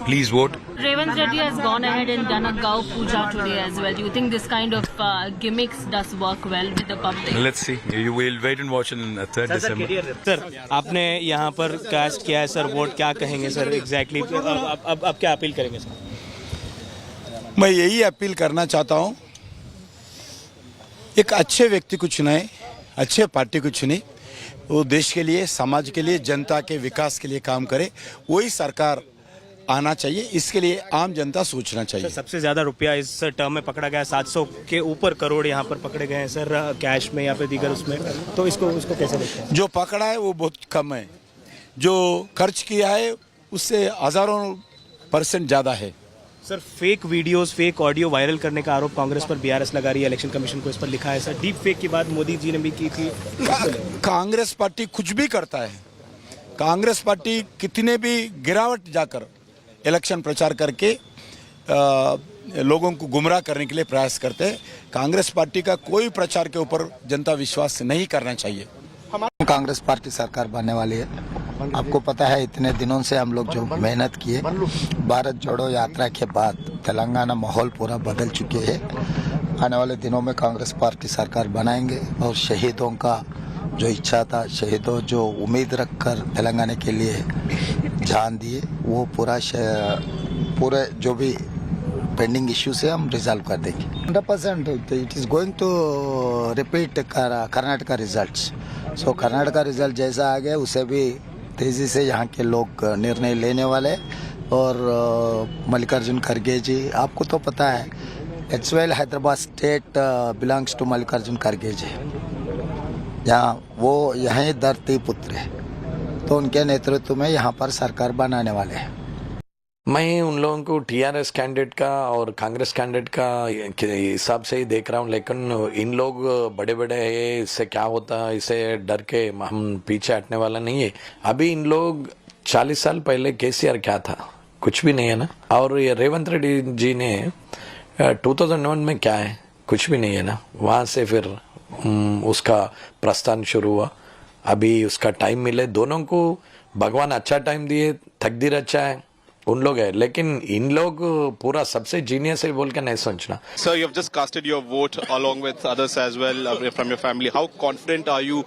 Please vote. Revant Reddy has gone ahead and done a Gau Puja today as well. Do you think this kind of gimmicks does work well with the public? Let's see. You will wait and watch on 3rd December. Sir, आपने यहाँ पर cast किया है sir, vote क्या कहेंगे sir exactly? अब क्या appeal करेंगे सर? मैं यही अपील करना चाहता हूँ, एक अच्छे व्यक्ति को चुनाए, अच्छे पार्टी को चुने, वो देश के लिए, समाज के लिए, जनता के विकास के लिए काम करे, वही सरकार आना चाहिए. इसके लिए आम जनता सोचना चाहिए. सबसे ज्यादा रुपया इस टर्म में पकड़ा गया, 700 के ऊपर करोड़ यहाँ पर पकड़े गए हैं सर, कैश में या फिर दीगर उसमें, तो इसको कैसे देखते हैं? जो पकड़ा है वो बहुत कम है, जो खर्च किया है उससे हजारों % ज्यादा है. Sir, fake videos, fake audio viral करने का आरोप कांग्रेस पर बीआरएस लगा रही है. इलेक्शन कमीशन को इस पर लिखा है सर. डीप फेक की बात मोदी जी ने भी की थी. कांग्रेस पार्टी कुछ भी करता है. कांग्रेस पार्टी कितने भी गिरावट जाकर इलेक्शन प्रचार करके लोगों को गुमराह करने के लिए प्रयास करते हैं. कांग्रेस पार्टी का कोई प्रचार के ऊपर जनता विश्वास नहीं करना चाहिए. कांग्रेस पार्टी सरकार बनने वाली है. आपको पता है, इतने दिनों से हम लोग जो मेहनत किए, भारत जोड़ो यात्रा के बाद तेलंगाना माहौल पूरा बदल चुके हैं. आने वाले दिनों में कांग्रेस पार्टी सरकार बनाएंगे और शहीदों का जो इच्छा था, शहीदों जो उम्मीद रखकर तेलंगाना के लिए जान दिए, वो पूरे जो भी पेंडिंग इश्यूज है हम रिजॉल्व कर देंगे. 100% it is going to repeat Karnataka results. So Karnataka का रिजल्ट जैसा आ गया उसे भी तेजी से यहाँ के लोग निर्णय लेने वाले। और मल्लिकार्जुन खड़गे जी, आपको तो पता है it's well Hyderabad state belongs to Mallikarjun खड़गे जी। यहाँ वो यहीं धरती पुत्र है, तो उनके नेतृत्व में यहाँ पर सरकार बनाने वाले हैं। मैं उन लोगों को टीआरएस कैंडिडेट का और कांग्रेस कैंडिडेट का हिसाब से ही देख रहा हूँ, लेकिन इन लोग बड़े बड़े हैं, इससे क्या होता है इसे डर के हम पीछे हटने वाला नहीं है। अभी इन लोग 40 साल पहले केसीआर क्या था, कुछ भी नहीं है ना। और ये रेवंत रेड्डी जी ने 2001 में क्या है, कुछ भी नहीं है ना। वहाँ से फिर उसका प्रस्थान शुरू हुआ। अभी उसका टाइम मिले, दोनों को भगवान अच्छा टाइम दिए, तकदीर अच्छा है, उन लोग है, लेकिन इन लोग पूरा सबसे जीनियस है बोल के नहीं सोचना। Sir, you have just casted your vote along with others as well from your family. How confident are you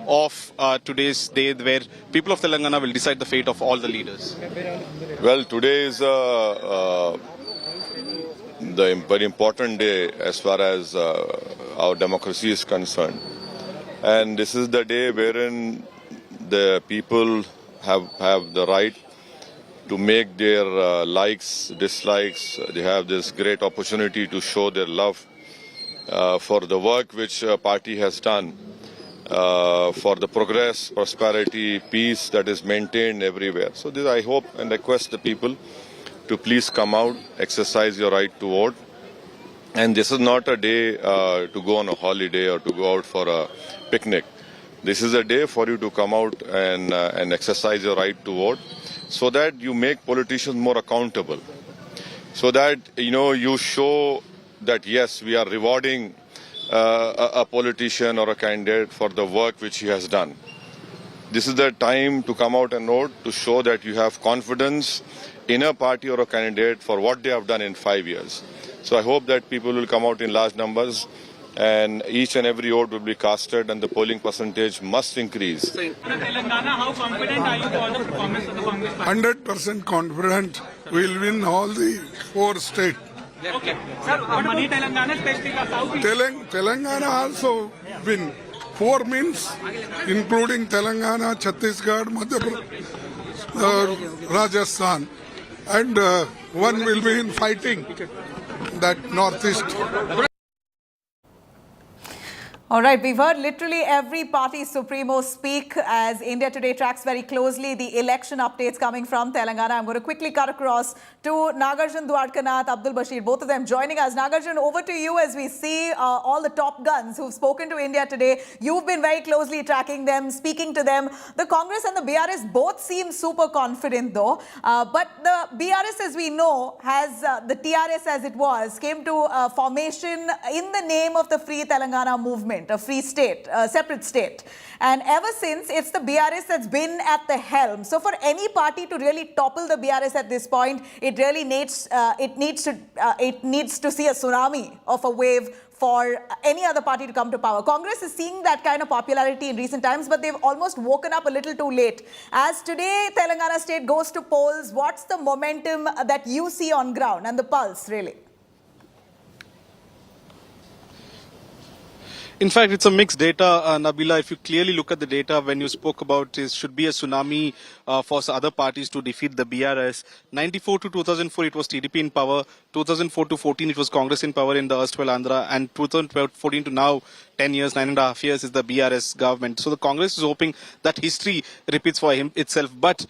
of today's day where people of Telangana will decide the fate of all the leaders? Well, today is the very important day as far as our democracy is concerned. And this is the day wherein the people have the right to make their likes, dislikes. They have this great opportunity to show their love for the work which party has done, for the progress, prosperity, peace that is maintained everywhere. So this I hope and request the people to please come out, exercise your right to vote. And this is not a day to go on a holiday or to go out for a picnic. This is a day for you to come out and exercise your right to vote, so that you make politicians more accountable, so that you show that yes, we are rewarding a politician or a candidate for the work which he has done. This is the time to come out and vote, to show that you have confidence in a party or a candidate for what they have done in 5 years. So I hope that people will come out in large numbers, and each and every vote will be casted, and the polling percentage must increase. Telangana, how confident are you for the performance of the Congress party? 100% confident we'll win all the 4 states. Okay. Sir, Mani Telangana, especially South. Telangana also win. 4 means including Telangana, Chhattisgarh, Madhya Pradesh, Rajasthan, and 1 will be in fighting that northeast. All right, we've heard literally every party supremo speak as India Today tracks very closely the election updates coming from Telangana. I'm going to quickly cut across to Nagarjun Dwadkanath, Abdul Bashir, both of them joining us. Nagarjun, over to you as we see all the top guns who've spoken to India Today. You've been very closely tracking them, speaking to them. The Congress and the BRS both seem super confident though. But the BRS, as we know, has the TRS as it was, came to formation in the name of the Free Telangana movement. A free state, a separate state. And ever since, it's the BRS that's been at the helm. So for any party to really topple the BRS at this point, it really needs to see a tsunami of a wave for any other party to come to power. Congress is seeing that kind of popularity in recent times, but they've almost woken up a little too late. As today, Telangana state goes to polls, what's the momentum that you see on ground and the pulse, really? In fact, it's a mixed data, Nabila. If you clearly look at the data, when you spoke about it should be a tsunami for other parties to defeat the BRS. 94 to 2004, it was TDP in power. 2004 to 14, it was Congress in power in the erstwhile Andhra. And 2014 to now, 10 years, 9.5 years is the BRS government. So the Congress is hoping that history repeats for itself. But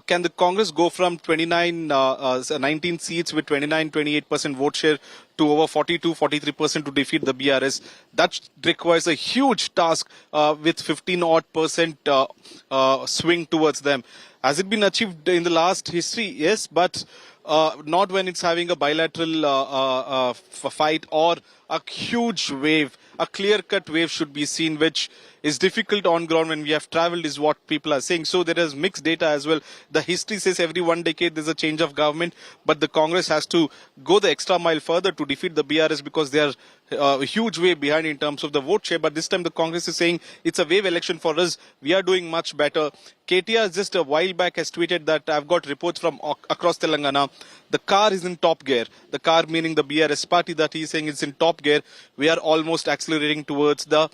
can the Congress go from 19 seats with 28% vote share to over 42-43% to defeat the BRS? That requires a huge task with 15% swing towards them. Has it been achieved in the last history? Yes, but not when it's having a bilateral fight or a huge wave. A clear-cut wave should be seen, which is difficult on ground when we have travelled, is what people are saying. So there is mixed data as well. The history says every 1 decade there's a change of government, but the Congress has to go the extra mile further to defeat the BRS because they are a huge way behind in terms of the vote share. But this time the Congress is saying it's a wave election for us. We are doing much better. KTR just a while back has tweeted that I've got reports from across Telangana the car is in top gear. The car meaning the BRS party that he's saying is in top gear. We are almost accelerating towards the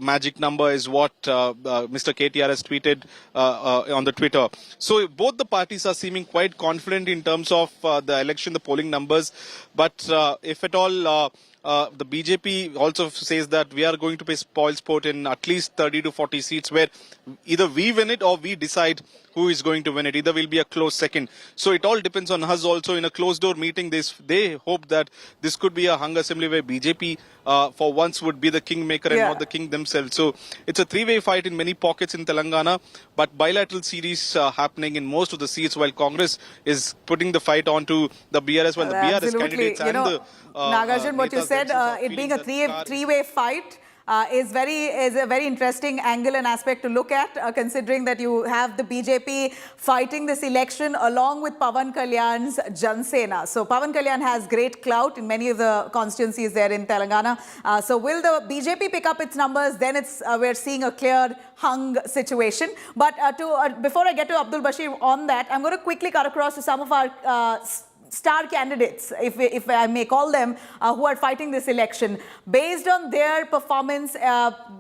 magic number is what Mr. KTR has tweeted on the Twitter. So both the parties are seeming quite confident in terms of the election, the polling numbers. But if at all, the BJP also says that we are going to play spoil sport in at least 30 to 40 seats where either we win it or we decide who is going to win it. Either will be a close second. So it all depends on us also. In a closed door meeting, they hope that this could be a hung assembly where BJP for once would be the kingmaker and not the king themselves. So it's a three-way fight in many pockets in Telangana, but bilateral series happening in most of the seats while Congress is putting the fight onto the BRS, while the BRS candidates and the Nagarjun, what you said, it being a three-way fight is a very interesting angle and aspect to look at, considering that you have the BJP fighting this election along with Pawan Kalyan's Jan Sena. So Pawan Kalyan has great clout in many of the constituencies there in Telangana. So will the BJP pick up its numbers? Then we're seeing a clear hung situation. But before I get to Abdul Bashir on that, I'm going to quickly cut across to some of our star candidates, if I may call them, who are fighting this election. Based on their performance,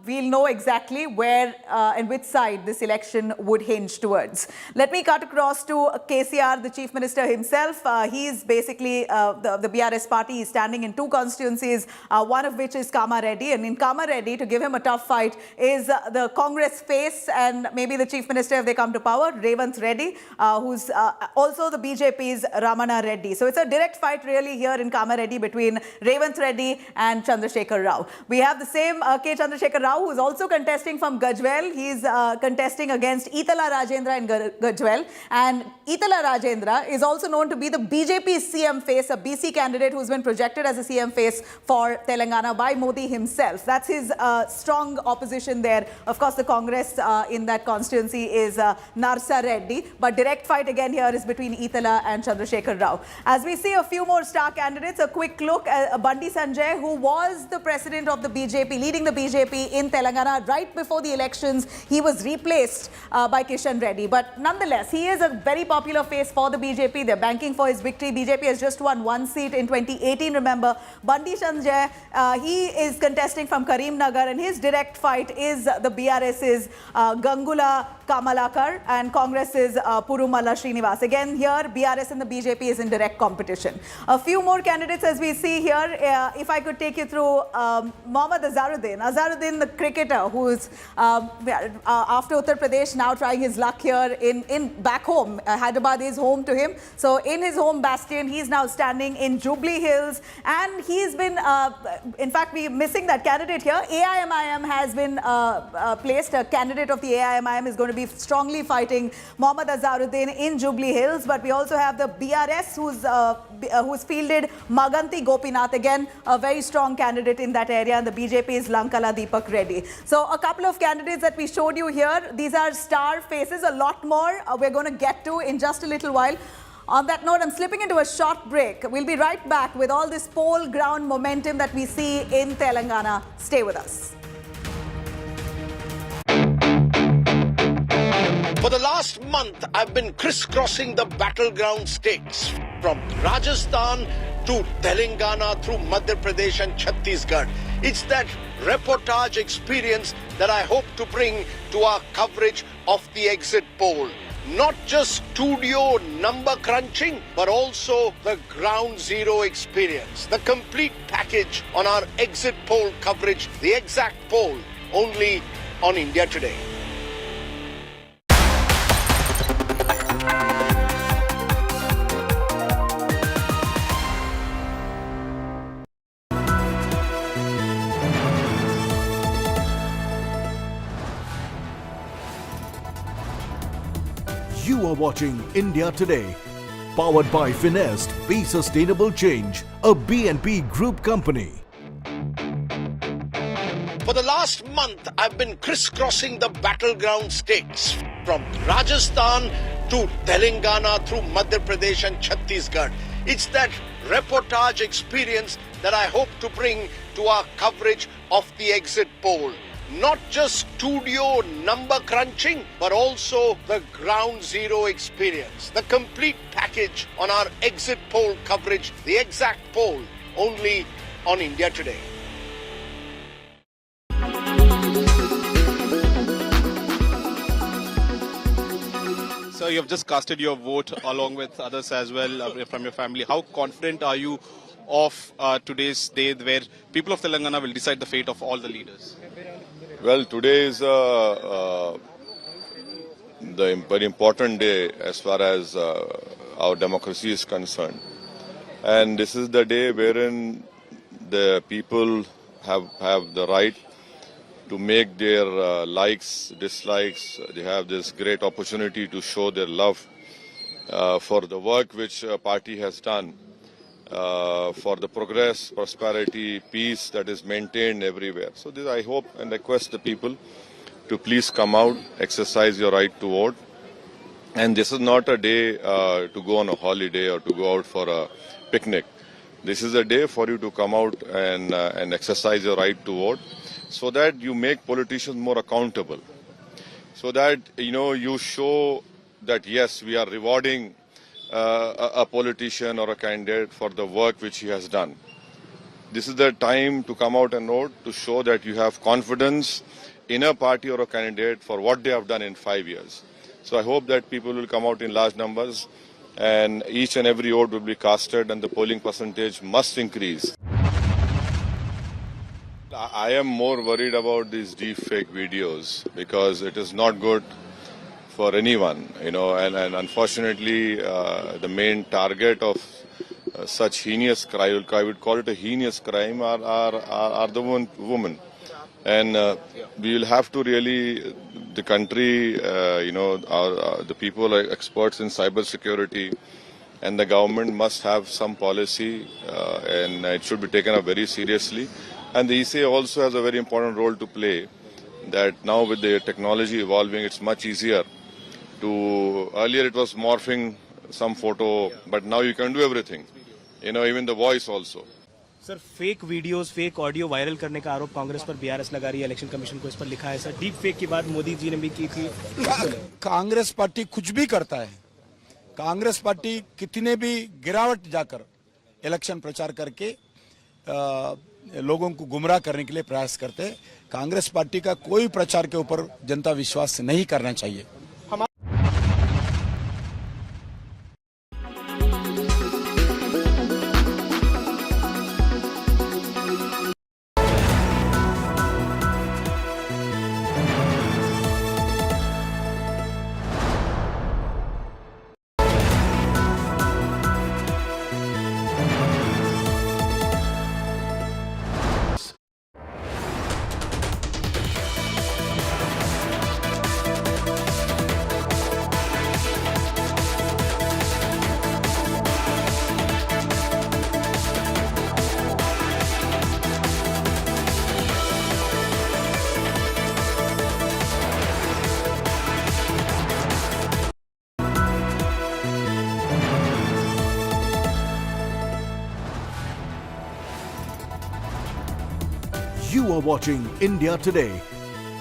we'll know exactly where and which side this election would hinge towards. Let me cut across to KCR, the Chief Minister himself. He's basically, the BRS party is standing in two constituencies, one of which is Kamareddy. And in Kamareddy, to give him a tough fight, is the Congress face and maybe the Chief Minister if they come to power, Revanth Reddy, who's also the BJP's Ramana Reddy. So it's a direct fight really here in Kamareddy between Revanth Reddy and Chandrasekhar Rao. We have the same K. Chandrasekhar Rao, who is also contesting from Gajwel. He's contesting against Itala Rajendra in Gajwel. And Itala Rajendra is also known to be the BJP's CM face, a BC candidate who's been projected as a CM face for Telangana by Modi himself. That's his strong opposition there. Of course, the Congress in that constituency is Narsa Reddy. But direct fight again here is between Itala and Chandrasekhar Rao. As we see a few more star candidates, a quick look at Bandi Sanjay, who was the president of the BJP, leading the BJP in Telangana right before the elections. He was replaced by Kishan Reddy. But nonetheless, he is a very popular face for the BJP. They're banking for his victory. BJP has just won one seat in 2018, remember. Bandi Sanjay, he is contesting from Karimnagar, and his direct fight is the BRS's Gangula Kamalakar and Congress's Purumala Srinivas. Again, here, BRS and the BJP is in direct competition. A few more candidates as we see here. If I could take you through Mohammad Azharuddin. Azharuddin, the cricketer who is after Uttar Pradesh now trying his luck here in back home. Hyderabad is home to him. So in his home bastion, he's now standing in Jubilee Hills, and he's been, in fact, we're missing that candidate here. AIMIM has been placed. A candidate of the AIMIM is going to be strongly fighting Mohammad Azharuddin in Jubilee Hills, but we also have the BRS who's fielded Maganti Gopinath, again a very strong candidate in that area, and the BJP is Lankala Deepak Reddy. So a couple of candidates that we showed you here. These are star faces. A lot more we're going to get to in just a little while. On that note, I'm slipping into a short break. We'll be right back with all this poll ground momentum that we see in Telangana. Stay with us. For the last month, I've been crisscrossing the battleground states from Rajasthan to Telangana through Madhya Pradesh and Chhattisgarh. It's that reportage experience that I hope to bring to our coverage of the exit poll. Not just studio number crunching, but also the ground zero experience. The complete package on our exit poll coverage, the exact poll, only on India Today. You are watching India Today, powered by Finest Be Sustainable Change, a BNP Group company. For the last month, I've been crisscrossing the battleground states from Rajasthan to Telangana through Madhya Pradesh and Chhattisgarh. It's that reportage experience that I hope to bring to our coverage of the exit poll. not just studio number crunching, but also the ground zero experience. The complete package on our exit poll coverage, the exact poll, only on India Today. So you have just casted your vote along with others as well from your family. How confident are you of today's day where people of Telangana will decide the fate of all the leaders? Well, today is the very important day as far as our democracy is concerned. And this is the day wherein the people have the right to make their likes, dislikes. They have this great opportunity to show their love for the work which party has done, for the progress, prosperity, peace that is maintained everywhere. So this, I hope and request the people to please come out, exercise your right to vote. And this is not a day to go on a holiday or to go out for a picnic. This is a day for you to come out and exercise your right to vote, so that you make politicians more accountable, so that you show that yes, we are rewarding a politician or a candidate for the work which he has done. This is the time to come out and vote, to show that you have confidence in a party or a candidate for what they have done in 5 years. So I hope that people will come out in large numbers and each and every vote will be casted and the polling percentage must increase. I am more worried about these deep fake videos because it is not good for anyone, and unfortunately the main target of such heinous crime, I would call it a heinous crime, are the women. And we will have to really, the country, the people are experts in cyber security, and the government must have some policy and it should be taken up very seriously. And the ECA also has a very important role to play, that now with the technology evolving, it's much easier to, earlier it was morphing some photo, but now you can do everything, even the voice also. Sir fake videos, fake audio viral करने का आरोप कांग्रेस पर BRS लगा रही है, election commission को इस पर लिखा है सर। डीप फेक की बात मोदी जी ने भी की थी। कांग्रेस पार्टी कुछ भी करता है, कांग्रेस पार्टी कितने भी गिरावट जाकर इलेक्शन प्रचार करके लोगों को गुमराह करने के लिए प्रयास करते हैं। कांग्रेस पार्टी का कोई प्रचार के ऊपर जनता विश्वास नहीं करना चाहिए। You are watching India Today,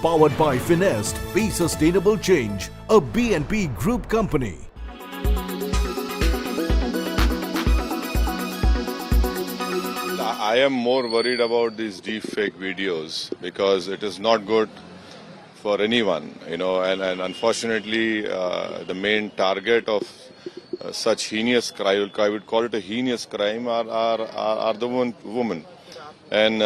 powered by Finest, Be Sustainable Change, a BNP Group company. I am more worried about these deep fake videos because it is not good for anyone, and unfortunately the main target of such heinous crime, I would call it a heinous crime, are the women. And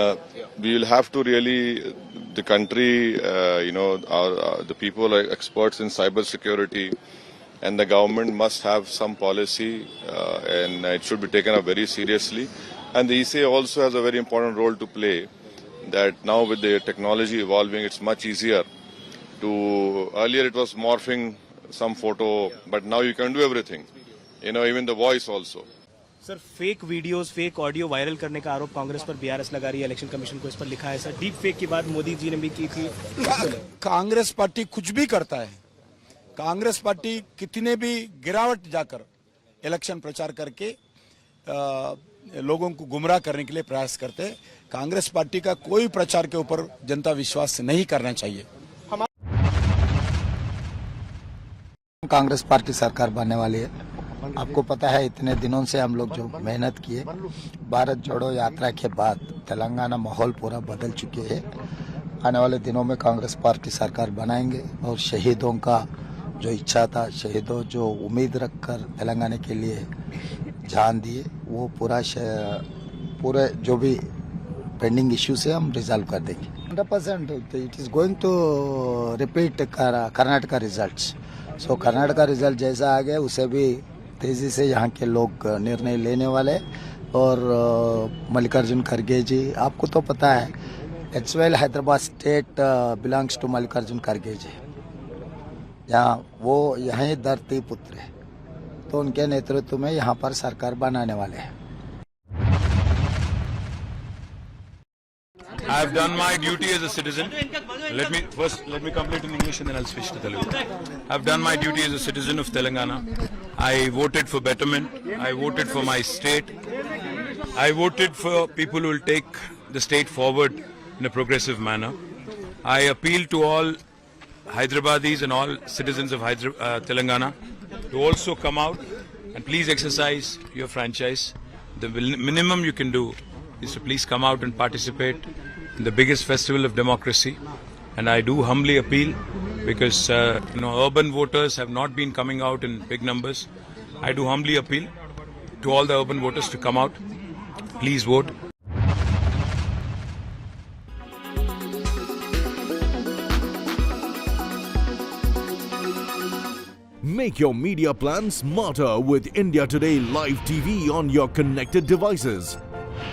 we will have to really, the country, the people are experts in cyber security, and the government must have some policy and it should be taken up very seriously. And the ECA also has a very important role to play, that now with the technology evolving, it's much easier to, earlier it was morphing some photo, but now you can do everything, even the voice also. Sir fake videos, fake audio viral करने का आरोप कांग्रेस पर BRS लगा रही है, election commission को इस पर लिखा है सर। डीप फेक की बात मोदी जी ने भी की थी। कांग्रेस पार्टी कुछ भी करता है, कांग्रेस पार्टी कितने भी गिरावट जाकर इलेक्शन प्रचार करके लोगों को गुमराह करने के लिए प्रयास करते हैं। कांग्रेस पार्टी का कोई प्रचार के ऊपर जनता विश्वास नहीं करना चाहिए। कांग्रेस पार्टी सरकार बनने वाली है। आपको पता है इतने दिनों से हम लोग जो मेहनत किए, भारत जोड़ो यात्रा के बाद तेलंगाना माहौल पूरा बदल चुके हैं। आने वाले दिनों में कांग्रेस पार्टी सरकार बनाएंगे और शहीदों का जो इच्छा था, शहीदों जो उम्मीद रखकर तेलंगाना के लिए जान दिए, वो पूरे जो भी पेंडिंग इश्यूज है हम रिजॉल्व कर देंगे। 100% it is going to repeat Karnataka results. So Karnataka result जैसा आ गया उसे भी तेजी से यहाँ के लोग निर्णय लेने वाले। और मल्लिकार्जुन खड़गे जी, आपको तो पता है it's well Hyderabad state belongs to Mallikarjun खड़गे जी। यहाँ वो यहीं धरती पुत्र है, तो उनके नेतृत्व में यहाँ पर सरकार बनाने वाले हैं। I have done my duty as a citizen. Let me complete in English and then I'll switch to Telugu. I have done my duty as a citizen of Telangana. I voted for betterment. I voted for my state. I voted for people who will take the state forward in a progressive manner. I appeal to all Hyderabadis and all citizens of Telangana to also come out and please exercise your franchise. The minimum you can do is to please come out and participate in the biggest festival of democracy. And I do humbly appeal, because urban voters have not been coming out in big numbers. I do humbly appeal to all the urban voters to come out. Please vote. Make your media plan smarter with India Today Live TV on your connected devices.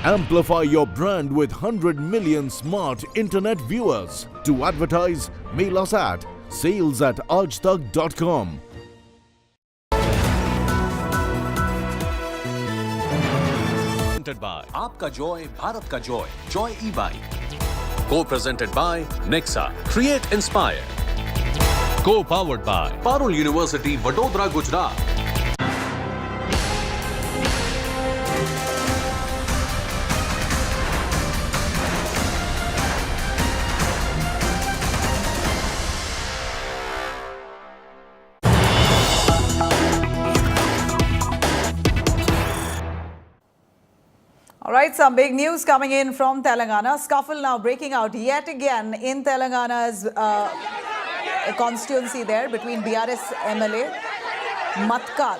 Amplify your brand with 100 million smart internet viewers. To advertise, mail us at sales@aajtak.com. Presented by आपका Joy Bharat का Joy Joy e bike co-presented by Nexa Create Inspire co-powered by Parul University Vadodara Gujarat. All right, some big news coming in from Telangana. Scuffle now breaking out yet again in Telangana's constituency there between BRS MLA Matkal.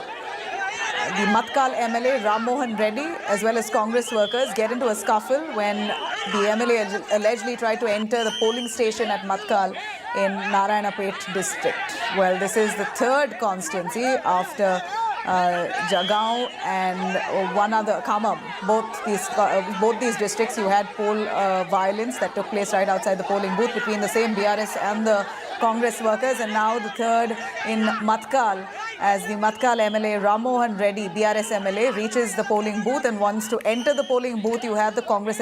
The Matkal MLA Ram Mohan Reddy as well as Congress workers get into a scuffle when the MLA allegedly tried to enter the polling station at Matkal in Narayanapet district. Well, this is the third constituency after Jagaon and one other, Khammam. Both these districts you had poll violence that took place right outside the polling booth between the same BRS and the Congress workers, and now the third in Matkal as the Matkal MLA Ram Mohan Reddy, BRS MLA, reaches the polling booth and wants to enter the polling booth. You have the Congress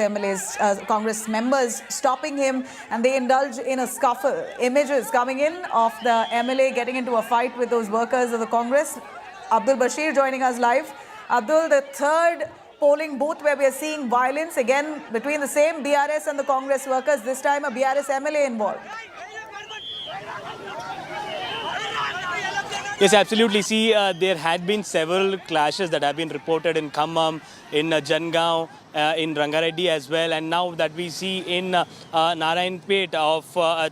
Congress members stopping him, and they indulge in a scuffle. Images coming in of the MLA getting into a fight with those workers of the Congress. Abdul Bashir joining us live. Abdul, the third polling booth where we are seeing violence again between the same BRS and the Congress workers, this time a BRS MLA involved. Yes, absolutely. See, there had been several clashes that have been reported in Khammam, in Jangaon, in Rangareddy as well, and now that we see in Narayanpet of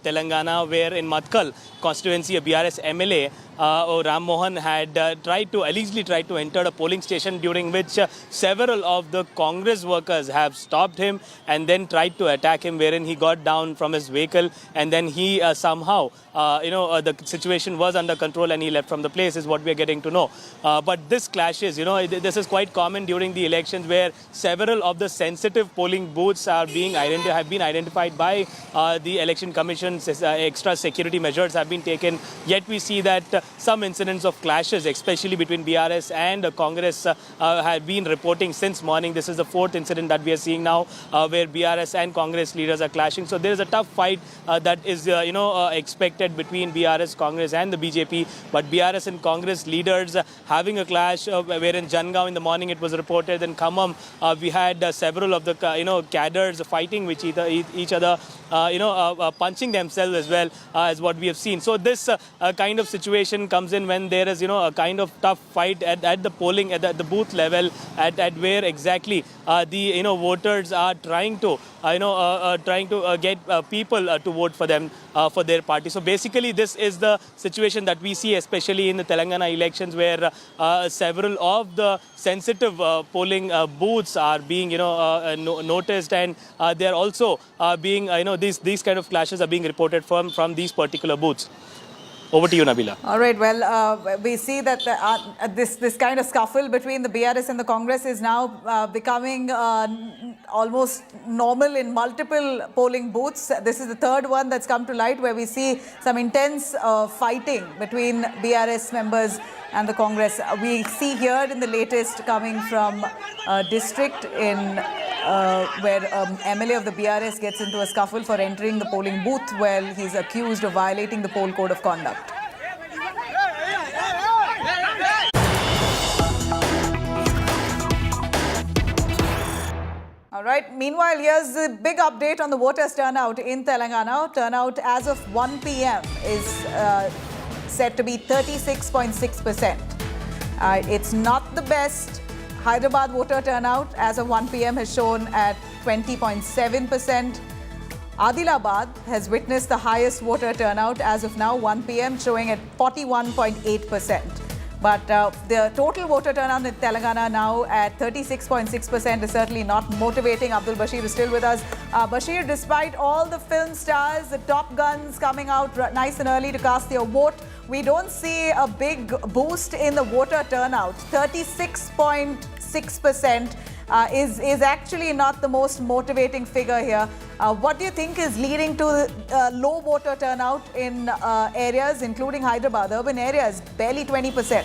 Telangana, where in Matkal constituency a BRS MLA Ram Mohan had allegedly tried to enter a polling station, during which several of the Congress workers have stopped him and then tried to attack him, wherein he got down from his vehicle and then he somehow, the situation was under control and he left from the place, is what we are getting to know. But this clashes, this is quite common during the elections, where several of the sensitive polling booths are have been identified by the election commissions. Extra security measures have been taken. Yet we see that some incidents of clashes, especially between BRS and Congress, have been reporting since morning. This is the fourth incident that we are seeing now, where BRS and Congress leaders are clashing. So there is a tough fight that is, expected between BRS, Congress, and the BJP. But BRS and Congress leaders having a clash, where in Jangaon in the morning it was reported. In Khammam, we had several of the cadres fighting with each other, punching themselves as well, as what we have seen. So this kind of situation comes in when there is a kind of tough fight at the polling at the booth level, at where exactly the voters are trying to get people to vote for them, for their party. So basically this is the situation that we see, especially in the Telangana elections, where several of the sensitive polling booths are being noticed, and they are also being these kind of clashes are being reported from these particular booths. Over to you, Nabila. All right. Well, we see that this kind of scuffle between the BRS and the Congress is now becoming almost normal in multiple polling booths. This is the third one that's come to light, where we see some intense fighting between BRS members and the Congress. We see here in the latest coming from a district in where MLA of the BRS gets into a scuffle for entering the polling booth while he's accused of violating the poll code of conduct. All right. Meanwhile, here's the big update on the voters' turnout in Telangana. Turnout as of 1 p.m. is set to be 36.6%. It's not the best. Hyderabad voter turnout as of 1 p.m. has shown at 20.7%. Adilabad has witnessed the highest voter turnout as of now, 1 p.m., showing at 41.8%. But the total voter turnout in Telangana now at 36.6% is certainly not motivating. Abdul Bashir is still with us. Bashir, despite all the film stars, the top guns coming out nice and early to cast their vote, we don't see a big boost in the voter turnout. 36.6% is actually not the most motivating figure here. What do you think is leading to low voter turnout in areas, including Hyderabad, urban areas, barely 20%?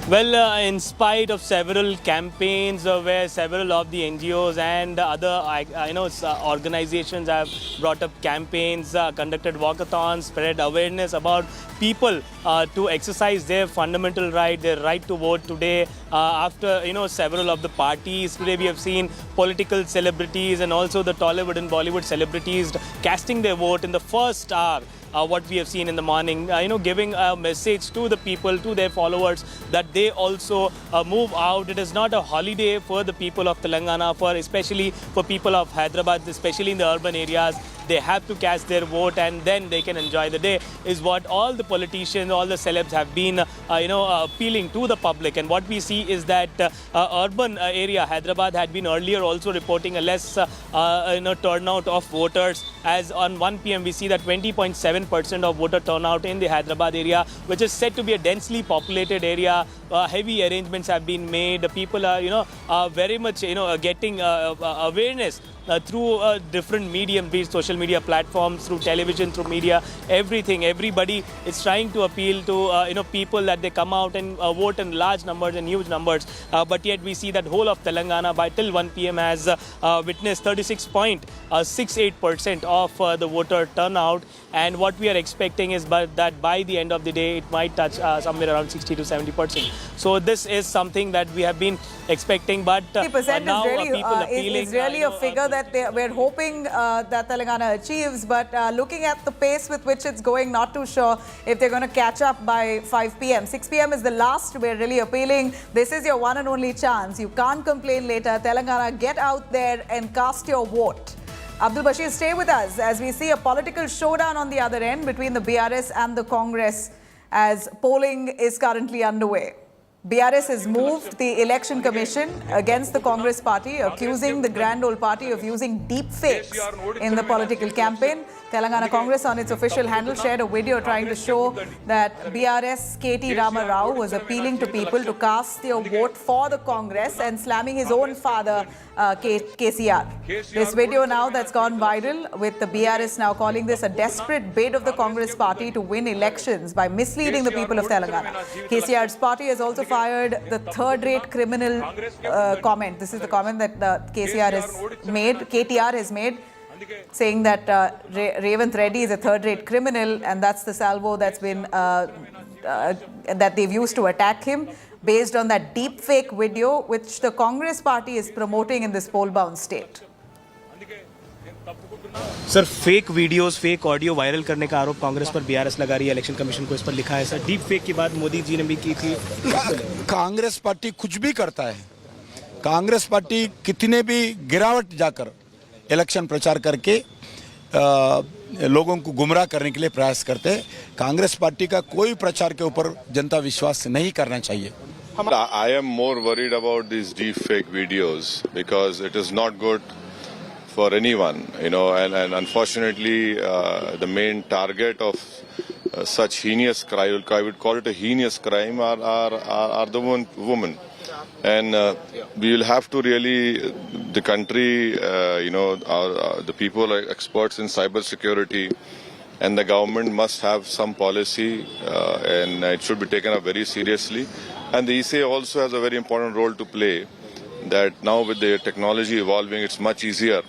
Well, in spite of several campaigns where several of the NGOs and other organizations have brought up campaigns, conducted walkathons, spread awareness about people to exercise their fundamental right, their right to vote today. After several of the parties, today we have seen political celebrities and also the Tollywood and Bollywood celebrities casting their vote in the first hour. What we have seen in the morning, giving a message to the people, to their followers, that they also move out. It is not a holiday for the people of Telangana, especially for people of Hyderabad, especially in the urban areas. They have to cast their vote and then they can enjoy the day, is what all the politicians, all the celebs have been, appealing to the public. And what we see is that urban area, Hyderabad, had been earlier also reporting a less turnout of voters. As on 1 p.m. we see that 20.7% of voter turnout in the Hyderabad area, which is said to be a densely populated area. Heavy arrangements have been made. People are, very much, getting awareness through different medium, be it social media platforms, through television, through media, everything. Everybody is trying to appeal to people that they come out and vote in large numbers and huge numbers. But yet we see that whole of Telangana by till 1 p.m. has witnessed 36.68% of the voter turnout. And what we are expecting is that by the end of the day, it might touch somewhere around 60 to 70%. So this is something that we have been expecting. But now people appealing. Is really a figure that we're hoping that Telangana achieves. But looking at the pace with which it's going, not too sure if they're going to catch up by 5 p.m. 6 p.m. is the last. We're really appealing. This is your one and only chance. You can't complain later. Telangana, get out there and cast your vote. Abdul Bashir, stay with us as we see a political showdown on the other end between the BRS and the Congress as polling is currently underway. BRS has moved the election commission against the Congress party, accusing the grand old party of using deep fakes in the political campaign. Telangana Congress on its official handle shared a video trying to show that BRS KT Rama Rao was appealing to people to cast their vote for the Congress and slamming his own father, KCR. This video now that's gone viral, with the BRS now calling this a desperate bid of the Congress party to win elections by misleading the people of Telangana. KCR's party has also fired the third-rate criminal comment. This is the comment that KCR has made, saying that Revanth Reddy is a third-rate criminal, and that's the salvo that's been that they've used to attack him, based on that deep fake video which the Congress party is promoting in this poll-bound state. Sir fake videos fake audio viral करने का आरोप कांग्रेस पर BRS लगा रही है, election commission को इस पर लिखा है सर। डीप फेक की बात मोदी जी ने भी की थी। कांग्रेस पार्टी कुछ भी करता है, कांग्रेस पार्टी कितने भी गिरावट जाकर इलेक्शन प्रचार करके लोगों को गुमराह करने के लिए प्रयास करते हैं। कांग्रेस पार्टी का कोई प्रचार के ऊपर जनता विश्वास नहीं करना चाहिए। I am more worried about these deep fake videos because it is not good for anyone, and unfortunately the main target of such heinous crime, I would call it a heinous crime, are the women. And we will have to really, the country, the people are experts in cyber security, and the government must have some policy, and it should be taken up very seriously. And the ECA also has a very important role to play, that now with the technology evolving, it's much easier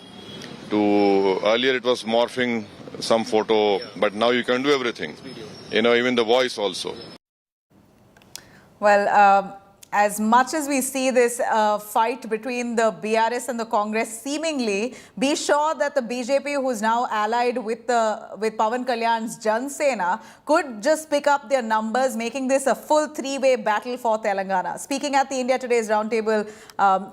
to, earlier it was morphing some photo, but now you can do everything, even the voice also. Well, as much as we see this fight between the BRS and the Congress seemingly, be sure that the BJP, who's now allied with Pawan Kalyan's Jan Sena, could just pick up their numbers, making this a full three-way battle for Telangana. Speaking at the India Today's roundtable,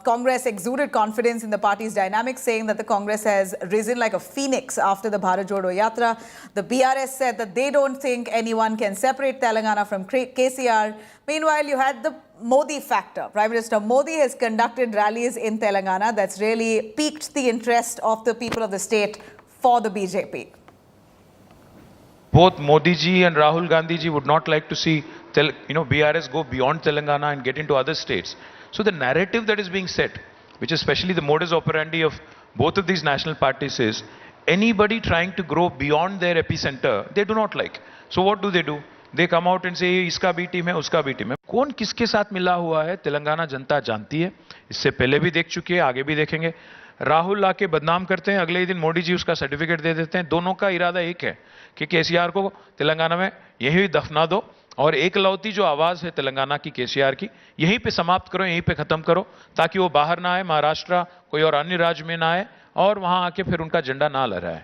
Congress exuded confidence in the party's dynamics, saying that the Congress has risen like a phoenix after the Bharat Jodo Yatra. The BRS said that they don't think anyone can separate Telangana from KCR. Meanwhile, you had the Modi factor. Prime Minister Modi has conducted rallies in Telangana that's really piqued the interest of the people of the state for the BJP. Both Modi ji and Rahul Gandhi ji would not like to see BRS go beyond Telangana and get into other states. So the narrative that is being set, which is especially the modus operandi of both of these national parties, is anybody trying to grow beyond their epicenter, they do not like. So what do? They come out and say इसका भी team है, उसका भी team है। कौन किसके साथ मिला हुआ है तेलंगाना जनता जानती है, इससे पहले भी देख चुकी है, आगे भी देखेंगे। राहुल आके बदनाम करते हैं, अगले दिन मोदी जी उसका सर्टिफिकेट दे देते हैं। दोनों का इरादा एक है कि केसीआर को तेलंगाना में यहीं दफना दो, और एकलौती जो आवाज़ है तेलंगाना की केसीआर की, यहीं पे समाप्त करो, यहीं पे ख़त्म करो, ताकि वो बाहर ना आए, महाराष्ट्र कोई और अन्य राज्य में ना आए और वहाँ आके फिर उनका झंडा ना लहराए।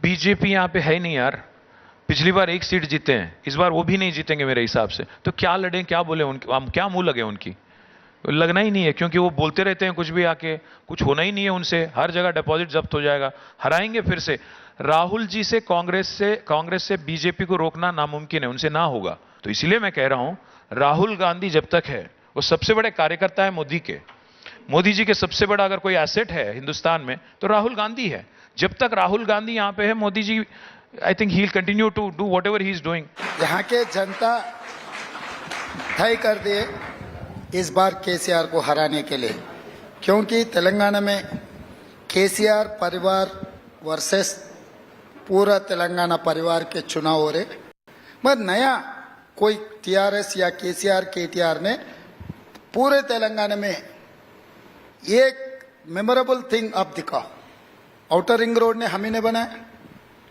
बीजेपी यहाँ पे है नहीं यार। पिछली बार एक सीट जीते हैं, इस बार वो भी नहीं जीतेंगे मेरे हिसाब से। तो क्या लड़ें, क्या बोले उनकी, हम क्या मुंह लगे उनकी? लगना ही नहीं है, क्योंकि वो बोलते रहते हैं कुछ भी, आके कुछ होना ही नहीं है उनसे। हर जगह डिपॉजिट जब्त हो जाएगा, हराएंगे फिर से। राहुल जी से कांग्रेस से बीजेपी को रोकना नामुमकिन है, उनसे ना होगा। तो इसीलिए मैं कह रहा हूं, राहुल गांधी जब तक है, वो सबसे बड़े कार्यकर्ता है मोदी के। मोदी जी के सबसे बड़ा अगर कोई एसेट है हिंदुस्तान में तो राहुल गांधी है। जब तक राहुल गांधी यहाँ पे है, मोदी जी I think he'll continue to do whatever he's doing. यहाँ के जनता तय कर दिए इस बार केसीआर को हराने के लिए, क्योंकि तेलंगाना में केसीआर परिवार वर्सेस पूरा तेलंगाना परिवार के चुनाव हो रहे। मगर नया कोई टीआरएस या केसीआर केटीआर ने पूरे तेलंगाना में एक मेमोरेबल थिंग अब दिखा। आउटर रिंग रोड ने हम ही ने बनाया,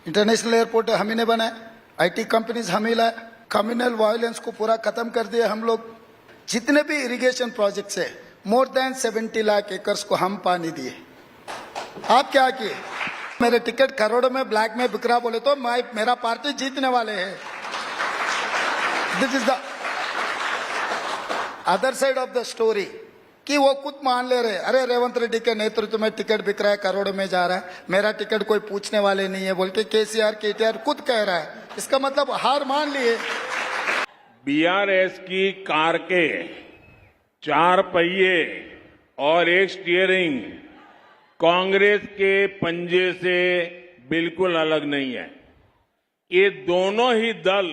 इंटरनेशनल एयरपोर्ट हम ही ने बनाया, आईटी कंपनीज हम ही लाए, कम्युनल वायलेंस को पूरा खत्म कर दिया हम लोग। जितने भी इरिगेशन प्रोजेक्ट्स है, मोर देन 70 लाख एकर्स को हम पानी दिए। आप क्या किए? मेरे टिकट करोड़ों में ब्लैक में बिक रहा बोले तो मेरा पार्टी जीतने वाले है। This is the other side of the story कि वो खुद मान ले रहे, अरे रेवंत रेड्डी के नेतृत्व में टिकट बिक रहा है, करोड़ों में जा रहा है, मेरा टिकट कोई पूछने वाले नहीं है बोल के केसीआर केटीआर खुद कह रहा है। इसका मतलब हार मान लिए। बीआरएस की कार के 4 पहिए और एक स्टीयरिंग कांग्रेस के पंजे से बिल्कुल अलग नहीं है। ये दोनों ही दल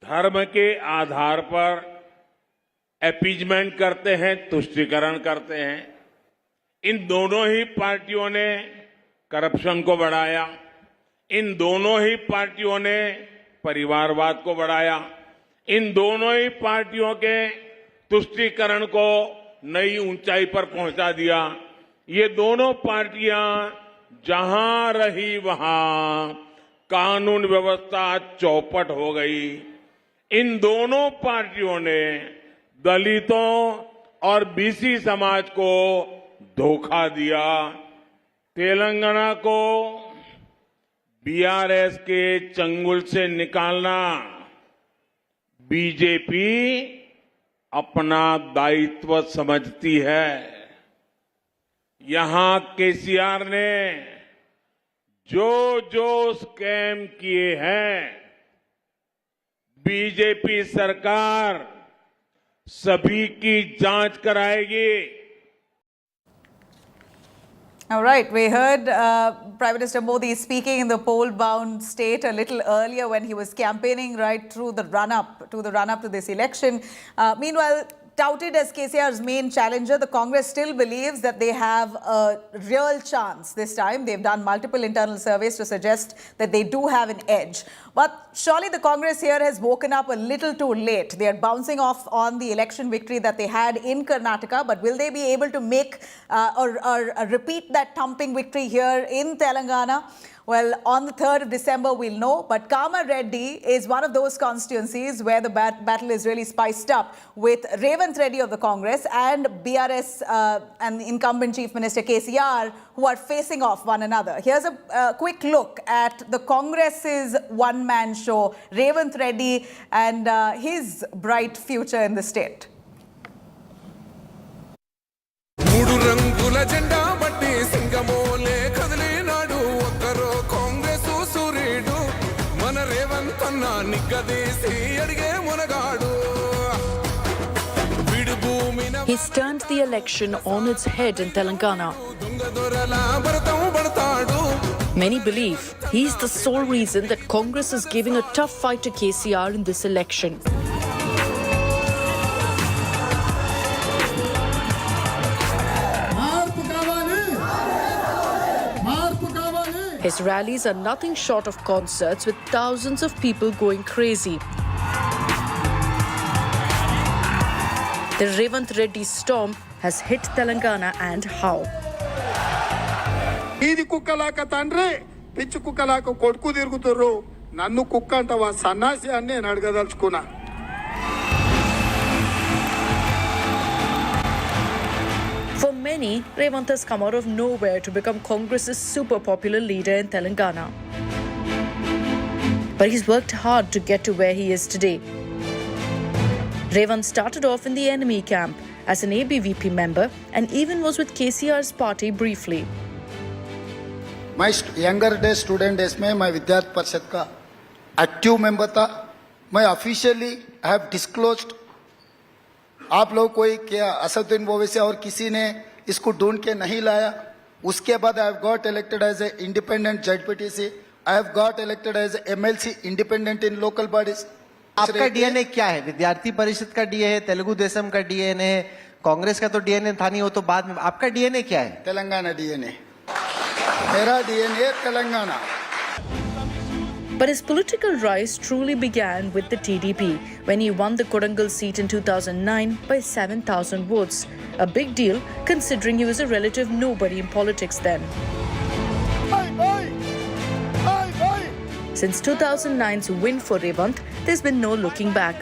धर्म के आधार पर अपीजमेंट करते हैं, तुष्टीकरण करते हैं। इन दोनों ही पार्टियों ने करप्शन को बढ़ाया, इन दोनों ही पार्टियों ने परिवारवाद को बढ़ाया, इन दोनों ही पार्टियों के तुष्टीकरण को नई ऊंचाई पर पहुंचा दिया। ये दोनों पार्टियां जहां रही वहां कानून व्यवस्था चौपट हो गई। इन दोनों पार्टियों ने दलितों और बीसी समाज को धोखा दिया। तेलंगाना को बीआरएस के चंगुल से निकालना बीजेपी अपना दायित्व समझती है। यहां केसीआर ने जो स्कैम किए हैं, बीजेपी सरकार सभी की जांच कराएगी। All right, we heard Prime Minister Modi speaking in the poll-bound state a little earlier when he was campaigning right through the run-up to this election. Meanwhile, touted as KCR's main challenger, the Congress still believes that they have a real chance this time. They've done multiple internal surveys to suggest that they do have an edge. But surely the Congress here has woken up a little too late. They are bouncing off on the election victory that they had in Karnataka, but will they be able to make or repeat that thumping victory here in Telangana? Well, on the 3rd of December, we'll know. But Kamareddy is one of those constituencies where the battle is really spiced up with Revanth Reddy of the Congress and BRS and incumbent Chief Minister KCR, who are facing off one another. Here's a quick look at the Congress's one-man show, Revanth Reddy and his bright future in the state. He's turned the election on its head in Telangana. Many believe he's the sole reason that Congress is giving a tough fight to KCR in this election. His rallies are nothing short of concerts with thousands of people going crazy. The Revanth Reddy storm has hit Telangana, and how? ఈది కుక్కలాక తండ్రి పిచ్చి కుక్కలాక కొడుకు తిరుగుతుర్రు, నన్ను కుక్క అంటవా సన్నాసి అని నేను అడగదలుచుకున్నా. For many, Revanth has come out of nowhere to become Congress's super popular leader in Telangana. But he's worked hard to get to where he is today. Revanth started off in the enemy camp as an ABVP member and even was with KCR's party briefly. मैं younger day student days में मैं विद्यार्थी परिषद का active member था. मैं officially have disclosed. आप लोग कोई क्या असदुद्दीन ओवैसी और किसी ने इसको ढूंढ के नहीं लाया. उसके बाद I have got elected as a independent ZPTC. I have got elected as a MLC independent in local bodies. आपका डीएनए क्या है? विद्यार्थी परिषद का डीएनए है, तेलुगु देशम का डीएनए है, कांग्रेस का तो डीएनए था नहीं, वो तो बाद में. आपका डीएनए क्या है? तेलंगाना डीएनए. मेरा DNA Telangana. But his political rise truly began with the TDP when he won the Kodangal seat in 2009 by 7,000 votes. A big deal considering he was a relative nobody in politics then. Since 2009's win for Revanth, there's been no looking back.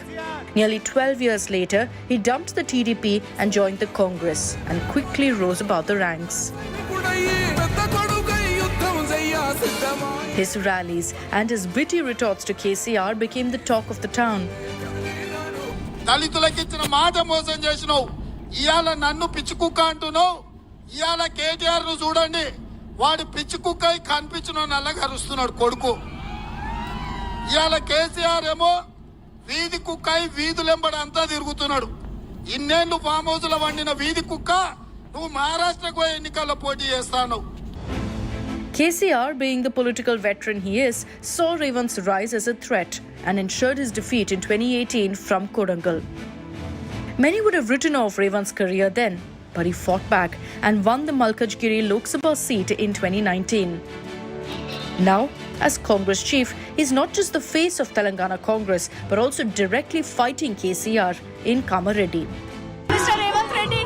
Nearly 12 years later, he dumped the TDP and joined the Congress and quickly rose above the ranks. His rallies and his witty retorts to KCR became the talk of the town. దళితులకు ఇచ్చిన మాట మోసం చేసినావు. ఇయాల నన్ను పిచ్చి కుక్క అంటున్నావు. ఇయాల కేటీఆర్ ను చూడండి, వాడు పిచ్చి కుక్క కనిపించిన నల్లగా అరుస్తున్నాడు కొడుకు. ఇయాల కేసీఆర్ ఏమో వీధి కుక్క వీధులెంబడి అంతా తిరుగుతున్నాడు. ఇన్నేళ్ళు ఫామ్ హౌస్ లో వండిన వీధి కుక్క నువ్వు మహారాష్ట్రకు పోయి ఎన్నికల్లో పోటీ చేస్తాను. KCR, being the political veteran he is, saw Revant's rise as a threat and ensured his defeat in 2018 from Kodangal. Many would have written off Revant's career then, but he fought back and won the Malkajgiri Lok Sabha seat in 2019. Now, as Congress chief, he's not just the face of Telangana Congress, but also directly fighting KCR in Kamareddy. Mr. Revant Reddy,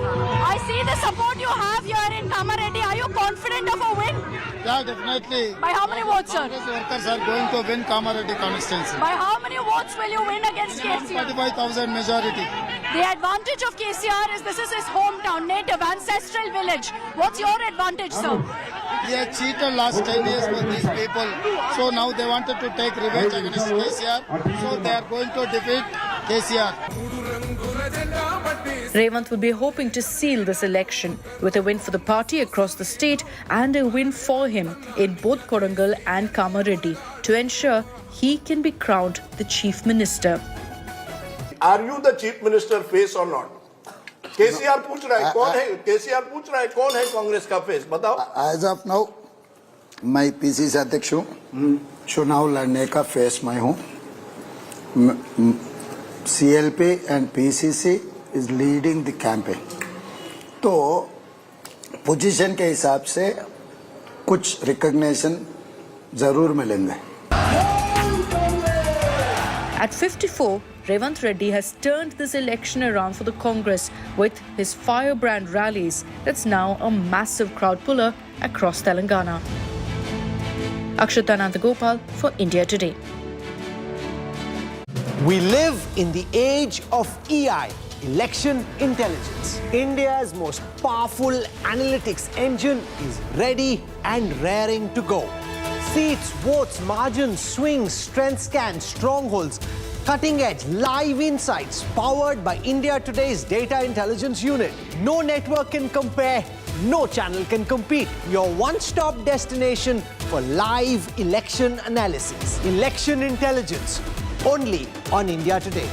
I see the support you have here in Kamareddy. Are you confident of a win? Yeah, definitely. By how many votes, sir? Congress workers are going to win Kamareddy constituency. By how many votes will you win against KCR? 35,000 majority. The advantage of KCR is this is his hometown, native, ancestral village. What's your advantage, sir? He had cheated last 10 years with these people. So now they wanted to take revenge against KCR. So they are going to defeat KCR. Revant will be hoping to seal this election with a win for the party across the state and a win for him in both Kodangal and Kamareddy to ensure he can be crowned the chief minister. Are you the chief minister face or not? KCR पूछ रहा है कौन है? KCR पूछ रहा है कौन है कांग्रेस का फेस? बताओ. As of now, मैं पीसीसी अध्यक्ष हूँ. चुनाव लड़ने का फेस मैं हूँ. CLP and PCC is leading the campaign. तो पोजीशन के हिसाब से कुछ रिकॉग्निशन जरूर मिलेंगे. At 54, Revant Reddy has turned this election around for the Congress with his firebrand rallies. That's now a massive crowd puller across Telangana. Akshata Nandagopal for India Today. We live in the age of EI, election intelligence. India's most powerful analytics engine is ready and raring to go. Seats, votes, margins, swings, strength scans, strongholds, cutting-edge live insights powered by India Today's data intelligence unit. No network can compare, no channel can compete. Your one-stop destination for live election analysis. Election intelligence, only on India Today.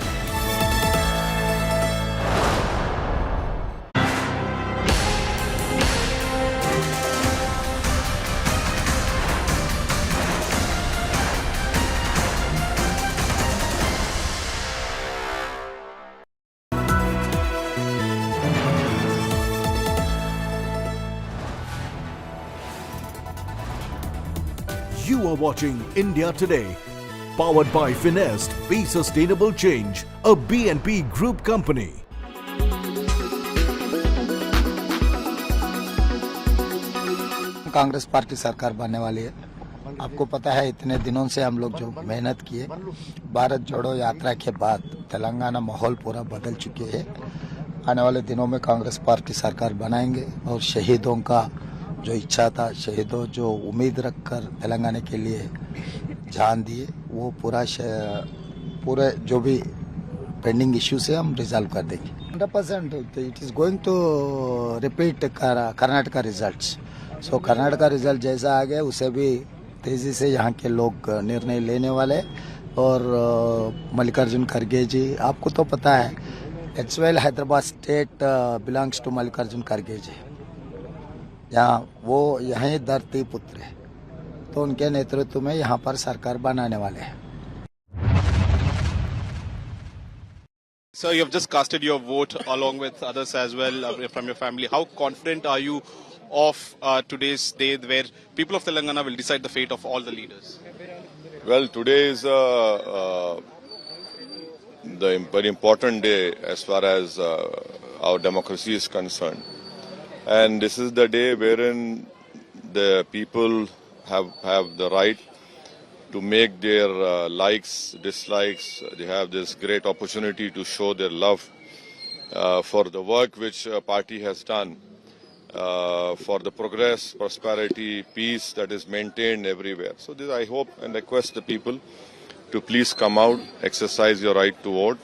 You are watching India Today, powered by Finest. Be Sustainable Change, a BNP Group company. Congress party सरकार बनने वाली है. आपको पता है इतने दिनों से हम लोग जो मेहनत किए, भारत जोड़ो यात्रा के बाद तेलंगाना माहौल पूरा बदल चुके हैं. आने वाले दिनों में कांग्रेस पार्टी सरकार बनाएंगे और शहीदों का जो इच्छा था, शहीदों जो उम्मीद रखकर तेलंगाना के लिए जान दिए, वो पूरे जो भी पेंडिंग इश्यूज है हम रिजॉल्व कर देंगे. 100% it is going to repeat Karnataka results. So Karnataka result जैसा आ गया उसे भी तेजी से यहाँ के लोग निर्णय लेने वाले. और मल्लिकार्जुन खड़गे जी, आपको तो पता है, it's well Hyderabad state belongs to Mallikarjun खड़गे जी. यहाँ वो यहीं धरती पुत्र है, तो उनके नेतृत्व में यहाँ पर सरकार बनाने वाले हैं. Sir, you have just casted your vote along with others as well from your family. How confident are you of today's day where people of Telangana will decide the fate of all the leaders? Well, today is the very important day as far as our democracy is concerned. And this is the day wherein the people have the right to make their likes, dislikes. They have this great opportunity to show their love for the work which party has done, for the progress, prosperity, peace that is maintained everywhere. So this I hope and request the people to please come out, exercise your right to vote.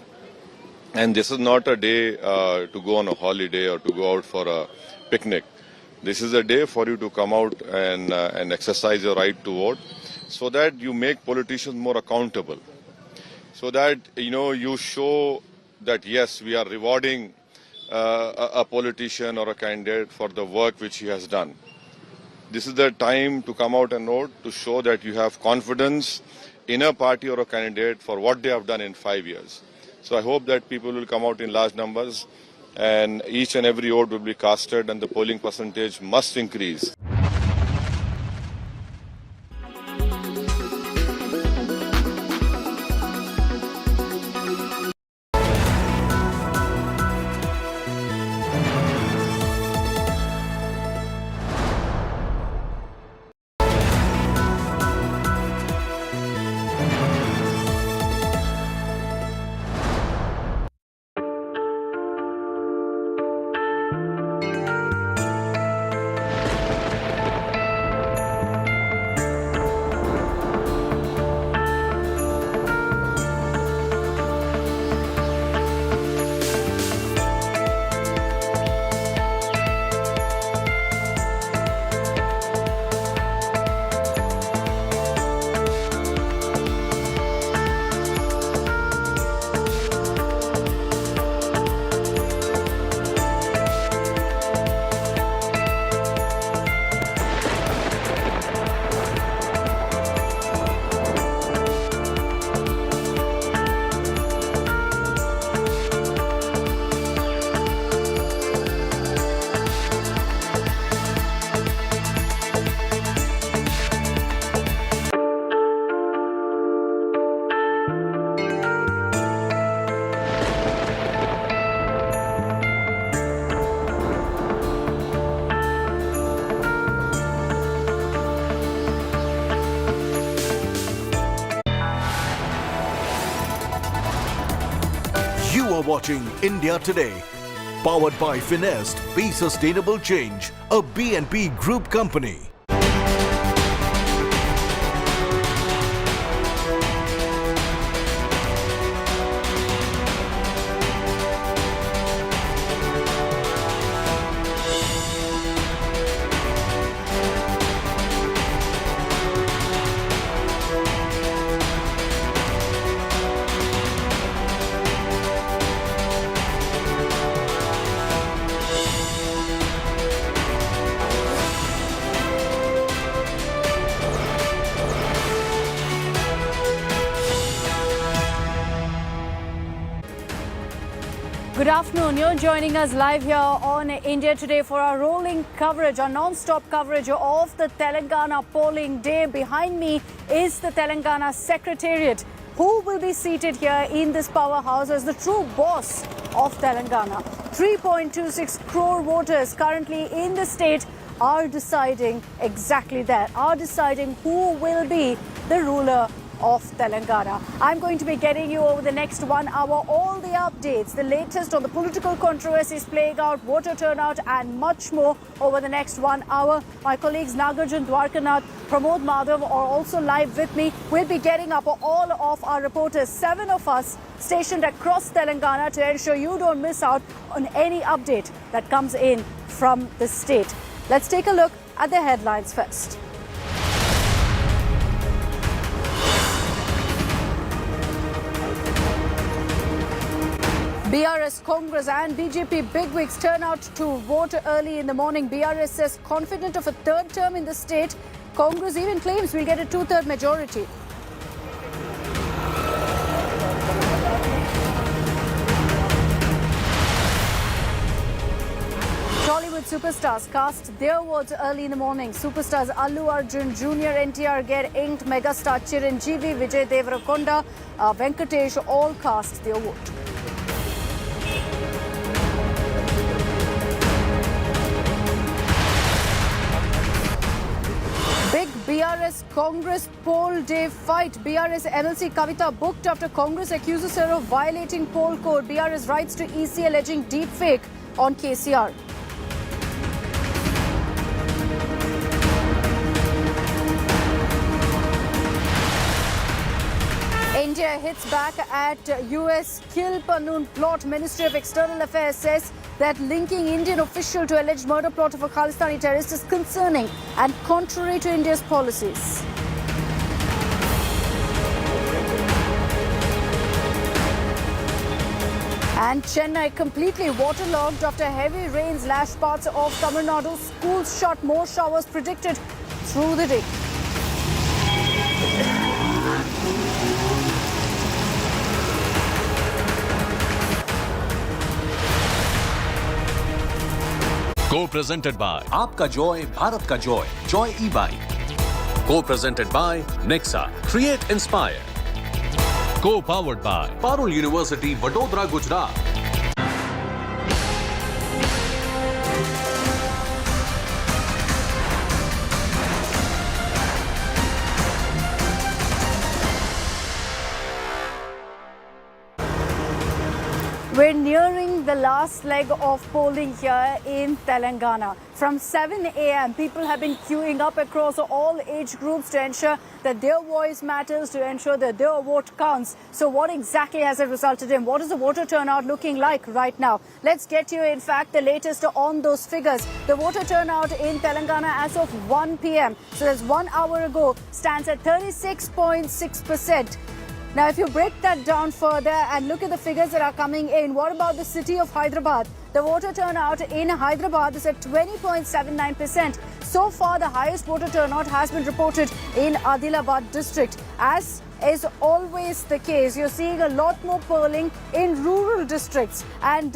And this is not a day to go on a holiday or to go out for a picnic. This is a day for you to come out and exercise your right to vote, so that you make politicians more accountable, so that you show that yes, we are rewarding a politician or a candidate for the work which he has done. This is the time to come out and vote, to show that you have confidence in a party or a candidate for what they have done in 5 years. So I hope that people will come out in large numbers and each and every vote will be casted and the polling percentage must increase. You are watching India Today, powered by Finest. Be Sustainable Change, a BNP Group company. Good afternoon. You're joining us live here on India Today for our rolling coverage, our non-stop coverage of the Telangana polling day. Behind me is the Telangana Secretariat, who will be seated here in this powerhouse as the true boss of Telangana. 3.26 crore voters currently in the state are deciding exactly that, are deciding who will be the ruler of Telangana. I'm going to be getting you over the next 1 hour all the updates, the latest on the political controversies playing out, voter turnout and much more over the next 1 hour. My colleagues Nagarjun Dwarkanath, Pramod Madhav are also live with me. We'll be getting up all of our reporters, 7 of us stationed across Telangana to ensure you don't miss out on any update that comes in from the state. Let's take a look at the headlines first. BRS, Congress and BJP bigwigs turn out to vote early in the morning. BRS says confident of a third term in the state. Congress even claims we'll get a two-third majority. Bollywood superstars cast their votes early in the morning. Superstars Allu Arjun, Junior NTR get inked. Megastar Chiranjeevi, Vijay Deverakonda, Venkatesh all cast their vote. Big BRS Congress poll day fight. BRS MLC Kavita booked after Congress accuses her of violating poll code. BRS writes to EC alleging deepfake on KCR. India hits back at US Kill Pannoon plot. Ministry of External Affairs says that linking Indian official to alleged murder plot of a Khalistani terrorist is concerning and contrary to India's policies. And Chennai completely waterlogged after heavy rains lashed parts of Tamil Nadu. Schools shut, more showers predicted through the day. Co-presented by Aapka Joy, Bharat Ka Joy, Joy e-bike. Co-presented by Nexa, Create Inspire. Co-powered by Parul University, Vadodara, Gujarat. We're nearing the last leg of polling here in Telangana. From 7 a.m., people have been queuing up across all age groups to ensure that their voice matters, to ensure that their vote counts. So what exactly has it resulted in? What is the voter turnout looking like right now? Let's get you, in fact, the latest on those figures. The voter turnout in Telangana as of 1 p.m., so that's 1 hour ago, stands at 36.6%. Now, if you break that down further and look at the figures that are coming in, what about the city of Hyderabad? The voter turnout in Hyderabad is at 20.79%. So far, the highest voter turnout has been reported in Adilabad district. As is always the case, you're seeing a lot more polling in rural districts. And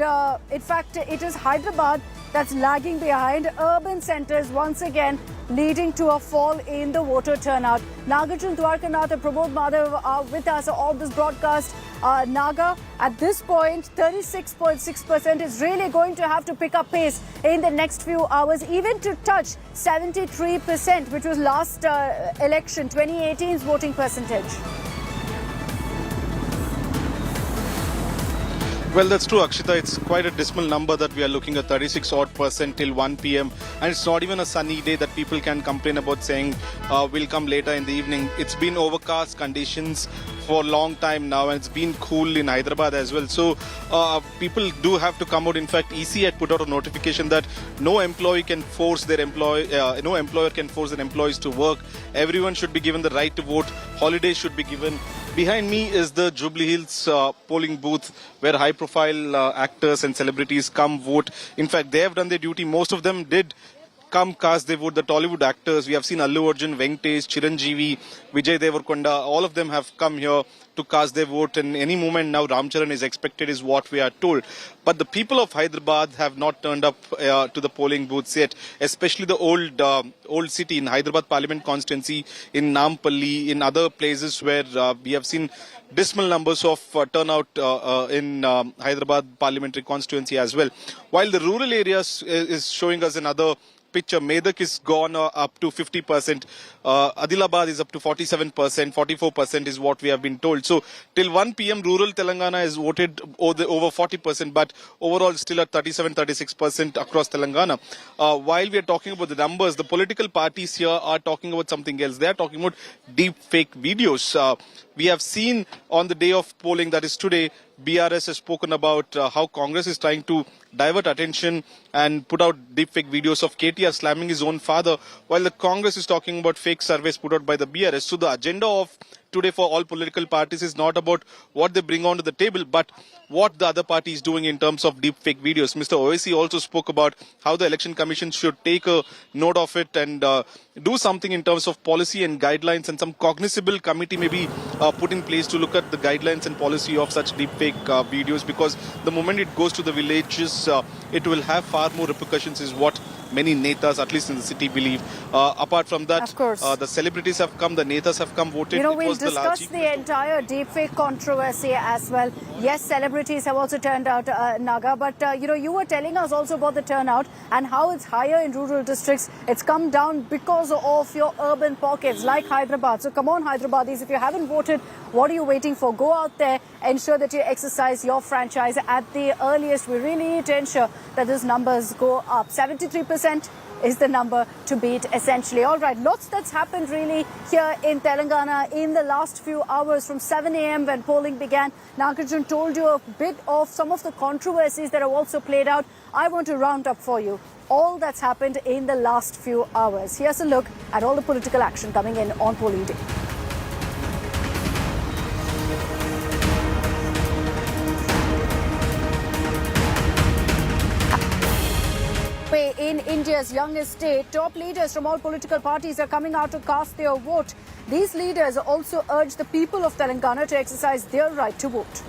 in fact, it is Hyderabad that's lagging behind. Urban centres once again leading to a fall in the voter turnout. Nagarjun Dwarkanath and Pramod Madhav are with us on this broadcast. Naga, at this point, 36.6% is really going to have to pick up pace in the next few hours, even to touch 73%, which was last election, 2018's voting percentage. Well, that's true, Akshita. It's quite a dismal number that we are looking at, 36% till 1 p.m. And it's not even a sunny day that people can complain about saying will come later in the evening. It's been overcast conditions for a long time now, and it's been cool in Hyderabad as well. So people do have to come out. In fact, EC had put out a notification that no employer can force their employees to work. Everyone should be given the right to vote. Holidays should be given. Behind me is the Jubilee Hills polling booth where high-profile actors and celebrities come vote. In fact, they have done their duty. Most of them did come cast their vote. The Tollywood actors, we have seen Allu Arjun, Venkatesh, Chiranjeevi, Vijay Devarkonda, all of them have come here to cast their vote, and any moment now Ram Charan is expected is what we are told. But the people of Hyderabad have not turned up to the polling booths yet, especially the old city in Hyderabad Parliament constituency, in Nampalli, in other places where we have seen dismal numbers of turnout in Hyderabad parliamentary constituency as well. While the rural areas is showing us another picture. Medak is gone up to 50%. Adilabad is up to 47%. 44% is what we have been told. So till 1 p.m. rural Telangana has voted over 40%, but overall still at 37-36% across Telangana. While we are talking about the numbers, the political parties here are talking about something else. They are talking about deep fake videos. We have seen on the day of polling, that is today, BRS has spoken about how Congress is trying to divert attention and put out deepfake videos of KTR slamming his own father, while the Congress is talking about fake surveys put out by the BRS. So the agenda of today for all political parties is not about what they bring onto the table, but what the other party is doing in terms of deepfake videos. Mr. Owaisi also spoke about how the Election Commission should take a note of it and do something in terms of policy and guidelines, and some cognizable committee may be put in place to look at the guidelines and policy of such deepfake videos, because the moment it goes to the villages, it will have far more repercussions, is what many netas, at least in the city, believe. Apart from that, the celebrities have come, the netas have come, voted. You know, we'll discuss the entire deepfake controversy as well. Yes, celebrities have also turned out, Naga, but you were telling us also about the turnout and how it's higher in rural districts. It's come down because of your urban pockets like Hyderabad. So come on, Hyderabadis, if you haven't voted, what are you waiting for? Go out there, ensure that you exercise your franchise at the earliest. We really need to ensure that these numbers go up. 73% is the number to beat, essentially. All right, lots that's happened really here in Telangana in the last few hours from 7 a.m. when polling began. Nagarjun told you a bit of some of the controversies that have also played out. I want to round up for you all that's happened in the last few hours. Here's a look at all the political action coming in on polling day. in India's youngest state, top leaders from all political parties are coming out to cast their vote. These leaders also urge the people of Telangana to exercise their right to vote.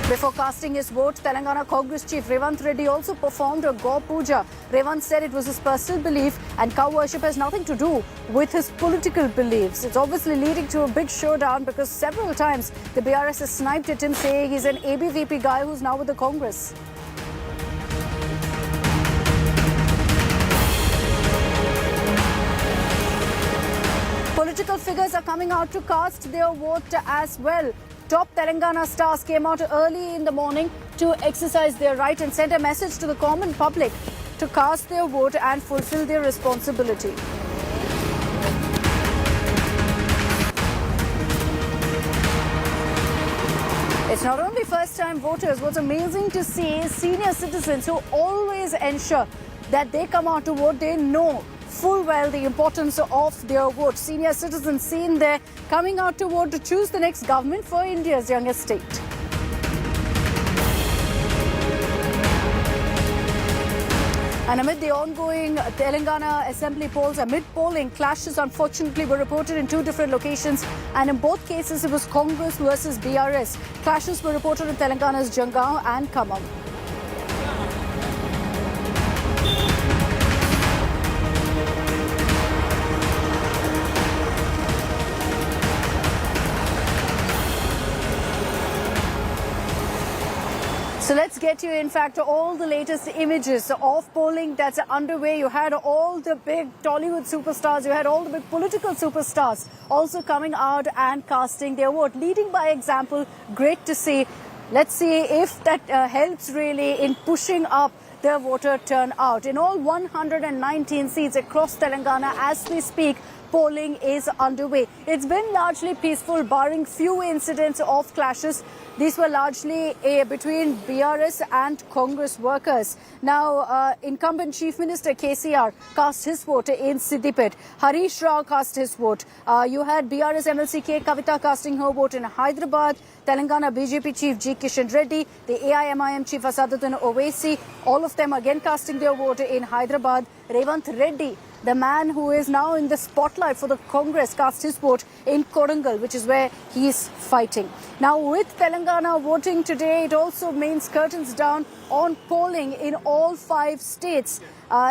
Before casting his vote, Telangana Congress chief Revanth Reddy also performed a Gaur Puja. Revanth said it was his personal belief and cow worship has nothing to do with his political beliefs. It's obviously leading to a big showdown because several times the BRS has sniped at him, saying he's an ABVP guy who's now with the Congress. Political figures are coming out to cast their vote as well. Top Telangana stars came out early in the morning to exercise their right and sent a message to the common public to cast their vote and fulfill their responsibility. It's not only first-time voters. What's amazing to see is senior citizens who always ensure that they come out to vote. They know full well the importance of their vote. Senior citizens seen there coming out to vote to choose the next government for India's youngest state. And amid the ongoing Telangana assembly polls, amid polling, clashes unfortunately were reported in two different locations, and in both cases it was Congress versus BRS. Clashes were reported in Telangana's Jangaon and Khammam. So let's get you, in fact, all the latest images of polling that's underway. You had all the big Tollywood superstars, you had all the big political superstars also coming out and casting their vote, leading by example. Great to see. Let's see if that helps really in pushing up the voter turnout. In all 119 seats across Telangana as we speak, polling is underway. It's been largely peaceful, barring few incidents of clashes. These were largely between BRS and Congress workers. Now, incumbent Chief Minister KCR cast his vote in Siddipet. Harish Rao cast his vote. You had BRS MLC K Kavita casting her vote in Hyderabad. Telangana BJP Chief G. Kishan Reddy, the AIMIM Chief Asaduddin Owaisi, all of them again casting their vote in Hyderabad. Revanth Reddy, the man who is now in the spotlight for the Congress, cast his vote in Kodangal, which is where he is fighting. Now, with Telangana voting today, it also means curtains down on polling in all 5 states.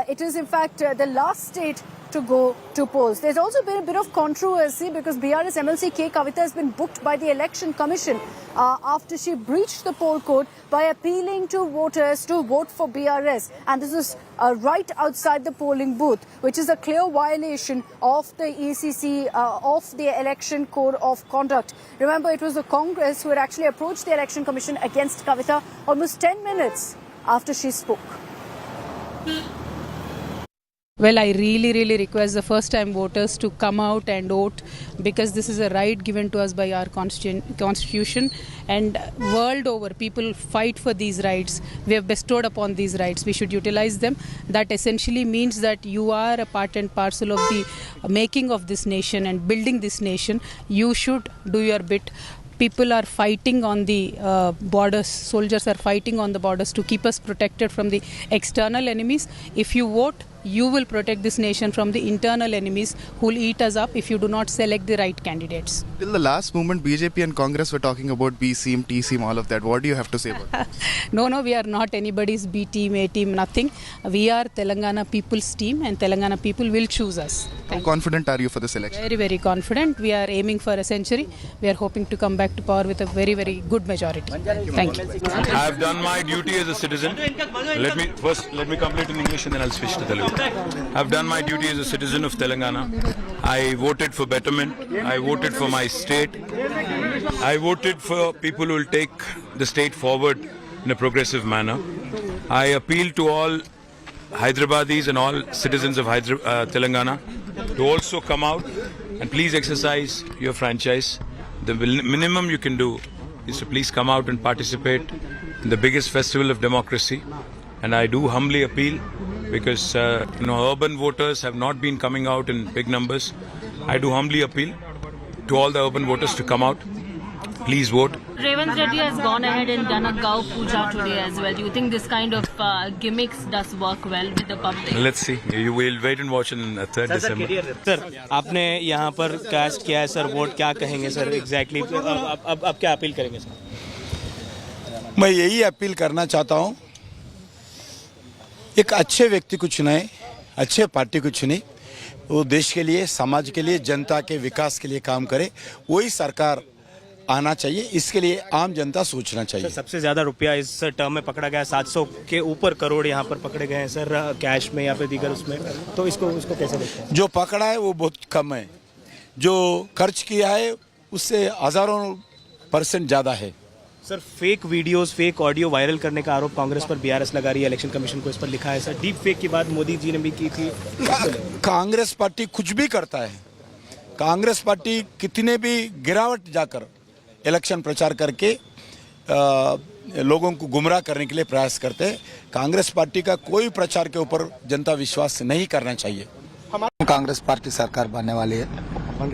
It is, in fact, the last state to go to polls. There's also been a bit of controversy because BRS MLC K Kavita has been booked by the Election Commission after she breached the poll code by appealing to voters to vote for BRS. And this is right outside the polling booth, which is a clear violation of the ECC, of the Election Code of Conduct. Remember, it was the Congress who had actually approached the Election Commission against Kavita almost 10 minutes after she spoke. Well, I really request the first-time voters to come out and vote, because this is a right given to us by our constitution, and world over people fight for these rights. We have bestowed upon these rights. We should utilize them. That essentially means that you are a part and parcel of the making of this nation and building this nation. You should do your bit. People are fighting on the borders. Soldiers are fighting on the borders to keep us protected from the external enemies. If you vote, you will protect this nation from the internal enemies who will eat us up if you do not select the right candidates. Till the last moment, BJP and Congress were talking about B team, T team, all of that. What do you have to say about that? No, we are not anybody's B team, A team, nothing. We are Telangana people's team, and Telangana people will choose us. How confident are you for this election? Very confident. We are aiming for a century. We are hoping to come back to power with a very good majority. Thank you. I have done my duty as a citizen. Let me complete in English and then I'll switch to Telugu. I've done my duty as a citizen of Telangana. I voted for betterment. I voted for my state. I voted for people who will take the state forward in a progressive manner. I appeal to all Hyderabadis and all citizens of Telangana to also come out and please exercise your franchise. The minimum you can do is to please come out and participate in the biggest festival of democracy. And I do humbly appeal, because urban voters have not been coming out in big numbers. I do humbly appeal to all the urban voters to come out. Please vote. Revant Reddy has gone ahead and done a Gau Puja today as well. Do you think this kind of gimmicks does work well with the public? Let's see. You will wait and watch on 3rd December. Sir आपने यहाँ पर cast किया है sir, vote क्या कहेंगे sir exactly अब क्या appeal करेंगे सर? मैं यही अपील करना चाहता हूं, एक अच्छे व्यक्ति को चुनाए, अच्छे पार्टी को चुने, वो देश के लिए, समाज के लिए, जनता के विकास के लिए काम करे, वही सरकार आना चाहिए। इसके लिए आम जनता सोचना चाहिए। सबसे ज्यादा रुपया इस टर्म में पकड़ा गया, 700 के ऊपर करोड़ यहाँ पर पकड़े गए हैं सर कैश में या फिर दीगर उसमें, तो इसको कैसे देखते हैं? जो पकड़ा है वो बहुत कम है, जो खर्च किया है उससे हजारों % ज्यादा है। Sir fake videos, fake audio viral करने का आरोप कांग्रेस पर बीआरएस लगा रही है, इलेक्शन कमीशन को इस पर लिखा है सर। डीप फेक की बात मोदी जी ने भी की थी। कांग्रेस पार्टी कुछ भी करता है, कांग्रेस पार्टी कितने भी गिरावट जाकर इलेक्शन प्रचार करके लोगों को गुमराह करने के लिए प्रयास करते हैं। कांग्रेस पार्टी का कोई प्रचार के ऊपर जनता विश्वास नहीं करना चाहिए। कांग्रेस पार्टी सरकार बनने वाली है।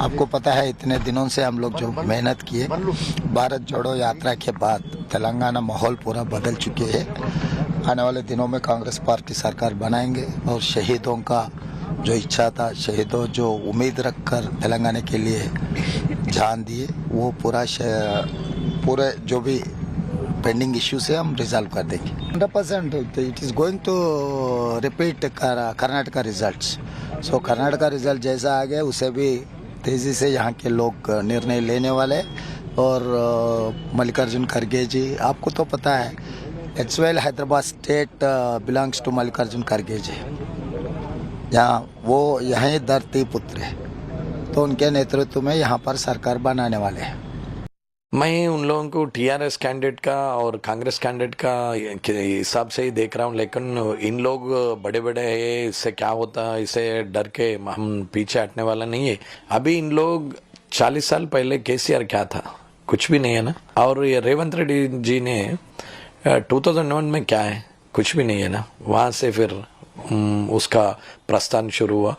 आपको पता है इतने दिनों से हम लोग जो मेहनत किए, भारत जोड़ो यात्रा के बाद तेलंगाना माहौल पूरा बदल चुके हैं। आने वाले दिनों में कांग्रेस पार्टी सरकार बनाएंगे और शहीदों का जो इच्छा था, शहीदों जो उम्मीद रखकर तेलंगाना के लिए जान दिए, वो पूरे जो भी पेंडिंग इश्यूज है हम रिजॉल्व कर देंगे। 100% it is going to repeat Karnataka results. So Karnataka result जैसा आ गया उसे भी तेजी से यहाँ के लोग निर्णय लेने वाले। और मल्लिकार्जुन खड़गे जी, आपको तो पता है as well Hyderabad state belongs to Mallikarjun खड़गे जी, यहाँ वो यहीं धरती पुत्र है, तो उनके नेतृत्व में यहाँ पर सरकार बनाने वाले हैं। मैं उन लोगों को टीआरएस कैंडिडेट का और कांग्रेस कैंडिडेट का हिसाब से ही देख रहा हूँ, लेकिन इन लोग बड़े बड़े हैं, इससे क्या होता है इसे डर के हम पीछे हटने वाला नहीं है। अभी इन लोग 40 साल पहले केसीआर क्या था, कुछ भी नहीं है ना। और ये रेवंत रेड्डी जी ने 2001 में क्या है, कुछ भी नहीं है ना। वहाँ से फिर उसका प्रस्थान शुरू हुआ।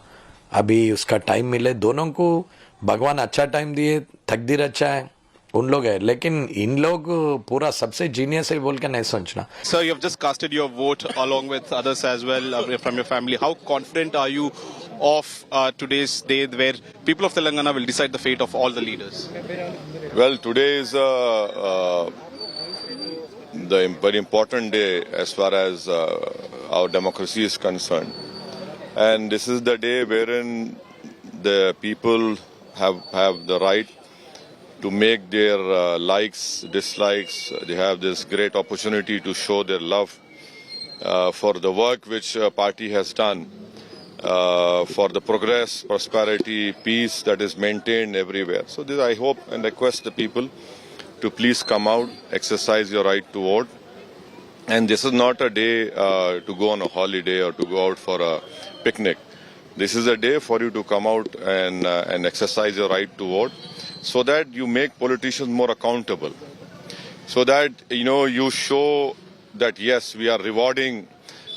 अभी उसका टाइम मिले, दोनों को भगवान अच्छा टाइम दिए, तकदीर अच्छा है, उन लोग है, लेकिन इन लोग पूरा सबसे जीनियस है बोल के नहीं सोचना। Sir, you have just casted your vote along with others as well from your family. How confident are you of today's day where people of Telangana will decide the fate of all the leaders? Well, today is the very important day as far as our democracy is concerned. And this is the day wherein the people have the right to make their likes, dislikes. They have this great opportunity to show their love for the work which party has done, for the progress, prosperity, peace that is maintained everywhere. So this I hope and request the people to please come out, exercise your right to vote. And this is not a day to go on a holiday or to go out for a picnic. This is a day for you to come out and exercise your right to vote, so that you make politicians more accountable, so that you show that yes, we are rewarding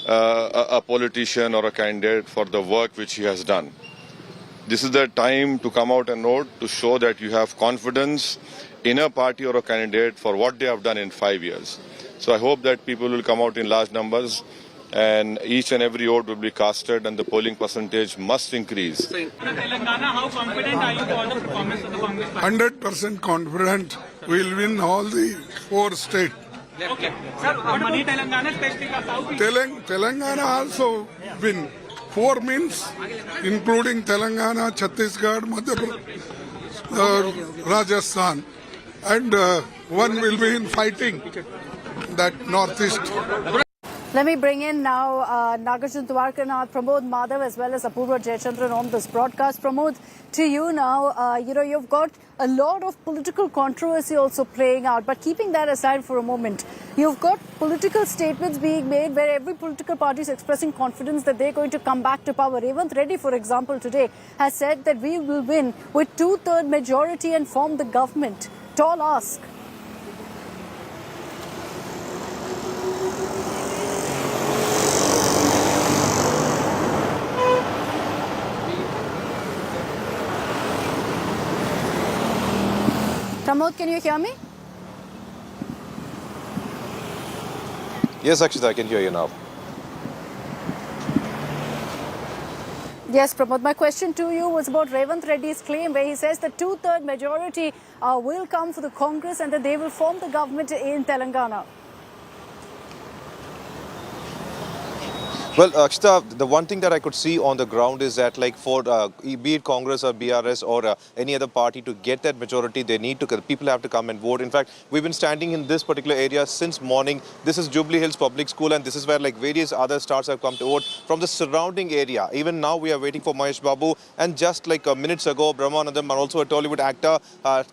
a politician or a candidate for the work which he has done. This is the time to come out and vote, to show that you have confidence in a party or a candidate for what they have done in 5 years. So I hope that people will come out in large numbers, and each and every vote will be casted, and the polling percentage must increase. Telangana, how confident are you for the performance of the Congress party? 100% confident we'll win all the 4 states. Okay. Sir, Mani Telangana, especially South. Telangana also win. 4 means including Telangana, Chhattisgarh, Madhya Pradesh, Rajasthan, and 1 will be in fighting that northeast. Let me bring in now Nagarjun Dwarkanath, Pramod Madhav, as well as Apurva Jayachandran on this broadcast. Pramod, to you now, you've got a lot of political controversy also playing out. But keeping that aside for a moment, you've got political statements being made where every political party is expressing confidence that they're going to come back to power. Revant Reddy, for example, today has said that we will win with 2/3 majority and form the government. Tall ask. Pramod, can you hear me? Yes, Akshita, I can hear you now. Yes, Pramod. My question to you was about Revanth Reddy's claim where he says the two-third majority will come for the Congress and that they will form the government in Telangana. Well, Akshita, the one thing that I could see on the ground is that, like, for be it Congress or BRS or any other party to get that majority, they need to, people have to come and vote. In fact, we've been standing in this particular area since morning. This is Jubilee Hills Public School, and this is where, like, various other stars have come to vote from the surrounding area. Even now, we are waiting for Mahesh Babu, and just like minutes ago, Brahmanandam, and also a Tollywood actor,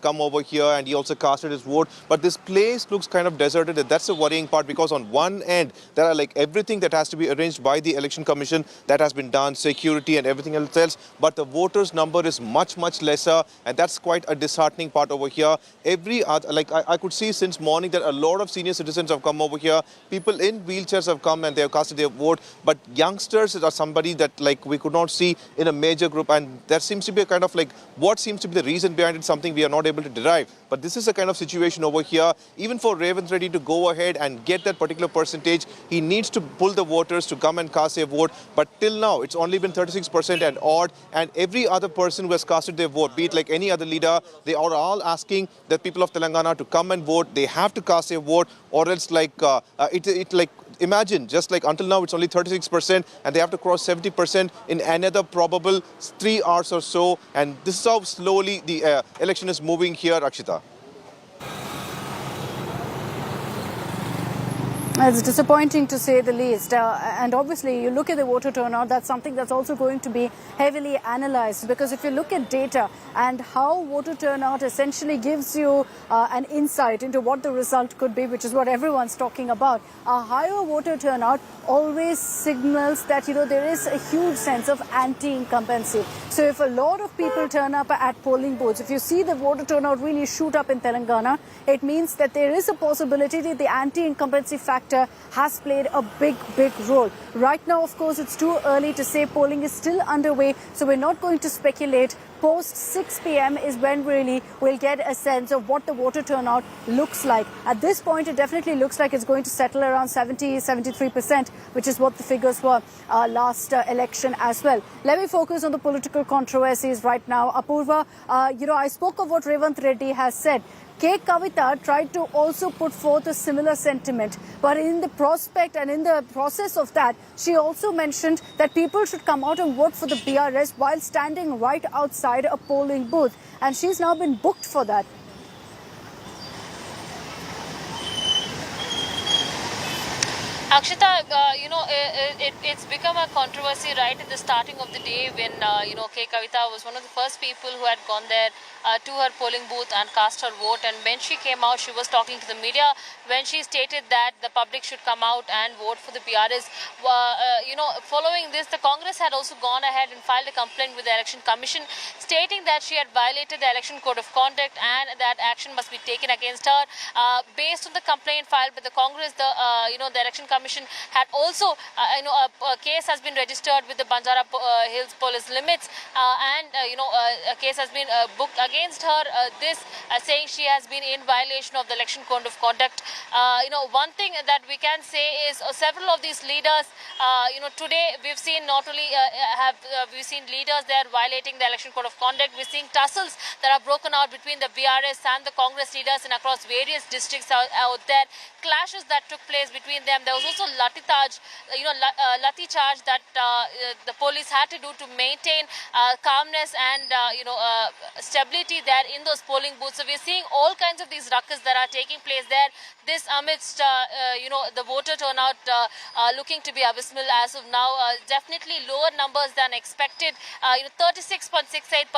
come over here, and he also casted his vote. But this place looks kind of deserted. That's the worrying part, because on one end, there are, like, everything that has to be arranged by the Election Commission that has been done, security and everything else, but the voters number is much lesser, and that's quite a disheartening part over here. Every other, like, I could see since morning that a lot of senior citizens have come over here. People in wheelchairs have come and they have casted their vote, but youngsters are somebody that, like, we could not see in a major group, and there seems to be a kind of, like, what seems to be the reason behind it, something we are not able to derive. But this is a kind of situation over here. Even for Revanth Reddy to go ahead and get that particular percentage, he needs to pull the voters to come and cast their vote. But till now, it's only been 36% and odd. And every other person who has casted their vote, be it like any other leader, they are all asking the people of Telangana to come and vote. They have to cast their vote, or else, like, imagine, just like until now, it's only 36%, and they have to cross 70% in another probable 3 hours or so. And this is how slowly the election is moving here, Akshita. It's disappointing to say the least. And obviously, you look at the voter turnout, that's something that's also going to be heavily analyzed. Because if you look at data and how voter turnout essentially gives you an insight into what the result could be, which is what everyone's talking about, a higher voter turnout always signals that, you know, there is a huge sense of anti-incumbency. So if a lot of people turn up at polling booths, if you see the voter turnout really shoot up in Telangana, it means that there is a possibility that the anti-incumbency factor has played a big role. Right now, of course, it's too early to say. Polling is still underway, so we're not going to speculate. Post 6 p.m. is when really we'll get a sense of what the voter turnout looks like. At this point, it definitely looks like it's going to settle around 73%, which is what the figures were last election as well. Let me focus on the political controversies right now. Apurva, I spoke of what Revanth Reddy has said. K. Kavita tried to also put forth a similar sentiment, but in the prospect and in the process of that, she also mentioned that people should come out and vote for the BRS while standing right outside a polling booth, and she's now been booked for that. Akshita, it's become a controversy right at the starting of the day when, K. Kavita was one of the first people who had gone there to her polling booth and cast her vote. And when she came out, she was talking to the media when she stated that the public should come out and vote for the BRS. Following this, the Congress had also gone ahead and filed a complaint with the Election Commission stating that she had violated the Election Code of Conduct and that action must be taken against her. Based on the complaint filed by the Congress, the Election Commission had also, a case has been registered with the Banjara Hills police limits, and a case has been booked against her. Saying she has been in violation of the Election Code of Conduct. One thing that we can say is several of these leaders. Today we've seen not only we've seen leaders there violating the Election Code of Conduct. We're seeing tussles that are broken out between the BRS and the Congress leaders and across various districts out there. Clashes that took place between them. There was also lathi charge that the police had to do to maintain calmness and stability there in those polling booths. So we're seeing all kinds of these ruckus that are taking place there. This amidst the voter turnout looking to be abysmal as of now. Definitely lower numbers than expected. 36.68%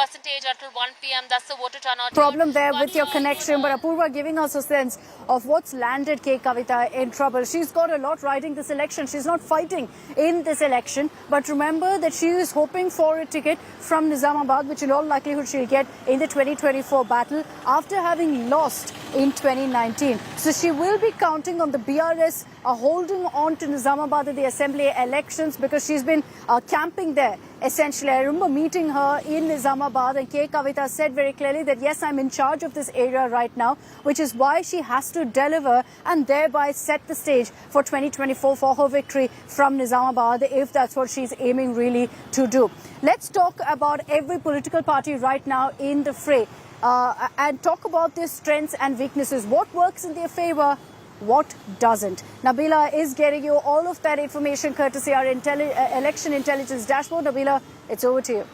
until 1 p.m. That's the voter turnout. Problem there with your connection, but Apurva giving us a sense of what's landed K. Kavita in trouble. She's got a lot riding this election. She's not fighting in this election, but remember that she is hoping for a ticket from Nizamabad, which in all likelihood she'll get in the 2024 battle after having lost in 2019. So she will be counting on the BRS are holding on to Nizamabad at the assembly elections because she's been camping there. Essentially, I remember meeting her in Nizamabad, and K. Kavita said very clearly that yes, I'm in charge of this area right now, which is why she has to deliver and thereby set the stage for 2024 for her victory from Nizamabad, if that's what she's aiming really to do. Let's talk about every political party right now in the fray and talk about their strengths and weaknesses. What works in their favor? What doesn't? Nabila is getting you all of that information courtesy our election intelligence dashboard. Nabila, it's over to you.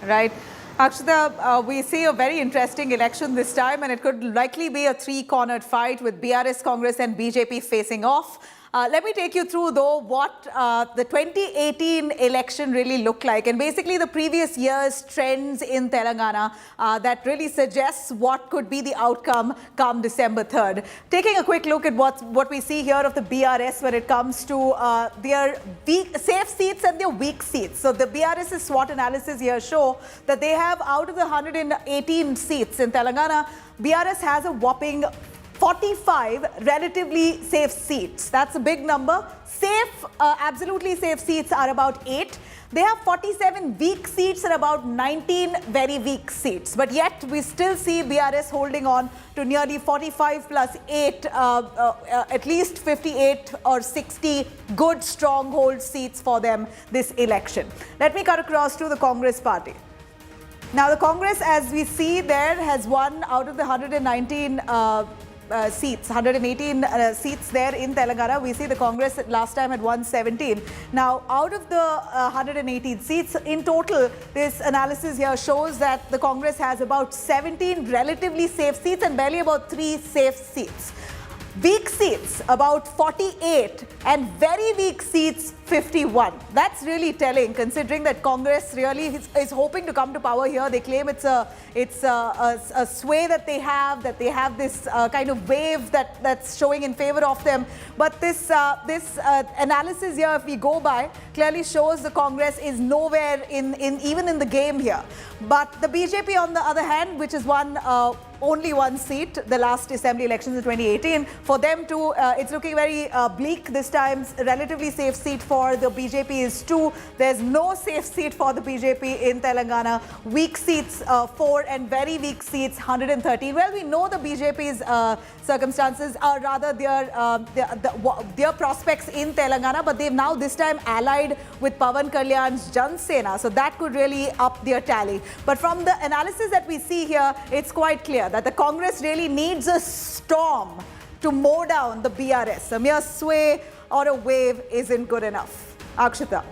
Right. Akshita, we see a very interesting election this time, and it could likely be a three-cornered fight with BRS, Congress and BJP facing off. Let me take you through, though, what the 2018 election really looked like, and basically the previous year's trends in Telangana that really suggests what could be the outcome come December 3rd. Taking a quick look at what we see here of the BRS when it comes to their safe seats and their weak seats. So the BRS's SWOT analysis here show that they have, out of the 118 seats in Telangana, BRS has a whopping 45 relatively safe seats. That's a big number. Safe, absolutely safe seats are about 8. They have 47 weak seats and about 19 very weak seats. But yet, we still see BRS holding on to nearly 45 plus 8, at least 58 or 60 good stronghold seats for them this election. Let me cut across to the Congress party. Now, the Congress, as we see there, has won out of the 119 seats, 118 seats there in Telangana. We see the Congress last time had won 17. Now, out of the 118 seats in total, this analysis here shows that the Congress has about 17 relatively safe seats and barely about 3 safe seats. Weak seats, about 48, and very weak seats, 51. That's really telling, considering that Congress really is hoping to come to power here. They claim it's a sway that they have this kind of wave that's showing in favor of them. But this analysis here, if we go by, clearly shows the Congress is nowhere even in the game here. But the BJP, on the other hand, which has won only one seat, the last assembly elections in 2018. For them too, it's looking very bleak this time. Relatively safe seat for the BJP is 2. There's no safe seat for the BJP in Telangana. Weak seats 4 and very weak seats 113. Well, we know the BJP's circumstances are rather their prospects in Telangana, but they've now this time allied with Pawan Kalyan's Jan Sena. So that could really up their tally. But from the analysis that we see here, it's quite clear that the Congress really needs a storm to mow down the BRS. A mere sway or a wave isn't good enough. Akshita.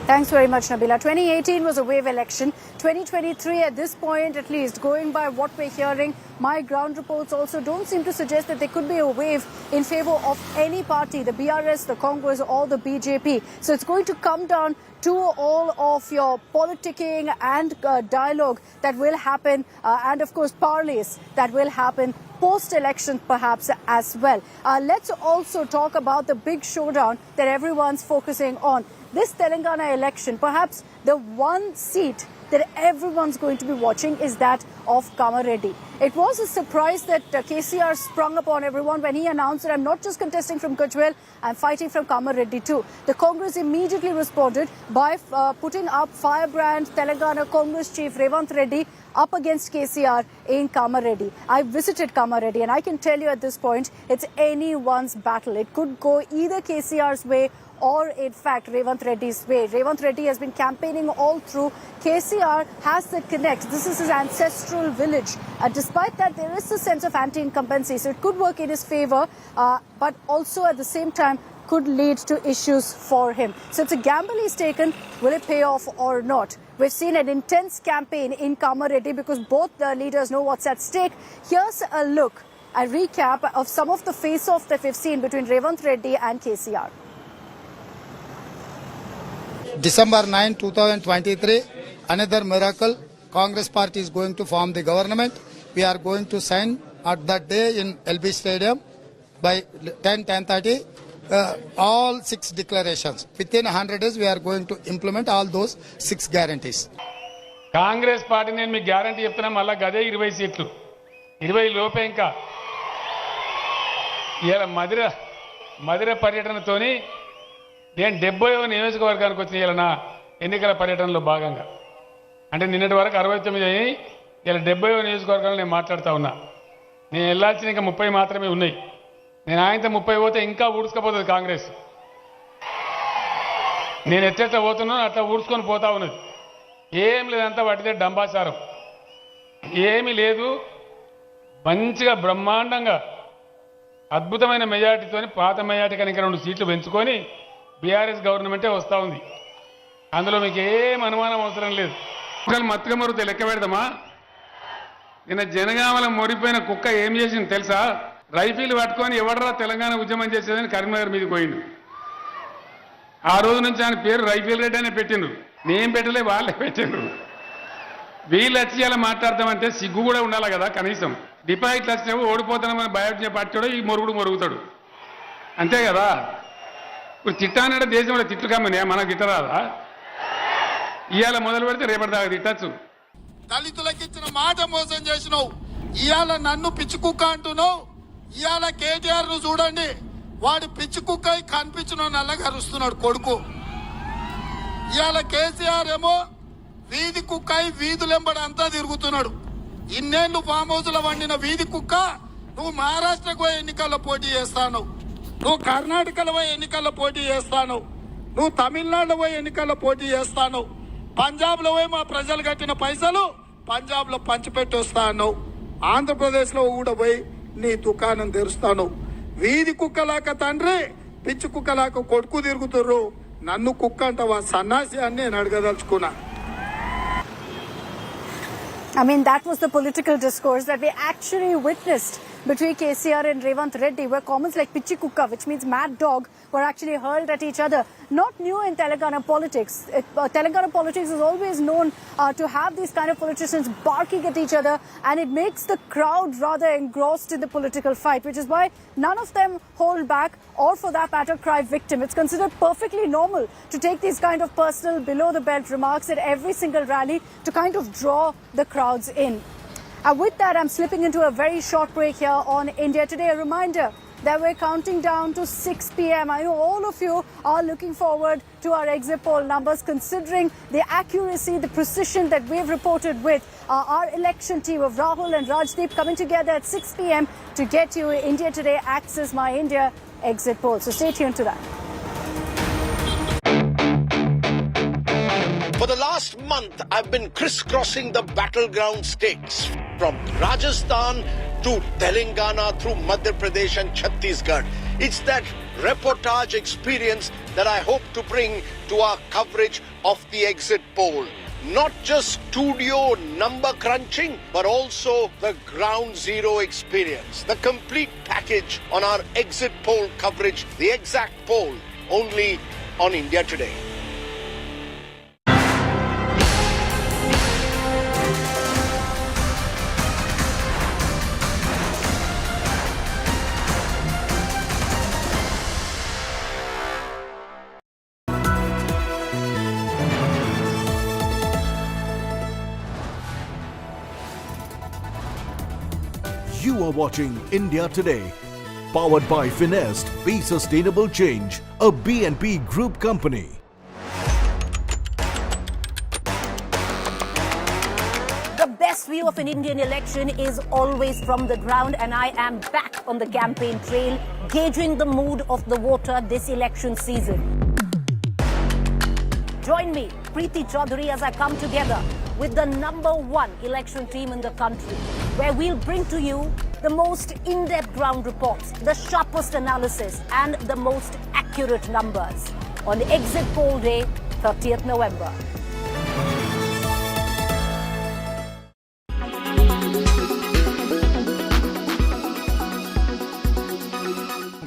Thanks very much, Nabila. 2018 was a wave election. 2023, at this point, at least, going by what we're hearing, my ground reports also don't seem to suggest that there could be a wave in favor of any party, the BRS, the Congress, or the BJP. So it's going to come down to all of your politicking and dialogue that will happen, and of course, parleys that will happen post-election perhaps as well. Let's also talk about the big showdown that everyone's focusing on. This Telangana election, perhaps the one seat that everyone's going to be watching is that of Kamareddy. It was a surprise that KCR sprung upon everyone when he announced that I'm not just contesting from Kajwel, I'm fighting from Kamareddy too. The Congress immediately responded by putting up firebrand Telangana Congress chief Revanth Reddy up against KCR in Kamareddy. I visited Kamareddy and I can tell you at this point, it's anyone's battle. It could go either KCR's way or in fact Revanth Reddy's way. Revanth Reddy has been campaigning all through. KCR has the connect. This is his ancestral village. Despite that, there is a sense of anti-incumbency. So it could work in his favor, but also at the same time could lead to issues for him. So it's a gamble he's taken. Will it pay off or not? We've seen an intense campaign in Kamareddy because both the leaders know what's at stake. Here's a look, a recap of some of the face-off that we've seen between Revanth Reddy and KCR. December 9, 2023, another miracle. Congress party is going to form the government. We are going to sign at that day in LB Stadium by 10:30 all 6 declarations. Within 100 days, we are going to implement all those 6 guarantees. Congress party నేను మీకు guarantee చెప్తున్నా మళ్ళా గదే 20 సీట్లు 20 లోపే ఇంకా ఇవాళ మధుర పర్యటనతోని నేను 70వ నియోజకవర్గానికి వచ్చిన ఇవాళ నా ఎన్నికల పర్యటనలో భాగంగా అంటే నిన్నటి వరకు 69 అయ్యి ఇలా 70వ నియోజకవర్గంలో నేను మాట్లాడుతూ ఉన్నా. నేను వెళ్ళాల్సిన ఇంకా 30 మాత్రమే ఉన్నాయి. నేను ఆయనతో 30 పోతే ఇంకా ఊడ్చుకపోతుంది కాంగ్రెస్. నేను ఎట్లా పోతున్నానో అట్లా ఊడ్చుకొని పోతా ఉన్నది. ఏం లేదంతా వాటిదే డంబాచారం, ఏమీ లేదు. మంచిగా బ్రహ్మాండంగా అద్భుతమైన మెజార్టీతో పాత మెజార్టీ కనుక 2 సీట్లు పెంచుకొని బీఆర్ఎస్ గవర్నమెంటే వస్తూ ఉంది. అందులో మీకు ఏం అనుమానం అవసరం లేదు. కుక్కలు మత్తుగా మొరితే లెక్క పెడదామా? నిన్న జనగామల మొరిపోయిన కుక్క ఏం చేసింది తెలుసా? రైఫిల్ పట్టుకొని ఎవడరా తెలంగాణ ఉద్యమం చేసేదని కరీంనగర్ మీదకి పోయిండు. ఆ రోజు నుంచి ఆయన పేరు రైఫిల్ రెడ్డి అనే పెట్టిండ్రు. నేను పెట్టలే, వాళ్ళే పెట్టిండ్రు. వీళ్ళు వచ్చి ఇలా మాట్లాడతామంటే సిగ్గు కూడా ఉండాలి కదా కనీసం. డిపాజిట్లు వచ్చినప్పుడు ఓడిపోతామని భయం పట్టాడు, ఈ మొరుగుడు మొరుగుతాడు, అంతే కదా. ఇప్పుడు తిట్టానంటే దేశంలో తిట్లు కమ్మని మనకు తిట్టరాదా? ఇవాళ మొదలు పెడితే రేపటి దాకా తిట్టచ్చు. దళితులకు ఇచ్చిన మాట మోసం చేసినావు. ఇవాళ నన్ను పిచ్చి కుక్క అంటున్నావు. ఇవాళ కేటీఆర్ ను చూడండి, వాడు పిచ్చి కుక్క కనిపించిన నల్లగా అరుస్తున్నాడు కొడుకు. ఇవాళ కేసీఆర్ ఏమో వీధి కుక్క వీధులెంబడి అంతా తిరుగుతున్నాడు. ఇన్నేళ్లు ఫామ్ హౌస్ లో వండిన వీధి కుక్క నువ్వు మహారాష్ట్రకు పోయి ఎన్నికల్లో పోటీ చేస్తాను, నువ్వు కర్ణాటకలో పోయి ఎన్నికల్లో పోటీ చేస్తాను, నువ్వు తమిళనాడులో పోయి ఎన్నికల్లో పోటీ చేస్తాను, పంజాబ్ లో పోయి మా ప్రజలు కట్టిన పైసలు పంజాబ్ లో పంచిపెట్టి వస్తాను, ఆంధ్రప్రదేశ్ లో కూడా పోయి నీ దుకాణం తెరుస్తాను. వీధి కుక్కలాక తండ్రి, పిచ్చి కుక్కలాక కొడుకు తిరుగుతుర్రు. నన్ను కుక్క అంటావా సన్నాసి అని నేను అడగదలుచుకున్నా. I mean, that was the political discourse that we actually witnessed between KCR and Revant Reddy, where comments like Pichi Kukka, which means mad dog, were actually hurled at each other. Not new in Telangana politics. Telangana politics is always known to have these kind of politicians barking at each other, and it makes the crowd rather engrossed in the political fight, which is why none of them hold back or, for that matter, cry victim. It's considered perfectly normal to take these kind of personal, below-the-belt remarks at every single rally to kind of draw the crowds in. And with that, I'm slipping into a very short break here on India Today. A reminder that we're counting down to 6 p.m. I know all of you are looking forward to our exit poll numbers, considering the accuracy, the precision that we've reported with our election team of Rahul and Rajdeep coming together at 6 p.m. to get you India Today Access My India exit poll. So stay tuned to that. For the last month, I've been crisscrossing the battleground stakes from Rajasthan to Telangana through Madhya Pradesh and Chhattisgarh. It's that reportage experience that I hope to bring to our coverage of the exit poll. Not just studio number crunching, but also the ground zero experience. The complete package on our exit poll coverage, the exact poll, only on India Today. You are watching India Today, powered by Finest. Be Sustainable Change, a BNP Group company. The best view of an Indian election is always from the ground, and I am back on the campaign trail, gauging the mood of the voter this election season. Join me, Preeti Chaudhary, as I come together with the #1 election team in the country, where we'll bring to you the most in-depth ground reports, the sharpest analysis, and the most accurate numbers on Exit Poll Day, 30th November.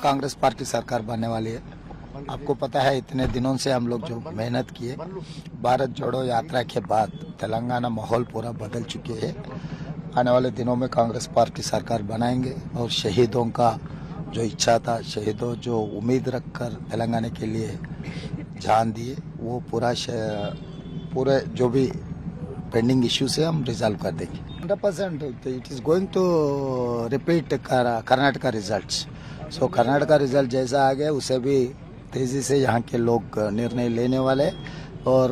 Congress party सरकार बनने वाली है। आपको पता है इतने दिनों से हम लोग जो मेहनत किए, भारत जोड़ो यात्रा के बाद तेलंगाना माहौल पूरा बदल चुके हैं। आने वाले दिनों में कांग्रेस पार्टी सरकार बनाएंगे और शहीदों का जो इच्छा था, शहीदों जो उम्मीद रखकर तेलंगाना के लिए जान दिए, वो पूरे जो भी पेंडिंग इश्यूज है हम रिजॉल्व कर देंगे। 100% it is going to repeat Karnataka results. So Karnataka result जैसा आ गया उसे भी तेजी से यहाँ के लोग निर्णय लेने वाले. और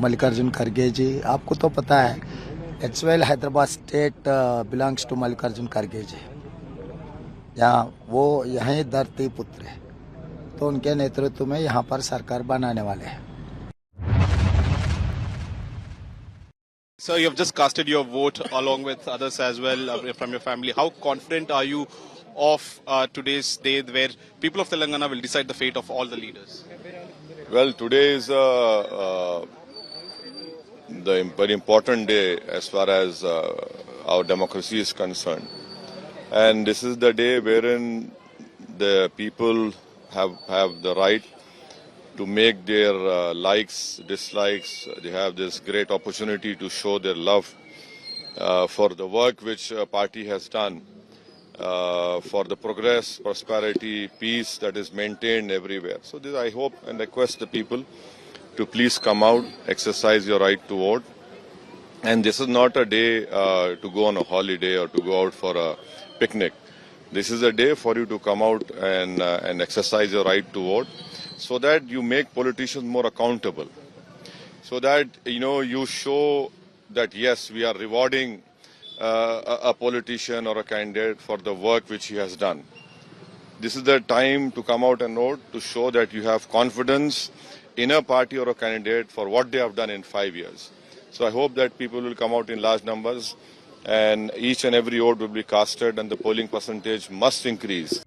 मल्लिकार्जुन खड़गे जी, आपको तो पता है as well Hyderabad state belongs to Mallikarjun खड़गे जी. यहाँ वो यहीं धरती पुत्र है, तो उनके नेतृत्व में यहाँ पर सरकार बनाने वाले हैं. Sir, you have just casted your vote along with others as well from your family. How confident are you of today's day where people of Telangana will decide the fate of all the leaders? Well, today is the very important day as far as our democracy is concerned. And this is the day wherein the people have the right to make their likes, dislikes. They have this great opportunity to show their love for the work which party has done, for the progress, prosperity, peace that is maintained everywhere. So this, I hope and request the people to please come out, exercise your right to vote. And this is not a day to go on a holiday or to go out for a picnic. This is a day for you to come out and exercise your right to vote, so that you make politicians more accountable, so that you show that yes, we are rewarding a politician or a candidate for the work which he has done. This is the time to come out and vote, to show that you have confidence in a party or a candidate for what they have done in 5 years. So I hope that people will come out in large numbers and each and every vote will be casted and the polling percentage must increase.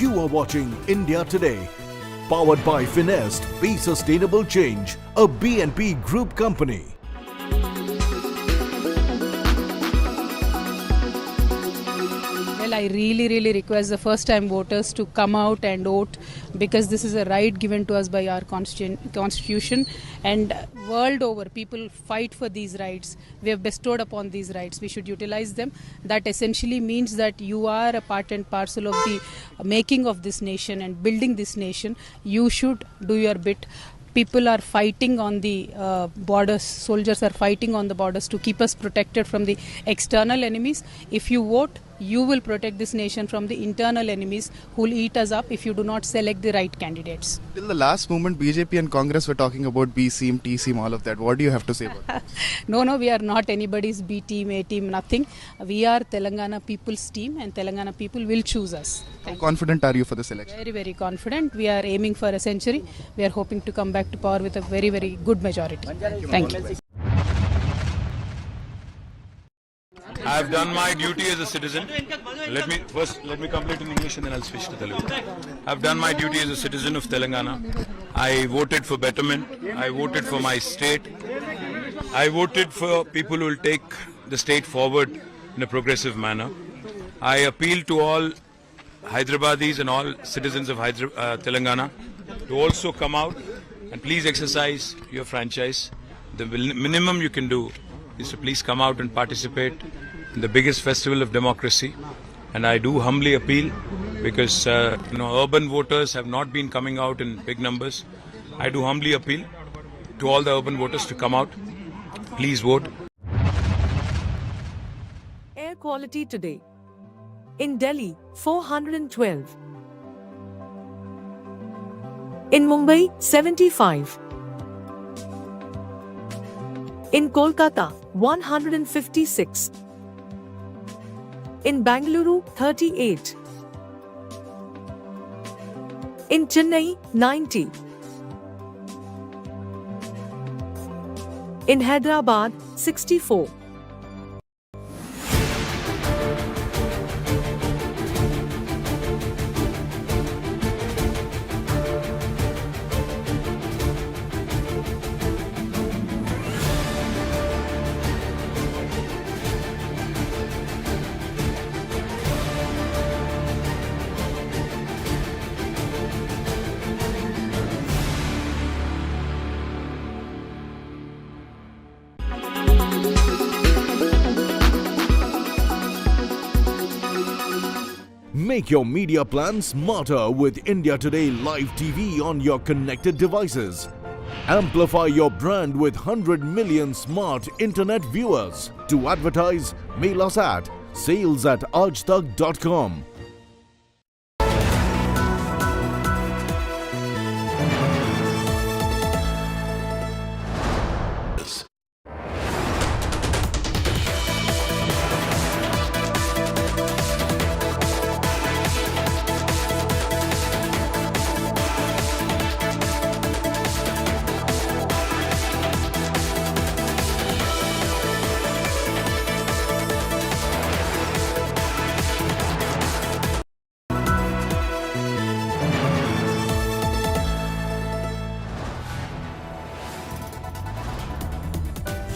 You are watching India Today, powered by Finest. Be Sustainable Change, a BNP Group company. Well, I really request the first-time voters to come out and vote, because this is a right given to us by our constitution, and world over people fight for these rights. We have bestowed upon these rights. We should utilize them. That essentially means that you are a part and parcel of the making of this nation and building this nation. You should do your bit. People are fighting on the borders, soldiers are fighting on the borders to keep us protected from the external enemies. If you vote, you will protect this nation from the internal enemies who will eat us up if you do not select the right candidates. Till the last moment, BJP and Congress were talking about B team, T team, all of that. What do you have to say about that? No, we are not anybody's B team, A team, nothing. We are Telangana people's team, and Telangana people will choose us. How confident are you for this election? Very confident. We are aiming for a century. We are hoping to come back to power with a very good majority. Thank you. I have done my duty as a citizen. Let me complete in English and then I'll switch to Telugu. I have done my duty as a citizen of Telangana. I voted for betterment. I voted for my state. I voted for people who will take the state forward in a progressive manner. I appeal to all Hyderabadis and all citizens of Telangana to also come out and please exercise your franchise. The minimum you can do is to please come out and participate in the biggest festival of democracy. And I do humbly appeal, because urban voters have not been coming out in big numbers. I do humbly appeal to all the urban voters to come out. Please vote. Air quality today. In Delhi, 412. In Mumbai, 75. In Kolkata, 156. In Bangalore, 38. In Chennai, 90. In Hyderabad, 64. Make your media plan smarter with India Today Live TV on your connected devices. Amplify your brand with 100 million smart internet viewers. To advertise, mail us at sales@aajtak.com.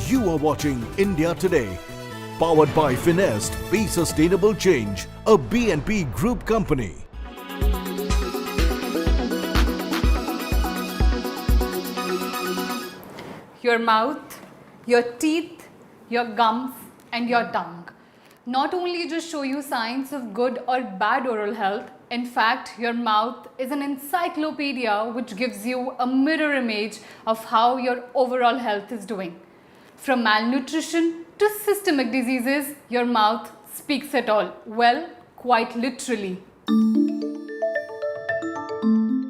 You are watching India Today, powered by Finest, Be Sustainable Change, a BNP Group company. Your mouth, your teeth, your gums and your tongue not only just show you signs of good or bad oral health, in fact, your mouth is an encyclopedia which gives you a mirror image of how your overall health is doing. From malnutrition to systemic diseases, your mouth speaks it all. Well, quite literally.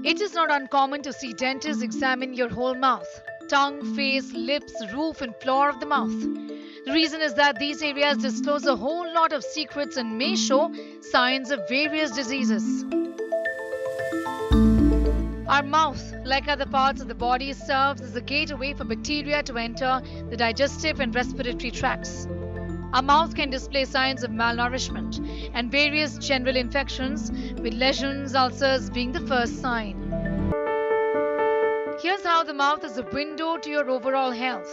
It is not uncommon to see dentists examine your whole mouth, tongue, face, lips, roof and floor of the mouth. The reason is that these areas disclose a whole lot of secrets and may show signs of various diseases. Our mouth, like other parts of the body, serves as a gateway for bacteria to enter the digestive and respiratory tracts. Our mouth can display signs of malnourishment and various general infections, with lesions, ulcers being the first sign. Here's how the mouth is a window to your overall health.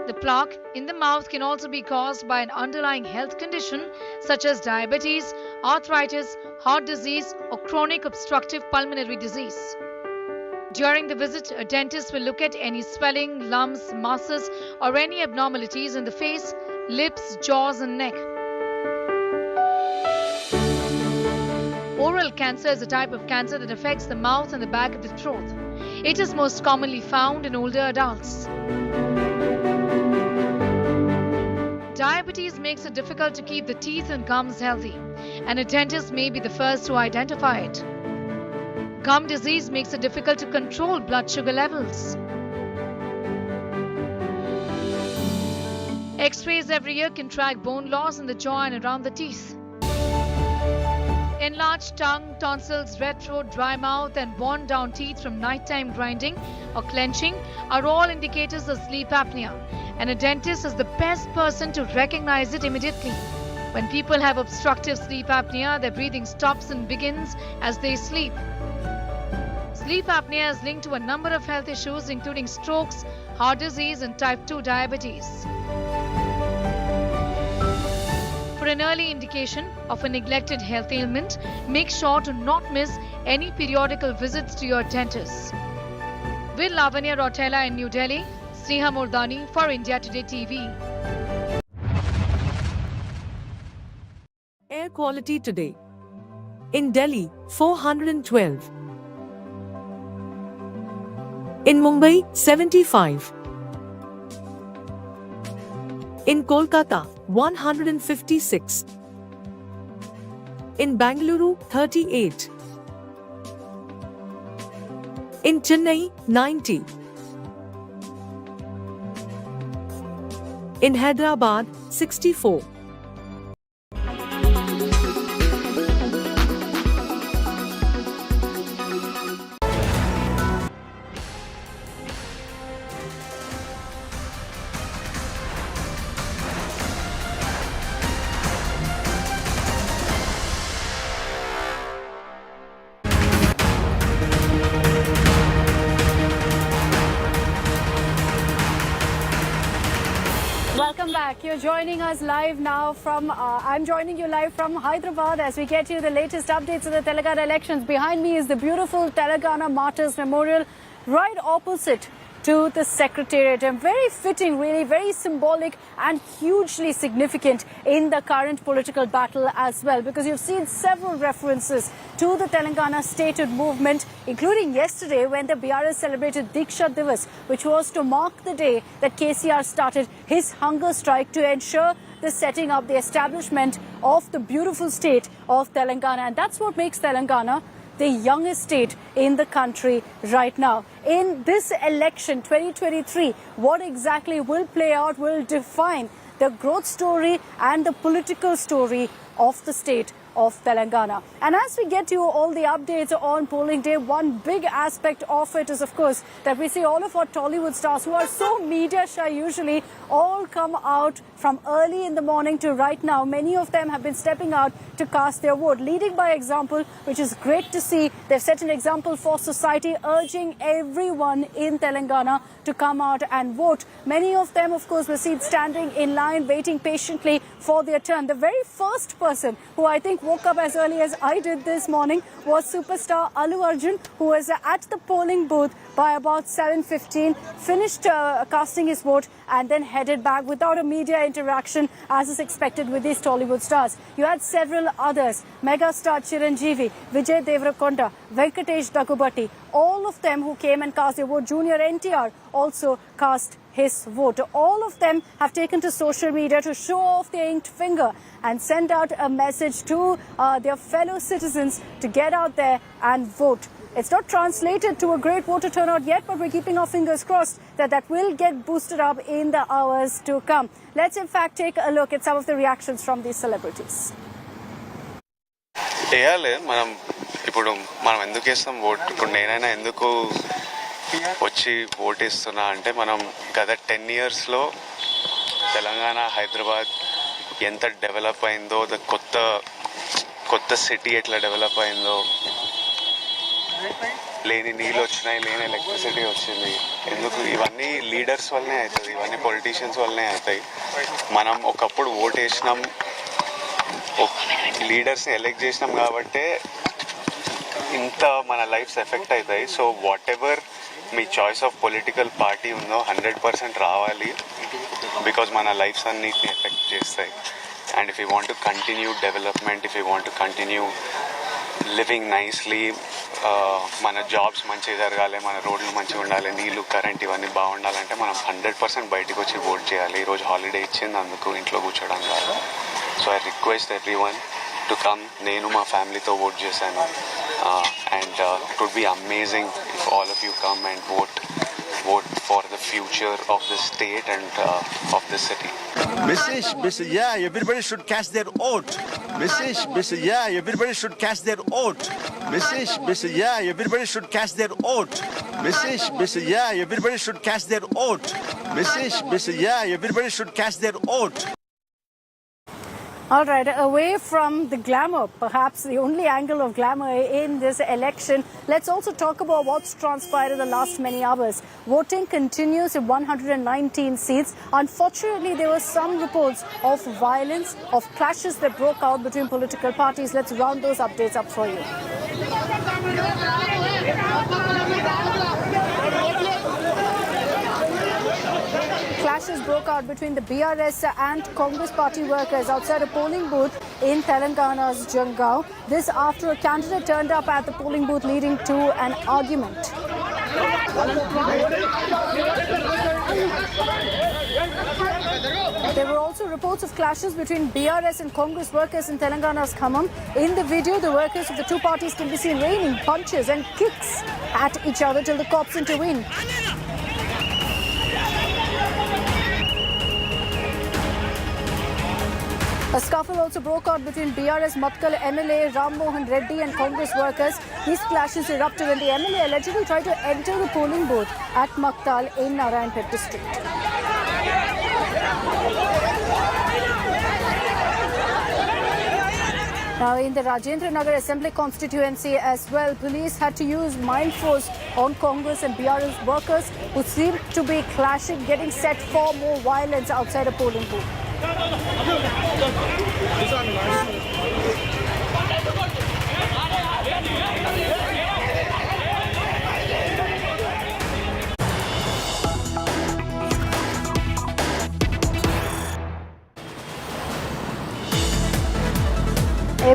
The plaque in the mouth can also be caused by an underlying health condition such as diabetes, arthritis, heart disease, or chronic obstructive pulmonary disease. During the visit, a dentist will look at any swelling, lumps, masses, or any abnormalities in the face, lips, jaws, and neck. Oral cancer is a type of cancer that affects the mouth and the back of the throat. It is most commonly found in older adults. Diabetes makes it difficult to keep the teeth and gums healthy, and a dentist may be the first to identify it. Gum disease makes it difficult to control blood sugar levels. X-rays every year can track bone loss in the jaw and around the teeth. Enlarged tongue, tonsils, red throat, dry mouth and worn down teeth from nighttime grinding or clenching are all indicators of sleep apnea, and a dentist is the best person to recognize it immediately. When people have obstructive sleep apnea, their breathing stops and begins as they sleep. Sleep apnea is linked to a number of health issues including strokes, heart disease and type 2 diabetes. For an early indication of a neglected health ailment, make sure to not miss any periodical visits to your dentist. With Lavanya Rotella in New Delhi, Sneha Murdani for India Today TV. Air quality today. In Delhi, 412. In Mumbai, 75. In Kolkata, 156. In Bangalore, 38. In Chennai, 90. In Hyderabad, 64. Welcome back. You're joining us live now from, I'm joining you live from Hyderabad as we get you the latest updates of the Telangana elections. Behind me is the beautiful Telangana Martyrs Memorial. Right opposite to the Secretariat. And very fitting, really, very symbolic and hugely significant in the current political battle as well, because you've seen several references to the Telangana statehood movement, including yesterday when the BRS celebrated Diksha Divas, which was to mark the day that KCR started his hunger strike to ensure the setting up, the establishment of the beautiful state of Telangana. And that's what makes Telangana the youngest state in the country right now. In this election 2023, what exactly will play out will define the growth story and the political story of the state of Telangana. And as we get you all the updates on polling day, one big aspect of it is, of course, that we see all of our Tollywood stars who are so media shy usually all come out from early in the morning to right now. Many of them have been stepping out to cast their vote, leading by example, which is great to see. They've set an example for society, urging everyone in Telangana to come out and vote. Many of them, of course, were seen standing in line, waiting patiently for their turn. The very first person who I think woke up as early as I did this morning was superstar Allu Arjun, who was at the polling booth by about 7:15, finished casting his vote and then headed back without a media interaction as is expected with these Tollywood stars. You had several others, megastar Chiranjeevi, Vijay Deverakonda, Venkatesh Dagubati, all of them who came and cast their vote. Junior NTR also cast his vote. All of them have taken to social media to show off their inked finger and send out a message to their fellow citizens to get out there and vote. It's not translated to a great voter turnout yet, but we're keeping our fingers crossed that that will get boosted up in the hours to come. Let's in fact take a look at some of the reactions from these celebrities. ఇప్పుడు మనం ఎందుకు వేస్తాం vote? ఇప్పుడు నేనైనా ఎందుకు వచ్చి vote వేస్తున్నా అంటే, మనం గత 10 yearsలో తెలంగాణ, హైదరాబాద్ ఎంత డెవలప్ అయిందో, కొత్త సిటీ ఎట్లా డెవలప్ అయిందో, లేని నీళ్ళు వచ్చినాయి, లేని ఎలక్ట్రిసిటీ వచ్చింది. ఎందుకు? ఇవన్నీ లీడర్స్ వల్లనే అవుతుంది, ఇవన్నీ పొలిటీషియన్స్ వల్లనే అవుతాయి. మనం ఒకప్పుడు ఓట్ వేసినాం, లీడర్స్ని ఎలెక్ట్ చేసినాం కాబట్టే ఇంత మన లైఫ్స్ ఎఫెక్ట్ అవుతాయి. So what ever me choice of political party ఉందో 100% రావాలి, బికాజ్ మన లైఫ్స్ అన్నిటిని ఎఫెక్ట్ చేస్తాయి. And if you want to continue development, if you want to continue living nicely, మన జాబ్స్ మంచిగా జరగాలి, మన రోడ్లు మంచిగా ఉండాలి, నీళ్ళు, కరెంట్ ఇవన్నీ బాగుండాలంటే మనం 100% బయటకు వచ్చి ఓట్ చేయాలి. ఈరోజు హాలిడే ఇచ్చింది, అందుకు ఇంట్లో కూర్చోవడం కాదు. So I request everyone to come. నేను మా ఫ్యామిలీతో ఓట్ చేశాను. And it would be amazing if all of you come and vote for the future of the state and of the city. Message, yeah, everybody should cast their vote. Message, yeah, everybody should cast their vote. Message, yeah, everybody should cast their vote. Message, yeah, everybody should cast their vote. Message, yeah, everybody should cast their vote. All right, away from the glamour, perhaps the only angle of glamour in this election, let's also talk about what's transpired in the last many hours. Voting continues in 119 seats. Unfortunately, there were some reports of violence, of clashes that broke out between political parties. Let's round those updates up for you. Clashes broke out between the BRS and Congress party workers outside a polling booth in Telangana's Jangaon. This after a candidate turned up at the polling booth, leading to an argument. There were also reports of clashes between BRS and Congress workers in Telangana's Khammam. In the video, the workers of the two parties can be seen raining punches and kicks at each other till the cops intervene. A scuffle also broke out between BRS Matkal MLA Ram Mohan Reddy and Congress workers. These clashes erupted when the MLA allegedly tried to enter the polling booth at Maktal in Narayanpet district. Now, in the Rajendra Nagar Assembly constituency as well, police had to use mind force on Congress and BRS workers who seemed to be clashing, getting set for more violence outside a polling booth.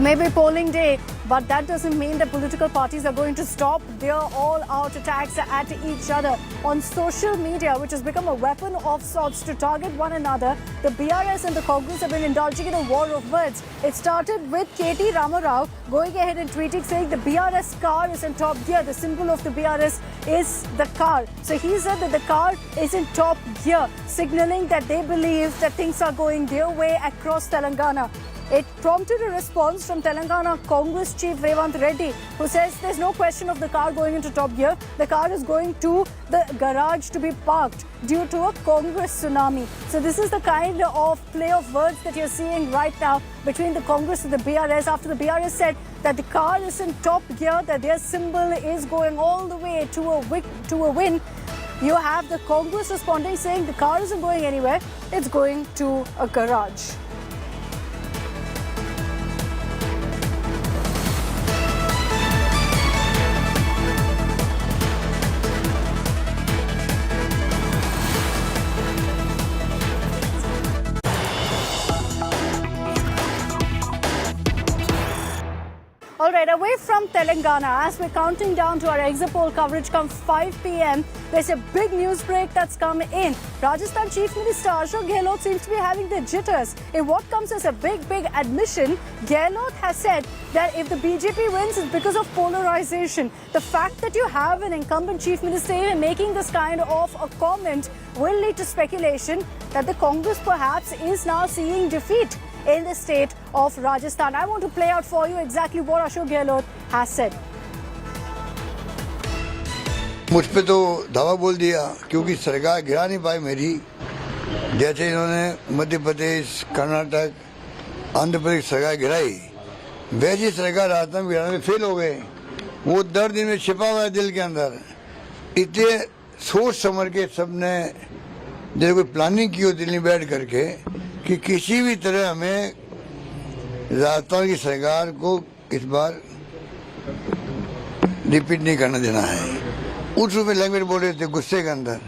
There may be polling day, but that doesn't mean that political parties are going to stop their all-out attacks at each other. On social media, which has become a weapon of sorts to target one another, the BRS and the Congress have been indulging in a war of words. It started with KT Ramarao going ahead and tweeting saying the BRS car is in top gear. The symbol of the BRS is the car. So he said that the car is in top gear, signaling that they believe that things are going their way across Telangana. It prompted a response from Telangana Congress Chief Revant Reddy, who says there's no question of the car going into top gear. The car is going to the garage to be parked due to a Congress tsunami. So this is the kind of play of words that you're seeing right now between the Congress and the BRS, after the BRS said that the car is in top gear, that their symbol is going all the way to a win. You have the Congress responding saying the car isn't going anywhere, it's going to a garage. All right, away from Telangana, as we're counting down to our exit poll coverage come 5 p.m., there's a big news break that's come in. Rajasthan Chief Minister Ashok Gehlot seems to be having the jitters. In what comes as a big admission, Gehlot has said that if the BJP wins, it's because of polarization. The fact that you have an incumbent Chief Minister even making this kind of a comment will lead to speculation that the Congress perhaps is now seeing defeat in the state of Rajasthan. I want to play out for you exactly what Ashok Gehlot has said. मुझ पे तो दावा बोल दिया क्योंकि सरकार गिरा नहीं पाई मेरी, जैसे इन्होंने मध्य प्रदेश, कर्नाटक, आंध्र प्रदेश सरकार गिराई, वैसी सरकार राजस्थान गिराने में फेल हो गए। वो दर्द इनमें छिपा हुआ है दिल के अंदर। इतने सोच समझ के सबने जैसे कोई प्लानिंग की हो दिल्ली में बैठ करके कि किसी भी तरह हमें राजस्थान की सरकार को इस बार रिपीट नहीं करने देना है। उस रूप में लैंग्वेज बोल रहे थे गुस्से के अंदर।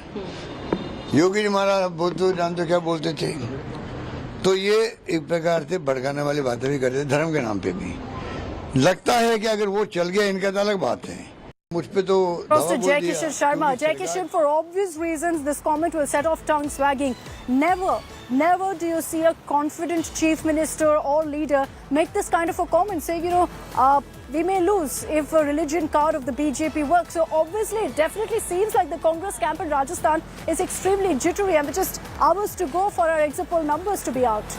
योगी जी महाराज बोलते जानते क्या बोलते थे, तो ये एक प्रकार से भड़काने वाली बातें भी करते थे धर्म के नाम पे भी। लगता है कि अगर वो चल गया इनका तो अलग बात है। मुझ पे तो Mr. Jaikishan Sharma. Jaikishan, for obvious reasons, this comment will set off tongue swagging. Never do you see a confident chief minister or leader make this kind of a comment, say, we may lose if a religion card of the BJP works. So obviously, it definitely seems like the Congress camp in Rajasthan is extremely jittery, and with just hours to go for our exit poll numbers to be out.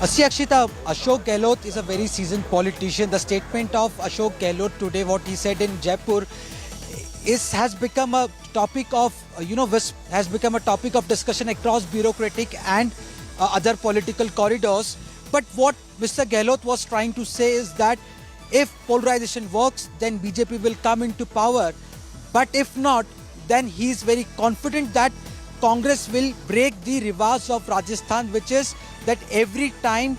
Akshita, Ashok Gehlot is a very seasoned politician. The statement of Ashok Gehlot today, what he said in Jaipur, has become a topic of has become a topic of discussion across bureaucratic and other political corridors. But what Mr. Gehlot was trying to say is that if polarization works, then BJP will come into power. But if not, then he is very confident that Congress will break the rivage of Rajasthan, which is that every time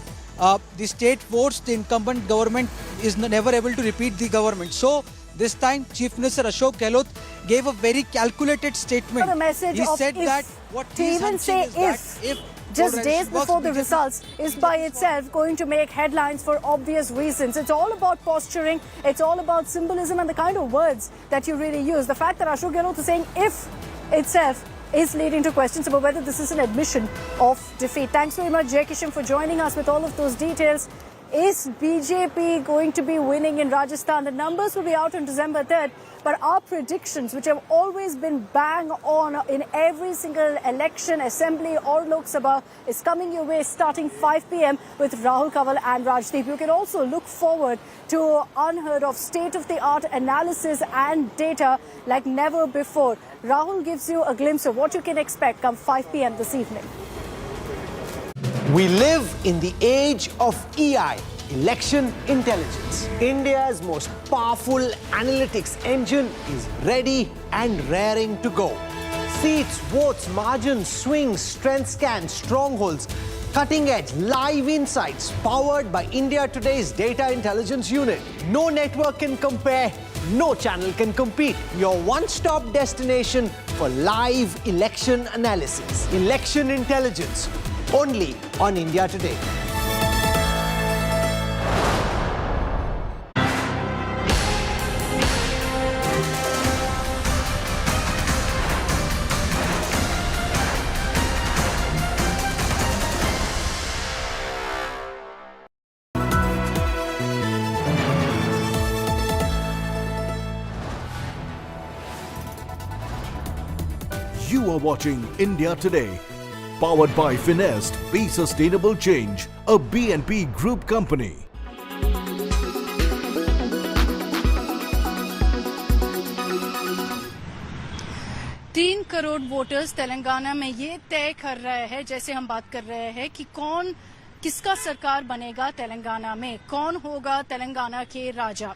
the state votes, the incumbent government is never able to repeat the government. So this time, Chief Minister Ashok Gehlot gave a very calculated statement. The message he of said if, that what to even say if just days before the results is by itself going to make headlines for obvious reasons. It's all about posturing, it's all about symbolism and the kind of words that you really use. The fact that Ashok Gehlot is saying if itself is leading to questions about whether this is an admission of defeat. Thanks very much, Jaikishan, for joining us with all of those details. Is BJP going to be winning in Rajasthan? The numbers will be out on December 3rd, but our predictions, which have always been bang on in every single election, assembly or Lok Sabha, is coming your way starting 5 p.m. with Rahul Kanwal and Rajdeep. You can also look forward to unheard of state-of-the-art analysis and data like never before. Rahul gives you a glimpse of what you can expect come 5 p.m. this evening. We live in the age of EI, election intelligence. India's most powerful analytics engine is ready and raring to go. Seats, votes, margins, swings, strength scans, strongholds, cutting-edge live insights powered by India Today's data intelligence unit. No network can compare, no channel can compete. Your one-stop destination for live election analysis. Election intelligence. only on India Today. You are watching India Today, powered by Finest, Be Sustainable Change, a BNP Group company. तीन crore voters Telangana में ये तय कर रहे हैं, जैसे हम बात कर रहे हैं कि कौन किसका सरकार बनेगा तेलंगाना में, कौन होगा तेलंगाना के राजा।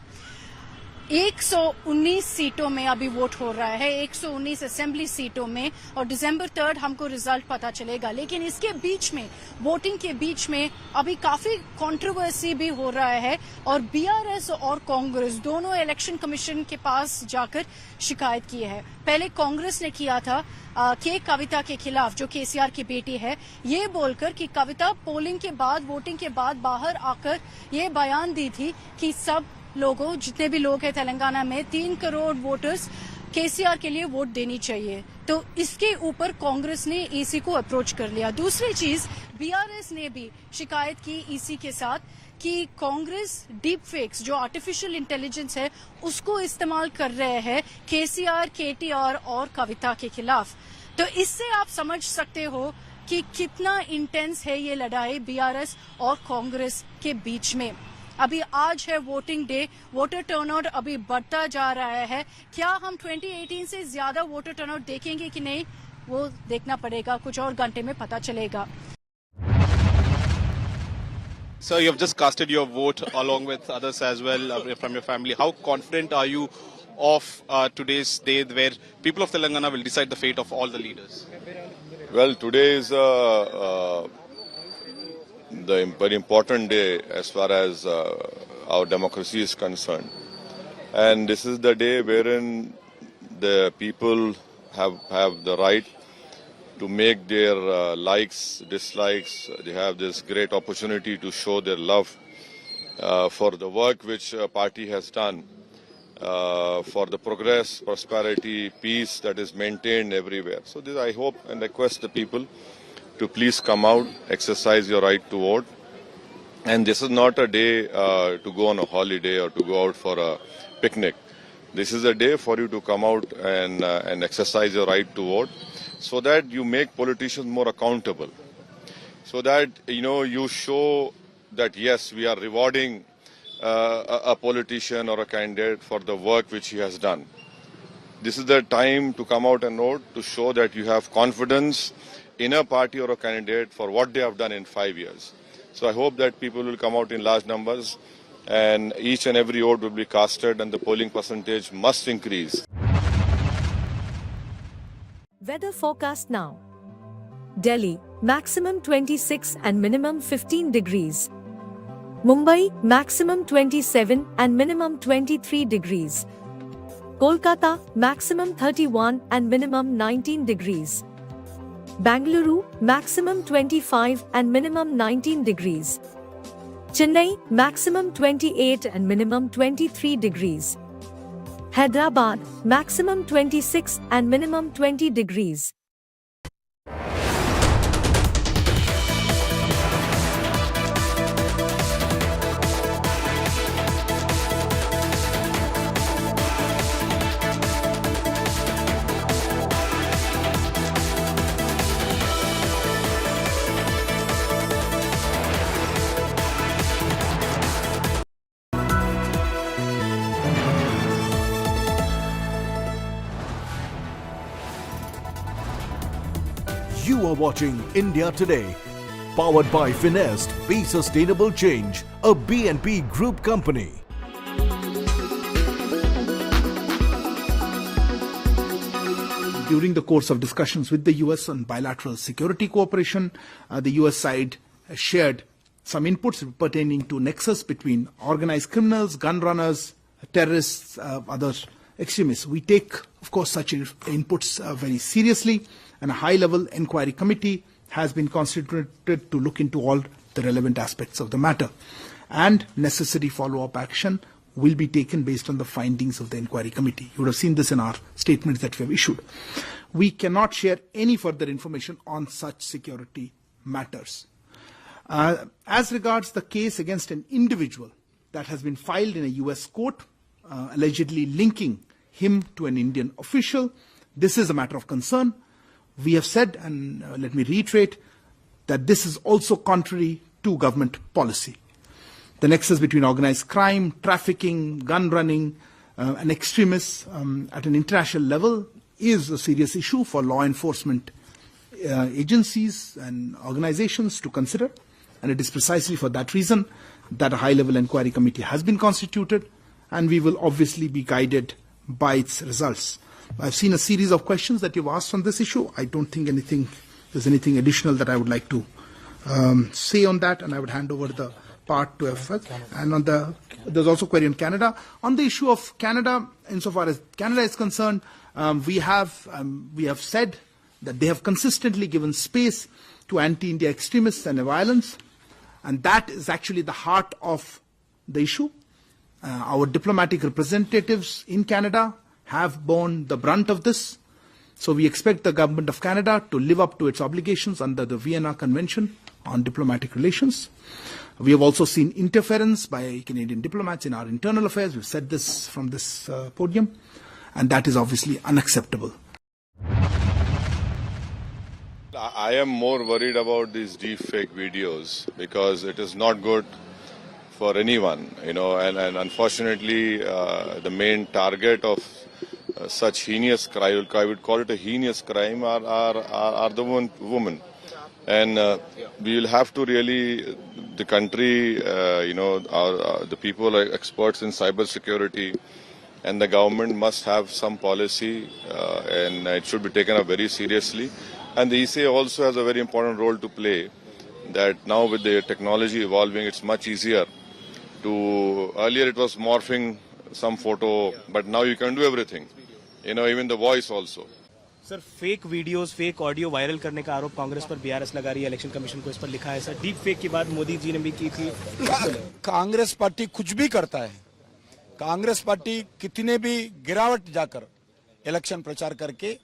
119 सीटों में अभी वोट हो रहा है, 119 असेंबली सीटों में, और दिसंबर 3 हमको रिजल्ट पता चलेगा। लेकिन इसके बीच में, वोटिंग के बीच में अभी काफी कंट्रोवर्सी भी हो रहा है और बीआरएस और कांग्रेस दोनों इलेक्शन कमीशन के पास जाकर शिकायत की है। पहले कांग्रेस ने किया था के कविता के खिलाफ, जो केसीआर की बेटी है, ये बोलकर कि कविता पोलिंग के बाद, वोटिंग के बाद बाहर आकर ये बयान दी थी कि सब लोगों, जितने भी लोग हैं तेलंगाना में, 3 करोड़ वोटर्स केसीआर के लिए वोट देनी चाहिए। तो इसके ऊपर कांग्रेस ने ईसी को अप्रोच कर लिया। दूसरी चीज, बीआरएस ने भी शिकायत की ईसी के साथ कि कांग्रेस डीप फेक्स, जो आर्टिफिशियल इंटेलिजेंस है, उसको इस्तेमाल कर रहे हैं केसीआर, केटीआर और कविता के खिलाफ। तो इससे आप समझ सकते हो कि कितना इंटेंस है ये लड़ाई बीआरएस और कांग्रेस के बीच में। अभी आज है वोटिंग डे, वोटर टर्नआउट अभी बढ़ता जा रहा है। क्या हम 2018 से ज्यादा वोटर टर्नआउट देखेंगे कि नहीं, वो देखना पड़ेगा, कुछ और घंटे में पता चलेगा। Sir, you have just casted your vote along with others as well from your family. How confident are you of today's day where people of Telangana will decide the fate of all the leaders? Well, today is the very important day as far as our democracy is concerned. And this is the day wherein the people have the right to make their likes, dislikes. They have this great opportunity to show their love for the work which party has done, for the progress, prosperity, peace that is maintained everywhere. So this, I hope and request the people to please come out, exercise your right to vote. And this is not a day to go on a holiday or to go out for a picnic. This is a day for you to come out and exercise your right to vote, so that you make politicians more accountable, so that you show that yes, we are rewarding a politician or a candidate for the work which he has done. This is the time to come out and vote, to show that you have confidence in a party or a candidate for what they have done in 5 years. So I hope that people will come out in large numbers and each and every vote will be casted and the polling percentage must increase. Weather forecast now. Delhi, maximum 26 and minimum 15 degrees. Mumbai, maximum 27 and minimum 23 degrees. Kolkata, maximum 31 and minimum 19 degrees. Bangalore, maximum 25 and minimum 19 degrees. Chennai, maximum 28 and minimum 23 degrees. Hyderabad, maximum 26 and minimum 20 degrees. You are watching India Today, powered by Finest, Be Sustainable Change, a BNP Group company. During the course of discussions with the US on bilateral security cooperation, the US side shared some inputs pertaining to nexus between organized criminals, gun runners, terrorists, other extremists. We take, of course, such inputs very seriously, and a high-level inquiry committee has been constituted to look into all the relevant aspects of the matter, and necessary follow-up action will be taken based on the findings of the inquiry committee. You would have seen this in our statements that we have issued. We cannot share any further information on such security matters. As regards the case against an individual that has been filed in a US court, allegedly linking him to an Indian official, this is a matter of concern. We have said, and let me reiterate, that this is also contrary to government policy. The nexus between organized crime, trafficking, gun running, and extremists at an international level is a serious issue for law enforcement agencies and organizations to consider. And it is precisely for that reason that a high-level inquiry committee has been constituted, and we will obviously be guided by its results. I've seen a series of questions that you've asked on this issue. I don't think there's anything additional that I would like to say on that, and I would hand over the part to FF. And there's also a query on Canada. On the issue of Canada, insofar as Canada is concerned, we have said that they have consistently given space to anti-India extremists and violence, and that is actually the heart of the issue. Our diplomatic representatives in Canada have borne the brunt of this. So we expect the government of Canada to live up to its obligations under the Vienna Convention on Diplomatic Relations. We have also seen interference by Canadian diplomats in our internal affairs. We've said this from this podium, and that is obviously unacceptable. I am more worried about these deepfake videos because it is not good for anyone, and unfortunately the main target of such heinous crime, I would call it a heinous crime, are the women. And we will have to really, the country, the people are experts in cyber security, and the government must have some policy, and it should be taken up very seriously. And the ECA also has a very important role to play, that now with the technology evolving, it's much easier to, earlier it was morphing some photo, but now you can do everything, even the voice also. Sir fake videos fake audio viral करने का आरोप कांग्रेस पर BRS लगा रही है, election commission को इस पर लिखा है सर। डीप फेक की बात मोदी जी ने भी की थी। कांग्रेस पार्टी कुछ भी करता है, कांग्रेस पार्टी कितने भी गिरावट जाकर इलेक्शन प्रचार करके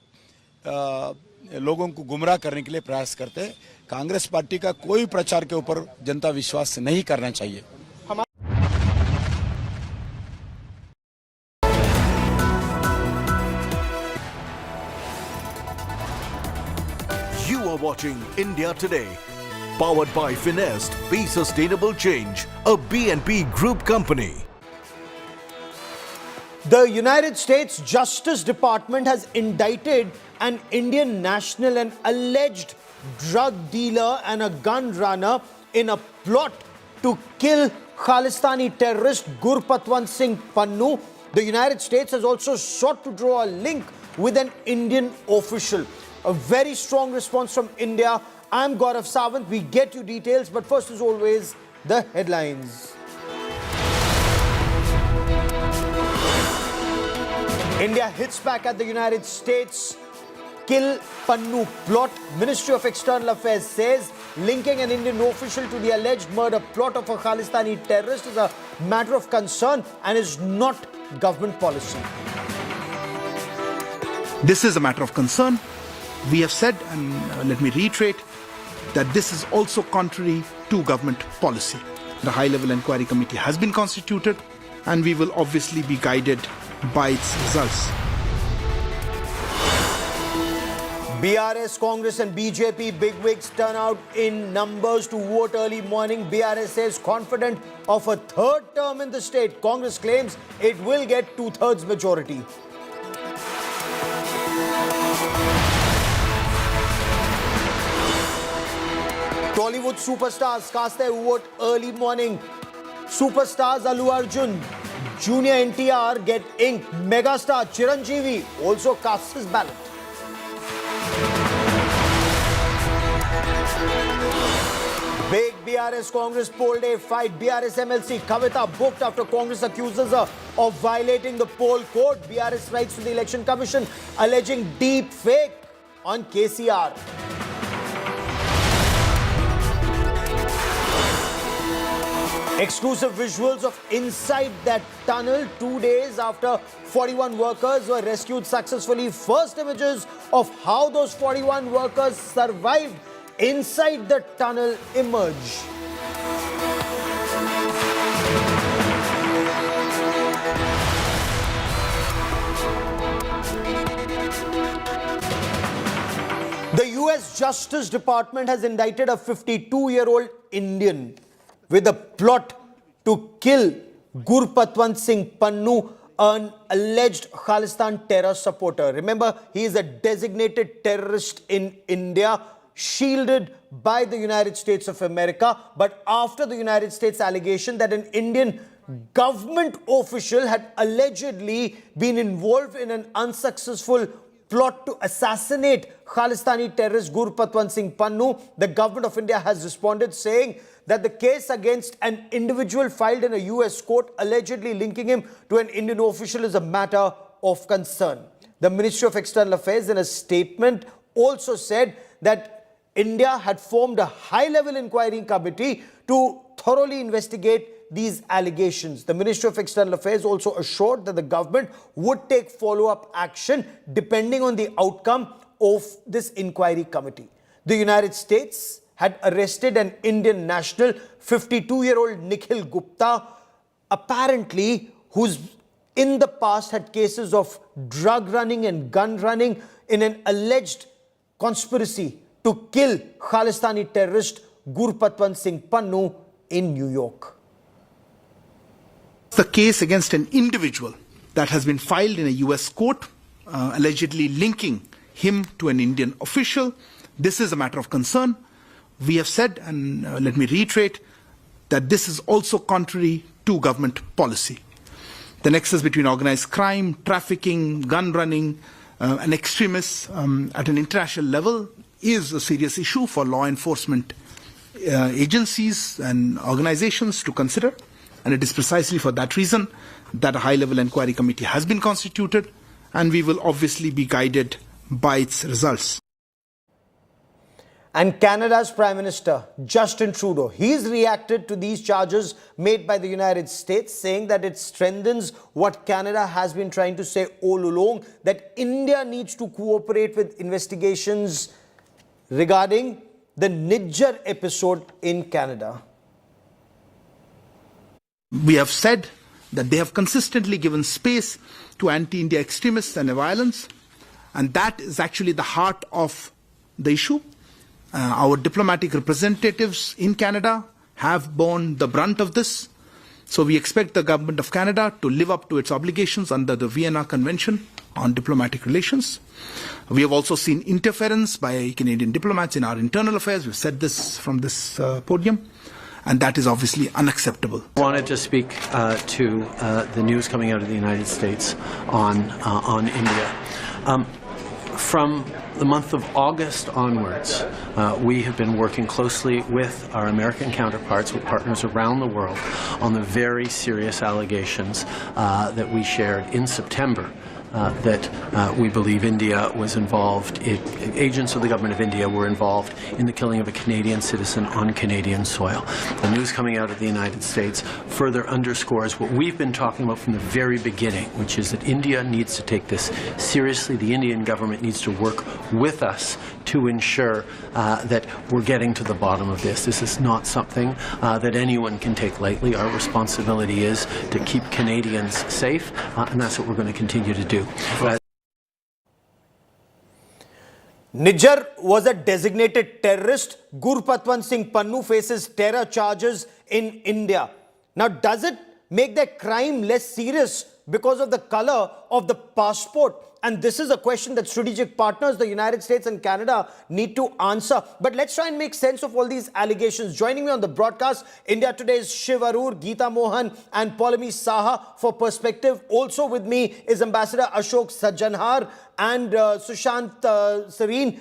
लोगों को गुमराह करने के लिए प्रयास करते हैं। कांग्रेस पार्टी का कोई प्रचार के ऊपर जनता विश्वास नहीं करना चाहिए। You are watching India Today, powered by Finest, Be Sustainable Change, a BNP Group company. The United States Justice Department has indicted an Indian national, an alleged drug dealer and a gun runner in a plot to kill Khalistani terrorist Gurpatwant Singh Pannu. The United States has also sought to draw a link with an Indian official. A very strong response from India. I'm Gaurav Sawant. We get you details, but first, as always, the headlines. India hits back at the United States. Kill Pannu plot. Ministry of External Affairs says linking an Indian official to the alleged murder plot of a Khalistani terrorist is a matter of concern and is not government policy. This is a matter of concern. We have said, and let me reiterate, that this is also contrary to government policy. The high-level inquiry committee has been constituted, and we will obviously be guided by its results. BRS, Congress and BJP bigwigs turn out in numbers to vote early morning. BRS says confident of a third term in the state. Congress claims it will get 2/3 majority. Bollywood superstars cast their vote early morning. Superstars Allu Arjun, Junior NTR get inked. Megastar Chiranjeevi also casts his ballot. Big BRS Congress poll day fight. BRS MLC Kavita booked after Congress accuses her of violating the poll code. BRS writes to the Election Commission alleging deep fake on KCR. Exclusive visuals of inside that tunnel 2 days after 41 workers were rescued successfully. First images of how those 41 workers survived inside the tunnel emerge. The US Justice Department has indicted a 52-year-old Indian with a plot to kill Gurpatwant Singh Pannu, an alleged Khalistan terror supporter. Remember, he is a designated terrorist in India, shielded by the United States of America. But after the United States allegation that an Indian government official had allegedly been involved in an unsuccessful plot to assassinate Khalistani terrorist Gurpatwant Singh Pannu, the government of India has responded saying that the case against an individual filed in a US court allegedly linking him to an Indian official is a matter of concern. The Ministry of External Affairs in a statement also said that India had formed a high-level inquiry committee to thoroughly investigate these allegations. The Ministry of External Affairs also assured that the government would take follow-up action depending on the outcome of this inquiry committee. The United States had arrested an Indian national, 52-year-old Nikhil Gupta, apparently who's in the past had cases of drug running and gun running in an alleged conspiracy to kill Khalistani terrorist Gurpatwant Singh Pannu in New York. The case against an individual that has been filed in a US court, allegedly linking him to an Indian official. This is a matter of concern. We have said, and let me reiterate, that this is also contrary to government policy. The nexus between organized crime, trafficking, gun running, and extremists at an international level is a serious issue for law enforcement agencies and organizations to consider. And it is precisely for that reason that a high-level inquiry committee has been constituted, and we will obviously be guided by its results. And Canada's Prime Minister, Justin Trudeau, he's reacted to these charges made by the United States, saying that it strengthens what Canada has been trying to say all along, that India needs to cooperate with investigations regarding the Niger episode in Canada. We have said that they have consistently given space to anti-India extremists and violence, and that is actually the heart of the issue. Our diplomatic representatives in Canada have borne the brunt of this, so we expect the government of Canada to live up to its obligations under the Vienna Convention on Diplomatic Relations. We have also seen interference by Canadian diplomats in our internal affairs. We've said this from this podium. And that is obviously unacceptable. I wanted to speak to the news coming out of the United States on India. From the month of August onwards, we have been working closely with our American counterparts, with partners around the world, on the very serious allegations that we shared in September. That we believe India was involved, agents of the government of India were involved in the killing of a Canadian citizen on Canadian soil. The news coming out of the United States further underscores what we've been talking about from the very beginning, which is that India needs to take this seriously. The Indian government needs to work with us to ensure that we're getting to the bottom of this. This is not something that anyone can take lightly. Our responsibility is to keep Canadians safe, and that's what we're going to continue to do. Niger was a designated terrorist. Gurpatwant Singh Pannu faces terror charges in India. Now, does it make their crime less serious because of the color of the passport? And this is a question that strategic partners, the United States and Canada, need to answer. But let's try and make sense of all these allegations. Joining me on the broadcast, India Today's Shiv Arur, Geeta Mohan and Paulami Saha for perspective. Also with me is Ambassador Ashok Sajjanhar and Sushant Sareen.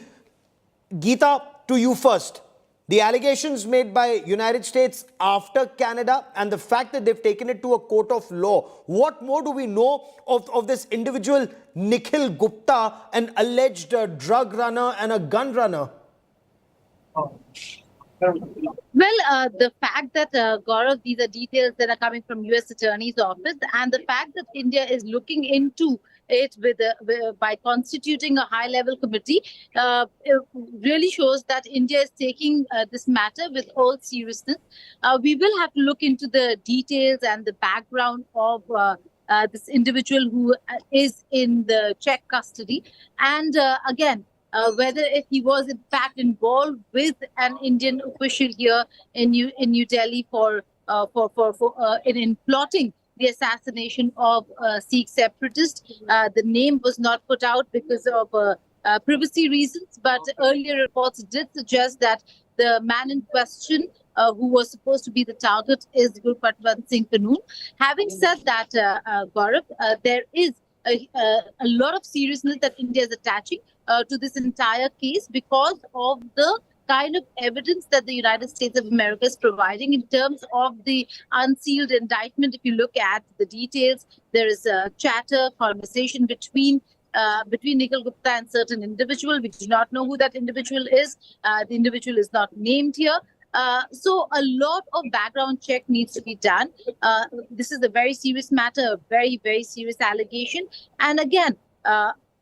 Geeta, to you first. The allegations made by United States after Canada and the fact that they've taken it to a court of law. What more do we know of this individual Nikhil Gupta, an alleged drug runner and a gun runner? Well, the fact that, Gaurav, these are details that are coming from U.S. Attorney's Office, and the fact that India is looking into it by constituting a high-level committee, it really shows that India is taking this matter with all seriousness. We will have to look into the details and the background of this individual who is in the Czech custody, and again, whether if he was in fact involved with an Indian official here in New Delhi in plotting the assassination of Sikh separatists. The name was not put out because of privacy reasons, but earlier reports did suggest that the man in question, who was supposed to be the target, is Gurpatwant Singh Pannu. Having said that, Gaurav, there is a lot of seriousness that India is attaching to this entire case because of the kind of evidence that the United States of America is providing in terms of the unsealed indictment. If you look at the details, there is a conversation between Nikhil Gupta and certain individual. We do not know who that individual is. The individual is not named here. So a lot of background check needs to be done. This is a very serious matter, a very, very serious allegation. And again,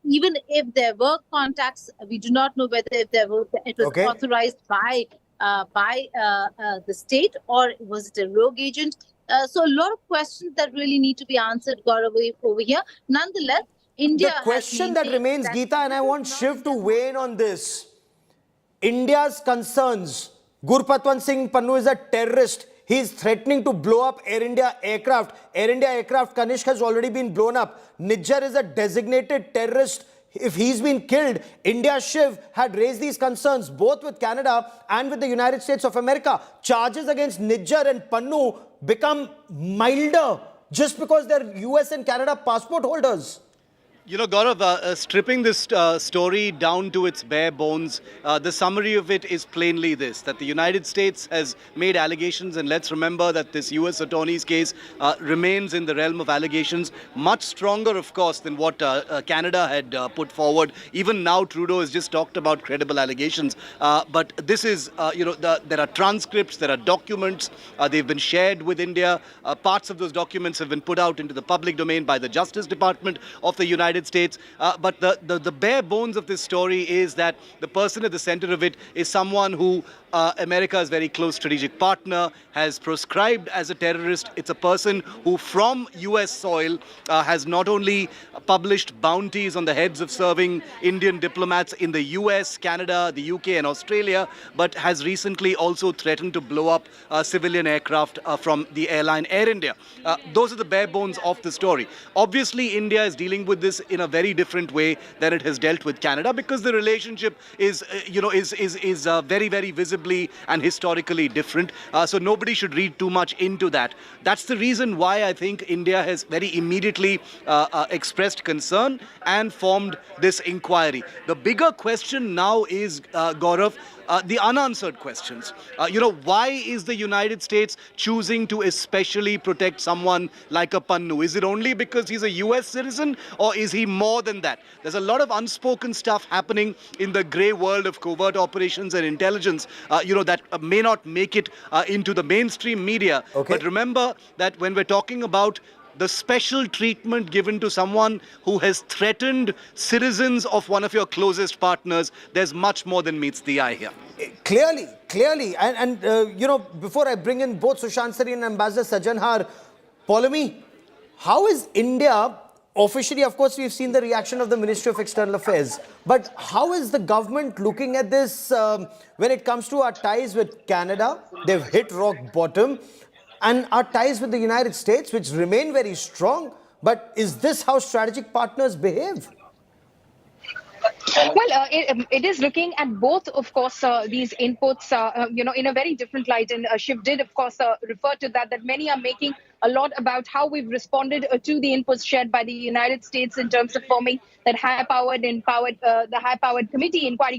even if there were contacts, we do not know whether it was authorized by the state or was it a rogue agent. So a lot of questions that really need to be answered, Gaurav, over here. Nonetheless, India. The question that remains, Geeta, and I want Shiv to weigh in on this. India's concerns. Gurpatwant Singh Pannu is a terrorist. He is threatening to blow up Air India aircraft. Air India aircraft Kanishk has already been blown up. Nijjar is a designated terrorist. If he's been killed, India, Shiv, had raised these concerns both with Canada and with the United States of America. Charges against Nijjar and Pannu become milder just because they're US and Canada passport holders. You know, Gaurav, stripping this story down to its bare bones, the summary of it is plainly this, that the United States has made allegations, and let's remember that this US attorney's case remains in the realm of allegations, much stronger, of course, than what Canada had put forward. Even now, Trudeau has just talked about credible allegations. But this is, there are transcripts, there are documents, they've been shared with India. Parts of those documents have been put out into the public domain by the Justice Department of the United States. But the bare bones of this story is that the person at the center of it is someone who America's very close strategic partner has proscribed as a terrorist. It's a person who from US soil has not only published bounties on the heads of serving Indian diplomats in the US, Canada, the UK and Australia, but has recently also threatened to blow up civilian aircraft from the airline Air India. Those are the bare bones of the story. Obviously, India is dealing with this in a very different way than it has dealt with Canada, because the relationship is, very, very visibly and historically different. So nobody should read too much into that. That's the reason why I think India has very immediately expressed concern and formed this inquiry. The bigger question now is, Gaurav, the unanswered questions. Why is the United States choosing to especially protect someone like a Pannu? Is it only because he's a US citizen, or is he more than that? There's a lot of unspoken stuff happening in the grey world of covert operations and intelligence, that may not make it into the mainstream media. Okay. But remember that when we're talking about the special treatment given to someone who has threatened citizens of one of your closest partners, there's much more than meets the eye here. Clearly. And before I bring in both Sushant Sareen and Ambassador Sajanhar, Polami, how is India, officially, of course, we've seen the reaction of the Ministry of External Affairs, but how is the government looking at this when it comes to our ties with Canada? They've hit rock bottom. And our ties with the United States, which remain very strong. But is this how strategic partners behave? Well, it is looking at both, of course, these inputs, in a very different light. And Shiv did, of course, refer to that many are making a lot about how we've responded to the inputs shared by the United States in terms of forming that high-powered inquiry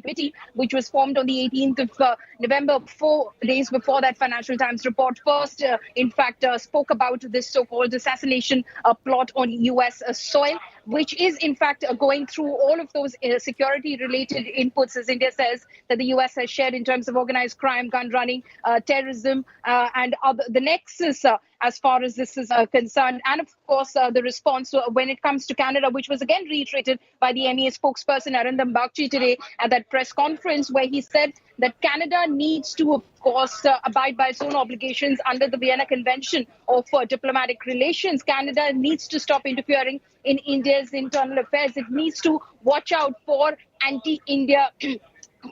committee, which was formed on the 18th of November, 4 days before that Financial Times report first, in fact, spoke about this so-called assassination plot on U.S. soil, which is in fact going through all of those security-related inputs, as India says, that the U.S. has shared in terms of organized crime, gun running, terrorism, and the nexus as far as this is concerned. And of course, the response when it comes to Canada, which was again reiterated by the MEA spokesperson Arindam Bagchi today at that press conference, where he said that Canada needs to, of course, abide by its own obligations under the Vienna Convention of diplomatic relations. Canada needs to stop interfering in India's internal affairs. It needs to watch out for anti-India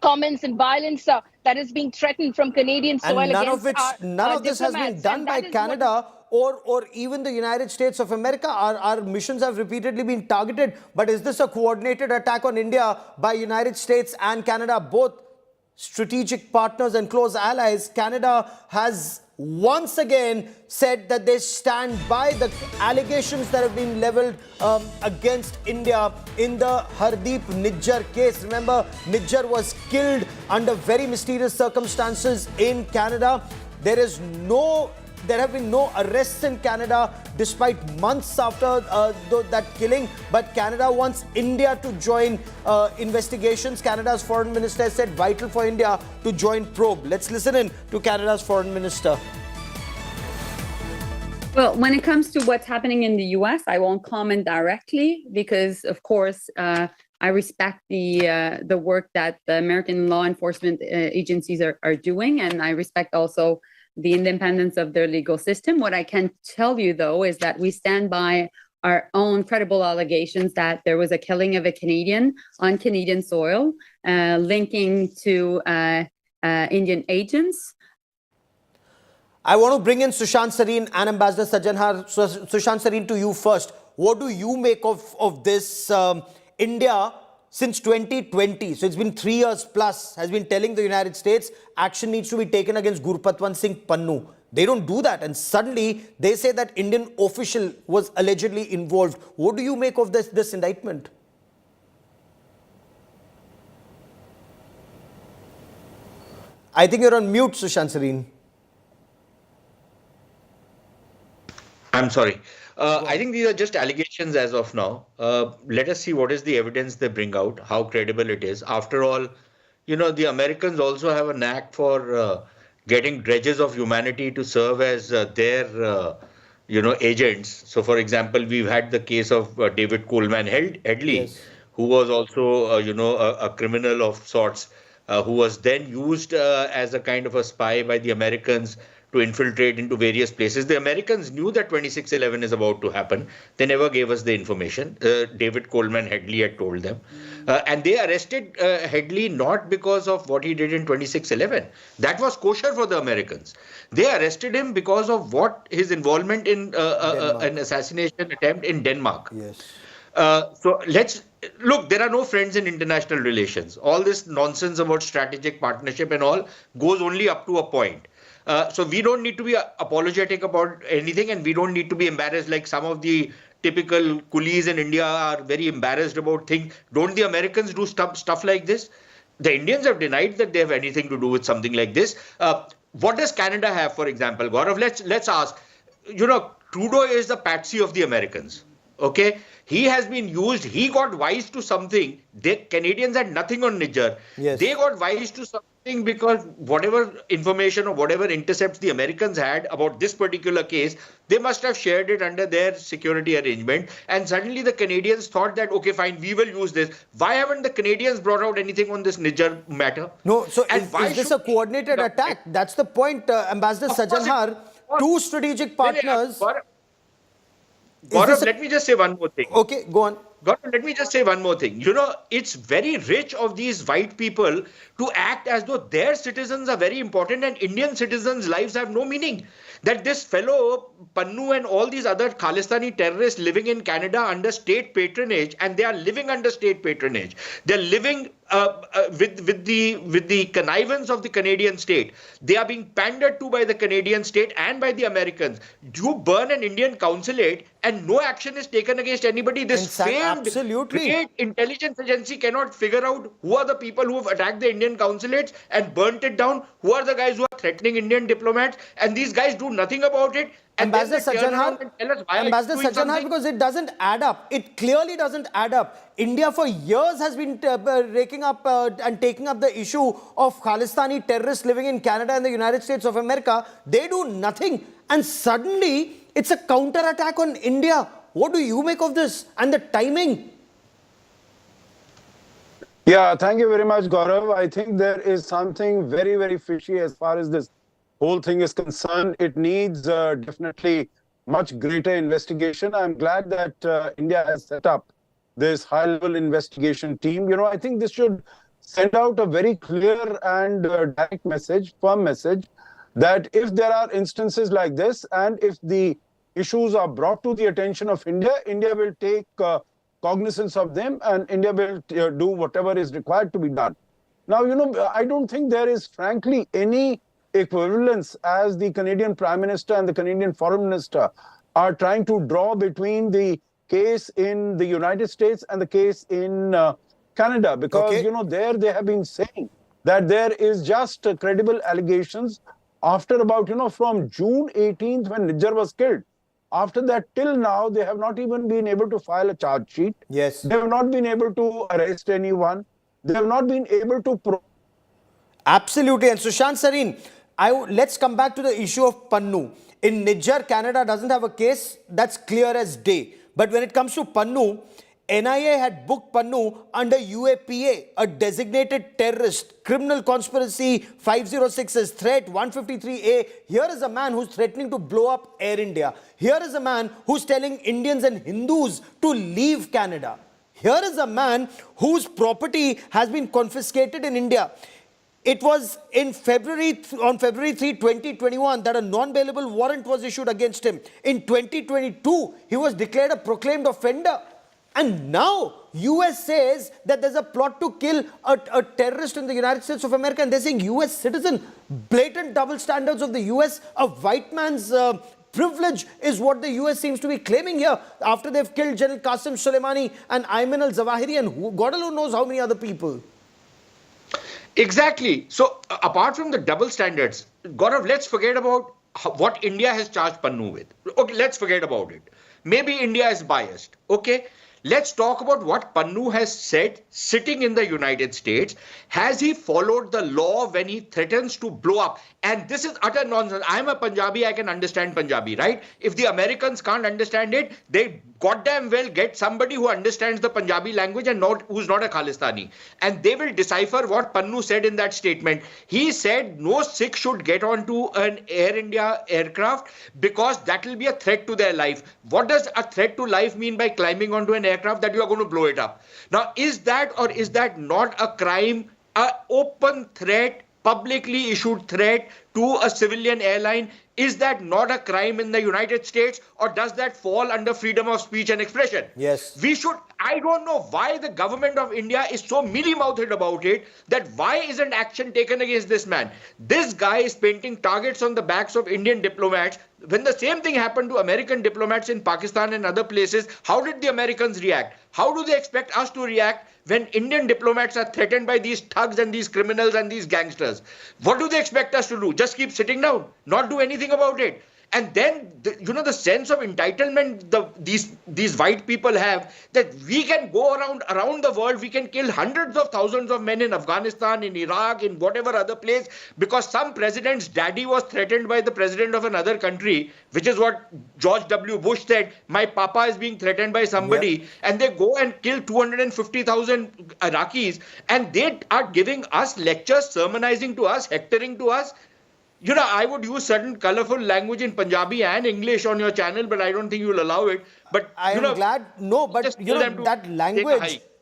comments and violence that is being threatened from Canadian soil and none against of this has been done by Canada or even the United States of America. Our missions have repeatedly been targeted. But is this a coordinated attack on India by United States and Canada, both strategic partners and close allies? Canada has once again said that they stand by the allegations that have been leveled against India in the Hardeep Nijjar case. Remember, Nijjar was killed under very mysterious circumstances in Canada. There have been no arrests in Canada despite months after that killing. But Canada wants India to join investigations. Canada's foreign minister said vital for India to join probe. Let's listen in to Canada's foreign minister. Well, when it comes to what's happening in the US, I won't comment directly because, of course, I respect the work that the American law enforcement agencies are doing, and I respect also the independence of their legal system. What I can tell you, though, is that we stand by our own credible allegations that there was a killing of a Canadian on Canadian soil, linking to Indian agents. I want to bring in Sushant Sareen and Ambassador Sajanhar. Sushant Sareen, to you first. What do you make of this? India, since 2020, so it's been 3 years plus, has been telling the United States action needs to be taken against Gurpatwant Singh Pannu. They don't do that, and suddenly they say that Indian official was allegedly involved. What do you make of this indictment? I think you're on mute, Sushant Sareen. I'm sorry. I think these are just allegations as of now. Let us see what is the evidence they bring out, how credible it is. After all, you know, the Americans also have a knack for getting dredges of humanity to serve as their, agents. So, for example, we've had the case of David Coleman Headley, yes, who was also, a criminal of sorts, who was then used as a kind of a spy by the Americans to infiltrate into various places. The Americans knew that 26/11 is about to happen. They never gave us the information. David Coleman Headley had told them. And they arrested Headley not because of what he did in 26/11. That was kosher for the Americans. They arrested him because of what his involvement in an assassination attempt in Denmark. Yes. So let's look, there are no friends in international relations. All this nonsense about strategic partnership and all goes only up to a point. So we don't need to be apologetic about anything, and we don't need to be embarrassed like some of the typical coolies in India are very embarrassed about things. Don't the Americans do stuff like this? The Indians have denied that they have anything to do with something like this. What does Canada have, for example, Gaurav? Let's ask. Trudeau is the patsy of the Americans. Okay, he has been used. He got wise to something. The Canadians had nothing on Nijjar. Yes. They got wise to something because whatever information or whatever intercepts the Americans had about this particular case, they must have shared it under their security arrangement. And suddenly the Canadians thought that, okay, fine, we will use this. Why haven't the Canadians brought out anything on this Nijjar matter? No, so is this a coordinated attack? That's the point, Ambassador Sajanhar. Two strategic partners. Gaurav, let me just say one more thing. Okay, go on. Gaurav, let me just say one more thing. It's very rich of these white people to act as though their citizens are very important and Indian citizens' lives have no meaning. That this fellow, Pannu and all these other Khalistani terrorists living in Canada under state patronage, and they are living under state patronage. They're living with the connivance of the Canadian state. They are being pandered to by the Canadian state and by the Americans. You burn an Indian consulate and no action is taken against anybody. This famed great intelligence agency cannot figure out who are the people who have attacked the Indian consulates and burnt it down, who are the guys who are threatening Indian diplomats, and these guys do nothing about it. Ambassador Sajjanhar, because it doesn't add up. It clearly doesn't add up. India for years has been raking up and taking up the issue of Khalistani terrorists living in Canada and the United States of America. They do nothing. And suddenly, it's a counter-attack on India. What do you make of this and the timing? Yeah, thank you very much, Gaurav. I think there is something very, very fishy as far as this whole thing is concerned. It needs definitely much greater investigation. I'm glad that India has set up this high-level investigation team. You know, I think this should send out a very clear and direct message, firm message, that if there are instances like this and if the issues are brought to the attention of India, India will take cognizance of them and India will do whatever is required to be done. Now, you know, I don't think there is frankly any equivalence as the Canadian Prime Minister and the Canadian Foreign Minister are trying to draw between the case in the United States and the case in Canada, because, you know, there they have been saying that there is just credible allegations after about, you know, from June 18th when Nijjar was killed. After that, till now, they have not even been able to file a charge sheet. Yes. They have not been able to arrest anyone. They have not been able to... Absolutely. And Sushant Sareen, let's come back to the issue of Pannu. In Nijjar, Canada doesn't have a case. That's clear as day. But when it comes to Pannu, NIA had booked Pannu under UAPA, a designated terrorist. Criminal conspiracy 506 is threat, 153A. Here is a man who's threatening to blow up Air India. Here is a man who's telling Indians and Hindus to leave Canada. Here is a man whose property has been confiscated in India. It was on February 3, 2021 that a non-bailable warrant was issued against him. In 2022, he was declared a proclaimed offender. And now, US says that there's a plot to kill a terrorist in the United States of America, and they're saying US citizen. Blatant double standards of the US. A white man's privilege is what the US seems to be claiming here after they've killed General Qasem Soleimani and Ayman al-Zawahiri and God alone knows how many other people. Exactly. So apart from the double standards, Gaurav, let's forget about what India has charged Pannu with. Okay, let's forget about it. Maybe India is biased. Okay. Let's talk about what Pannu has said sitting in the United States. Has he followed the law when he threatens to blow up? And this is utter nonsense. I'm a Punjabi, I can understand Punjabi, right? If the Americans can't understand it, they goddamn well get somebody who understands the Punjabi language and who's not a Khalistani. And they will decipher what Pannu said in that statement. He said no Sikh should get onto an Air India aircraft because that will be a threat to their life. What does a threat to life mean by climbing onto an aircraft? That you are going to blow it up? Now, is that or is that not a crime, an open threat, publicly issued threat to a civilian airline? Is that not a crime in the United States, or does that fall under freedom of speech and expression? Yes. We should, I don't know why the government of India is so mealy-mouthed about it, that why isn't action taken against this man? This guy is painting targets on the backs of Indian diplomats. When the same thing happened to American diplomats in Pakistan and other places, how did the Americans react? How do they expect us to react when Indian diplomats are threatened by these thugs and these criminals and these gangsters? What do they expect us to do? Just keep sitting down, not do anything about it? And then, the sense of entitlement these white people have, that we can go around the world, we can kill hundreds of thousands of men in Afghanistan, in Iraq, in whatever other place, because some president's daddy was threatened by the president of another country, which is what George W. Bush said, my papa is being threatened by somebody, and they go and kill 250,000 Iraqis, and they are giving us lectures, sermonizing to us, hectoring to us. I would use certain colorful language in Punjabi and English on your channel, but I don't think you'll allow it. But I am glad. No, but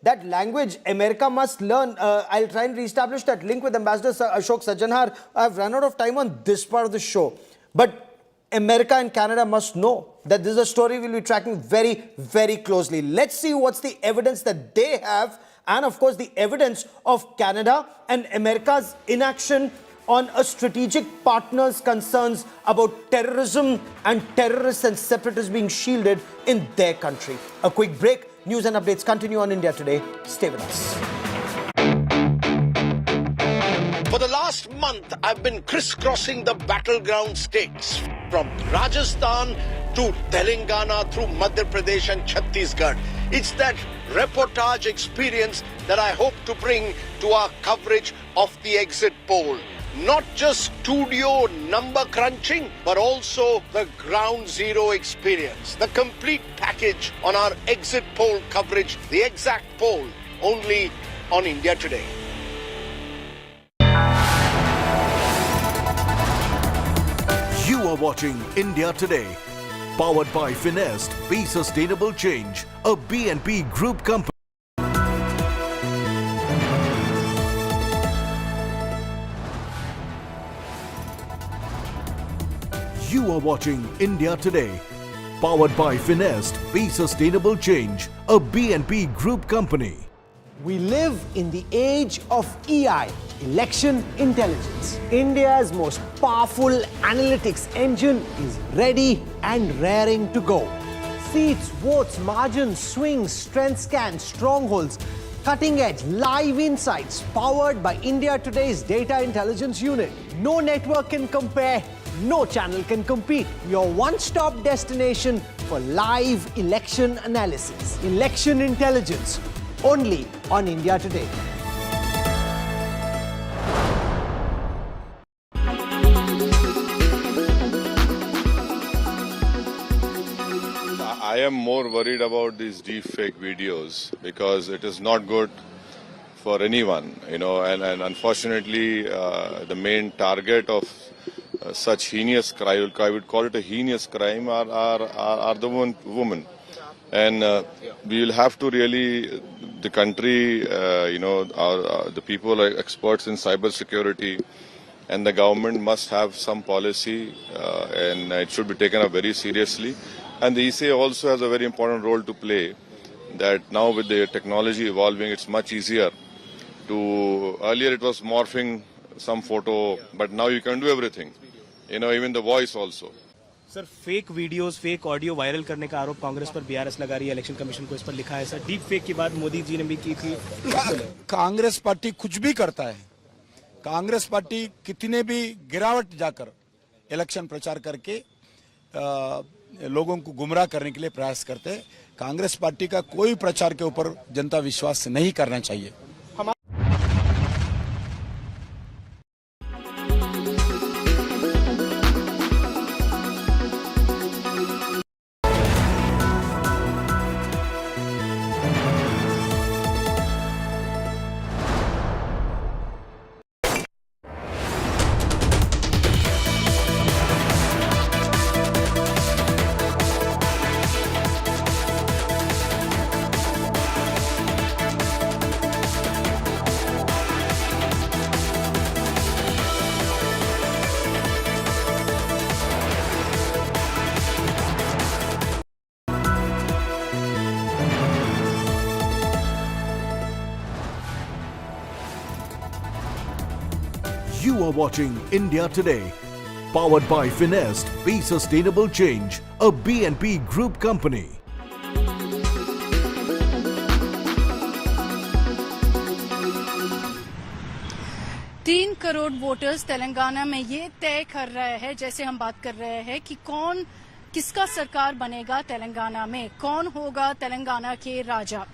that language, America must learn. I'll try and reestablish that link with Ambassador Ashok Sajjanhar. I've run out of time on this part of the show. But America and Canada must know that this is a story we'll be tracking very, very closely. Let's see what's the evidence that they have and of course the evidence of Canada and America's inaction on a strategic partner's concerns about terrorism and terrorists and separatists being shielded in their country. A quick break. News and updates continue on India Today. Stay with us. For the last month, I've been crisscrossing the battleground states from Rajasthan to Telangana through Madhya Pradesh and Chhattisgarh. It's that reportage experience that I hope to bring to our coverage of the exit poll. Not just studio number crunching, but also the ground zero experience. The complete package on our exit poll coverage, the exact poll, only on India Today. You are watching India Today, powered by Finest. Be Sustainable Change, a BNP Group company. You are watching India Today, powered by Finest. Be Sustainable Change, a BNP Group company. We live in the age of EI, election intelligence. India's most powerful analytics engine is ready and raring to go. Seats, votes, margins, swings, strength scans, strongholds, cutting edge live insights powered by India Today's data intelligence unit. No network can compare, no channel can compete. Your one-stop destination for live election analysis. Election intelligence, only on India Today. I am more worried about these deepfake videos because it is not good for anyone, and unfortunately the main target of such heinous crime, I would call it a heinous crime, are the women. And we will have to really, the country, the people are experts in cyber security, and the government must have some policy, and it should be taken up very seriously. And the ECA also has a very important role to play, that now with the technology evolving, it's much easier to, earlier it was morphing some photo, but now you can do everything, even the voice also. Sir fake videos fake audio viral करने का आरोप कांग्रेस पर BRS लगा रही है, election commission को इस पर लिखा है सर। डीप फेक की बात मोदी जी ने भी की थी। कांग्रेस पार्टी कुछ भी करता है, कांग्रेस पार्टी कितने भी गिरावट जाकर इलेक्शन प्रचार करके लोगों को गुमराह करने के लिए प्रयास करते हैं। कांग्रेस पार्टी का कोई प्रचार के ऊपर जनता विश्वास नहीं करना चाहिए। You are watching India Today, powered by Finest. Be Sustainable Change, a BNP Group company. तीन करोड़ वोटर्स तेलंगाना में ये तय कर रहे हैं, जैसे हम बात कर रहे हैं कि कौन किसका सरकार बनेगा तेलंगाना में, कौन होगा तेलंगाना के राजा।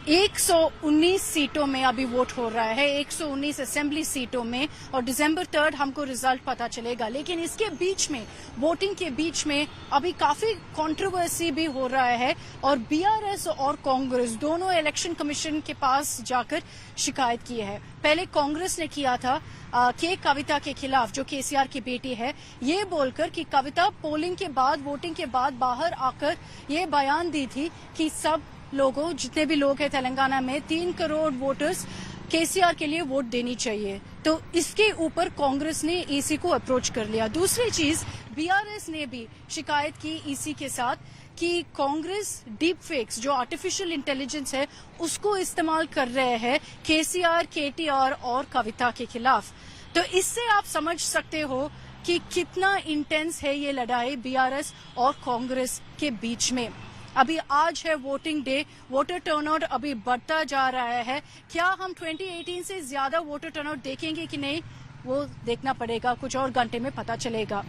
119 सीटों में अभी वोट हो रहा है, 119 असेंबली सीटों में, और दिसंबर 3 हमको रिजल्ट पता चलेगा। लेकिन इसके बीच में, वोटिंग के बीच में अभी काफी कंट्रोवर्सी भी हो रहा है, और बीआरएस और कांग्रेस दोनों इलेक्शन कमीशन के पास जाकर शिकायत की है। पहले कांग्रेस ने किया था के कविता के खिलाफ, जो केसीआर की बेटी है, ये बोलकर कि कविता पोलिंग के बाद, वोटिंग के बाद बाहर आकर ये बयान दी थी कि सब लोगों, जितने भी लोग हैं तेलंगाना में, 3 करोड़ वोटर्स केसीआर के लिए वोट देनी चाहिए। तो इसके ऊपर कांग्रेस ने ईसी को अप्रोच कर लिया। दूसरी चीज, बीआरएस ने भी शिकायत की इसी के साथ कि कांग्रेस डीप फेक्स जो आर्टिफिशियल इंटेलिजेंस है उसको इस्तेमाल कर रहे हैं केसीआर, केटीआर और कविता के खिलाफ। तो इससे आप समझ सकते हो कि कितना इंटेंस है ये लड़ाई बीआरएस और कांग्रेस के बीच में। अभी आज है वोटिंग डे, वोटर टर्नआउट अभी बढ़ता जा रहा है। क्या हम 2018 से ज्यादा वोटर टर्नआउट देखेंगे कि नहीं, वो देखना पड़ेगा, कुछ और घंटे में पता चलेगा।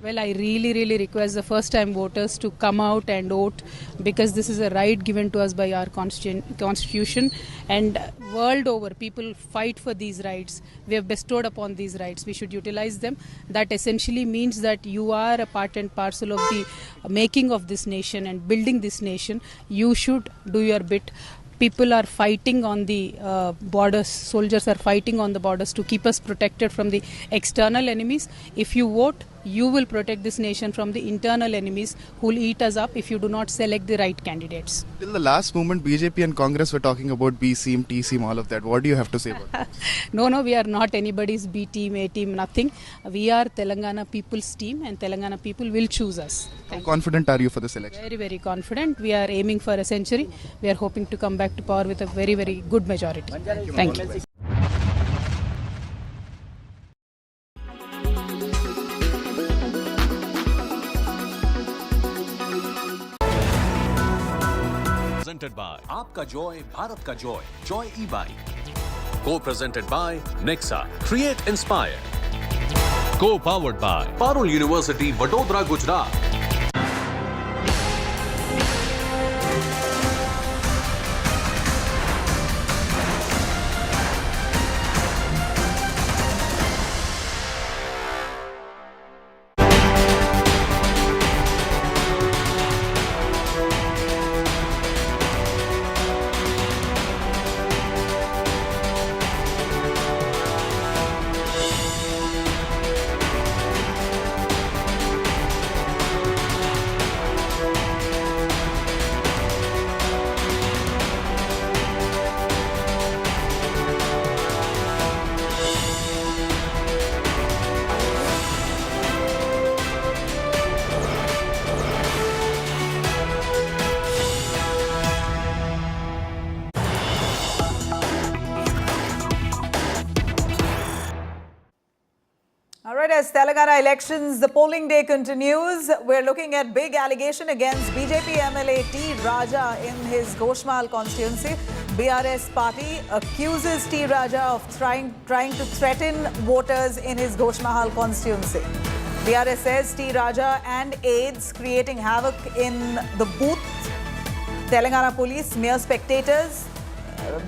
Well, I really request the first-time voters to come out and vote, because this is a right given to us by our constitution, and world over people fight for these rights. We have bestowed upon these rights. We should utilize them. That essentially means that you are a part and parcel of the making of this nation and building this nation. You should do your bit. People are fighting on the borders. Soldiers are fighting on the borders to keep us protected from the external enemies. If you vote, you will protect this nation from the internal enemies who will eat us up if you do not select the right candidates. Till the last moment, BJP and Congress were talking about B team, T team, all of that. What do you have to say about that? No, we are not anybody's B team, A team, nothing. We are Telangana people's team, and Telangana people will choose us. How confident are you for this election? Very confident. We are aiming for a century. We are hoping to come back to power with a very good majority. Thank you. Presented by Aapka Joy, Bharat Ka Joy, Joy E-Bike. Co-presented by Nexa, Create Inspire. Co-powered by Parul University, Vadodara, Gujarat. All right, as Telangana elections, the polling day continues. We're looking at big allegation against BJP MLA T. Raja in his Goshmal constituency. BRS party accuses T. Raja of trying to threaten voters in his Goshmahal constituency. BRS says T. Raja and aides creating havoc in the booth. Telangana police mere spectators.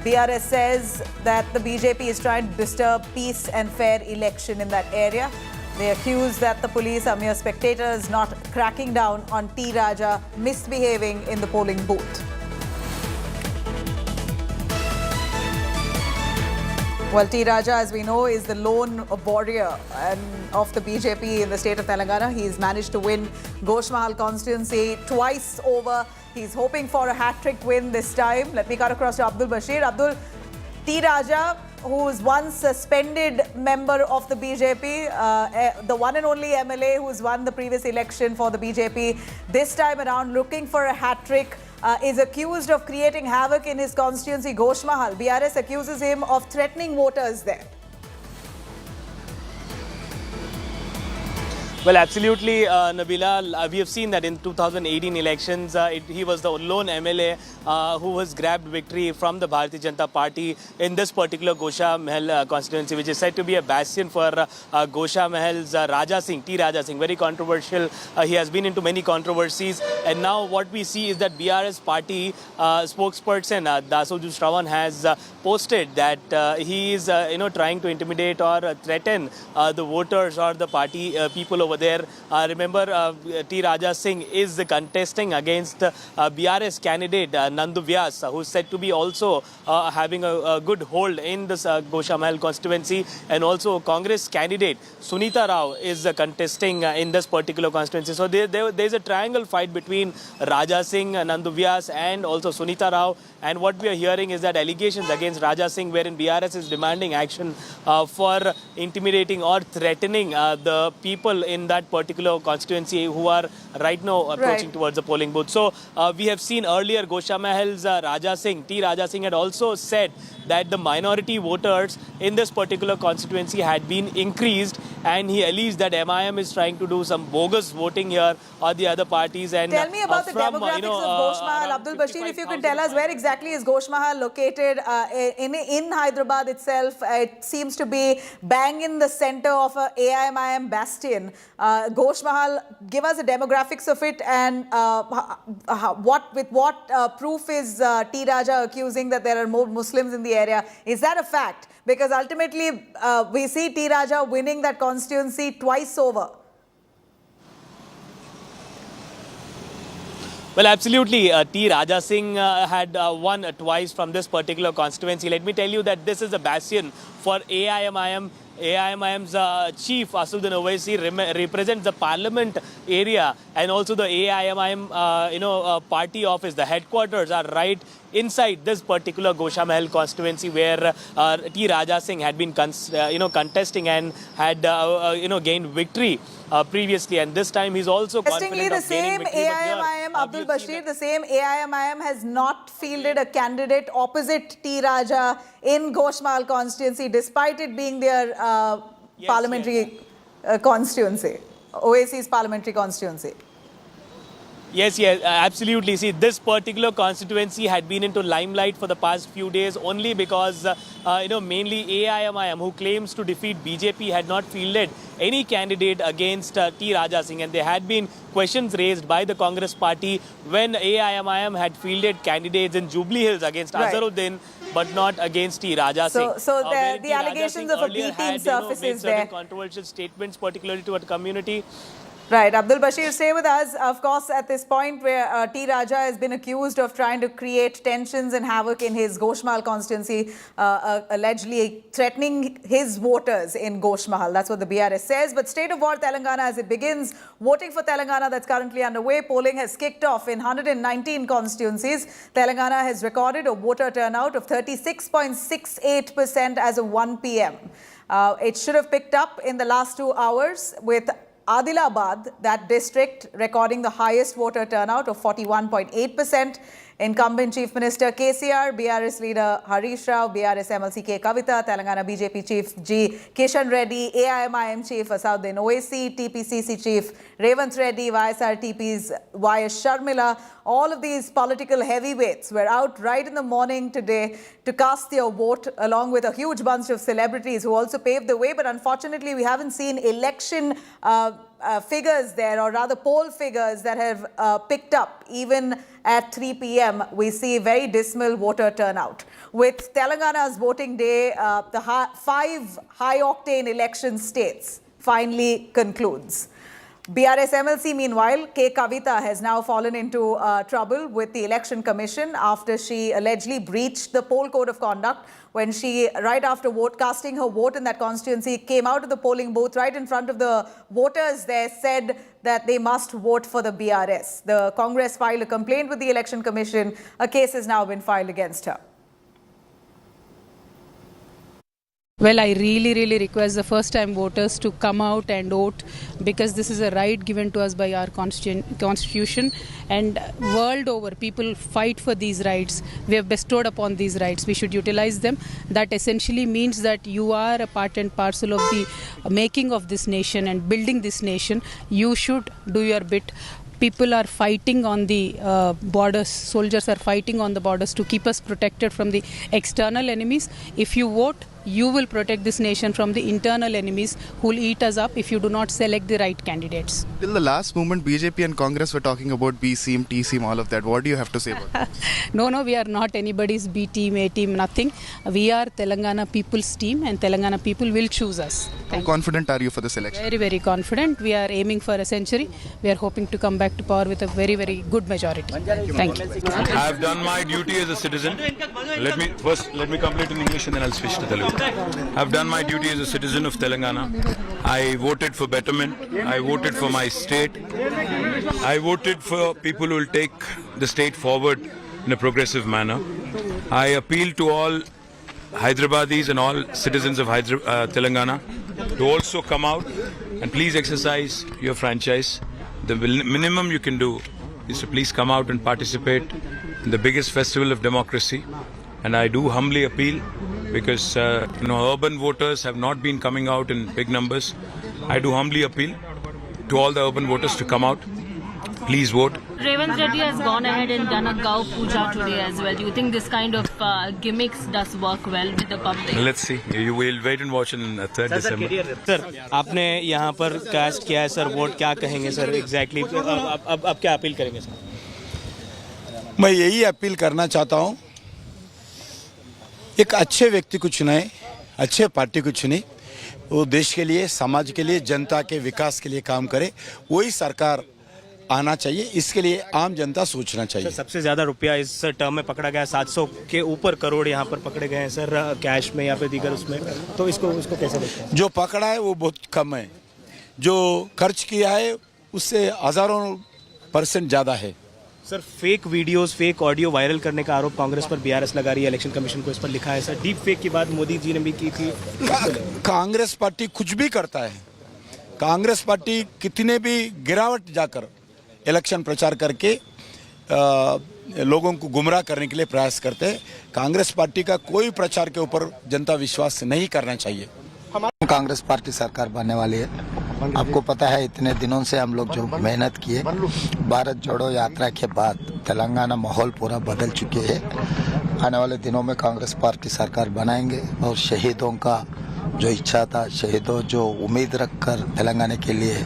BRS says that the BJP is trying to disturb peace and fair election in that area. They accuse that the police are mere spectators, not cracking down on T. Raja misbehaving in the polling booth. Well, T. Raja, as we know, is the lone warrior of the BJP in the state of Telangana. He's managed to win Goshmahal constituency twice over. He's hoping for a hat-trick win this time. Let me cut across to Abdul Bashir. Abdul, T. Raja, who was once suspended member of the BJP, the one and only MLA who's won the previous election for the BJP, this time around looking for a hat-trick, is accused of creating havoc in his constituency, Goshmahal. BRS accuses him of threatening voters there. Well, absolutely, Nabila. We have seen that in 2018 elections, he was the lone MLA who was grabbed victory from the Bharatiya Janata Party in this particular Gosha Mahal constituency, which is said to be a bastion for Gosha Mahal's Raja Singh, T. Raja Singh. Very controversial. He has been into many controversies. And now what we see is that BRS party spokesperson Dasoju Shravan has posted that he is trying to intimidate or threaten the voters or the party people over there. Remember, T. Raja Singh is contesting against BRS candidate Nandu Vyas, who is said to be also having a good hold in this Gosha Mahal constituency, and also Congress candidate Sunita Rao is contesting in this particular constituency. So there is a triangle fight between Raja Singh, Nandu Vyas and also Sunita Rao, and what we are hearing is that allegations against against Raja Singh, wherein BRS is demanding action for intimidating or threatening the people in that particular constituency who are right now approaching towards the polling booth. So we have seen earlier Gosha Mahal's Raja Singh, T. Raja Singh had also said that the minority voters in this particular constituency had been increased, and he alleged that MIM is trying to do some bogus voting here or the other parties. And tell me about the demographics of Ghosh Mahal. Abdul Bashir, if you can tell us where exactly is Ghosh Mahal located in Hyderabad itself. It seems to be bang in the center of a AIMIM bastion. Ghosh Mahal, give us the demographics of it, and what proof is T. Raja accusing that there are more Muslims in the area? Is that a fact? Because ultimately we see T. Raja winning that constituency twice over. Well, absolutely. T. Raja Singh had won twice from this particular constituency. Let me tell you that this is a bastion for AIMIM. AIMIM's chief, Asuddin Owaisi, represents the parliament area, and also the AIMIM party office. The headquarters are right inside this particular Gosha Mahal constituency, where T. Raja Singh had been contesting and had gained victory previously, and this time he's also confident the of gaining same victory. AIMIM, Abdul Bashir, the same AIMIM has not fielded a candidate opposite T. Raja in Ghosh Mahal constituency, despite it being their parliamentary constituency, Oaisi's parliamentary constituency. Yes, absolutely. See, this particular constituency had been into limelight for the past few days only because, mainly AIMIM, who claims to defeat BJP, had not fielded any candidate against T. Raja Singh. And there had been questions raised by the Congress party when AIMIM had fielded candidates in Jubilee Hills against Azharuddin, but not against T. Raja Singh. So the allegations of a B-team surfaces there. Controversial statements, particularly to our community. Right. Abdul Bashir, stay with us. Of course, at this point where T. Raja has been accused of trying to create tensions and havoc in his Ghosh Mahal constituency, allegedly threatening his voters in Ghosh Mahal. That's what the BRS says. But state of war Telangana as it begins. Voting for Telangana that's currently underway. Polling has kicked off in 119 constituencies. Telangana has recorded a voter turnout of 36.68% as of 1 p.m. It should have picked up in the last 2 hours, with Adilabad, that district, recording the highest voter turnout of 41.8%. Incumbent Chief Minister KCR, BRS leader Harish Rao, BRS MLC K. Kavita, Telangana BJP Chief G. Kishan Reddy, AIMIM Chief Asuddin Owaisi, TPCC Chief Revant Reddy, YSRTP's YS Sharmila. All of these political heavyweights were out right in the morning today to cast their vote, along with a huge bunch of celebrities who also paved the way. But unfortunately, we haven't seen election figures there, or rather poll figures that have picked up. Even at 3 p.m., we see very dismal voter turnout. With Telangana's voting day, the 5 high-octane election states finally concludes. BRS MLC, meanwhile, K. Kavita has now fallen into trouble with the Election Commission after she allegedly breached the poll code of conduct when she, right after casting her vote in that constituency, came out of the polling booth right in front of the voters there, said that they must vote for the BRS. The Congress filed a complaint with the Election Commission. A case has now been filed against her. Well, I really request the first-time voters to come out and vote, because this is a right given to us by our constitution, and world over people fight for these rights. We have bestowed upon these rights. We should utilize them. That essentially means that you are a part and parcel of the making of this nation and building this nation. You should do your bit. People are fighting on the borders. Soldiers are fighting on the borders to keep us protected from the external enemies. If you vote, you will protect this nation from the internal enemies who will eat us up if you do not select the right candidates. Till the last moment, BJP and Congress were talking about B team, T team, all of that. What do you have to say about that? No, we are not anybody's B team, A team, nothing. We are Telangana people's team, and Telangana people will choose us. How confident are you for this election? Very confident. We are aiming for a century. We are hoping to come back to power with a very good majority. Thank you. I have done my duty as a citizen. Let me complete in English and then I'll switch to Telugu. I have done my duty as a citizen of Telangana. I voted for betterment. I voted for my state. I voted for people who will take the state forward in a progressive manner. I appeal to all Hyderabadis and all citizens of Telangana to also come out and please exercise your franchise. The minimum you can do is to please come out and participate in the biggest festival of democracy. And I do humbly appeal, because urban voters have not been coming out in big numbers. I do humbly appeal to all the urban voters to come out. Please vote. Revanth Reddy has gone ahead and done a Gau Puja today as well. Do you think this kind of gimmicks does work well with the public? Let's see. You will wait and watch on 3rd December. Sir, आपने यहाँ पर cast किया है sir, vote क्या कहेंगे sir exactly? अब क्या appeal करेंगे सर? मैं यही अपील करना चाहता हूँ, एक अच्छे व्यक्ति को चुनाए, अच्छे पार्टी को चुने, वो देश के लिए, समाज के लिए, जनता के विकास के लिए काम करे, वही सरकार आना चाहिए। इसके लिए आम जनता सोचना चाहिए। सबसे ज्यादा रुपया इस टर्म में पकड़ा गया, 700 के ऊपर करोड़ यहाँ पर पकड़े गए हैं सर, कैश में या फिर दीगर उसमें, तो इसको कैसे देखते हैं? जो पकड़ा है वो बहुत कम है, जो खर्च किया है उससे हजारों % ज्यादा है। Sir, fake videos, fake audio viral करने का आरोप कांग्रेस पर बीआरएस लगा रही है, इलेक्शन कमीशन को इस पर लिखा है सर। डीप फेक की बात मोदी जी ने भी की थी। कांग्रेस पार्टी कुछ भी करता है, कांग्रेस पार्टी कितने भी गिरावट जाकर इलेक्शन प्रचार करके लोगों को गुमराह करने के लिए प्रयास करते हैं। कांग्रेस पार्टी का कोई प्रचार के ऊपर जनता विश्वास नहीं करना चाहिए। कांग्रेस पार्टी सरकार बनने वाली है। आपको पता है इतने दिनों से हम लोग जो मेहनत किए, भारत जोड़ो यात्रा के बाद तेलंगाना माहौल पूरा बदल चुके हैं। आने वाले दिनों में कांग्रेस पार्टी सरकार बनाएंगे और शहीदों का जो इच्छा था, शहीदों जो उम्मीद रखकर तेलंगाना के लिए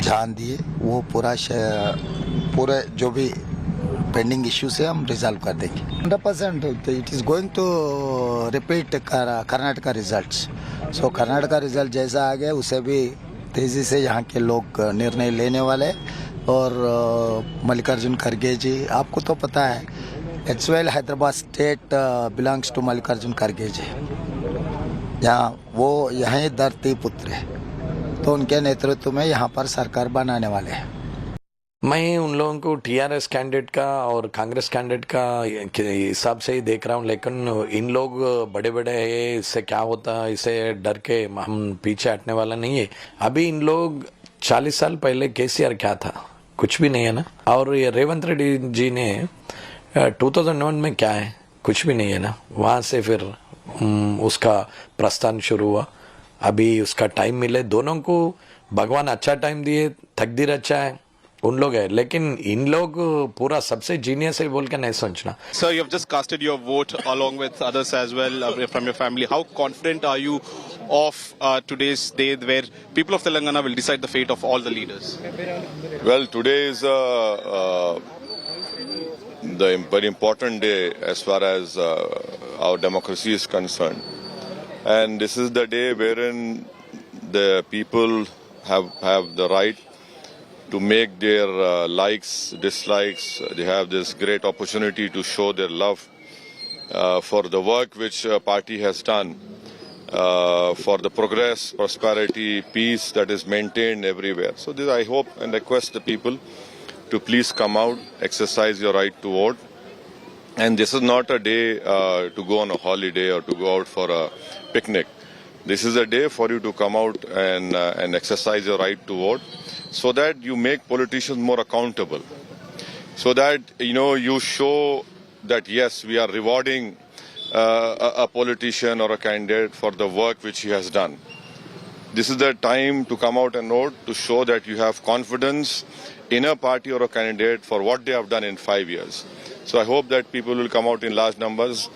जान दिए, वो पूरे जो भी पेंडिंग इश्यूज है हम रिजॉल्व कर देंगे। 100% it is going to repeat Karnataka results. So Karnataka result जैसा आ गया उसे भी तेजी से यहाँ के लोग निर्णय लेने वाले। और मल्लिकार्जुन खड़गे जी, आपको तो पता है as well Hyderabad state belongs to Mallikarjun खड़गे जी, यहाँ वो यहीं धरती पुत्र है, तो उनके नेतृत्व में यहाँ पर सरकार बनाने वाले हैं। मैं उन लोगों को टीआरएस कैंडिडेट का और कांग्रेस कैंडिडेट का हिसाब से ही देख रहा हूँ, लेकिन इन लोग बड़े बड़े हैं, इससे क्या होता है इसे डर के हम पीछे हटने वाला नहीं है। अभी इन लोग 40 साल पहले केसीआर क्या था, कुछ भी नहीं है ना। और ये रेवंत रेड्डी जी ने 2009 में क्या है, कुछ भी नहीं है ना। वहाँ से फिर उसका प्रस्थान शुरू हुआ। अभी उसका टाइम मिले, दोनों को भगवान अच्छा टाइम दिए, तकदीर अच्छा है, उन लोग है, लेकिन इन लोग पूरा सबसे जीनियस है बोल के नहीं सोचना। Sir, you have just casted your vote along with others as well from your family. How confident are you of today's day where people of Telangana will decide the fate of all the leaders? Well, today is the very important day as far as our democracy is concerned. And this is the day wherein the people have the right to make their likes, dislikes. They have this great opportunity to show their love for the work which party has done, for the progress, prosperity, peace that is maintained everywhere. So this I hope and request the people to please come out, exercise your right to vote. And this is not a day to go on a holiday or to go out for a picnic. This is a day for you to come out and exercise your right to vote, so that you make politicians more accountable, so that you show that yes, we are rewarding a politician or a candidate for the work which he has done. This is the time to come out and vote, to show that you have confidence in a party or a candidate for what they have done in 5 years. So I hope that people will come out in large numbers,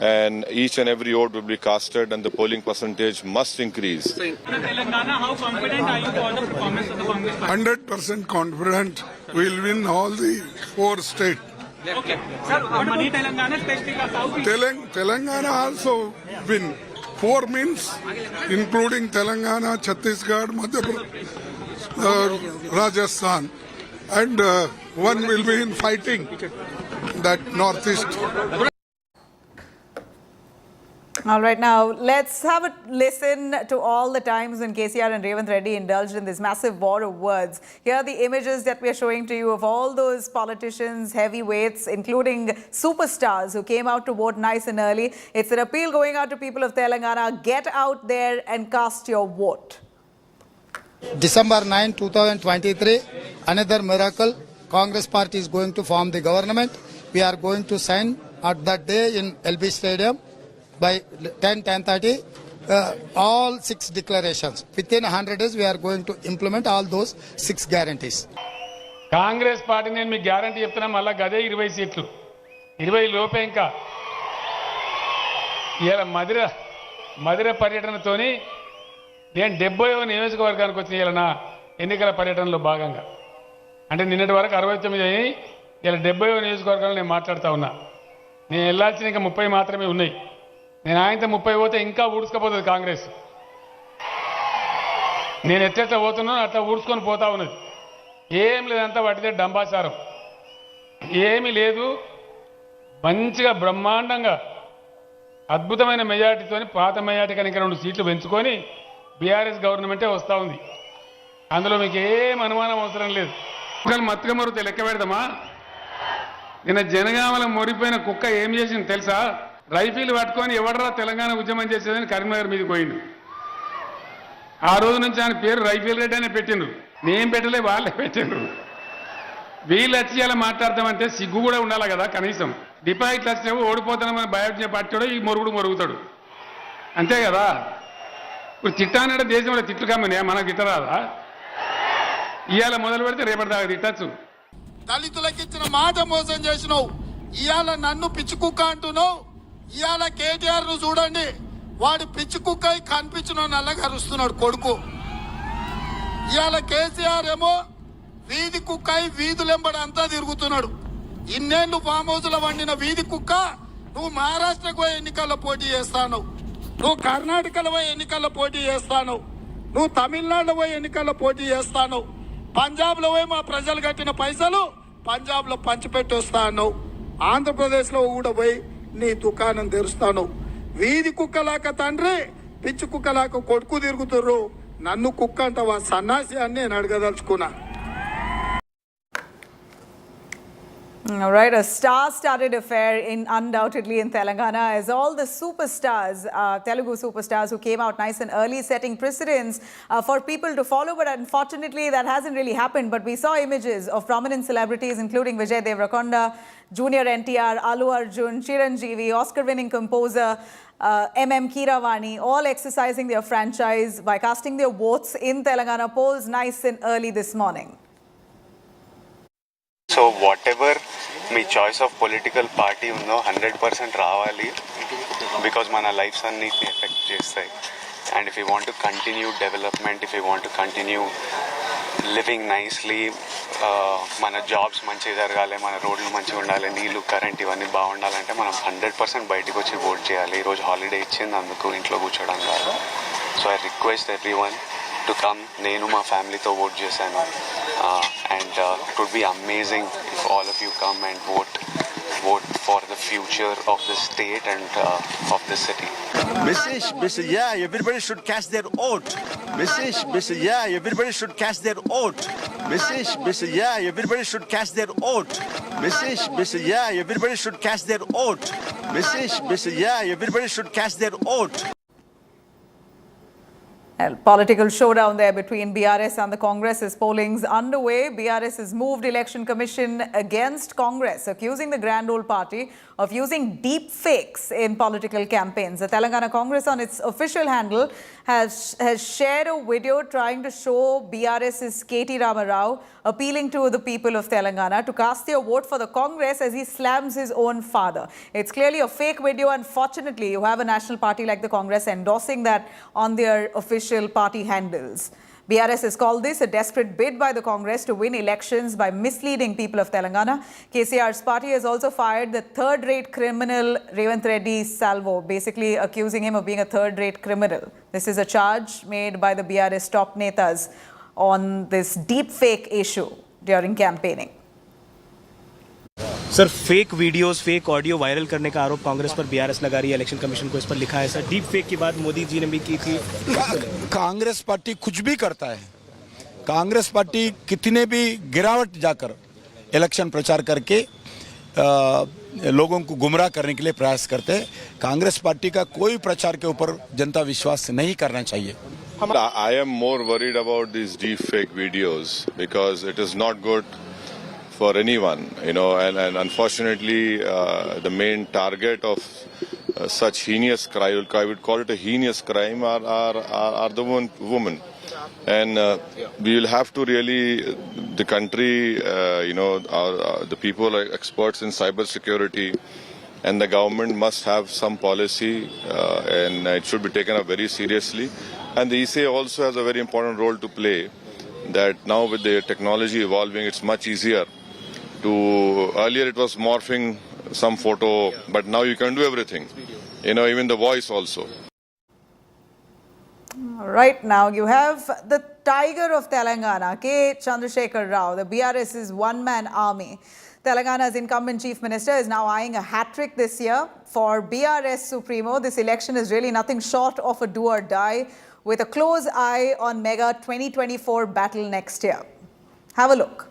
and each and every vote will be casted, and the polling percentage must increase. Telangana, how confident are you for the performance of the Congress party? 100% confident we'll win all the 4 states. Okay. Sir, Telangana especially Telangana also win. 4 means including Telangana, Chhattisgarh, Madhya Pradesh, Rajasthan, and 1 will be in fighting that northeast. All right, now let's have a listen to all the times when KCR and Revanth Reddy indulged in this massive war of words. Here are the images that we are showing to you of all those politicians, heavyweights, including superstars who came out to vote nice and early. It's an appeal going out to people of Telangana. Get out there and cast your vote. December 9, 2023, another miracle. Congress party is going to form the government. We are going to sign at that day in LB Stadium by 10:30 all 6 declarations. Within 100 days, we are going to implement all those 6 guarantees. Congress party నేను మీకు guarantee చెప్తున్నా మళ్ళా గదే 20 సీట్లు 20 లోపే ఇంకా ఇలా మధుర పర్యటనతోని నేను 70వ నియోజకవర్గానికి వచ్చిన ఇలా నా ఎన్నికల పర్యటనలో భాగంగా అంటే నిన్నటి వరకు 69 అయ్యి ఇలా 70వ నియోజకవర్గంలో నేను మాట్లాడుతూ ఉన్నా నేను వెళ్ళాల్సిన ఇంకా 30 మాత్రమే ఉన్నాయి నేను ఆయనతో 30 పోతే ఇంకా ఊడ్చుకపోతుంది కాంగ్రెస్ నేను ఎట్లా పోతున్నానో అట్లా ఊడ్చుకొని పోతా ఉన్నది ఏం లేదంతా వాటిదే డంబాచారం ఏమీ లేదు మంచిగా బ్రహ్మాండంగా అద్భుతమైన మెజార్టీతోని పాత మెజార్టీ కనుక 2 సీట్లు పెంచుకొని బీఆర్ఎస్ గవర్నమెంటే వస్తూ ఉంది అందులో మీకు ఏం అనుమానం అవసరం లేదు మత్తుగా మరుతే లెక్క పెడదామా నిన్న జనగామల మొరిపోయిన కుక్క ఏం చేసింది తెలుసా రైఫిల్ పట్టుకొని ఎవడరా తెలంగాణ ఉద్యమం చేసేదని కరీంనగర్ మీదకి పోయిండు ఆ రోజు నుంచి ఆయన పేరు రైఫిల్ రెడ్డి అనే పెట్టిండ్రు నేను పెట్టలే వాళ్ళే పెట్టిండ్రు వీళ్ళు వచ్చి అలా మాట్లాడతామంటే సిగ్గు కూడా ఉండాలి కదా కనీసం డిపాజిట్లు వస్తే ఓడిపోతామని భయం పట్టాడు ఈ మొరుగుతాడు అంతే కదా ఇప్పుడు తిట్టానంటే దేశంలో తిట్లు కమ్మని మనకు తిట్టరాదా ఇవాళ మొదలు పెడితే రేపటి దాకా తిట్టచ్చు దళితులకు ఇచ్చిన మాట మోసం చేసినావు ఇవాళ నన్ను పిచ్చి కుక్క అంటున్నావు ఇవాళ కేటీఆర్ ను చూడండి వాడు పిచ్చి కుక్క కనిపించిన నల్లగా అరుస్తున్నాడు కొడుకు ఇవాళ కేసీఆర్ ఏమో వీధి కుక్క వీధులెంబడి అంతా తిరుగుతున్నాడు ఇన్నేళ్లు ఫామ్ హౌస్ లో వండిన వీధి కుక్క నువ్వు మహారాష్ట్రకు పోయి ఎన్నికల్లో పోటీ చేస్తాను నువ్వు కర్ణాటకలో పోయి ఎన్నికల్లో పోటీ చేస్తాను నువ్వు తమిళనాడులో పోయి ఎన్నికల్లో పోటీ చేస్తాను పంజాబ్ లో పోయి మా ప్రజలు కట్టిన పైసలు పంజాబ్ లో పంచిపెట్టి వస్తాను ఆంధ్రప్రదేశ్ లో కూడా పోయి నీ దుకాణం తెరుస్తాను వీధి కుక్కలాక తండ్రి పిచ్చి కుక్కలాక కొడుకు తిరుగుతుర్రు నన్ను కుక్క అంటావా సన్నాసి అని నేను అడగదలుచుకున్నా All right, a star-studded affair undoubtedly in Telangana as all the superstars, Telugu superstars who came out nice and early setting precedents for people to follow, but unfortunately that hasn't really happened. But we saw images of prominent celebrities including Vijay Deverakonda, Junior NTR, Allu Arjun, Chiranjeevi, Oscar-winning composer M.M. Keeravani, all exercising their franchise by casting their votes in Telangana polls nice and early this morning. So whatever my choice of political party undo 100% రావాలి because మన lifes అన్నిటిని effect చేస్తాయి and if we want to continue development, if we want to continue living nicely, మన jobs మంచిగా జరగాలి, మన రోడ్లు మంచిగా ఉండాలి, నీళ్ళు కరెంట్ ఇవన్నీ బాగుండాలంటే మనం 100% బయటకు వచ్చి ఓట్ చేయాలి. ఈరోజు హాలిడే ఇచ్చింది అందుకు ఇంట్లో కూర్చోవడం కాదు. So I request everyone to come. నేను మా ఫ్యామిలీతో ఓట్ చేశాను and it would be amazing if all of you come and vote for the future of the state and of the city. Message, yeah, everybody should cast their vote. Message, yeah, everybody should cast their vote. Message, yeah, everybody should cast their vote. Message, yeah, everybody should cast their vote. Message, yeah, everybody should cast their vote. A political showdown there between BRS and the Congress as polling's underway. BRS has moved Election Commission against Congress, accusing the Grand Old Party of using deep fakes in political campaigns. The Telangana Congress on its official handle has shared a video trying to show BRS's K.T. Ramarao appealing to the people of Telangana to cast their vote for the Congress as he slams his own father. It's clearly a fake video. Unfortunately, you have a national party like the Congress endorsing that on their official party handles. BRS has called this a desperate bid by the Congress to win elections by misleading people of Telangana. KCR's party has also fired the third-rate criminal Revanth Reddy salvo, basically accusing him of being a third-rate criminal. This is a charge made by the BRS top netas on this deep fake issue during campaigning. Sir fake videos fake audio viral करने का आरोप कांग्रेस पर BRS लगा रही है, election commission को इस पर लिखा है सर। डीप फेक की बात मोदी जी ने भी की थी। कांग्रेस पार्टी कुछ भी करता है, कांग्रेस पार्टी कितने भी गिरावट जाकर इलेक्शन प्रचार करके लोगों को गुमराह करने के लिए प्रयास करते हैं। कांग्रेस पार्टी का कोई प्रचार के ऊपर जनता विश्वास नहीं करना चाहिए। I am more worried about these deep fake videos because it is not good for anyone, and unfortunately the main target of such heinous crime, I would call it a heinous crime, are the women. And we will have to really, the country, the people are experts in cyber security, and the government must have some policy and it should be taken up very seriously. And the ECA also has a very important role to play, that now with the technology evolving, it's much easier to, earlier it was morphing some photo, but now you can do everything, even the voice also. Right now, you have the tiger of Telangana, K. Chandrasekhar Rao, the BRS's one-man army. Telangana's incumbent chief minister is now eyeing a hat-trick this year. For BRS Supremo, this election is really nothing short of a do-or-die, with a close eye on mega 2024 battle next year. Have a look.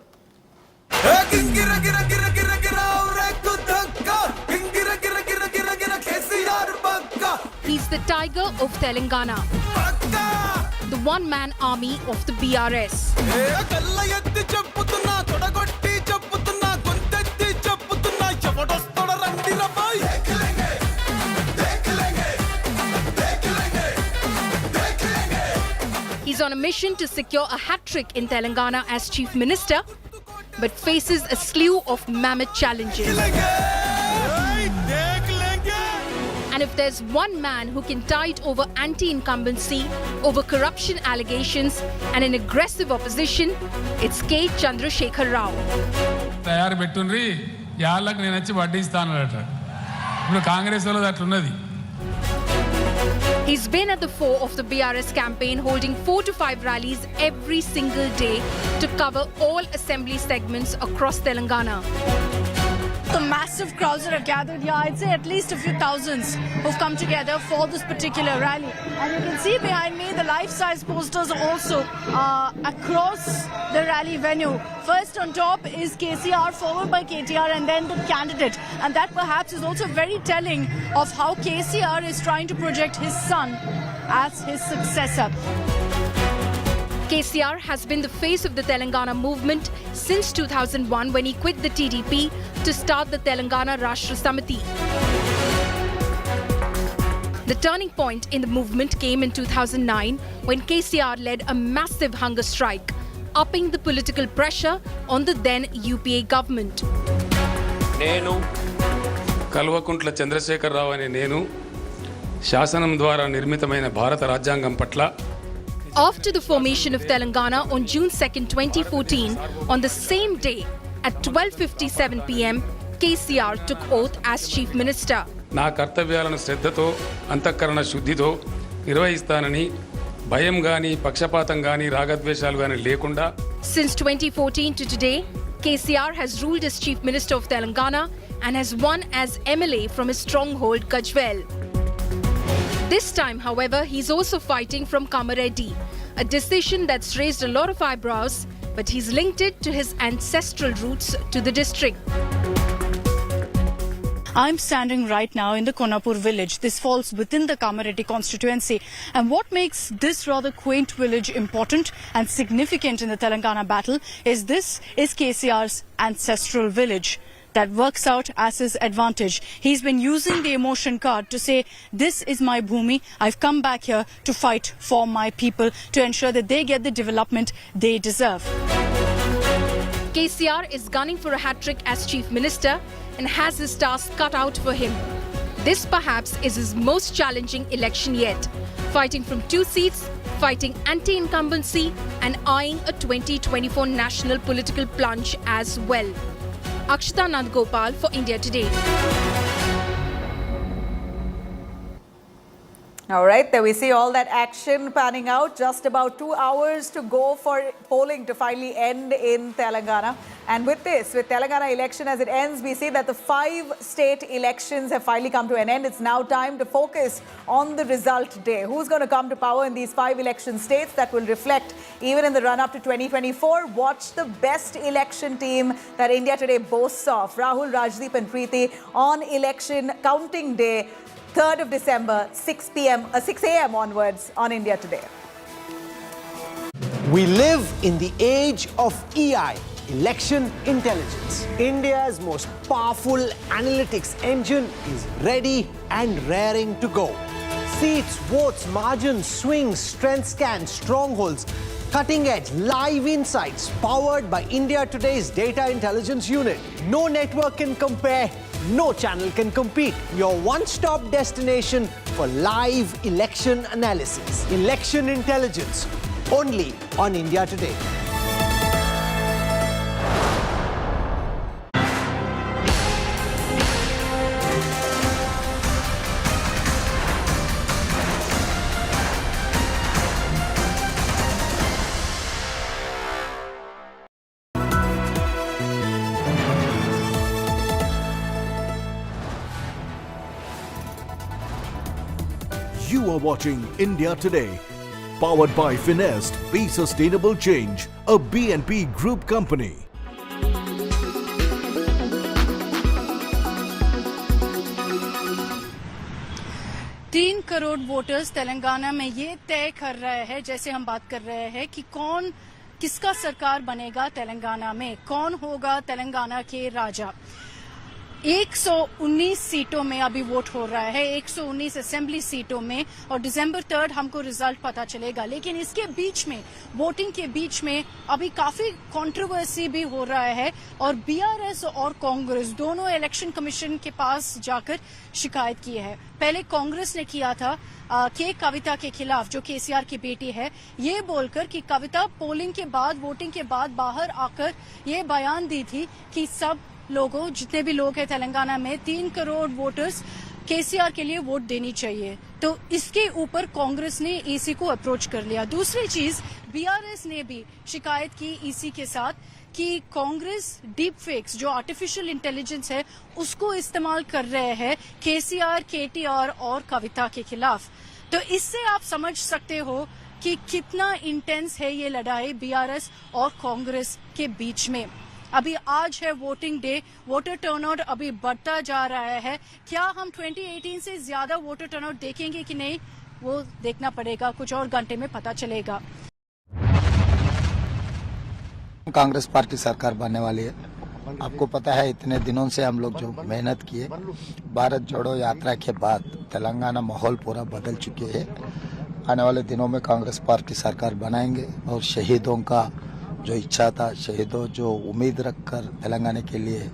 He's the tiger of Telangana, the one-man army of the BRS. He's on a mission to secure a hat-trick in Telangana as chief minister, but faces a slew of mammoth challenges. And if there's one man who can tide over anti-incumbency, over corruption allegations and an aggressive opposition, it's K. Chandrasekhar Rao. తయారు పెట్టుండ్రి యాళ్ళకి నేను వచ్చి వడ్డిస్తానట. ఇప్పుడు కాంగ్రెస్ వాళ్ళు అట్లున్నది. He's been at the fore of the BRS campaign, holding 4 to 5 rallies every single day to cover all assembly segments across Telangana. The massive crowds that have gathered here, I'd say at least a few thousands who've come together for this particular rally. And you can see behind me the life-size posters also across the rally venue. First on top is KCR, followed by KTR, and then the candidate. And that perhaps is also very telling of how KCR is trying to project his son as his successor. KCR has been the face of the Telangana movement since 2001 when he quit the TDP to start the Telangana Rashtra Samiti. The turning point in the movement came in 2009 when KCR led a massive hunger strike, upping the political pressure on the then UPA government. నేను కల్వకుంట్ల చంద్రశేఖర్ రావు అనే నేను శాసనం ద్వారా నిర్మితమైన భారత రాజ్యాంగం పట్ల After the formation of Telangana on June 2, 2014, on the same day at 12:57 p.m, KCR took oath as Chief Minister. నా కర్తవ్యాలను శ్రద్ధతో అంతఃకరణ శుద్ధితో నిర్వహిస్తానని భయం గాని పక్షపాతం గాని రాగద్వేషాలు గాని లేకుండా. Since 2014 to today, KCR has ruled as Chief Minister of Telangana and has won as MLA from his stronghold Kajvel. This time, however, he's also fighting from Kamareddy, a decision that's raised a lot of eyebrows, but he's linked it to his ancestral roots to the district. I'm standing right now in the Konapur village. This falls within the Kamareddy constituency. And what makes this rather quaint village important and significant in the Telangana battle is this is KCR's ancestral village. That works out as his advantage. He's been using the emotion card to say, this is my bhumi. I've come back here to fight for my people, to ensure that they get the development they deserve. KCR is gunning for a hat-trick as Chief Minister and has his task cut out for him. This perhaps is his most challenging election yet, fighting from 2 seats, fighting anti-incumbency and eyeing a 2024 national political plunge as well. Akshita Nandgopal for India Today. All right, there we see all that action panning out. Just about 2 hours to go for polling to finally end in Telangana. And with this, with Telangana election as it ends, we see that the 5 state elections have finally come to an end. It's now time to focus on the result day. Who's going to come to power in these 5 election states? That will reflect, even in the run-up to 2024, watch the best election team that India Today boasts of. Rahul, Rajdeep and Preeti on election counting day, 3rd of December, 6 a.m. onwards on India Today. We live in the age of EI. Election intelligence. India's most powerful analytics engine is ready and raring to go. Seats, votes, margins, swings, strength scans, strongholds, cutting edge live insights powered by India Today's data intelligence unit. No network can compare, no channel can compete. Your one-stop destination for live election analysis. Election intelligence, only on India Today. You are watching India Today, powered by Finest, Be Sustainable Change, a BNP Group company. तीन crore voters Telangana में ये तय कर रहे हैं, जैसे हम बात कर रहे हैं कि कौन किसका सरकार बनेगा तेलंगाना में, कौन होगा तेलंगाना के राजा। 119 सीटों में अभी वोट हो रहा है, 119 असेंबली सीटों में, और दिसंबर 3 हमको रिजल्ट पता चलेगा। लेकिन इसके बीच में, वोटिंग के बीच में अभी काफी कंट्रोवर्सी भी हो रहा है और बीआरएस और कांग्रेस दोनों इलेक्शन कमीशन के पास जाकर शिकायत की है। पहले कांग्रेस ने किया था के कविता के खिलाफ, जो केसीआर की बेटी है, ये बोलकर कि कविता पोलिंग के बाद, वोटिंग के बाद बाहर आकर ये बयान दी थी कि सब लोगों, जितने भी लोग हैं तेलंगाना में, 3 करोड़ वोटर्स केसीआर के लिए वोट देनी चाहिए। तो इसके ऊपर कांग्रेस ने ईसी को अप्रोच कर लिया। दूसरी चीज, बीआरएस ने भी शिकायत की ईसी के साथ कि कांग्रेस डीप फेक्स, जो आर्टिफिशियल इंटेलिजेंस है, उसको इस्तेमाल कर रहे हैं केसीआर, केटीआर और कविता के खिलाफ। तो इससे आप समझ सकते हो कि कितना इंटेंस है ये लड़ाई बीआरएस और कांग्रेस के बीच में। अभी आज है वोटिंग डे, वोटर टर्नआउट अभी बढ़ता जा रहा है। क्या हम 2018 से ज्यादा वोटर टर्नआउट देखेंगे कि नहीं, वो देखना पड़ेगा, कुछ और घंटे में पता चलेगा। कांग्रेस पार्टी सरकार बनने वाली है। आपको पता है, इतने दिनों से हम लोग जो मेहनत किए, भारत जोड़ो यात्रा के बाद तेलंगाना माहौल पूरा बदल चुके हैं। आने वाले दिनों में कांग्रेस पार्टी सरकार बनाएंगे और शहीदों का जो इच्छा था, शहीदों जो उम्मीद रखकर तेलंगाना के लिए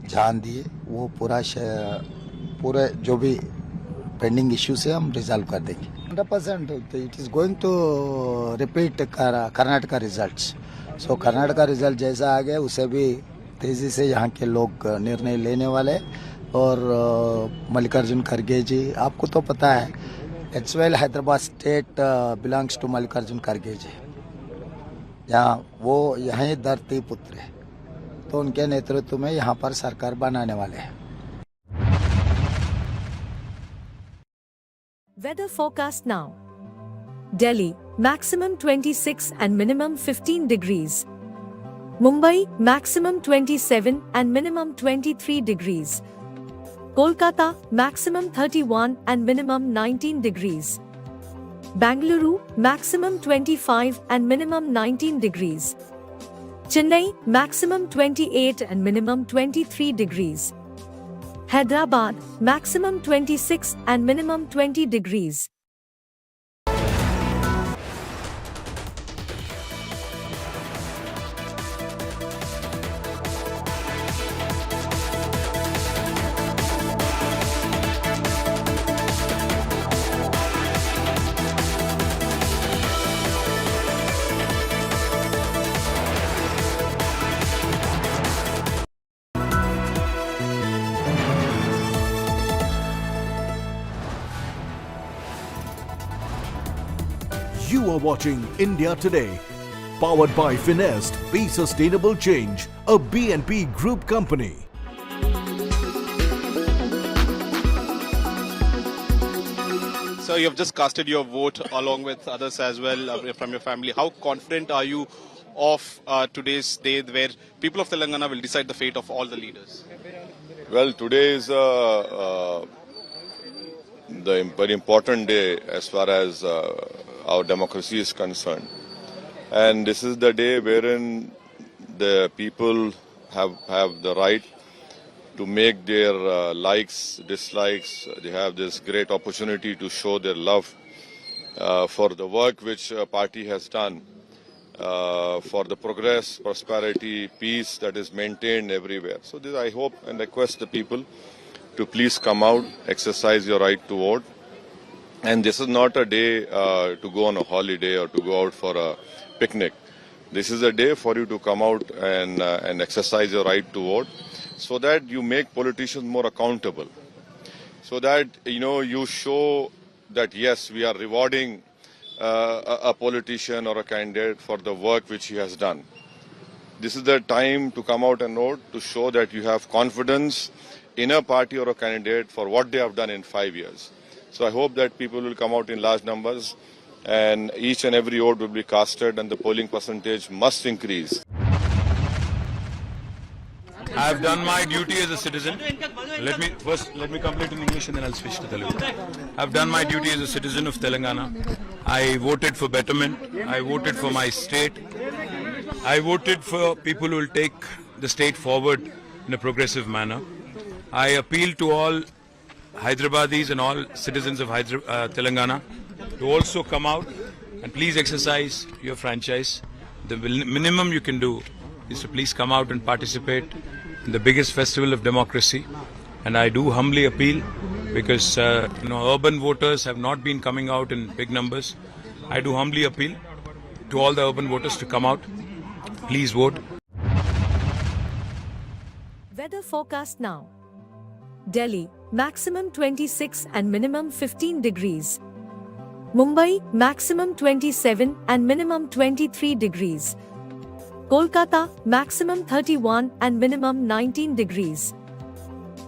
जान दिए, वो पूरे जो भी पेंडिंग इश्यूज है हम रिजॉल्व कर देंगे। 100% it is going to repeat Karnataka results. So Karnataka result जैसा आ गया, उसे भी तेजी से यहाँ के लोग निर्णय लेने वाले। और मल्लिकार्जुन खड़गे जी, आपको तो पता है, as well Hyderabad state belongs to Mallikarjun खड़गे जी। यहाँ वो यहीं धरती पुत्र है, तो उनके नेतृत्व में यहाँ पर सरकार बनाने वाले हैं। Weather forecast now. Delhi, maximum 26 and minimum 15 degrees. Mumbai, maximum 27 and minimum 23 degrees. Kolkata, maximum 31 and minimum 19 degrees. Bangalore, maximum 25 and minimum 19 degrees. Chennai, maximum 28 and minimum 23 degrees. Hyderabad, maximum 26 and minimum 20 degrees. You are watching India Today, Powered by Finest, Be Sustainable Change, a BNP Group company. So you have just casted your vote along with others as well from your family. How confident are you of today's day where people of Telangana will decide the fate of all the leaders? Well, today is the very important day as far as our democracy is concerned. And this is the day wherein the people have the right to make their likes, dislikes. They have this great opportunity to show their love for the work which a party has done, for the progress, prosperity, peace that is maintained everywhere. So this I hope and request the people to please come out, exercise your right to vote. And this is not a day to go on a holiday or to go out for a picnic. This is a day for you to come out and exercise your right to vote, so that you make politicians more accountable, so that you show that yes, we are rewarding a politician or a candidate for the work which he has done. This is the time to come out and vote, to show that you have confidence in a party or a candidate for what they have done in 5 years. So I hope that people will come out in large numbers and each and every vote will be casted and the polling percentage must increase. I have done my duty as a citizen. Let me complete in English and then I'll switch to Telugu. I have done my duty as a citizen of Telangana. I voted for betterment. I voted for my state. I voted for people who will take the state forward in a progressive manner. I appeal to all Hyderabadis and all citizens of Telangana to also come out and please exercise your franchise. The minimum you can do is to please come out and participate in the biggest festival of democracy. And I do humbly appeal, because urban voters have not been coming out in big numbers. I do humbly appeal to all the urban voters to come out. Please vote. Weather forecast now. Delhi, maximum 26 and minimum 15 degrees. Mumbai, maximum 27 and minimum 23 degrees. Kolkata, maximum 31 and minimum 19 degrees.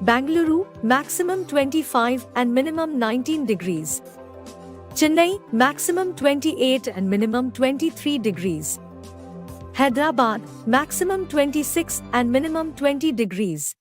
Bangalore, maximum 25 and minimum 19 degrees. Chennai, maximum 28 and minimum 23 degrees. Hyderabad, maximum 26 and minimum 20 degrees.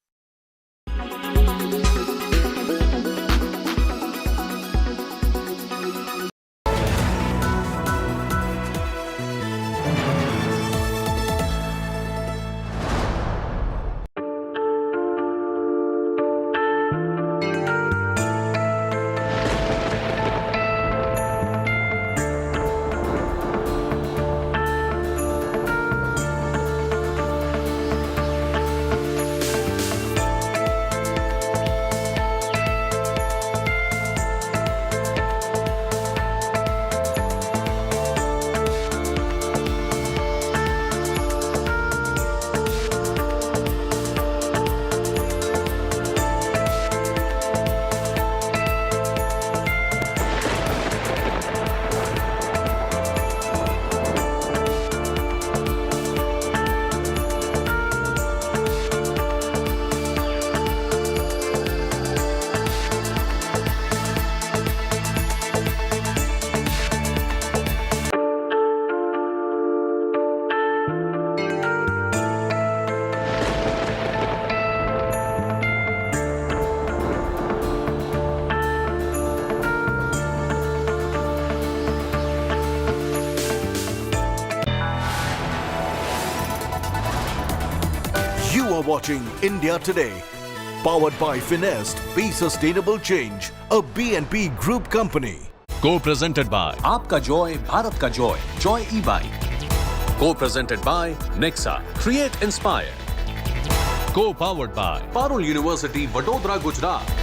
You are watching India Today, powered by Finest, Be Sustainable Change, a BNP Group company. Co-presented by आपका Joy Bharat का Joy Joy e bike. Co-presented by Nexa, Create Inspire. Co-powered by Parul University, Vadodara, Gujarat.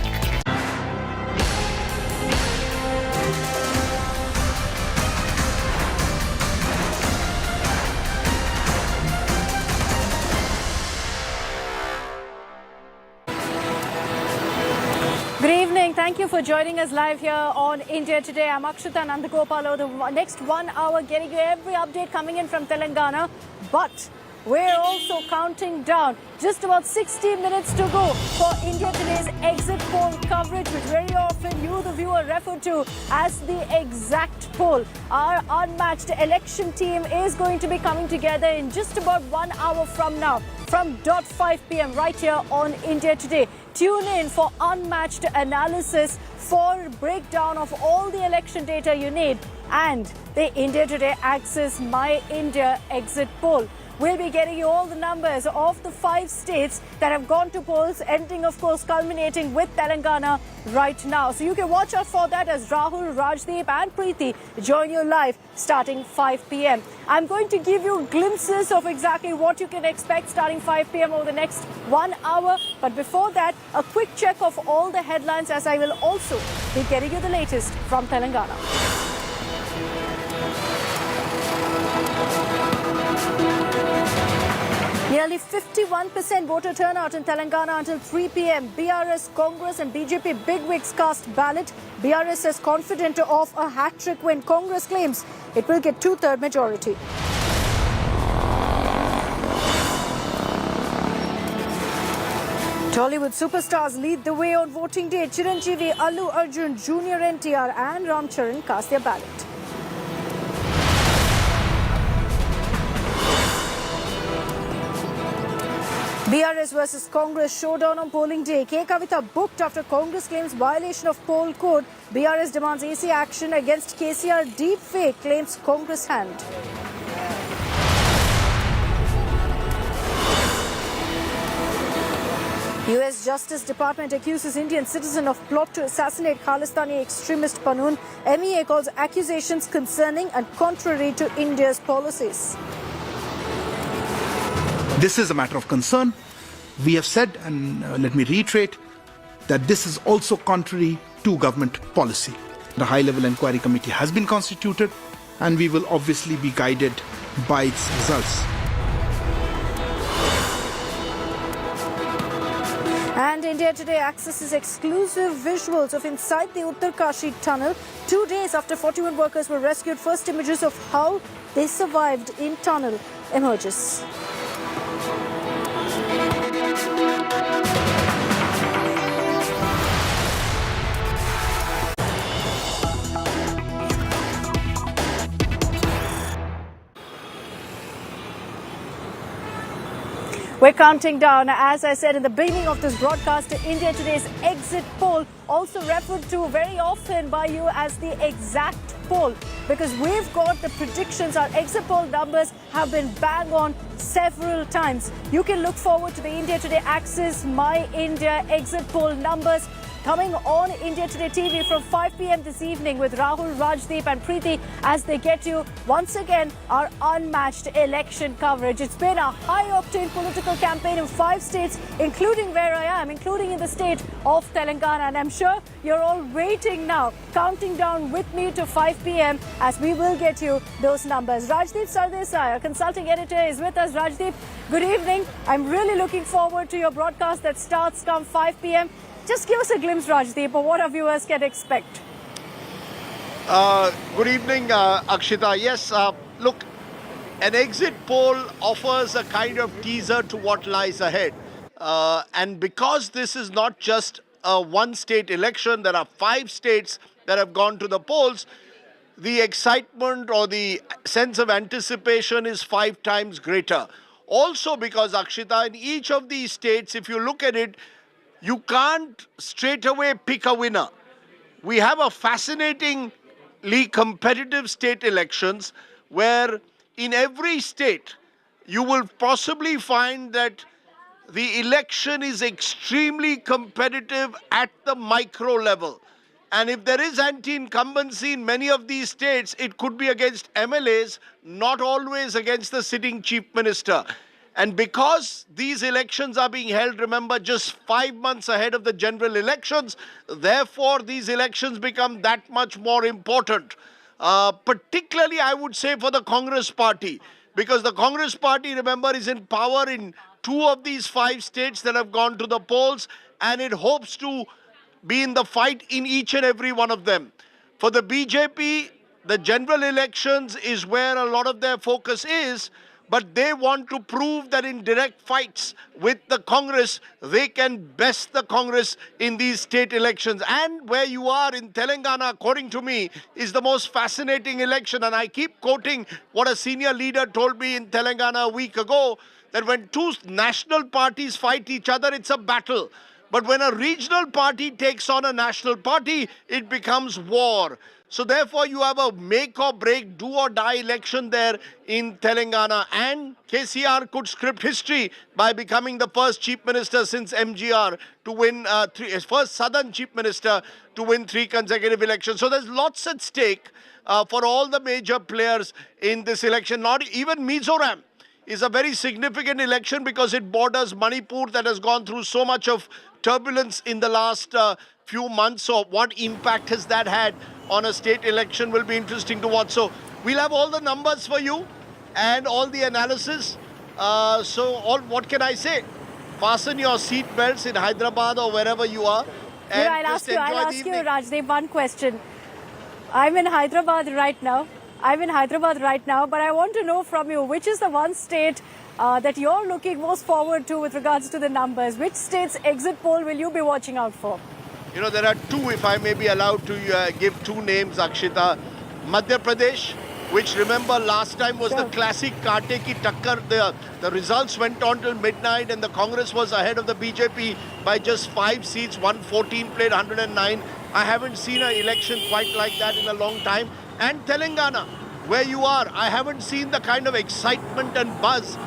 Good evening. evening. Thank you for joining us live here on India Today. I'm Akshita Nandagopal. The next 1 hour getting you every update coming in from Telangana. But we're also counting down. Just about 60 minutes to go for India Today's exit poll coverage, which very often you, the viewer, refer to as the exact poll. Our unmatched election team is going to be coming together in just about 1 hour from now, from 5 p.m. right here on India Today. Tune in for unmatched analysis, for breakdown of all the election data you need, and the India Today Access My India exit poll. We'll be getting you all the numbers of the 5 states that have gone to polls, ending, of course, culminating with Telangana right now. So you can watch out for that as Rahul, Rajdeep and Preeti join you live starting 5 p.m. I'm going to give you glimpses of exactly what you can expect starting 5 p.m. over the next 1 hour. But before that, a quick check of all the headlines, as I will also be getting you the latest from Telangana. Nearly 51% voter turnout in Telangana until 3 p.m. BRS, Congress and BJP bigwigs cast ballot. BRS is confident of a hat-trick win. Congress claims it will get 2/3 majority. Bollywood superstars lead the way on voting day. Chiranjeevi, Allu Arjun, Junior NTR and Ram Charan cast their ballot. BRS versus Congress showdown on polling day. K. Kavita booked after Congress claims violation of poll code. BRS demands AC action against KCR deepfake, claims Congress hand. US Justice Department accuses Indian citizen of plot to assassinate Khalistani extremist Panun. MEA calls accusations concerning and contrary to India's policies. This is a matter of concern. We have said, and let me reiterate, that this is also contrary to government policy. The high-level inquiry committee has been constituted, and we will obviously be guided by its results. And India Today accesses exclusive visuals of inside the Uttarkashi tunnel. 2 days after 41 workers were rescued, first images of how they survived in tunnel emerges. We're counting down, as I said in the beginning of this broadcast, to India Today's exit poll, also referred to very often by you as the exact poll, because we've got the predictions. Our exit poll numbers have been bang on several times. You can look forward to the India Today Access My India exit poll numbers coming on India Today TV from 5 p.m. this evening with Rahul, Rajdeep and Preeti as they get you once again our unmatched election coverage. It's been a high-octane political campaign in 5 states, including where I am, including in the state of Telangana. And I'm sure you're all waiting now, counting down with me to 5 p.m. as we will get you those numbers. Rajdeep Sardesai, our consulting editor, is with us. Rajdeep, good evening. I'm really looking forward to your broadcast that starts come 5 p.m. Just give us a glimpse, Rajdeep, of what our viewers can expect. Good evening, Akshita. Yes, look, an exit poll offers a kind of teaser to what lies ahead. And because this is not just a one-state election, there are 5 states that have gone to the polls, the excitement or the sense of anticipation is 5 times greater. Also because, Akshita, in each of these states, if you look at it, you can't straight away pick a winner. We have a fascinatingly competitive state elections where in every state you will possibly find that the election is extremely competitive at the micro level. And if there is anti-incumbency in many of these states, it could be against MLAs, not always against the sitting chief minister. And because these elections are being held, remember, just 5 months ahead of the general elections, therefore these elections become that much more important. Particularly, I would say, for the Congress party, because the Congress party, remember, is in power in 2 of these 5 states that have gone to the polls, and it hopes to be in the fight in each and every one of them. For the BJP, the general elections is where a lot of their focus is, but they want to prove that in direct fights with the Congress, they can best the Congress in these state elections. And where you are in Telangana, according to me, is the most fascinating election. And I keep quoting what a senior leader told me in Telangana a week ago, that when two national parties fight each other, it's a battle. But when a regional party takes on a national party, it becomes war. So therefore, you have a make or break, do or die election there in Telangana. And KCR could script history by becoming the first chief minister since MGR to win, first southern chief minister to win 3 consecutive elections. So there's lots at stake for all the major players in this election. Not even Mizoram is a very significant election because it borders Manipur that has gone through so much of turbulence in the last few months. So what impact has that had on a state election will be interesting to watch. So we'll have all the numbers for you and all the analysis. What can I say? Fasten your seat belts in Hyderabad or wherever you are. And I'll ask you, Rajdeep, one question. I'm in Hyderabad right now, but I want to know from you, which is the one state that you're looking most forward to with regards to the numbers? Which state's exit poll will you be watching out for? You know, there are two, if I may be allowed to give two names, Akshita. Madhya Pradesh, which remember last time was the classic Kaate ki takkar. The results went on till midnight and the Congress was ahead of the BJP by just 5 seats. 114 played 109. I haven't seen an election quite like that in a long time. And Telangana, where you are, I haven't seen the kind of excitement and buzz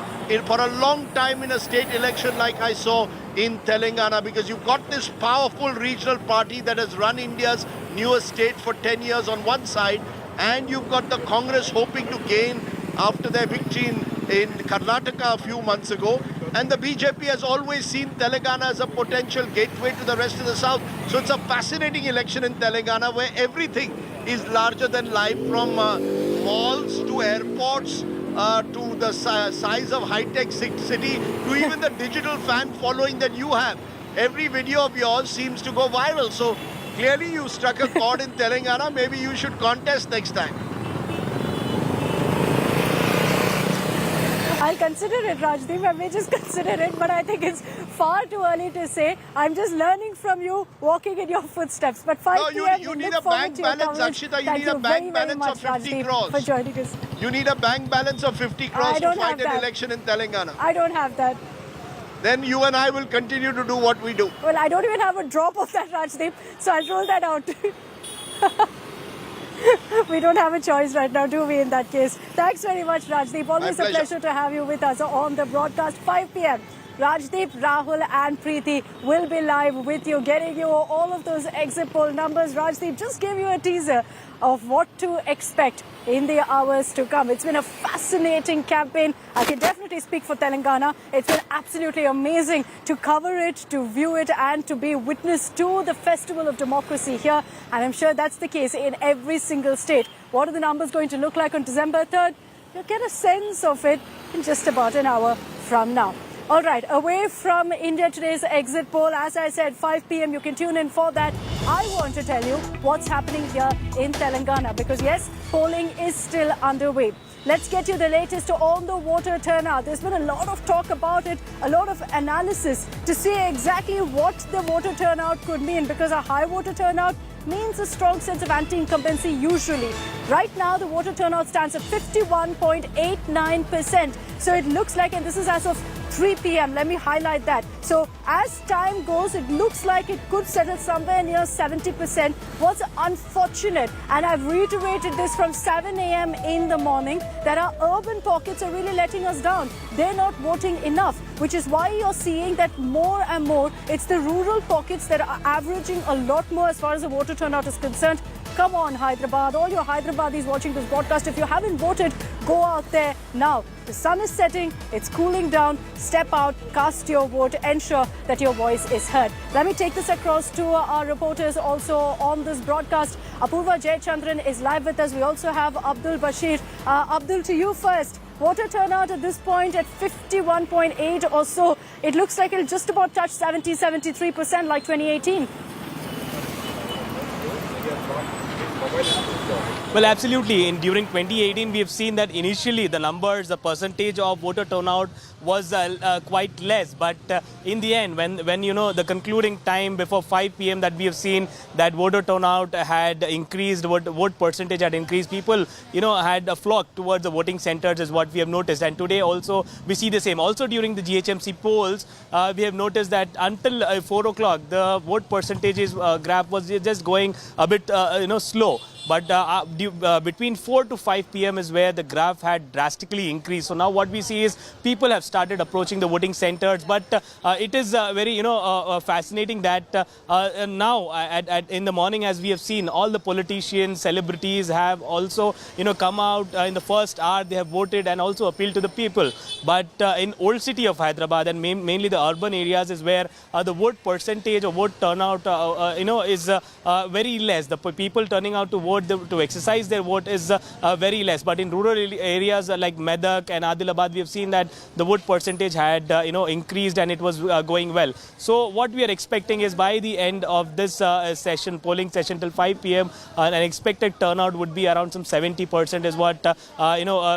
for a long time in a state election like I saw in Telangana, because you've got this powerful regional party that has run India's newest state for 10 years on one side, and you've got the Congress hoping to gain after their victory in Karnataka a few months ago. And the BJP has always seen Telangana as a potential gateway to the rest of the south. So it's a fascinating election in Telangana where everything is larger than life, from malls to airports to the size of high-tech city to even the digital fan following that you have. Every video of yours seems to go viral. So clearly you struck a chord in Telangana. Maybe you should contest next time. I'll consider it, Rajdeep. I may just consider it, but I think it's far too early to say. I'm just learning from you, walking in your footsteps. But 5 p.m. you need a bank balance, Akshita. You need a bank balance of 50 crores. For joining us. You need a bank balance of 50 crores to fight an election in Telangana. I don't have that. Then you and I will continue to do what we do. Well, I don't even have a drop of that, Rajdeep. So I'll roll that out. We don't have a choice right now, do we, in that case? Thanks very much, Rajdeep. Always a pleasure to have you with us on the broadcast. 5 p.m. Rajdeep, Rahul and Preeti will be live with you, getting you all of those exit poll numbers. Rajdeep just gave you a teaser of what to expect in the hours to come. It's been a fascinating campaign. I can definitely speak for Telangana. It's been absolutely amazing to cover it, to view it, and to be witness to the festival of democracy here. And I'm sure that's the case in every single state. What are the numbers going to look like on December 3rd? You'll get a sense of it in just about an hour from now. All right, away from India Today's exit poll, as I said, 5 p.m. You can tune in for that. I want to tell you what's happening here in Telangana because, yes, polling is still underway. Let's get you the latest on the voter turnout. There's been a lot of talk about it, a lot of analysis to see exactly what the voter turnout could mean, because a high voter turnout means a strong sense of anti-incumbency usually. Right now, the voter turnout stands at 51.89%. So it looks like, and this is as of 3 p.m. Let me highlight that. So as time goes, it looks like it could settle somewhere near 70%. What's unfortunate, and I've reiterated this from 7 a.m. in the morning, that our urban pockets are really letting us down. They're not voting enough, which is why you're seeing that more and more, it's the rural pockets that are averaging a lot more as far as the voter turnout is concerned. Come on, Hyderabad, all your Hyderabadis watching this broadcast, if you haven't voted, go out there now. The sun is setting, it's cooling down. Step out, cast your vote, ensure that your voice is heard. Let me take this across to our reporters also on this broadcast. Apurva Jayachandran is live with us. We also have Abdul Bashir. Abdul, to you first. Voter turnout at this point at 51.8 or so. It looks like it'll just about touch 73% like 2018. Well, absolutely. During 2018, we have seen that initially the numbers, the percentage of voter turnout was quite less. But in the end, when you know the concluding time before 5 p.m. that we have seen that voter turnout had increased, vote percentage had increased, people had a flock towards the voting centers is what we have noticed. And today also we see the same. Also during the GHMC polls, we have noticed that until 4 o'clock, the vote percentages graph was just going a bit slow. But between 4 to 5 p.m. is where the graph had drastically increased. So now what we see is people have started approaching the voting centers. But it is very fascinating that now in the morning, as we have seen, all the politicians, celebrities have also come out in the first hour. They have voted and also appealed to the people. But in old city of Hyderabad and mainly the urban areas is where the vote percentage or vote turnout is very less. The people turning out to vote, to exercise their vote is very less. But in rural areas like Medak and Adilabad, we have seen that the vote percentage had increased and it was going well. So what we are expecting is by the end of this polling session till 5 p.m. An expected turnout would be around some 70% is what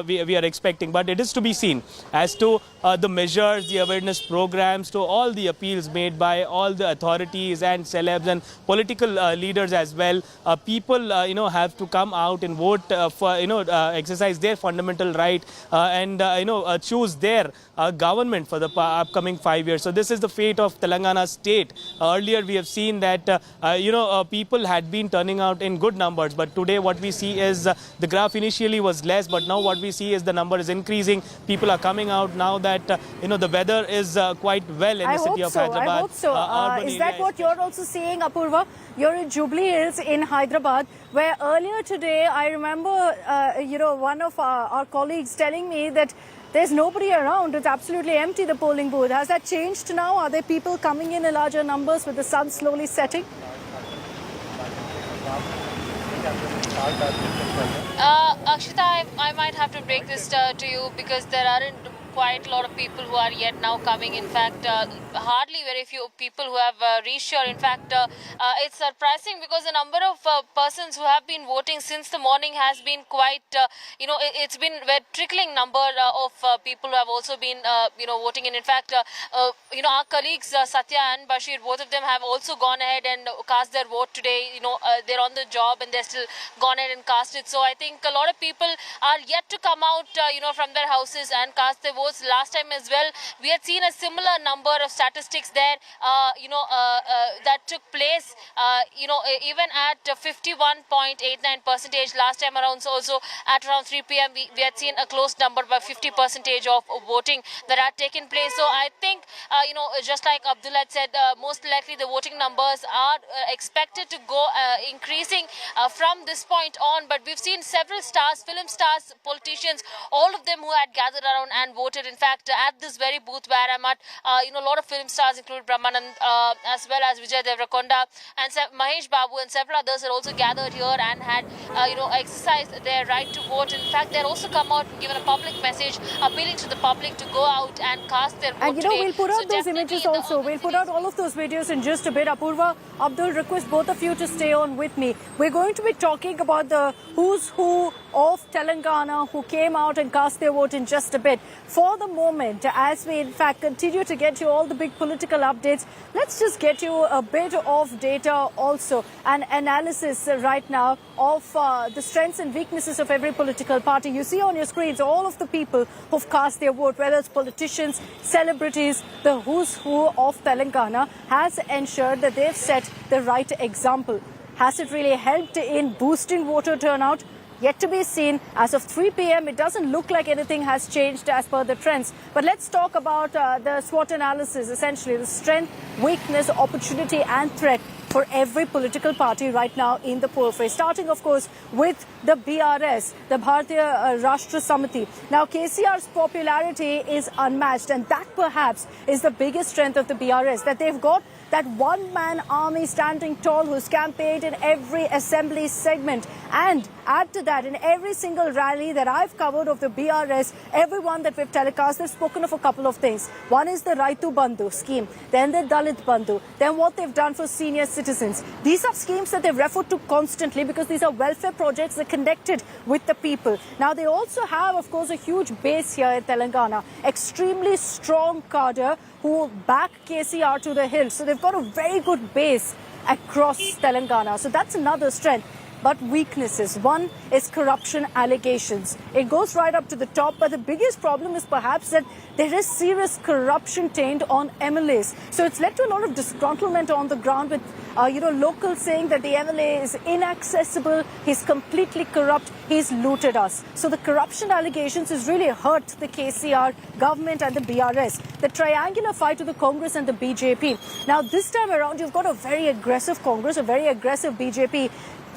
we are expecting. But it is to be seen as to the measures, the awareness programs, to all the appeals made by all the authorities and celebs and political leaders as well. People have to come out and vote for exercise their fundamental right and choose their government for the upcoming 5 years. So this is the fate of Telangana state. Earlier we have seen that people had been turning out in good numbers, but today what we see is the graph initially was less, but now what we see is the number is increasing. People are coming out now that the weather is quite well in the city of Hyderabad. I hope so. Is that what you're also seeing, Apurva? You're in Jubilee Hills in Hyderabad, where earlier today I remember one of our colleagues telling me that there's nobody around. It's absolutely empty, the polling booth. Has that changed now? Are there people coming in larger numbers with the sun slowly setting? Akshita, I might have to break this to you because there aren't quite a lot of people who are yet now coming. In fact, hardly very few people who have reached here. In fact, it's surprising because the number of persons who have been voting since the morning has been quite, it's been a trickling number of people who have also been, voting. And in fact, our colleagues Satya and Bashir, both of them have also gone ahead and cast their vote today. They're on the job and they're still gone ahead and cast it. So I think a lot of people are yet to come out, from their houses and cast their votes. Last time as well, we had seen a similar number of statistics there, that took place, even at 51.89% last time around. So also at around 3 p.m. we had seen a close number by 50% of voting that had taken place. So I think, just like Abdullah had said, most likely the voting numbers are expected to go increasing from this point on. But we've seen several stars, film stars, politicians, all of them who had gathered around and voted. In fact, at this very booth where I'm at, a lot of film stars, including Brahmanand, as well as Vijay Deverakonda and Mahesh Babu and several others, are also gathered here and had, exercised their right to vote. In fact, they're also come out and given a public message appealing to the public to go out and cast their vote. And we'll put out those images also. We'll put out all of those videos in just a bit. Apurva, Abdul, request both of you to stay on with me. We're going to be talking about the who's who of Telangana who came out and cast their vote in just a bit. For the moment, as we in fact continue to get you all the big political updates, let's just get you a bit of data also, an analysis right now of the strengths and weaknesses of every political party. You see on your screens all of the people who've cast their vote, whether it's politicians, celebrities. The who's who of Telangana has ensured that they've set the right example. Has it really helped in boosting voter turnout? Yet to be seen. As of 3 p.m., it doesn't look like anything has changed as per the trends. But let's talk about the SWOT analysis, essentially the strength, weakness, opportunity and threat for every political party right now in the pollface. Starting, of course, with the BRS, the Bharatiya Rashtra Samiti. Now, KCR's popularity is unmatched, and that perhaps is the biggest strength of the BRS, that they've got that one-man army standing tall who's campaigned in every assembly segment. And add to that, in every single rally that I've covered of the BRS, everyone that we've telecast, they've spoken of a couple of things. One is the Raitu Bandhu scheme, then the Dalit Bandhu, then what they've done for senior citizens. These are schemes that they've referred to constantly because these are welfare projects that are connected with the people. Now, they also have, of course, a huge base here in Telangana. Extremely strong cadre who back KCR to the hill. So they've got a very good base across Telangana. So that's another strength. But weaknesses. One is corruption allegations. It goes right up to the top, but the biggest problem is perhaps that there is serious corruption taint on MLAs. So it's led to a lot of disgruntlement on the ground with, locals saying that the MLA is inaccessible, he's completely corrupt, he's looted us. So the corruption allegations has really hurt the KCR government and the BRS. The triangular fight to the Congress and the BJP. Now this time around, you've got a very aggressive Congress, a very aggressive BJP.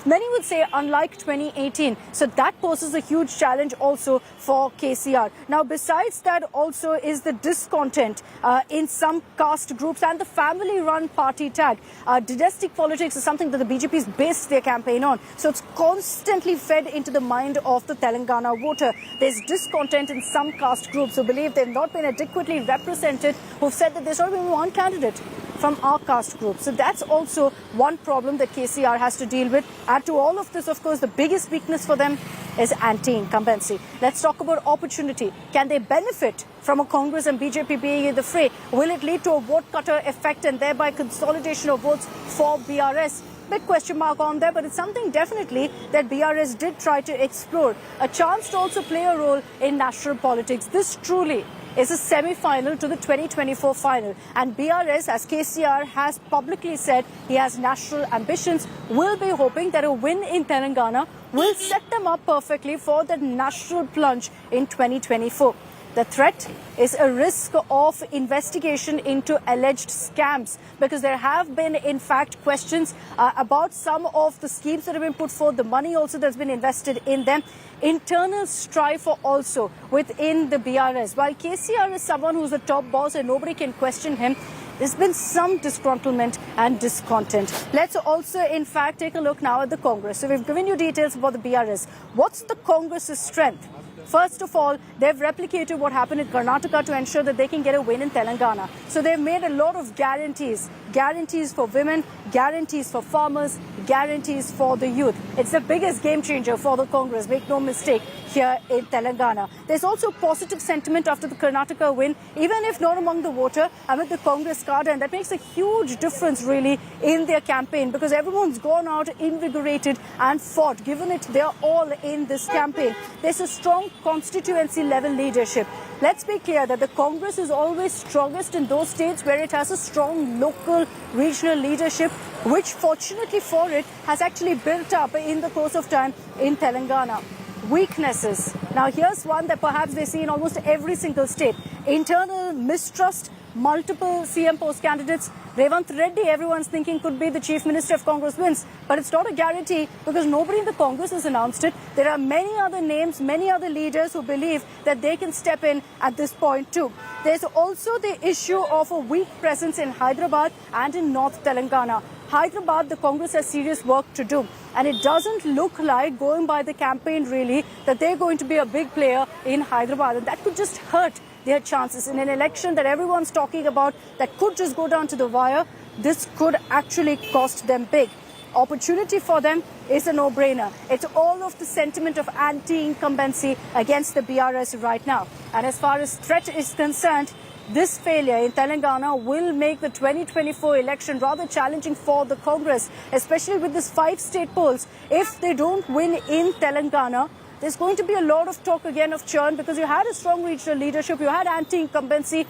Many would say unlike 2018. So that poses a huge challenge also for KCR. Now, besides that also is the discontent in some caste groups and the family-run party tag. Dynastic politics is something that the BJP's based their campaign on. So it's constantly fed into the mind of the Telangana voter. There's discontent in some caste groups who believe they've not been adequately represented, who've said that there's not been one candidate from our caste group. So that's also one problem that KCR has to deal with. Add to all of this, of course, the biggest weakness for them is anti-incumbency. Let's talk about opportunity. Can they benefit from a Congress and BJP being in the fray? Will it lead to a vote cutter effect and thereby consolidation of votes for BRS? Big question mark on there, but it's something definitely that BRS did try to explore. A chance to also play a role in national politics. This truly is a semi-final to the 2024 final. And BRS, as KCR has publicly said, he has national ambitions, will be hoping that a win in Telangana will set them up perfectly for the national plunge in 2024. The threat is a risk of investigation into alleged scams because there have been, in fact, questions about some of the schemes that have been put forth, the money also that's been invested in them. Internal strife also within the BRS. While KCR is someone who's the top boss and nobody can question him, there's been some disgruntlement and discontent. Let's also, in fact, take a look now at the Congress. So we've given you details about the BRS. What's the Congress's strength? First of all, they've replicated what happened in Karnataka to ensure that they can get a win in Telangana. So they've made a lot of guarantees. Guarantees for women, guarantees for farmers, guarantees for the youth. It's the biggest game changer for the Congress, make no mistake, here in Telangana. There's also positive sentiment after the Karnataka win, even if not among the voter, amid the Congress card, and that makes a huge difference really in their campaign because everyone's gone out invigorated and fought, given it their all in this campaign. There's a strong constituency level leadership. Let's be clear that the Congress is always strongest in those states where it has a strong local regional leadership, which fortunately for it has actually built up in the course of time in Telangana. Weaknesses. Now here's one that perhaps they see in almost every single state. Internal mistrust, multiple CM post candidates. Revant Reddy, everyone's thinking could be the Chief Minister if Congress wins. But it's not a guarantee because nobody in the Congress has announced it. There are many other names, many other leaders who believe that they can step in at this point too. There's also the issue of a weak presence in Hyderabad and in North Telangana. Hyderabad, the Congress has serious work to do. And it doesn't look like, going by the campaign really, that they're going to be a big player in Hyderabad. And that could just hurt their chances in an election that everyone's talking about that could just go down to the wire. This could actually cost them big. Opportunity for them is a no-brainer. It's all of the sentiment of anti-incumbency against the BRS right now. And as far as threat is concerned, this failure in Telangana will make the 2024 election rather challenging for the Congress, especially with these 5 state polls. If they don't win in Telangana, there's going to be a lot of talk again of churn because you had a strong regional leadership, you had anti-incumbency,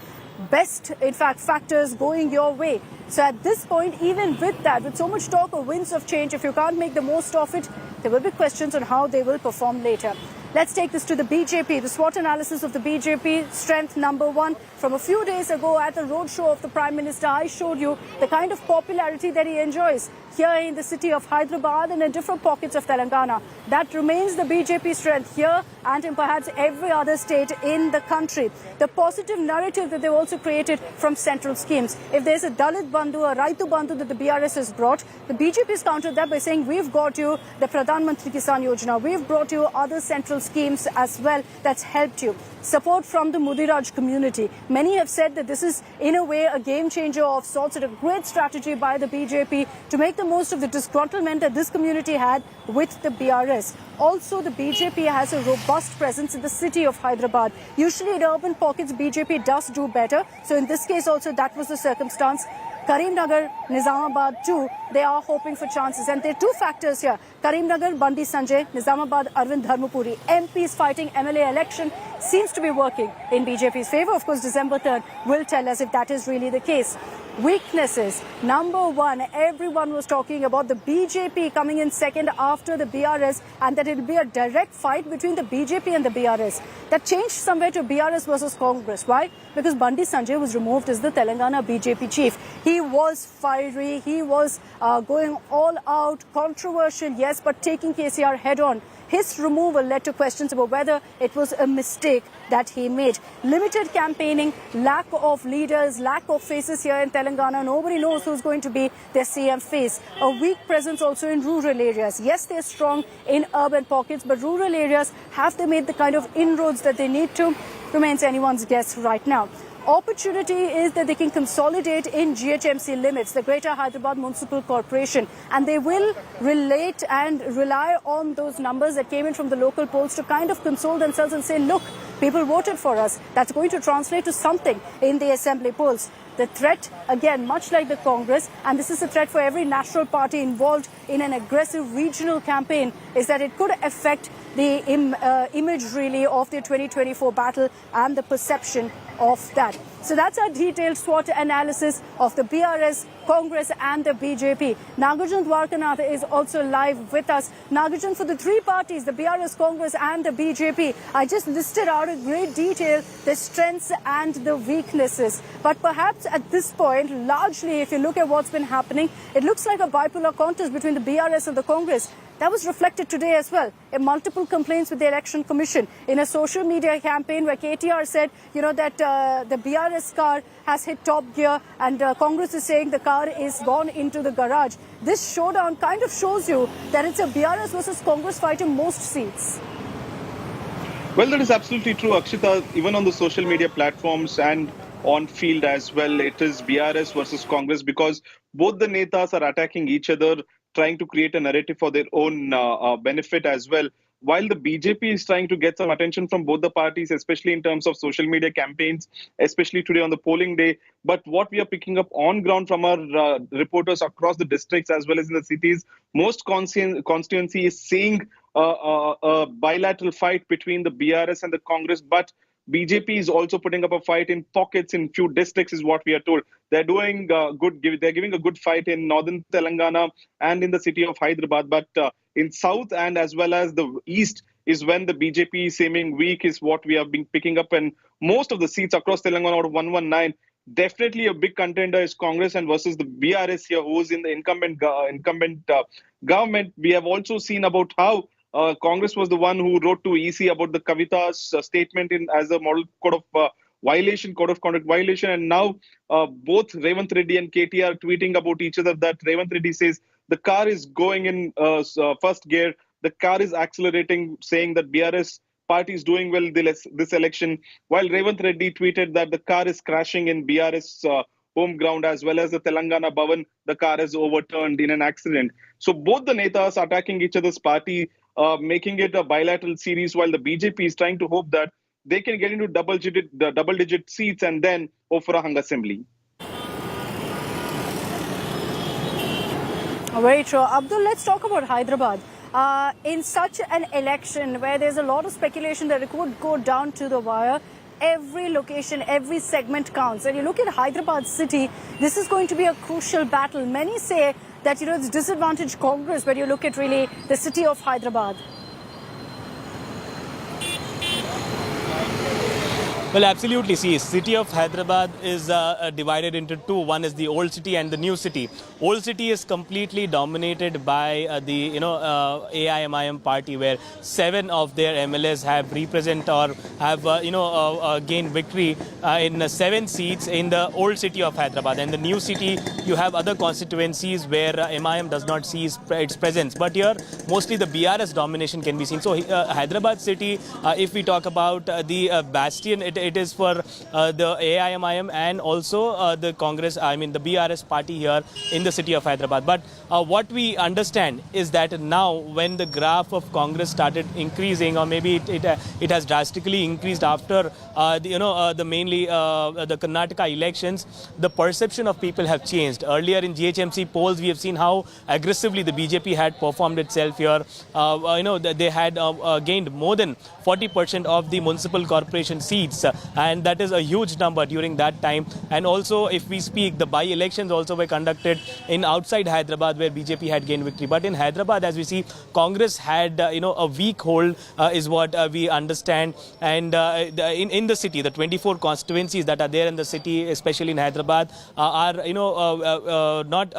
best, in fact, factors going your way. So at this point, even with that, with so much talk of winds of change, if you can't make the most of it, there will be questions on how they will perform later. Let's take this to the BJP. The SWOT analysis of the BJP, strength number 1. From a few days ago at the roadshow of the Prime Minister, I showed you the kind of popularity that he enjoys here in the city of Hyderabad and in different pockets of Telangana. That remains the BJP strength here. and in perhaps every other state in the country. The positive narrative that they've also created from central schemes. If there's a Dalit Bandhu, a Raitu Bandhu that the BRS has brought, the BJP has countered that by saying we've got you the Pradhan Mantri Kisan Yojana, we've brought you other central schemes as well that's helped you. Support from the Mudiraj community. Many have said that this is in a way a game changer of sorts, and a great strategy by the BJP to make the most of the disgruntlement that this community had with the BRS. Also, the BJP has a robust presence in the city of Hyderabad. Usually in urban pockets, BJP does do better. So in this case also that was the circumstance. Karimnagar, Nizamabad too, they are hoping for chances. And there are two factors here. Karimnagar, Bandi Sanjay, Nizamabad, Arvind Dharmapuri. MPs fighting MLA election seems to be working in BJP's favour. Of course, December 3rd will tell us if that is really the case. Weaknesses. Number one, everyone was talking about the BJP coming in second after the BRS, and that it will be a direct fight between the BJP and the BRS. That changed somewhere to BRS versus Congress. Why? Because Bandi Sanjay was removed as the Telangana BJP chief. He was fiery, he was going all out, controversial, yes, but taking KCR head on. His removal led to questions about whether it was a mistake that he made. Limited campaigning, lack of leaders, lack of faces here in Telangana. Nobody knows who's going to be their CM face. A weak presence also in rural areas. Yes, they're strong in urban pockets, but rural areas, have they made the kind of inroads that they need to? Remains anyone's guess right now. Opportunity is that they can consolidate in GHMC limits, the Greater Hyderabad Municipal Corporation, and they will relate and rely on those numbers that came in from the local polls to kind of console themselves and say, look, people voted for us. That's going to translate to something in the assembly polls. The threat, again, much like the Congress, and this is a threat for every national party involved in an aggressive regional campaign, is that it could affect the image really of the 2024 battle and the perception of that. So that's our detailed SWOT analysis of the BRS, Congress and the BJP. Nagarjun Dwarkanath is also live with us. Nagarjun, for the three parties, the BRS, Congress and the BJP, I just listed out in great detail the strengths and the weaknesses. But perhaps at this point, largely, if you look at what's been happening, it looks like a bipolar contest between the BRS and the Congress. That was reflected today as well in multiple complaints with the Election Commission in a social media campaign where KTR said, that the BRS car has hit top gear, and Congress is saying the car is gone into the garage. This showdown kind of shows you that it's a BRS versus Congress fight in most seats. Well, that is absolutely true, Akshita. Even on the social media platforms and on field as well, it is BRS versus Congress, because both the netas are attacking each other, trying to create a narrative for their own benefit as well. While the BJP is trying to get some attention from both the parties, especially in terms of social media campaigns, especially today on the polling day. But what we are picking up on ground from our reporters across the districts as well as in the cities, most constituency is seeing a bilateral fight between the BRS and the Congress. But BJP is also putting up a fight in pockets in few districts, is what we are told. They're doing good. They're giving a good fight in northern Telangana and in the city of Hyderabad. But in south and as well as the east is when the BJP is seeming weak, is what we have been picking up. And most of the seats across Telangana out of 119, definitely a big contender is Congress and versus the BRS here, who is in the incumbent government. We have also seen about how Congress was the one who wrote to EC about the Kavita's statement as a model code of conduct violation. And now both Revanth Reddy and KT are tweeting about each other that Revanth Reddy says the car is going in first gear. The car is accelerating, saying that BRS party is doing well this election. While Revanth Reddy tweeted that the car is crashing in BRS home ground, as well as the Telangana Bhavan, the car is overturned in an accident. So both the netas attacking each other's party, making it a bilateral series, while the BJP is trying to hope that they can get into double-digit seats and then hope for a hung assembly. Very true. Abdul, let's talk about Hyderabad. In such an election where there's a lot of speculation that it could go down to the wire, every location, every segment counts. And you look at Hyderabad city, this is going to be a crucial battle. Many say that, it's disadvantaged Congress when you look at really the city of Hyderabad. Well, absolutely. See, city of Hyderabad is divided into two. One is the old city and the new city. Old city is completely dominated by the AIMIM party, where 7 of their MLAs have represent or have gained victory in 7 seats in the old city of Hyderabad. And the new city, you have other constituencies where MIM does not see its presence. But here, mostly the BRS domination can be seen. So Hyderabad city, if we talk about the bastion, it is for the AIMIM and also the Congress, the BRS party here in the city of Hyderabad. But what we understand is that now when the graph of Congress started increasing, or maybe it has drastically increased after mainly the Karnataka elections, the perception of people have changed. Earlier in GHMC polls, we have seen how aggressively the BJP had performed itself here. They had gained more than 40% of the municipal corporation seats, and that is a huge number during that time. And also, if we speak, the by-elections also were conducted in outside Hyderabad, where BJP had gained victory. But in Hyderabad, as we see, Congress had a weak hold, is what we understand. And in the city, the 24 constituencies that are there in the city, especially in Hyderabad, are not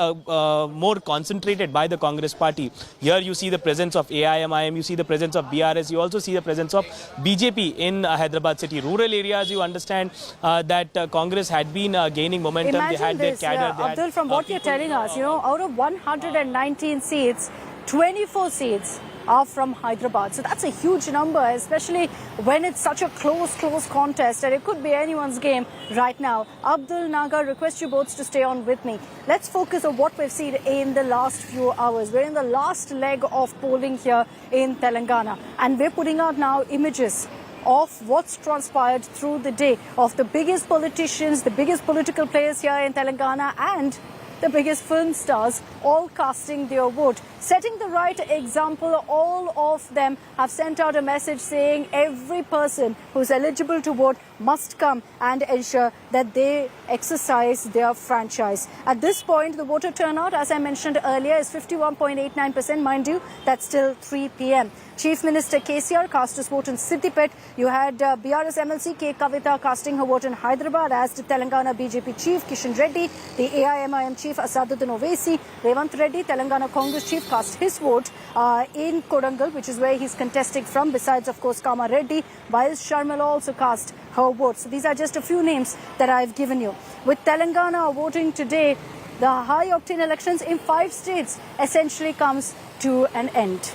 more concentrated by the Congress party. Here you see the presence of AIMIM, you see the presence of BRS, you also see the presence of BJP in Hyderabad city. Rural areas, you understand that Congress had been gaining momentum. Imagine they had this, their cadre. Abdul, from what you're telling us, out of 119 seats, 24 seats are from Hyderabad. So that's a huge number, especially when it's such a close contest, and it could be anyone's game right now. Abdul, Naga, request you both to stay on with me. Let's focus on what we've seen in the last few hours. We're in the last leg of polling here in Telangana, and we're putting out now images of what's transpired through the day of the biggest politicians, the biggest political players here in Telangana, and the biggest film stars all casting their vote. Setting the right example, all of them have sent out a message saying every person who's eligible to vote must come and ensure that they exercise their franchise. At this point, the voter turnout, as I mentioned earlier, is 51.89%. Mind you, that's still 3 p.m. Chief Minister KCR cast his vote in Siddipet. You had BRS MLC K. Kavita casting her vote in Hyderabad, as did Telangana BJP Chief Kishan Reddy, the AIMIM Chief Asaduddin Owaisi. Revant Reddy, Telangana Congress Chief, cast his vote in Kodangal, which is where he's contesting from, besides, of course, Kama Reddy, while Sharmila also cast her vote. So these are just a few names that I've given you. With Telangana voting today, the high-octane elections in 5 states essentially comes to an end.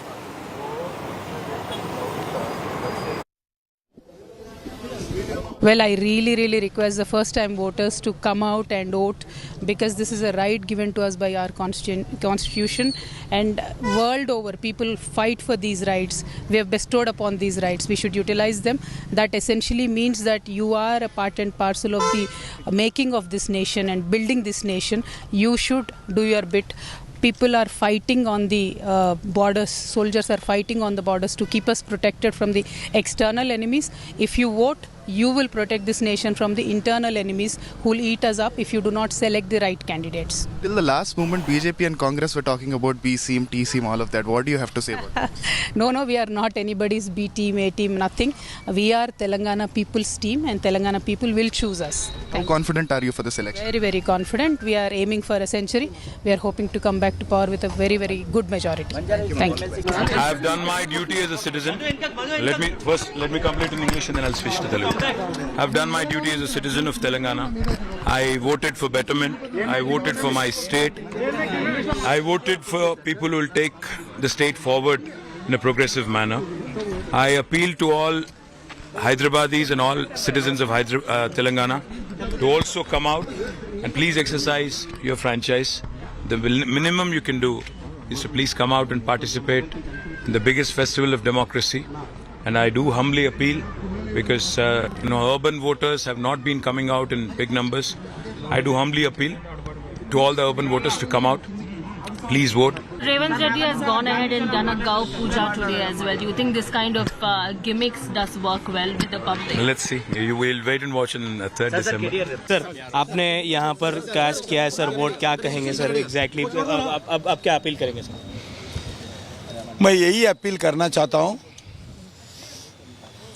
Well, I really request the first-time voters to come out and vote, because this is a right given to us by our constitution, and world over people fight for these rights. We have bestowed upon these rights. We should utilize them. That essentially means that you are a part and parcel of the making of this nation and building this nation. You should do your bit. People are fighting on the borders. Soldiers are fighting on the borders to keep us protected from the external enemies. If you vote, you will protect this nation from the internal enemies who will eat us up if you do not select the right candidates. Till the last moment, BJP and Congress were talking about B team, T team, all of that. What do you have to say about that? No, we are not anybody's B team, A team, nothing. We are Telangana people's team, and Telangana people will choose us. How confident are you for this election? Very confident. We are aiming for a century. We are hoping to come back to power with a very good majority. Thank you. I have done my duty as a citizen. Let me complete in English and then I'll switch to Telugu. I've done my duty as a citizen of Telangana. I voted for betterment. I voted for my state. I voted for people who will take the state forward in a progressive manner. I appeal to all Hyderabadis and all citizens of Telangana to also come out and please exercise your franchise. The minimum you can do is to please come out and participate in the biggest festival of democracy. And I do humbly appeal, because urban voters have not been coming out in big numbers. I do humbly appeal to all the urban voters to come out. Please vote. Revant Reddy has gone ahead and done a Gau Puja today as well. Do you think this kind of gimmicks does work well with the public? Let's see. You will wait and watch on 3rd December. Sir, आपने यहाँ पर cast किया है sir, vote क्या कहेंगे sir exactly? अब क्या appeal करेंगे सर? मैं यही अपील करना चाहता हूँ,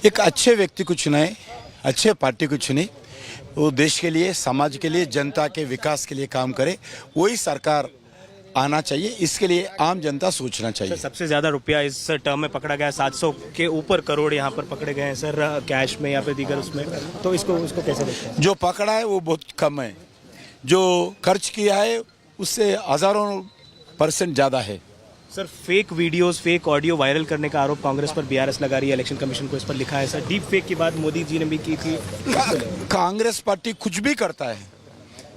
एक अच्छे व्यक्ति को चुनाएं, अच्छे पार्टी को चुनी, वो देश के लिए, समाज के लिए, जनता के विकास के लिए काम करे, वही सरकार आना चाहिए। इसके लिए आम जनता सोचना चाहिए। सबसे ज्यादा रुपया इस टर्म में पकड़ा गया, 700 के ऊपर करोड़ यहाँ पर पकड़े गए हैं सर, कैश में या फिर दीगर उसमें, तो इसको कैसे देखते हैं? जो पकड़ा है वो बहुत कम है, जो खर्च किया है उससे हजारों % ज्यादा है। Sir fake videos, fake audio viral करने का आरोप कांग्रेस पर बीआरएस लगा रही है, इलेक्शन कमीशन को इस पर लिखा है सर। डीप फेक की बात मोदी जी ने भी की थी। कांग्रेस पार्टी कुछ भी करता है,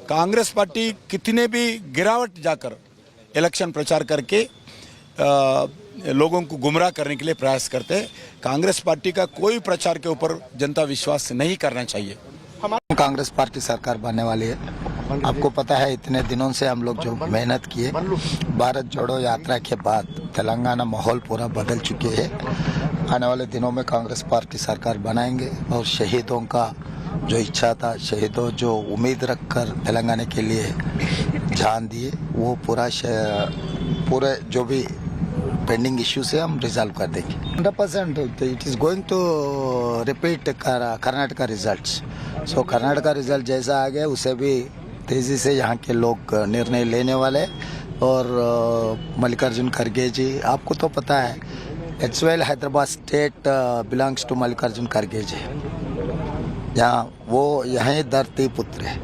कांग्रेस पार्टी कितने भी गिरावट जाकर इलेक्शन प्रचार करके लोगों को गुमराह करने के लिए प्रयास करते हैं। कांग्रेस पार्टी का कोई प्रचार के ऊपर जनता विश्वास नहीं करना चाहिए। कांग्रेस पार्टी सरकार बनने वाली है। आपको पता है इतने दिनों से हम लोग जो मेहनत किए, भारत जोड़ो यात्रा के बाद तेलंगाना माहौल पूरा बदल चुके हैं। आने वाले दिनों में कांग्रेस पार्टी सरकार बनाएंगे और शहीदों का जो इच्छा था, शहीदों जो उम्मीद रखकर तेलंगाना के लिए जान दिए, वो पूरे जो भी पेंडिंग इश्यूज है हम रिजॉल्व कर देंगे। 100% it is going to repeat Karnataka results. So Karnataka result जैसा आ गया उसे भी तेजी से यहाँ के लोग निर्णय लेने वाले। और मल्लिकार्जुन खड़गे जी, आपको तो पता है it's well Hyderabad state belongs to Mallikarjun खड़गे जी। वो यहीं धरती पुत्र है,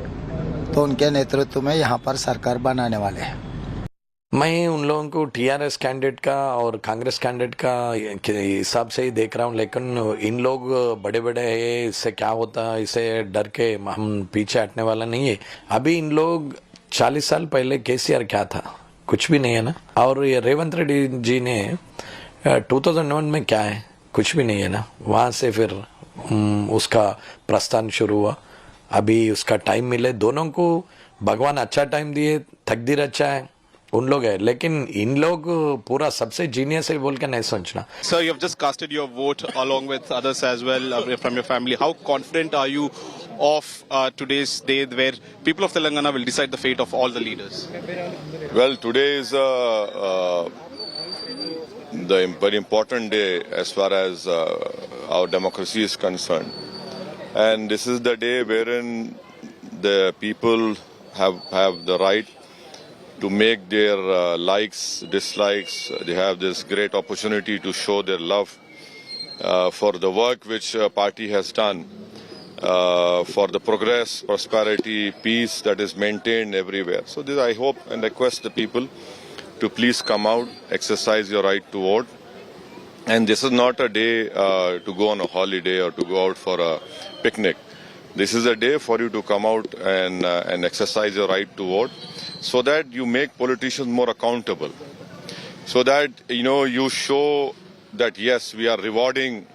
तो उनके नेतृत्व में यहाँ पर सरकार बनाने वाले हैं। मैं उन लोगों को टीआरएस कैंडिडेट का और कांग्रेस कैंडिडेट का हिसाब से ही देख रहा हूँ, लेकिन इन लोग बड़े बड़े हैं, इससे क्या होता है, इसे डर के हम पीछे हटने वाला नहीं है। अभी इन लोग 40 साल पहले केसीआर क्या था, कुछ भी नहीं है ना। और ये रेवंत रेड्डी जी ने 2001 में क्या है, कुछ भी नहीं है ना। वहाँ से फिर उसका प्रस्थान शुरू हुआ। अभी उसका टाइम मिले, दोनों को भगवान अच्छा टाइम दिए, तकदीर अच्छा है, उन लोग है, लेकिन इन लोग पूरा सबसे जीनियस है बोल के नहीं सोचना। Sir, you have just casted your vote along with others as well from your family. How confident are you of today's day where people of Telangana will decide the fate of all the leaders? Well, today is the very important day as far as our democracy is concerned, and this is the day wherein the people have the right to make their likes, dislikes. They have this great opportunity to show their love for the work which party has done, for the progress, prosperity, peace that is maintained everywhere. So this, I hope and request the people to please come out, exercise your right to vote. And this is not a day to go on a holiday or to go out for a picnic. This is a day for you to come out and exercise your right to vote, so that you make politicians more accountable, so that you show that yes, we are rewarding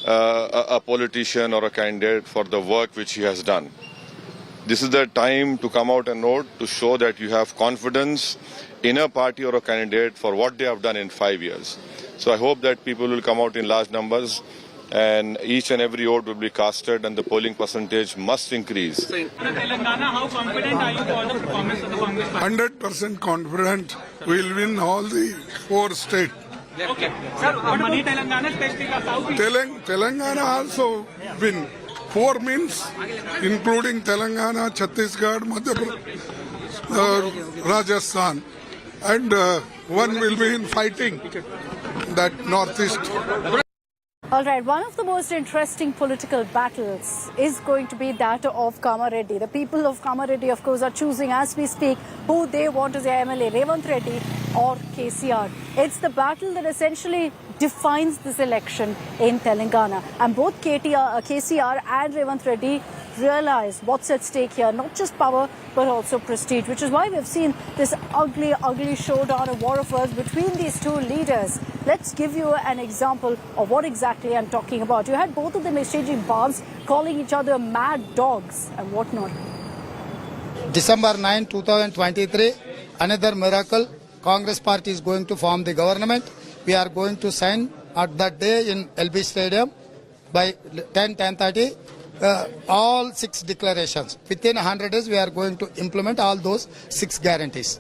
a politician or a candidate for the work which he has done. This is the time to come out and vote, to show that you have confidence in a party or a candidate for what they have done in 5 years. So I hope that people will come out in large numbers, and each and every vote will be casted, and the polling percentage must increase. Telangana, how confident are you for the performance of the Congress party? 100% confident we'll win all the 4 states. Okay. Sir, Mani Telangana, especially South. Telangana also win. 4 means including Telangana, Chhattisgarh, Madhya Pradesh, Rajasthan, and 1 will be in fighting that northeast. All right, one of the most interesting political battles is going to be that of Kamareddy. The people of Kamareddy, of course, are choosing as we speak who they want as their MLA, Revanth Reddy or KCR. It's the battle that essentially defines this election in Telangana. And both KCR and Revanth Reddy realize what's at stake here, not just power but also prestige, which is why we've seen this ugly showdown, a war of words between these two leaders. Let's give you an example of what exactly I'm talking about. You had both of them exchanging barbs, calling each other mad dogs and whatnot. December 9, 2023, another miracle. Congress party is going to form the government. We are going to sign at that day in LB Stadium by 10:30. All 6 declarations. Within 100 days, we are going to implement all those 6 guarantees.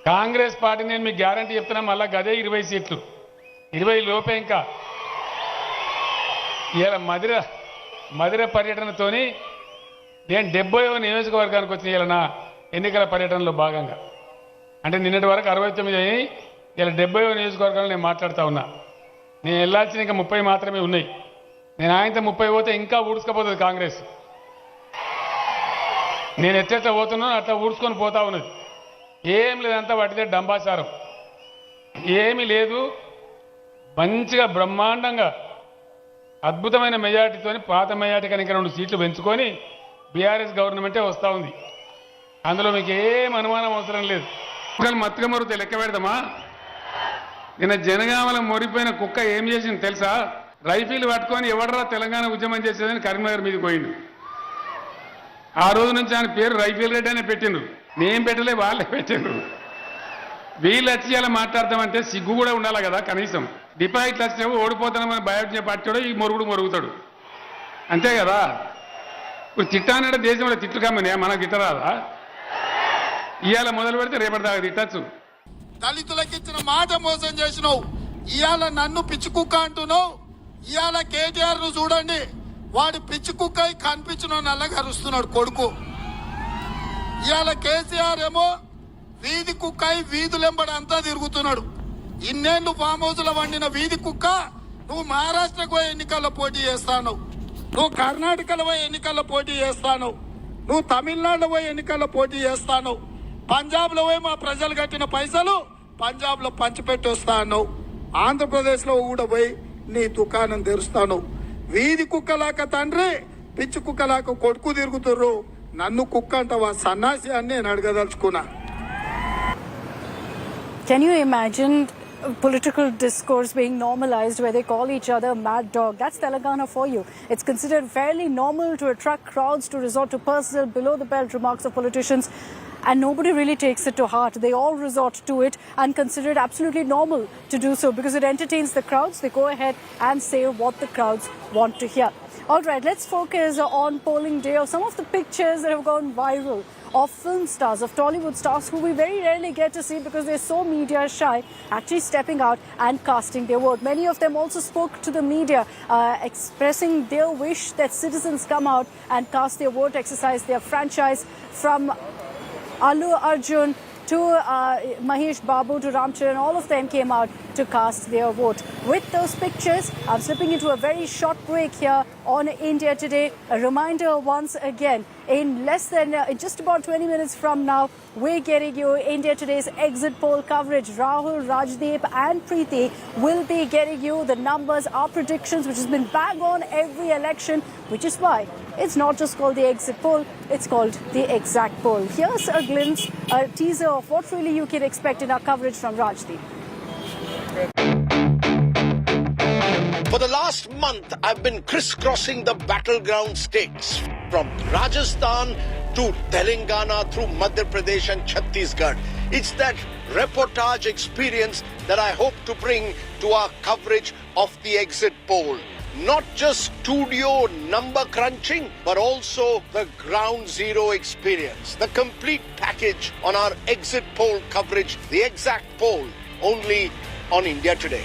Congress party నేను మీకు guarantee చెప్తున్నా, మళ్ళా గదే 20 సీట్లు, 20 లోపే. ఇంకా ఇవాళ మధుర పర్యటనతోని నేను 70వ నియోజకవర్గానికి వచ్చిన ఇలా ఎన్నికల పర్యటనలో భాగంగా అంటే నిన్నటి వరకు 69 అయ్యి ఇలా 70వ నియోజకవర్గంలో నేను మాట్లాడుతూ ఉన్నా. నేను వెళ్ళాల్సిన ఇంకా 30 మాత్రమే ఉన్నాయి. నేను ఆయనతో 30 పోతే ఇంకా ఊడ్చుకపోతుంది కాంగ్రెస్. నేను ఎట్లా పోతున్నానో అట్లా ఊడ్చుకొని పోతా ఉన్నది. ఏం లేదంతా వాటిదే డంబాచారం, ఏమీ లేదు. మంచిగా బ్రహ్మాండంగా అద్భుతమైన మెజార్టీతో పాత మెజార్టీ కనుక 2 సీట్లు పెంచుకొని బీఆర్ఎస్ గవర్నమెంటే వస్తూ ఉంది. అందులో మీకు ఏం అనుమానం అవసరం లేదు. కుక్కలు మత్తుగా మొరితే లెక్క పెడదామా? నిన్న జనగామల మొరిపోయిన కుక్క ఏం చేసింది తెలుసా? రైఫిల్ పట్టుకొని ఎవడరా తెలంగాణ ఉద్యమం చేసేదని కరీంనగర్ మీదకి పోయిండు. ఆ రోజు నుంచి ఆయన పేరు రైఫిల్ రెడ్డి అనే పెట్టిండ్రు. నేను పెట్టలే, వాళ్ళే పెట్టిండ్రు. వీళ్ళు వచ్చి ఇలా మాట్లాడతామంటే సిగ్గు కూడా ఉండాలి కదా కనీసం. డిపాజిట్లు వచ్చినప్పుడు ఓడిపోతామని భయం పట్టాడు, ఈ మొరుగుడు మొరుగుతాడు, అంతే కదా. ఇప్పుడు తిట్టానంటే దేశంలో తిట్లు కమ్మని మనకు తిట్టరాదా? ఇవాళ మొదలు పెడితే రేపటి దాకా తిట్టచ్చు. దళితులకు ఇచ్చిన మాట మోసం చేసినావు, ఇవాళ నన్ను పిచ్చి కుక్క అంటున్నావు. ఇవాళ కేటీఆర్ ను చూడండి, వాడు పిచ్చి కుక్క కనిపించిన నల్లగా అరుస్తున్నాడు కొడుకు. ఇవాళ కేసీఆర్ ఏమో వీధి కుక్క వీధులెంబడి అంతా తిరుగుతున్నాడు. ఇన్నేళ్లు ఫామ్ హౌస్ లో వండిన వీధి కుక్క నువ్వు మహారాష్ట్రకు పోయి ఎన్నికల్లో పోటీ చేస్తాను, నువ్వు కర్ణాటకలో పోయి ఎన్నికల్లో పోటీ చేస్తాను, నువ్వు తమిళనాడులో పోయి ఎన్నికల్లో పోటీ చేస్తాను, పంజాబ్ లో పోయి మా ప్రజలు కట్టిన పైసలు పంజాబ్ లో పంచిపెట్టి వస్తాను, ఆంధ్రప్రదేశ్ లో కూడా పోయి నీ దుకాణం తెరుస్తాను. వీధి కుక్కలాక తండ్రి, పిచ్చి కుక్కలాక కొడుకు తిరుగుతుర్రు, నన్ను కుక్క అంటావా సన్నాసి అని నేను అడగదలుచుకున్నా. Can you imagine political discourse being normalized where they call each other mad dog? That's Telangana for you. It's considered fairly normal to attract crowds to resort to personal, below-the-belt remarks of politicians, and nobody really takes it to heart. They all resort to it and consider it absolutely normal to do so because it entertains the crowds. They go ahead and say what the crowds want to hear. All right, let's focus on polling day of some of the pictures that have gone viral of film stars, of Tollywood stars who we very rarely get to see because they're so media shy, actually stepping out and casting their vote. Many of them also spoke to the media, expressing their wish that citizens come out and cast their vote, exercise their franchise, from Allu Arjun to Mahesh Babu to Ram Charan. All of them came out to cast their vote. With those pictures, I'm slipping into a very short break here on India Today. A reminder once again, in less than just about 20 minutes from now, we're getting you India Today's exit poll coverage. Rahul, Rajdeep and Preeti will be getting you the numbers, our predictions, which has been bang on every election, which is why it's not just called the exit poll, it's called the exact poll. Here's a glimpse, a teaser of what really you can expect in our coverage from Rajdeep. For the last month, I've been crisscrossing the battleground stakes from Rajasthan to Telangana through Madhya Pradesh and Chhattisgarh. It's that reportage experience that I hope to bring to our coverage of the exit poll. Not just studio number crunching, but also the ground zero experience. The complete package on our exit poll coverage, the exact poll, only on India Today.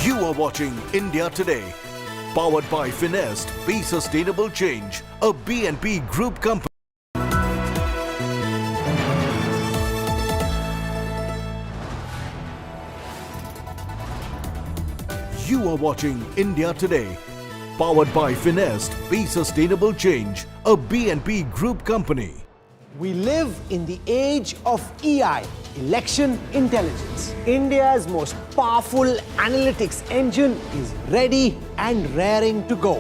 You are watching India Today, powered by Finest, Be Sustainable Change, a BNP Group company. You are watching India Today, powered by Finest, Be Sustainable Change, a BNP Group company. We live in the age of EI, election intelligence. India's most powerful analytics engine is ready and raring to go.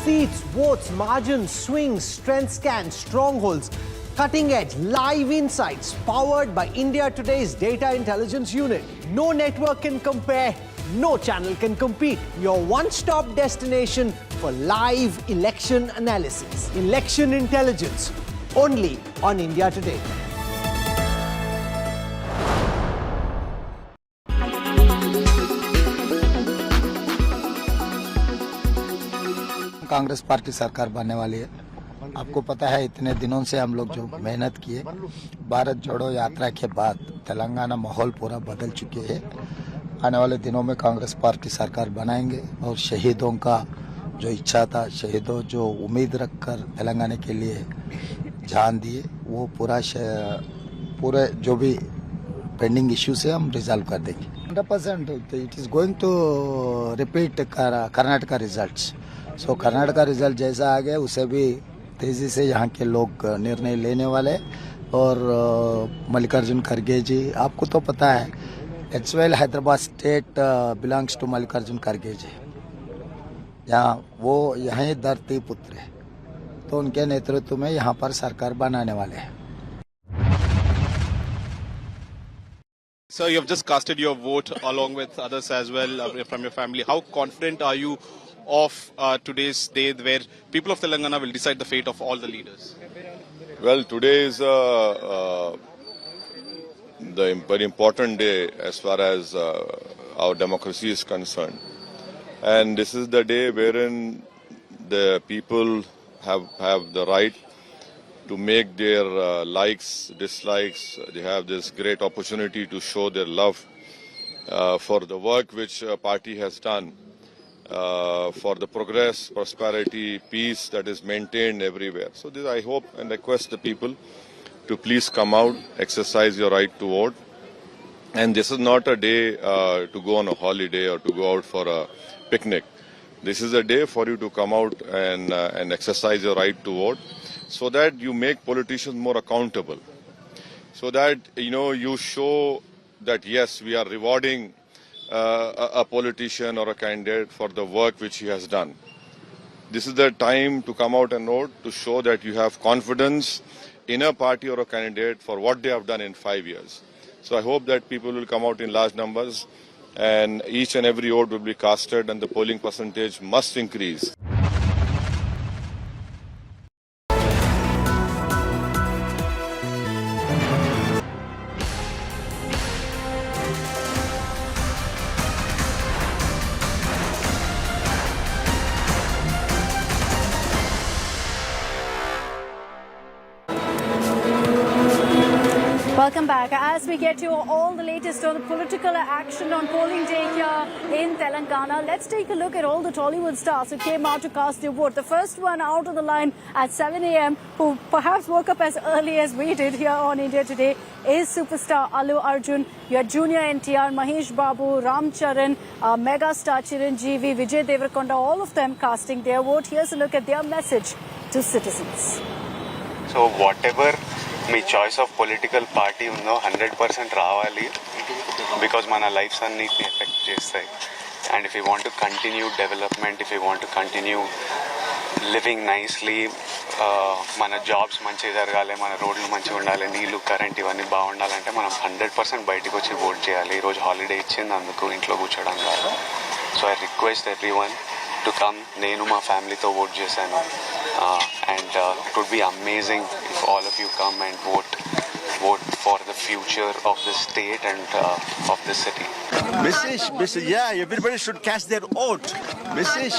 Seats, votes, margins, swings, strength scans, strongholds, cutting edge live insights powered by India Today's data intelligence unit. No network can compare, no channel can compete. Your one-stop destination for live election analysis. Election intelligence, only on India Today. Congress party सरकार बनने वाली है। आपको पता है इतने दिनों से हम लोग जो मेहनत किए, भारत जोड़ो यात्रा के बाद तेलंगाना माहौल पूरा बदल चुके हैं। आने वाले दिनों में कांग्रेस पार्टी सरकार बनाएंगे और शहीदों का जो इच्छा था, शहीदों जो उम्मीद रखकर तेलंगाना के लिए जान दिए, वो पूरे जो भी पेंडिंग इश्यूज है हम रिजॉल्व कर देंगे। 100% it is going to repeat Karnataka results. So Karnataka result जैसा आ गया उसे भी तेजी से यहाँ के लोग निर्णय लेने वाले। और मल्लिकार्जुन खड़गे जी, आपको तो पता है as well Hyderabad state belongs to Mallikarjun खड़गे जी। वो यहीं धरती पुत्र है, तो उनके नेतृत्व में यहाँ पर सरकार बनाने वाले हैं। Sir, you have just casted your vote along with others as well from your family. How confident are you of today's day where people of Telangana will decide the fate of all the leaders? Well, today is the very important day as far as our democracy is concerned. And this is the day wherein the people have the right to make their likes, dislikes. They have this great opportunity to show their love for the work which party has done, for the progress, prosperity, peace that is maintained everywhere. So this, I hope and request the people to please come out, exercise your right to vote. And this is not a day to go on a holiday or to go out for a picnic. This is a day for you to come out and exercise your right to vote, so that you make politicians more accountable, so that you show that yes, we are rewarding a politician or a candidate for the work which he has done. This is the time to come out and vote, to show that you have confidence in a party or a candidate for what they have done in 5 years. So I hope that people will come out in large numbers and each and every vote will be casted and the polling percentage must increase. Welcome back. As we get you all the latest on the political action on polling day here in Telangana, let's take a look at all the Tollywood stars who came out to cast their vote. The first one out on the line at 7 a.m., who perhaps woke up as early as we did here on India Today, is superstar Allu Arjun. Your junior NTR, Mahesh Babu, Ram Charan, mega star Chiranjeevi, Vijay Deverakonda, all of them casting their vote. Here's a look at their message to citizens. So whatever me choice of political party ఉందో 100% రావాలి, because మన lifes అన్నిటిని effect చేస్తాయి. And if you want to continue development, if you want to continue living nicely, మన jobs మంచిగా జరగాలి, మన రోడ్లు మంచిగా ఉండాలి, నీళ్ళు కరెంట్ ఇవన్నీ బాగుండాలంటే మనం 100% బయటకు వచ్చి ఓట్ చేయాలి. ఈరోజు హాలిడే ఇచ్చింది, అందుకు ఇంట్లో కూర్చోడం కాదు. So I request every one to come. నేను మా ఫ్యామిలీతో ఓట్ చేశాను. And it would be amazing if all of you come and vote for the future of the state and of the city. Message, yeah, everybody should cast their vote. Message,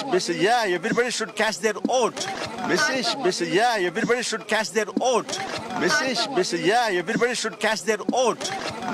yeah, everybody should cast their vote. Message, yeah, everybody should cast their vote. Message, yeah, everybody should cast their vote.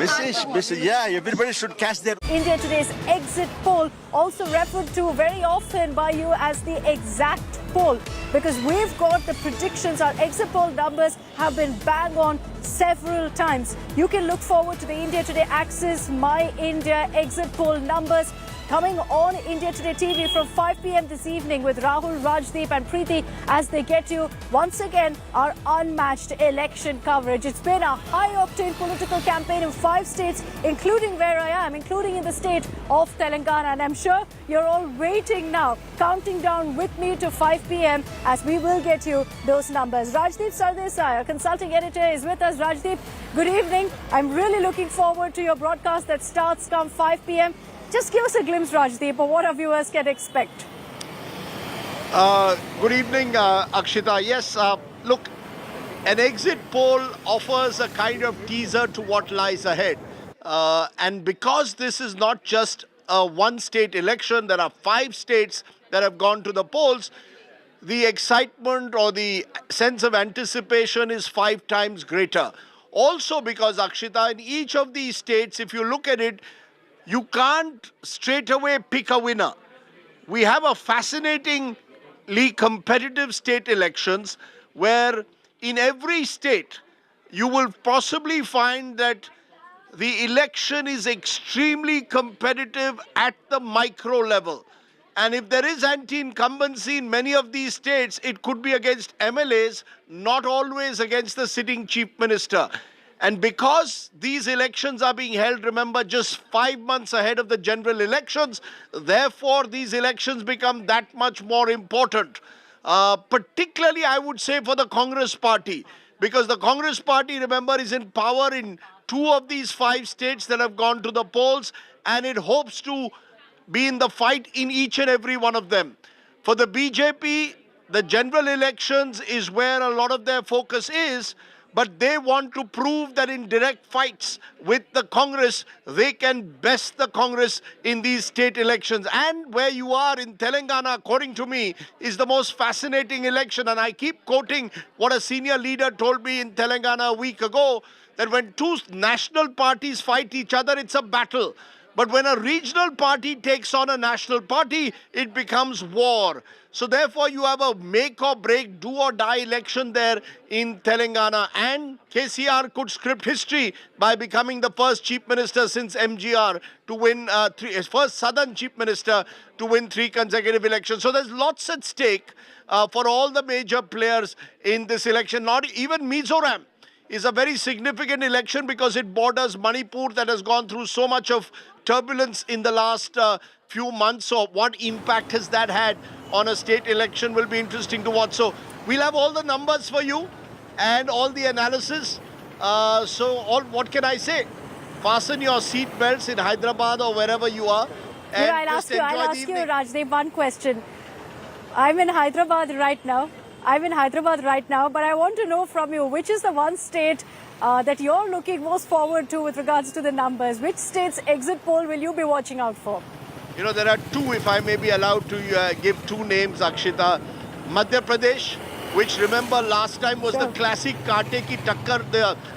Message, yeah, everybody should cast their. India Today's exit poll, also referred to very often by you as the exact poll, because we've got the predictions. Our exit poll numbers have been bang on several times. You can look forward to the India Today Axis My India exit poll numbers coming on India Today TV from 5 p.m. this evening with Rahul, Rajdeep and Preeti as they get you once again our unmatched election coverage. It's been a high-octane political campaign in 5 states, including where I am, including in the state of Telangana. And I'm sure you're all waiting now, counting down with me to 5 p.m. as we will get you those numbers. Rajdeep Sardesai, our consulting editor, is with us. Rajdeep, good evening. I'm really looking forward to your broadcast that starts come 5 p.m. Just give us a glimpse, Rajdeep, of what our viewers can expect. Good evening, Akshita. Yes, look, an exit poll offers a kind of teaser to what lies ahead. And because this is not just a one-state election, there are 5 states that have gone to the polls. The excitement or the sense of anticipation is 5 times greater. Also because, Akshita, in each of these states, if you look at it, You can't straight away pick a winner. We have a fascinatingly competitive state elections where in every state you will possibly find that the election is extremely competitive at the micro level. And if there is anti-incumbency in many of these states, it could be against MLAs, not always against the sitting chief minister. And because these elections are being held, remember, just 5 months ahead of the general elections, therefore these elections become that much more important. Particularly, I would say, for the Congress party, because the Congress party, remember, is in power in 2 of these 5 states that have gone to the polls, and it hopes to be in the fight in each and every one of them. For the BJP, the general elections is where a lot of their focus is, but they want to prove that in direct fights with the Congress, they can best the Congress in these state elections. And where you are in Telangana, according to me, is the most fascinating election. And I keep quoting what a senior leader told me in Telangana a week ago, that when 2 national parties fight each other, it's a battle. But when a regional party takes on a national party, it becomes war. So therefore, you have a make or break, do or die election there in Telangana. And KCR could script history by becoming the first chief minister since MGR to win, first southern chief minister to win 3 consecutive elections. So there's lots at stake for all the major players in this election. Not even Mizoram is a very significant election because it borders Manipur that has gone through so much of turbulence in the last few months. So what impact has that had on a state election will be interesting to watch. So we'll have all the numbers for you and all the analysis. What can I say? Fasten your seat belts in Hyderabad or wherever you are. And I'll ask you, Rajdeep, one question. I'm in Hyderabad right now, but I want to know from you, which is the one state that you're looking most forward to with regards to the numbers? Which state's exit poll will you be watching out for? You know, there are 2, if I may be allowed to give 2 names, Akshita. Madhya Pradesh, which remember last time was the classic Kaate ki takkar.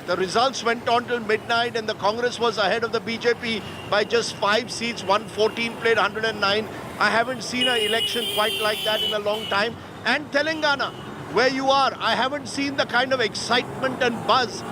The results went on till midnight and the Congress was ahead of the BJP by just 5 seats. 114 played 109. I haven't seen an election quite like that in a long time. And Telangana, where you are, I haven't seen the kind of excitement and buzz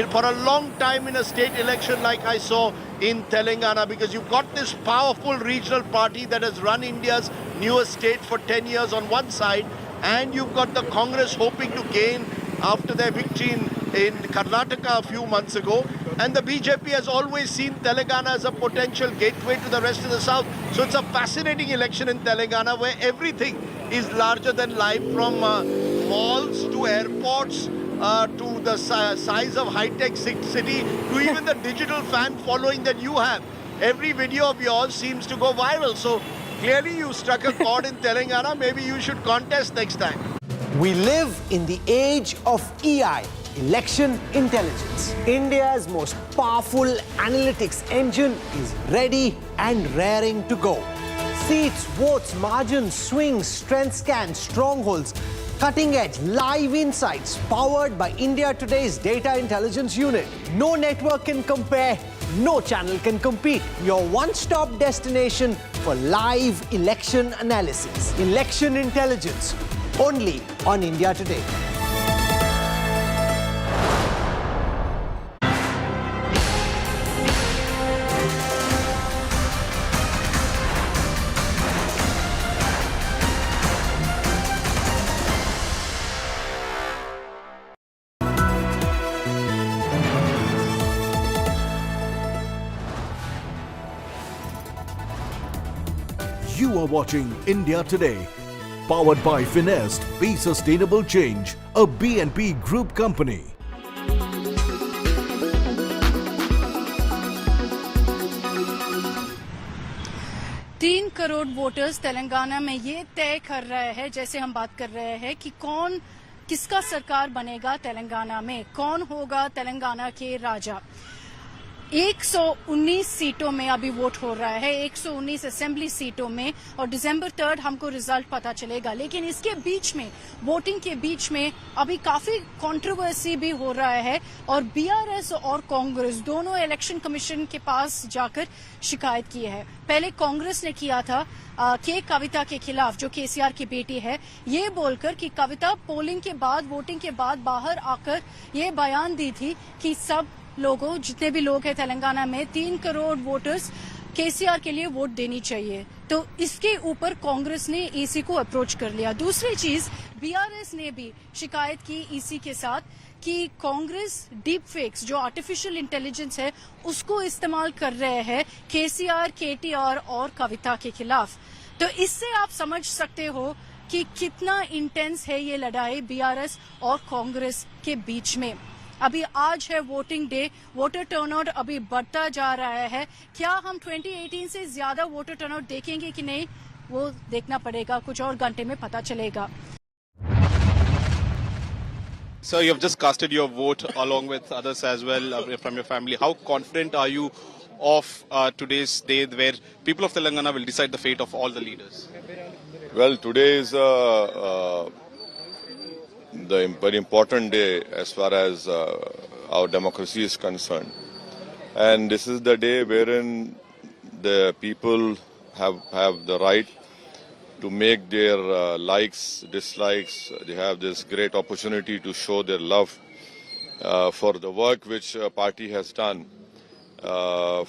for a long time in a state election like I saw in Telangana, because you've got this powerful regional party that has run India's newest state for 10 years on one side, and you've got the Congress hoping to gain after their victory in Karnataka a few months ago. And the BJP has always seen Telangana as a potential gateway to the rest of the south. So it's a fascinating election in Telangana where everything is larger than life, from malls to airports to the size of high-tech city to even the digital fan following that you have. Every video of yours seems to go viral. So clearly you struck a chord in Telangana. Maybe you should contest next time. We live in the age of EI, election intelligence. India's most powerful analytics engine is ready and raring to go. Seats, votes, margins, swings, strength scans, strongholds, cutting-edge live insights powered by India Today's data intelligence unit. No network can compare, no channel can compete. Your one-stop destination for live election analysis. Election intelligence, only on India Today. You are watching India Today, powered by Finest, Be Sustainable Change, a BNP Group company. तीन crore voters Telangana में ये तय कर रहे हैं, जैसे हम बात कर रहे हैं कि कौन किसका सरकार बनेगा तेलंगाना में, कौन होगा तेलंगाना के राजा। 119 सीटों में अभी वोट हो रहा है, 119 असेंबली सीटों में, और दिसंबर 3 हमको रिजल्ट पता चलेगा। लेकिन इसके बीच में, वोटिंग के बीच में अभी काफी कंट्रोवर्सी भी हो रहा है और बीआरएस और कांग्रेस दोनों इलेक्शन कमीशन के पास जाकर शिकायत की है। पहले कांग्रेस ने किया था के कविता के खिलाफ, जो केसीआर की बेटी है, ये बोलकर कि कविता पोलिंग के बाद, वोटिंग के बाद बाहर आकर ये बयान दी थी कि सब लोगों, जितने भी लोग हैं तेलंगाना में, 3 करोड़ वोटर्स केसीआर के लिए वोट देनी चाहिए। तो इसके ऊपर कांग्रेस ने ईसी को अप्रोच कर लिया। दूसरी चीज, बीआरएस ने भी शिकायत की ईसी के साथ कि कांग्रेस डीप फेक्स, जो आर्टिफिशियल इंटेलिजेंस है, उसको इस्तेमाल कर रहे हैं केसीआर, केटीआर और कविता के खिलाफ। तो इससे आप समझ सकते हो कि कितना इंटेंस है ये लड़ाई बीआरएस और कांग्रेस के बीच में। अभी आज है वोटिंग डे, वोटर टर्नआउट अभी बढ़ता जा रहा है। क्या हम 2018 से ज्यादा वोटर टर्नआउट देखेंगे कि नहीं, वो देखना पड़ेगा, कुछ और घंटे में पता चलेगा। Sir, you have just casted your vote along with others as well from your family. How confident are you of today's day where people of Telangana will decide the fate of all the leaders? Well, today is the very important day as far as our democracy is concerned. And this is the day wherein the people have the right to make their likes, dislikes. They have this great opportunity to show their love for the work which party has done,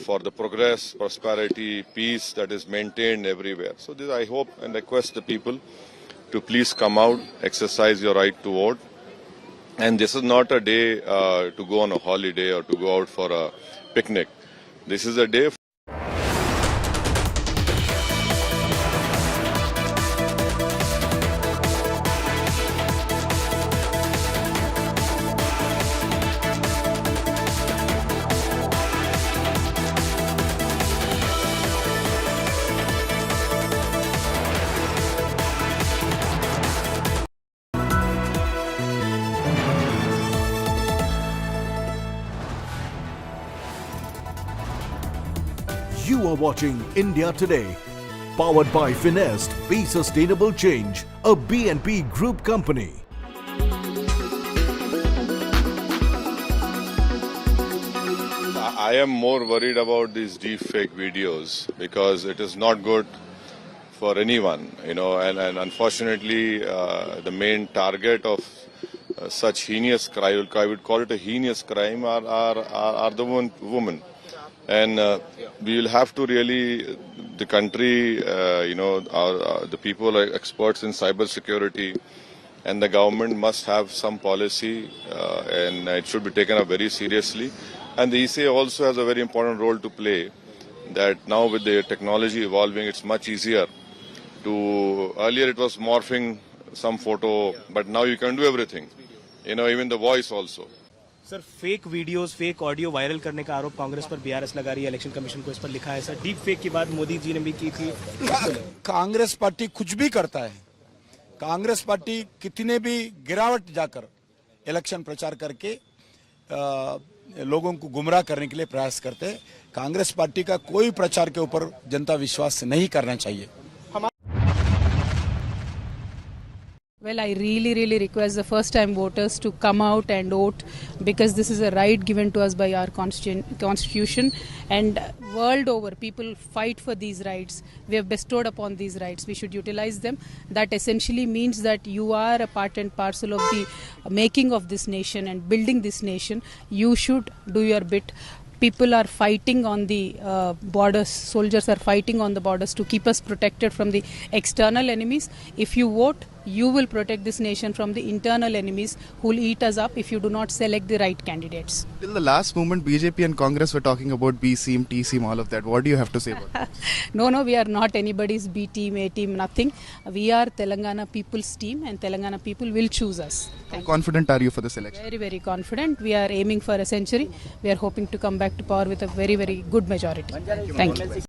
for the progress, prosperity, peace that is maintained everywhere. So this, I hope and request the people to please come out, exercise your right to vote. And this is not a day to go on a holiday or to go out for a picnic. This is a day You are watching India Today, powered by Finest, Be Sustainable Change, a BNP Group company. I am more worried about these deep fake videos because it is not good for anyone, and unfortunately the main target of such heinous crime, I would call it a heinous crime, are the women. And we will have to really, the country, the people are experts in cyber security, and the government must have some policy, and it should be taken up very seriously. And the ECA also has a very important role to play, that now with the technology evolving, it's much easier to, earlier it was morphing some photo, but now you can do everything, even the voice also. Sir, fake videos, fake audio viral करने का आरोप कांग्रेस पर BRS लगा रही है, election commission को इस पर लिखा है। सर, डीप फेक की बात मोदी जी ने भी की थी। कांग्रेस पार्टी कुछ भी करता है, कांग्रेस पार्टी कितने भी गिरावट जाकर इलेक्शन प्रचार करके लोगों को गुमराह करने के लिए प्रयास करते हैं। कांग्रेस पार्टी का कोई प्रचार के ऊपर जनता विश्वास नहीं करना चाहिए। Well, I really request the first-time voters to come out and vote, because this is a right given to us by our constitution, and world over people fight for these rights. We have bestowed upon these rights. We should utilize them. That essentially means that you are a part and parcel of the making of this nation and building this nation. You should do your bit. People are fighting on the borders, soldiers are fighting on the borders to keep us protected from the external enemies. If you vote, you will protect this nation from the internal enemies who will eat us up if you do not select the right candidates. Till the last moment, BJP and Congress were talking about B team, T team, all of that. What do you have to say about that? No, we are not anybody's B team, A team, nothing. We are Telangana people's team, and Telangana people will choose us. How confident are you for this election? Very confident. We are aiming for a century. We are hoping to come back to power with a very good majority. Thank you.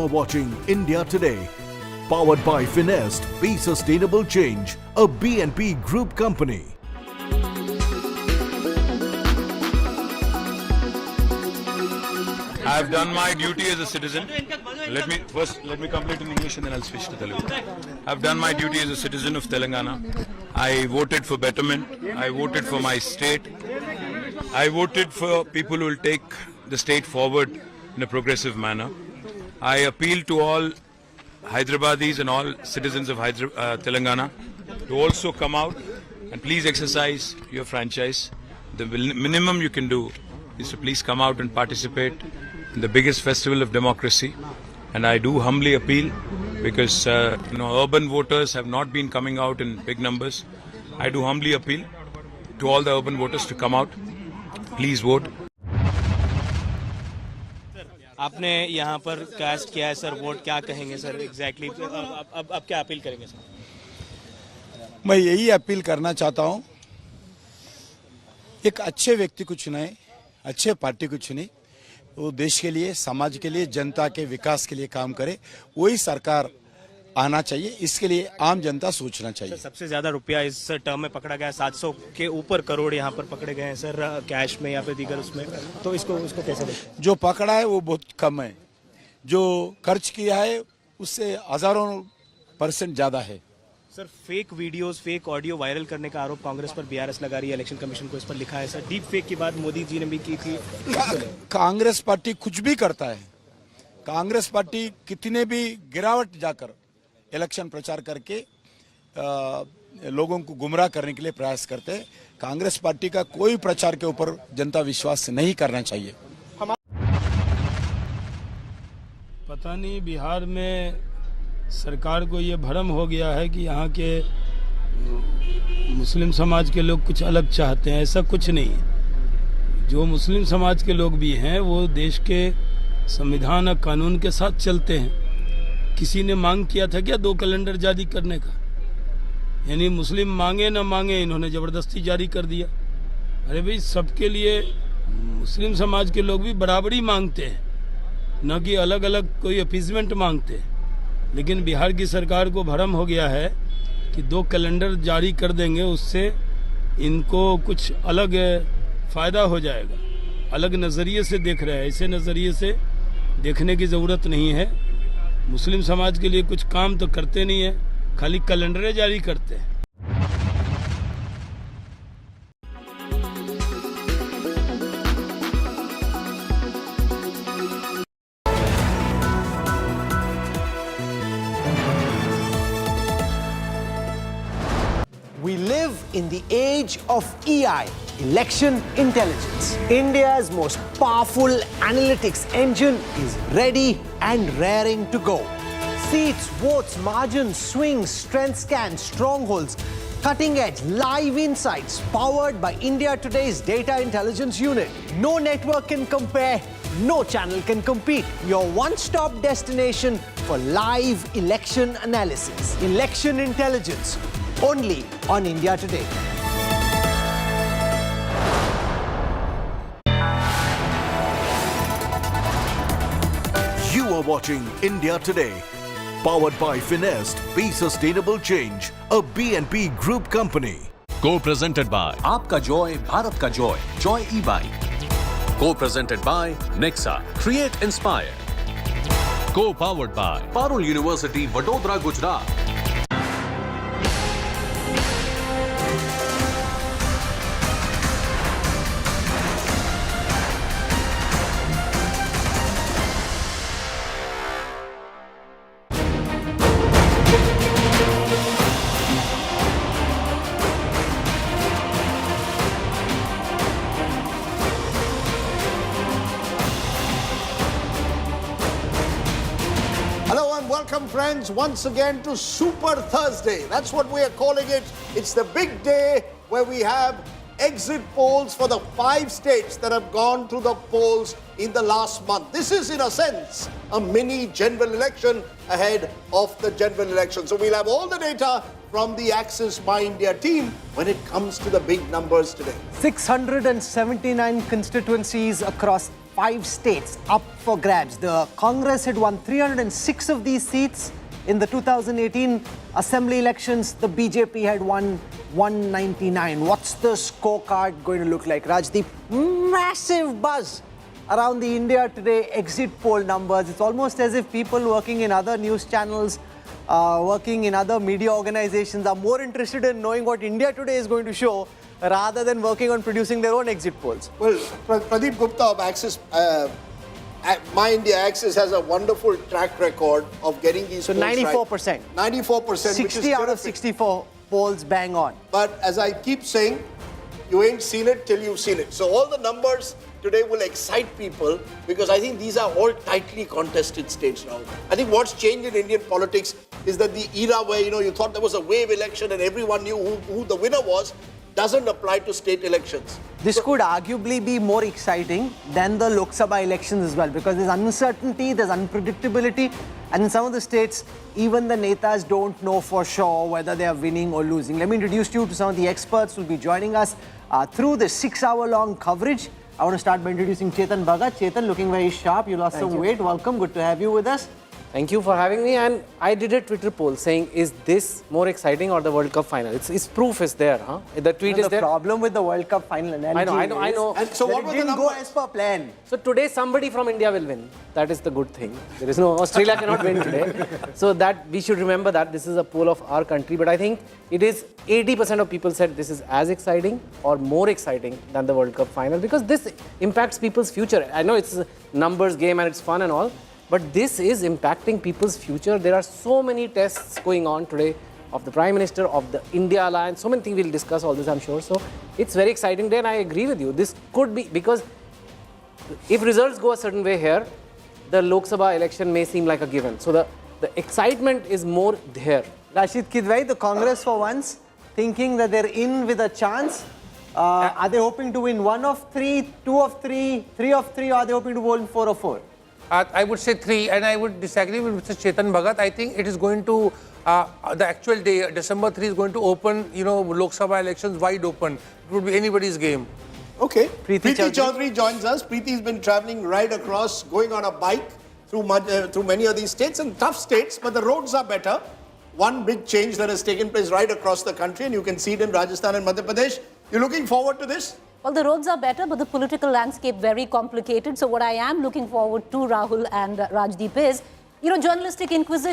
are watching India Today, powered by Finest, Be Sustainable Change, a BNP Group company. I have done my duty as a citizen. Let me complete in English and then I'll switch to Telugu. I have done my duty as a citizen of Telangana. I voted for betterment. I voted for my state. I voted for people who will take the state forward in a progressive manner. I appeal to all Hyderabadis and all citizens of Telangana to also come out and please exercise your franchise. The minimum you can do is to please come out and participate in the biggest festival of democracy. And I do humbly appeal because urban voters have not been coming out in big numbers. I do humbly appeal to all the urban voters to come out. Please vote. आपने यहाँ पर cast किया है sir, vote क्या कहेंगे sir exactly? अब क्या appeal करेंगे सर? मैं यही अपील करना चाहता हूँ, एक अच्छे व्यक्ति को चुनाए, अच्छे पार्टी को चुने, वो देश के लिए, समाज के लिए, जनता के विकास के लिए काम करे, वही सरकार आना चाहिए। इसके लिए आम जनता सोचना चाहिए। सबसे ज्यादा रुपया इस टर्म में पकड़ा गया, 700 के ऊपर करोड़ यहाँ पर पकड़े गए हैं सर, कैश में या फिर दीगर उसमें, तो इसको कैसे देखें? जो पकड़ा है वो बहुत कम है, जो खर्च किया है उससे हजारों % ज्यादा है। Sir fake videos, fake audio viral करने का आरोप कांग्रेस पर बीआरएस लगा रही है, इलेक्शन कमीशन को इस पर लिखा है सर। डीप फेक की बात मोदी जी ने भी की थी। कांग्रेस पार्टी कुछ भी करता है, कांग्रेस पार्टी कितने भी गिरावट जाकर इलेक्शन प्रचार करके लोगों को गुमराह करने के लिए प्रयास करते हैं। कांग्रेस पार्टी का कोई प्रचार के ऊपर जनता विश्वास नहीं करना चाहिए। पता नहीं बिहार में सरकार को ये भ्रम हो गया है कि यहाँ के मुस्लिम समाज के लोग कुछ अलग चाहते हैं, ऐसा कुछ नहीं है। जो मुस्लिम समाज के लोग भी हैं वो देश के संविधान और कानून के साथ चलते हैं। किसी ने मांग किया था क्या 2 कैलेंडर जारी करने का? यानी मुस्लिम मांगे न मांगे, इन्होंने जबरदस्ती जारी कर दिया। अरे भाई, सबके लिए मुस्लिम समाज के लोग भी बराबरी मांगते हैं, न कि अलग अलग कोई अपीजमेंट मांगते हैं। लेकिन बिहार की सरकार को भ्रम हो गया है कि 2 कैलेंडर जारी कर देंगे उससे इनको कुछ अलग फायदा हो जाएगा। अलग नजरिए से देख रहे हैं, ऐसे नजरिए से देखने की जरूरत नहीं है। मुस्लिम समाज के लिए कुछ काम तो करते नहीं है, खाली कैलेंडरें जारी करते हैं। We live in the age of EI, election intelligence. India's most powerful analytics engine is ready and raring to go. Seats, votes, margins, swings, strength scans, strongholds, cutting edge live insights powered by India Today's data intelligence unit. No network can compare, no channel can compete. Your one-stop destination for live election analysis. Election intelligence, only on India Today. You are watching India Today, powered by Finest, Be Sustainable Change, a BNP Group company. Co-presented by आपका Joy Bharat का Joy, Joy e bike. Co-presented by Nexa, create inspire. Co-powered by Parul University, Vadodara, Gujarat. Welcome friends once again to Super Thursday. That's what we are calling it. It's the big day where we have exit polls for the 5 states that have gone to the polls in the last month. This is in a sense a mini general election ahead of the general election. So we'll have all the data from the Axis My India team when it comes to the big numbers today. 679 constituencies across 5 states up for grabs. The Congress had won 306 of these seats. In the 2018 assembly elections, the BJP had won 199. What's the scorecard going to look like? Rajdeep, massive buzz around the India Today exit poll numbers. It's almost as if people working in other news channels, working in other media organizations are more interested in knowing what India Today is going to show rather than working on producing their own exit polls. Well, Pradeep Gupta of Axis, My India Axis has a wonderful track record of getting these polls 94%. Right. 94%. 60 out of 64 polls bang on. But as I keep saying, you ain't seen it till you've seen it. So all the numbers today will excite people because I think these are all tightly contested states now. I think what's changed in Indian politics is that the era where, you thought there was a wave election and everyone knew who the winner was, doesn't apply to state elections. This could arguably be more exciting than the Lok Sabha elections as well because there's uncertainty, there's unpredictability, and in some of the states, even the netas don't know for sure whether they are winning or losing. Let me introduce you to some of the experts who will be joining us through the 6-hour-long coverage. I want to start by introducing Chetan Bhagat. Chetan, looking very sharp. You lost some weight. Welcome. Good to have you with us. Thank you for having me. And I did a Twitter poll saying, is this more exciting or the World Cup final? It's proof is there, huh? The tweet is there. The problem with the World Cup final analogy I know. And so what was the number? Go as per plan. So today somebody from India will win. That is the good thing. There is no, Australia cannot win today. So that we should remember that this is a poll of our country. But I think it is 80% of people said this is as exciting or more exciting than the World Cup final because this impacts people's future. I know it's a numbers game and it's fun and all. But this is impacting people's future. There are so many tests going on today of the Prime Minister, of the India Alliance, so many things. We'll discuss all this, I'm sure. So it's very exciting day and I agree with you. This could be, because if results go a certain way here, the Lok Sabha election may seem like a given. So the excitement is more there. Rashid Kidwai, the Congress for once, thinking that they're in with a chance. Are they hoping to win 1 of 3, 2 of 3, 3 of 3, or are they hoping to win 4 of 4? I would say 3, and I would disagree with Mr. Chetan Bhagat. I think it is going to, the actual day, December 3 is going to open, Lok Sabha elections wide open. It would be anybody's game. Okay. Preeti Chaudhary joins us. Preeti's been traveling right across, going on a bike through many of these states, and tough states, but the roads are better. One big change that has taken place right across the country, and you can see it in Rajasthan and Madhya Pradesh. You're looking forward to this? Well, the roads are better, but the political landscape very complicated. So what I am looking forward to, Rahul and Rajdeep, is, journalistic inquisition.